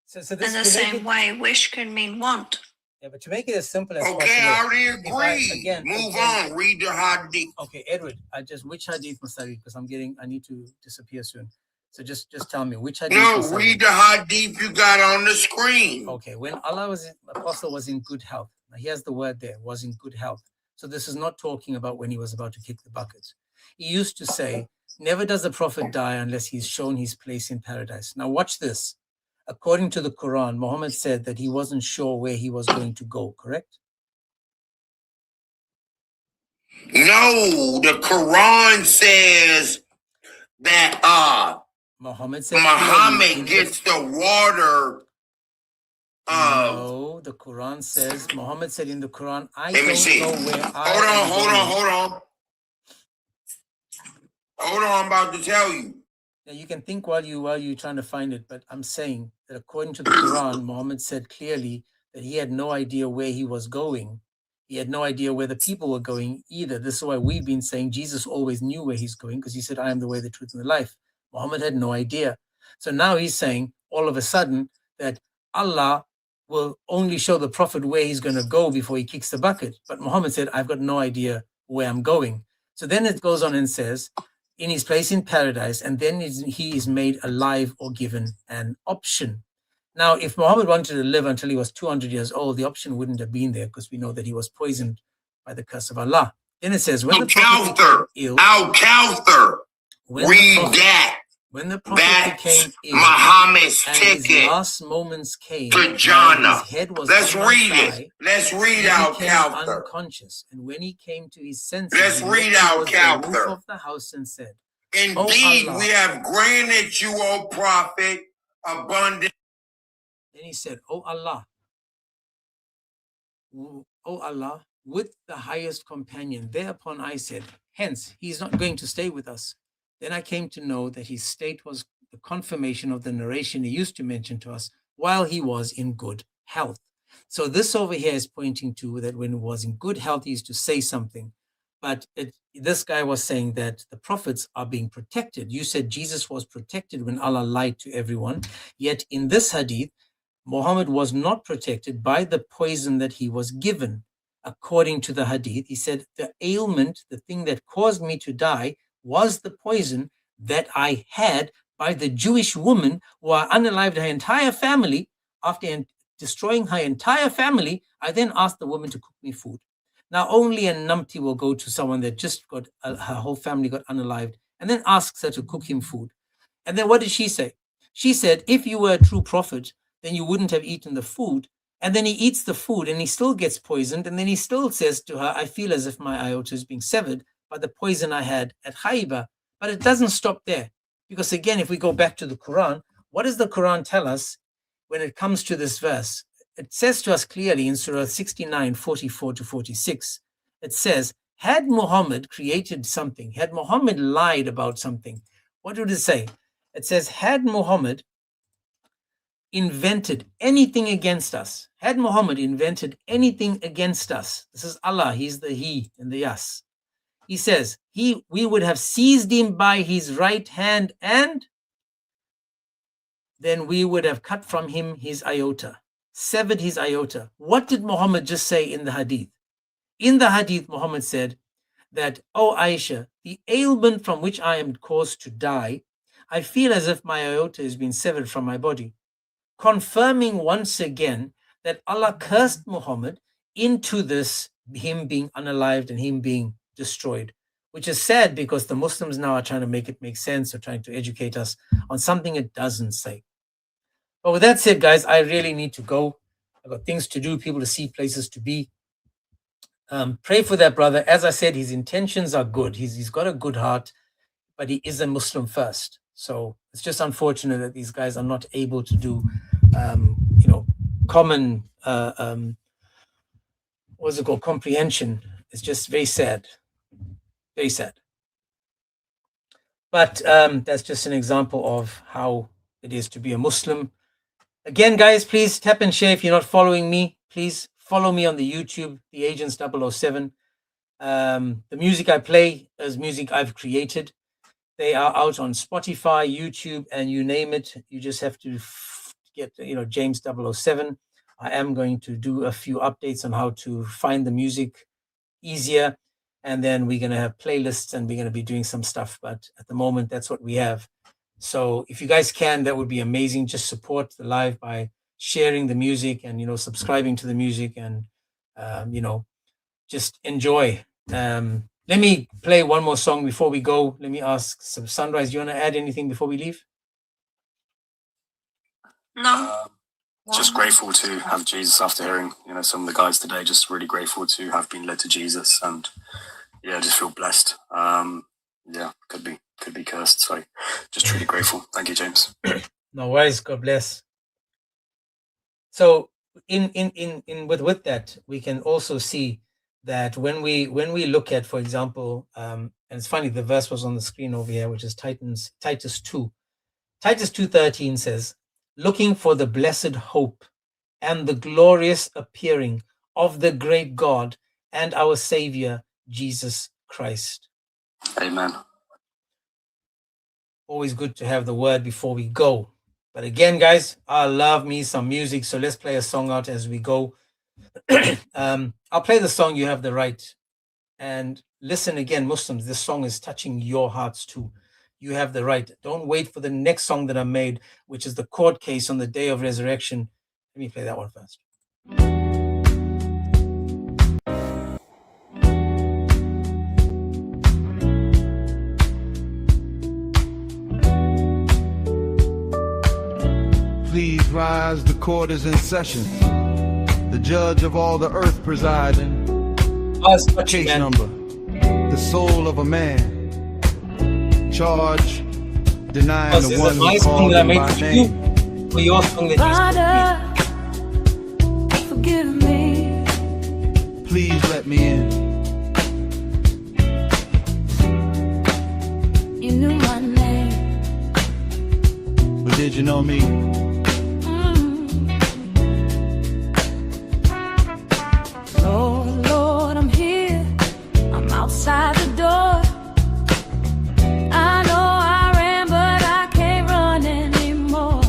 [SPEAKER 3] so
[SPEAKER 9] in the same way, wish can mean want.
[SPEAKER 3] Yeah, but to make it as simple as possible.
[SPEAKER 10] Okay, I already agree. Move on. Read the hadith.
[SPEAKER 3] Okay, Edward, which hadith must I read? Because I need to disappear soon. So just tell me which hadith.
[SPEAKER 10] No, read the hadith you got on the screen.
[SPEAKER 3] Okay, when Apostle was in good health. Now here's the word there, was in good health. So this is not talking about when he was about to kick the bucket. He used to say, never does the prophet die unless he's shown his place in paradise. Now watch this. According to the Quran, Muhammad said that he wasn't sure where he was going to go, correct?
[SPEAKER 10] No, the Quran says that
[SPEAKER 3] Muhammad said
[SPEAKER 10] Muhammad gets the water.
[SPEAKER 3] No, the Quran says, Muhammad said in the Quran, I don't know where
[SPEAKER 10] Hold on, I'm about to tell you.
[SPEAKER 3] Now you can think while you're trying to find it, but I'm saying that according to the Quran, Muhammad said clearly that he had no idea where he was going. He had no idea where the people were going either. This is why we've been saying Jesus always knew where he's going, because he said, I am the way, the truth, and the life. Muhammad had no idea. So now he's saying all of a sudden that Allah will only show the prophet where he's going to go before he kicks the bucket. But Muhammad said, I've got no idea where I'm going. So then it goes on and says, in his place in paradise, and then he is made alive or given an option. Now, if Muhammad wanted to live until he was 200 years old, the option wouldn't have been there, because we know that he was poisoned by the curse of Allah. Then it says, when the prophet became ill, when the prophet became ill,
[SPEAKER 10] Muhammad's
[SPEAKER 3] and
[SPEAKER 10] ticket
[SPEAKER 3] his last moments came,
[SPEAKER 10] to Jannah.
[SPEAKER 3] His head was
[SPEAKER 10] Let's read it. Let's read out Calther.
[SPEAKER 3] Unconscious, and when he came to his senses,
[SPEAKER 10] let's read out Calther.
[SPEAKER 3] Of the house and said,
[SPEAKER 10] Indeed, we have granted you, O prophet, abundant.
[SPEAKER 3] Then he said, O Allah, with the highest companion. Thereupon I said, hence, he is not going to stay with us. Then I came to know that his state was the confirmation of the narration he used to mention to us while he was in good health. So this over here is pointing to that when he was in good health, he used to say something. But this guy was saying that the prophets are being protected. You said Jesus was protected when Allah lied to everyone. Yet in this hadith, Muhammad was not protected by the poison that he was given. According to the hadith, he said, the ailment, the thing that caused me to die, was the poison that I had by the Jewish woman who unalived her entire family. After destroying her entire family, I then asked the woman to cook me food. Now, only a numpty will go to someone that just got her whole family got unalived and then asks her to cook him food. And then what did she say? She said, if you were a true prophet, then you wouldn't have eaten the food. And then he eats the food and he still gets poisoned. And then he still says to her, I feel as if my aorta is being severed by the poison I had at Khaybar. But it doesn't stop there. Because again, if we go back to the Quran, what does the Quran tell us when it comes to this verse? It says to us clearly in Surah 69, 44 to 46, it says, had Muhammad created something, had Muhammad lied about something, what would it say? It says, had Muhammad invented anything against us, had Muhammad invented anything against us, this is Allah, he's the he and the us. He says, we would have seized him by his right hand and then we would have cut from him his iota, severed his iota. What did Muhammad just say in the hadith? In the hadith, Muhammad said that, oh Aisha, the ailment from which I am caused to die, I feel as if my iota has been severed from my body. Confirming once again that Allah cursed Muhammad into this, him being unalived and him being destroyed, which is sad because the Muslims now are trying to make it make sense or trying to educate us on something it doesn't say. But with that said, guys, I really need to go. I've got things to do, people to see, places to be. Pray for that brother. As I said, his intentions are good. He's got a good heart, but he is a Muslim first. So it's just unfortunate that these guys are not able to do, common, what's it called, comprehension. It's just very sad. Very sad. But that's just an example of how it is to be a Muslim. Again, guys, please tap and share. If you're not following me, please follow me on the YouTube, The Agents 007. The music I play is music I've created. They are out on Spotify, YouTube, and you name it. You just have to get, James 007. I am going to do a few updates on how to find the music easier. And then we're going to have playlists and we're going to be doing some stuff. But at the moment, that's what we have. So if you guys can, that would be amazing. Just support the live by sharing the music and, subscribing to the music and, just enjoy. Let me play one more song before we go. Let me ask Sunrise, do you want to add anything before we leave?
[SPEAKER 9] No.
[SPEAKER 11] Just grateful to have Jesus after hearing, some of the guys today, just really grateful to have been led to Jesus and just feel blessed. Could be cursed. So just truly grateful. Thank you, James.
[SPEAKER 3] No worries. God bless. So in with that, we can also see that when we look at, for example, and it's funny, the verse was on the screen over here, which is Titus 2. Titus 2:13 says, looking for the blessed hope and the glorious appearing of the great God and our Savior, Jesus Christ.
[SPEAKER 11] Amen.
[SPEAKER 3] Always good to have the word before we go. But again, guys, I love me some music, so let's play a song out as we go. I'll play the song, You Have the Right. And listen again, Muslims, this song is touching your hearts too. You have the right. Don't wait for the next song that I made, which is the court case on the day of resurrection. Let me play that one first.
[SPEAKER 2] Please rise, the court is in session. The judge of all the earth presiding. Case number, the soul of a man. Charge, denying the one who called him by name.
[SPEAKER 3] For your song that
[SPEAKER 1] Father, forgive me.
[SPEAKER 2] Please let me in.
[SPEAKER 1] You knew my name.
[SPEAKER 2] But did you know me?
[SPEAKER 1] Lord, I'm here. I'm outside the door. I know I ran, but I can't run anymore.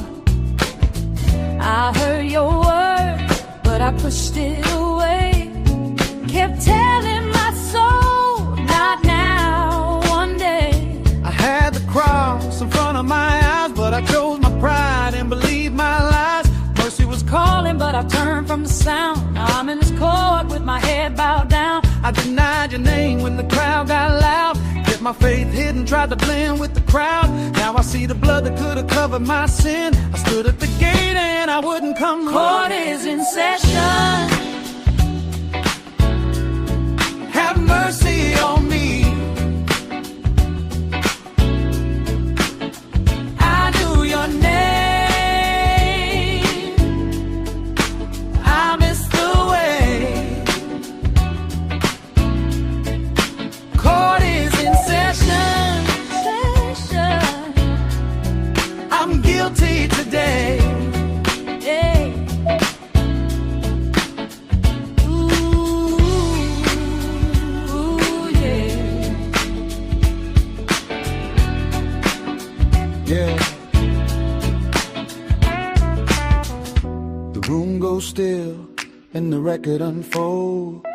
[SPEAKER 1] I heard your word, but I pushed it away. Kept telling my soul, not now, one day.
[SPEAKER 2] I had the cross in front of my eyes, but I chose my pride and believed my lies.
[SPEAKER 1] Mercy was calling, but I turned from the sound. Now I'm in this court with my head bowed down.
[SPEAKER 2] I denied your name when the crowd got loud. Kept my faith hidden, tried to blend with the crowd. Now I see the blood that could have covered my sin. I stood at the gate and I wouldn't come.
[SPEAKER 1] Court is in session.
[SPEAKER 2] Have mercy on me.
[SPEAKER 1] I knew your name. I missed the way. Court is in session.
[SPEAKER 2] I'm guilty today.
[SPEAKER 1] Hey. Ooh, yeah.
[SPEAKER 2] Yeah. The room goes still and the record unfolds.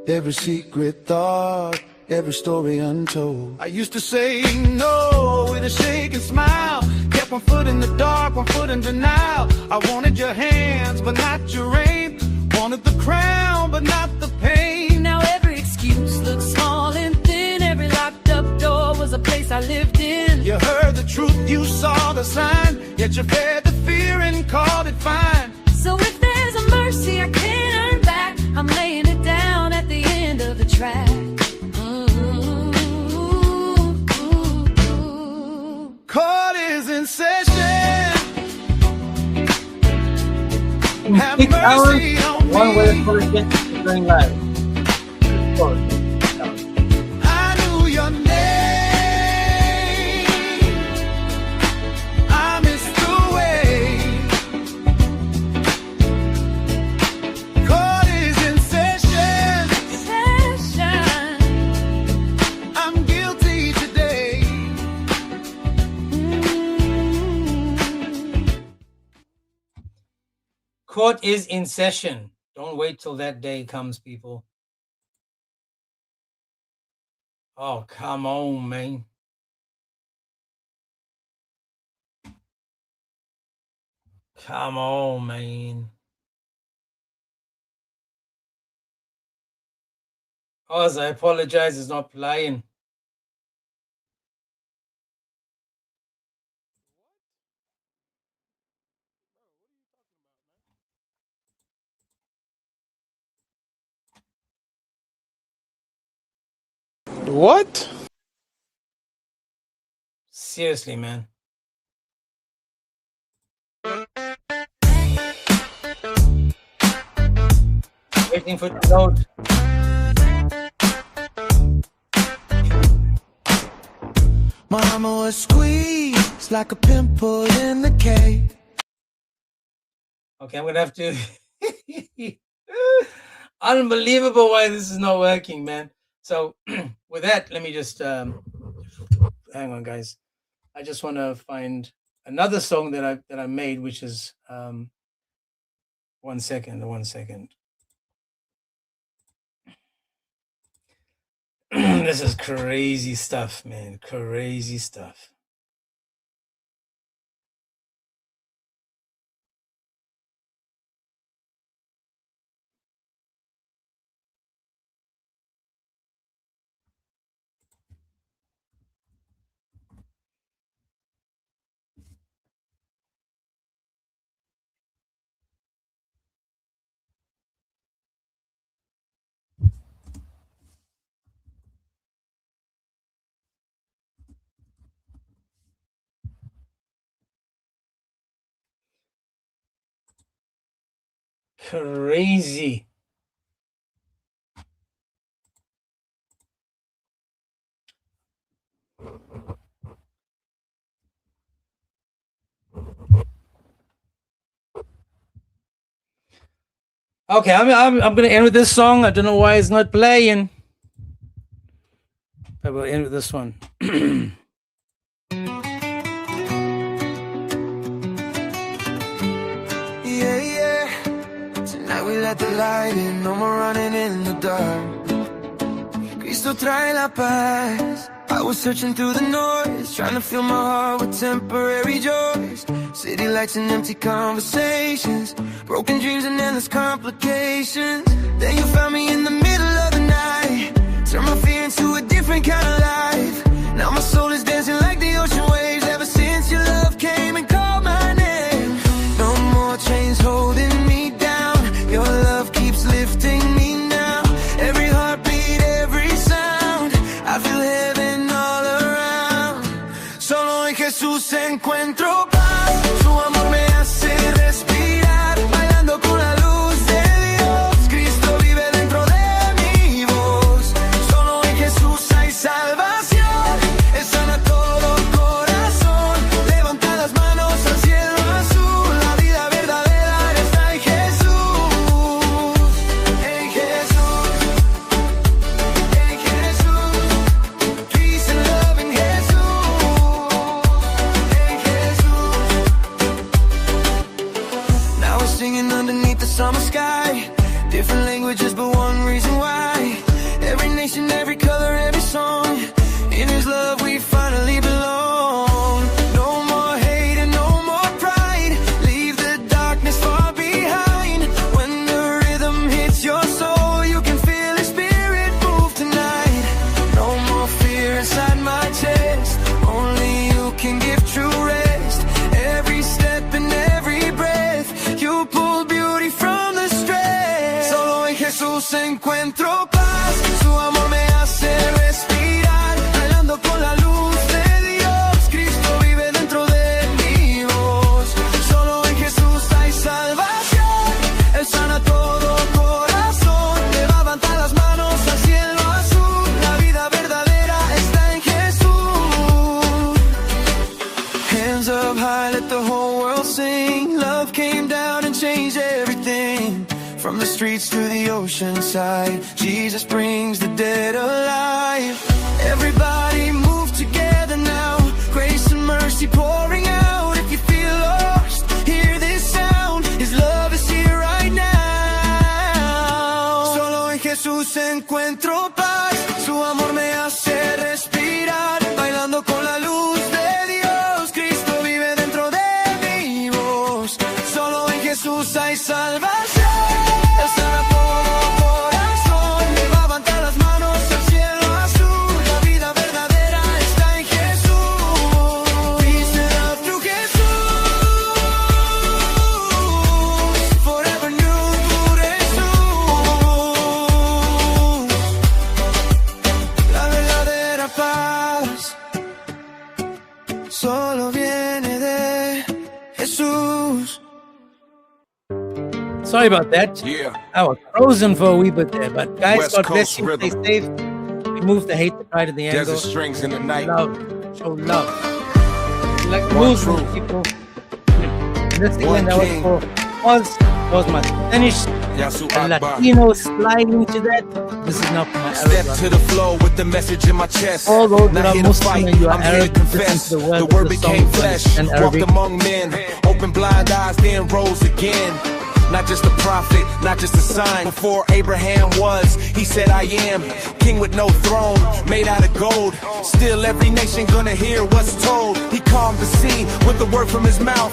[SPEAKER 2] Every secret thought, every story untold. I used to say no with a shaking smile. Kept one foot in the dark, one foot in denial. I wanted your hands, but not your aim. Wanted the crown, but not the pain.
[SPEAKER 1] Now every excuse looks small and thin. Every locked up door was a place I lived in.
[SPEAKER 2] You heard the truth, you saw the sign. Yet you fed the fear and called it fine.
[SPEAKER 1] So if there's a mercy I can't earn back, I'm laying it down at the end of the track.
[SPEAKER 2] Court is in session. Have
[SPEAKER 3] 6 hours,
[SPEAKER 2] mercy on me.
[SPEAKER 3] one way for it going live.
[SPEAKER 2] I knew your name. I missed the way. Court is in session. I'm guilty today.
[SPEAKER 3] Court is in session. Don't wait till that day comes, people. Oh, come on, man. Come on, man. Oz, I apologize, it's not playing.
[SPEAKER 2] What?
[SPEAKER 3] Seriously, man. Waiting for it to load.
[SPEAKER 2] Mama was squeezed like a pimple in the cake.
[SPEAKER 3] Okay, I'm gonna have to. Unbelievable why this is not working, man. So with that, let me just hang on, guys. I just want to find another song that I made, which is 1 second. This is crazy stuff, man. Crazy stuff. Crazy. Okay, I'm gonna end with this song. I don't know why it's not playing. I will end with this one.
[SPEAKER 2] Tonight we let the light in, no more running in the dark. Cristo trae la paz, I was searching through the noise, trying to fill my heart with temporary joys. City lights and empty conversations, broken dreams and endless complications. Then you found me in the middle of the night, turned my fear into a different kind of life. Now my soul is dancing like the ocean waves, ever since your love came and called my name. No more chains holding me down, your love keeps lifting me now. Every heartbeat, every sound, I feel heaven all around. Solo en Jesús encuentro paz, su amor me hace respirar, bailando con la luz de Dios. Cristo vive dentro de mi voz. Solo en Jesús hay salvación, Él sana todo corazón. Levanta las manos al cielo azul, la vida verdadera está en Jesús. En Jesús, en Jesús. Peace and love in Jesús. En Jesús. Now we're singing underneath the summer sky, different languages but one reason why. Every nation, every color, every song, in His love we finally belong. No more hate and no more pride, leave the darkness far behind. When the rhythm hits your soul, you can feel His spirit move tonight. No more fear inside my chest, only you can give true rest. Every step and every breath, you pull beauty from the stress. Solo en Jesús encuentro paz, su amor me hace respirar, bailando con la luz de Dios. Cristo vive dentro de mi voz. Solo en Jesús hay salvación, Él sana todo corazón. Levanta las manos al cielo azul, la vida verdadera está en Jesús. Hands up high, let the whole world sing. Love came down and changed everything. From the streets to the ocean side, Jesus brings the dead alive. Everybody move together now, grace and mercy pouring out. If you feel lost, hear this sound, His love is here right now. Solo en Jesús encuentro paz, su amor me hace respirar, bailando con la luz de Dios. Cristo vive dentro de mi voz. Solo en Jesús hay salvación, Él sana todo corazón. Levanta las manos al cielo azul, la vida verdadera está en Jesús. Peace and love through Jesús, forever new por Jesús. La verdadera paz solo viene de Jesús.
[SPEAKER 3] Sorry about that.
[SPEAKER 2] Yeah.
[SPEAKER 3] I was frozen for a wee bit there. But guys,
[SPEAKER 2] West
[SPEAKER 3] God bless
[SPEAKER 2] Coast
[SPEAKER 3] you.
[SPEAKER 2] rhythm.
[SPEAKER 3] Stay safe. Remove the hate, the pride, and the anger.
[SPEAKER 2] Desert strings in the night.
[SPEAKER 3] Love. Show love. Like
[SPEAKER 2] One
[SPEAKER 3] Muslim
[SPEAKER 2] truth.
[SPEAKER 3] people. And this
[SPEAKER 2] One
[SPEAKER 3] again, that
[SPEAKER 2] king.
[SPEAKER 3] was my Spanish
[SPEAKER 2] Yasu
[SPEAKER 3] and
[SPEAKER 2] Akbar.
[SPEAKER 3] Latino sliding to that. This is not for my
[SPEAKER 2] Step
[SPEAKER 3] Arab
[SPEAKER 2] to the flow with the message in my chest.
[SPEAKER 3] All those that
[SPEAKER 2] Not
[SPEAKER 3] are
[SPEAKER 2] here to
[SPEAKER 3] Muslim
[SPEAKER 2] fight,
[SPEAKER 3] and you are
[SPEAKER 2] I'm here to
[SPEAKER 3] Arab, listen
[SPEAKER 2] confess.
[SPEAKER 3] to the word
[SPEAKER 2] The
[SPEAKER 3] of
[SPEAKER 2] word
[SPEAKER 3] the
[SPEAKER 2] became
[SPEAKER 3] song
[SPEAKER 2] flesh,
[SPEAKER 3] and
[SPEAKER 2] walked
[SPEAKER 3] Arabic.
[SPEAKER 2] among men, opened blind eyes, then rose again. Not just a prophet, not just a sign. Before Abraham was, he said I am. King with no throne, made out of gold. Still every nation gonna hear what's told. He calmed the sea with the word from his mouth.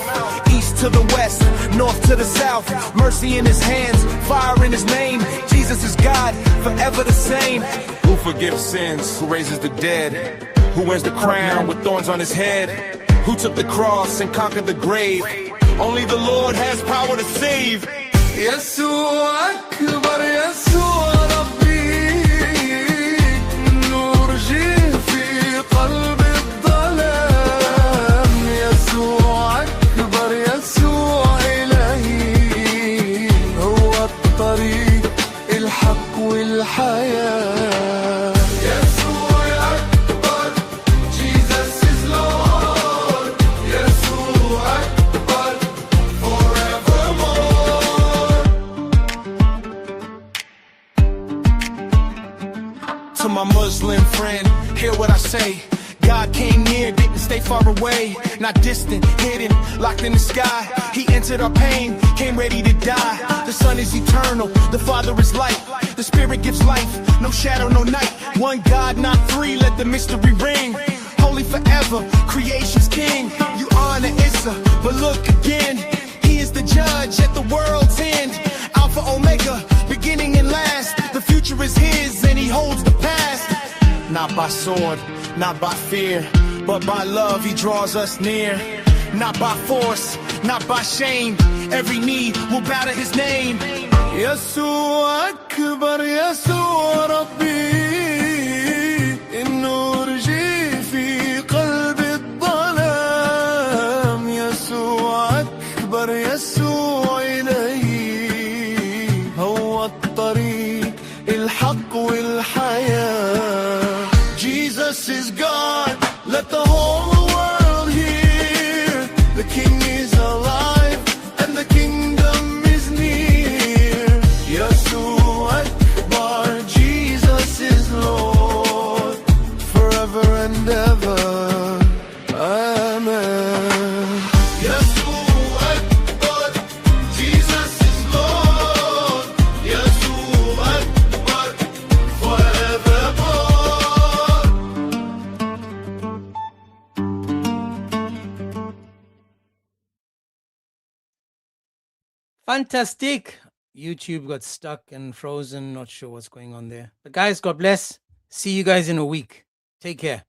[SPEAKER 2] East to the west, north to the south. Mercy in his hands, fire in his name. Jesus is God, forever the same. Who forgives sins, who raises the dead, who wears the crown with thorns on his head, who took the cross and conquered the grave. Only the Lord has power to save. يسوع أكبر يسوع ربي نور جه في قلب الظلام يسوع أكبر يسوع إلهي هو الطريق الحق والحياة يسوع أكبر Jesus is Lord يسوع أكبر To my Muslim friend, hear what I say. God came near, didn't stay far away. Not distant, hidden, locked in the sky. He entered our pain, came ready to die. The sun is is eternal. The Father is light. The Spirit gives life. No shadow, no night. One God, not three. Let the mystery ring. Holy forever. Creation's king. You honor Issa, but look again. He is the judge at the world's end. Alpha, Omega, beginning and last. The future is his and he holds the past. Not by sword, not by fear, but by love he draws us near. Not by force, not by shame. Every knee will bow to his name. يسوع أكبر يسوع ربي النور جي في قلب الظلام يسوع أكبر يسوع إلهي هو الطريق الحق والحياة. Jesus is God, let the whole world hear. The King is alive and the kingdom is near. Yeshua Akbar, Jesus is Lord, forever and ever. Amen. Yeshua Akbar, Jesus is Lord. Yeshua Akbar, forevermore.
[SPEAKER 3] Fantastic. YouTube got stuck and frozen. Not sure what's going on there. But guys, God bless. See you guys in a week. Take care.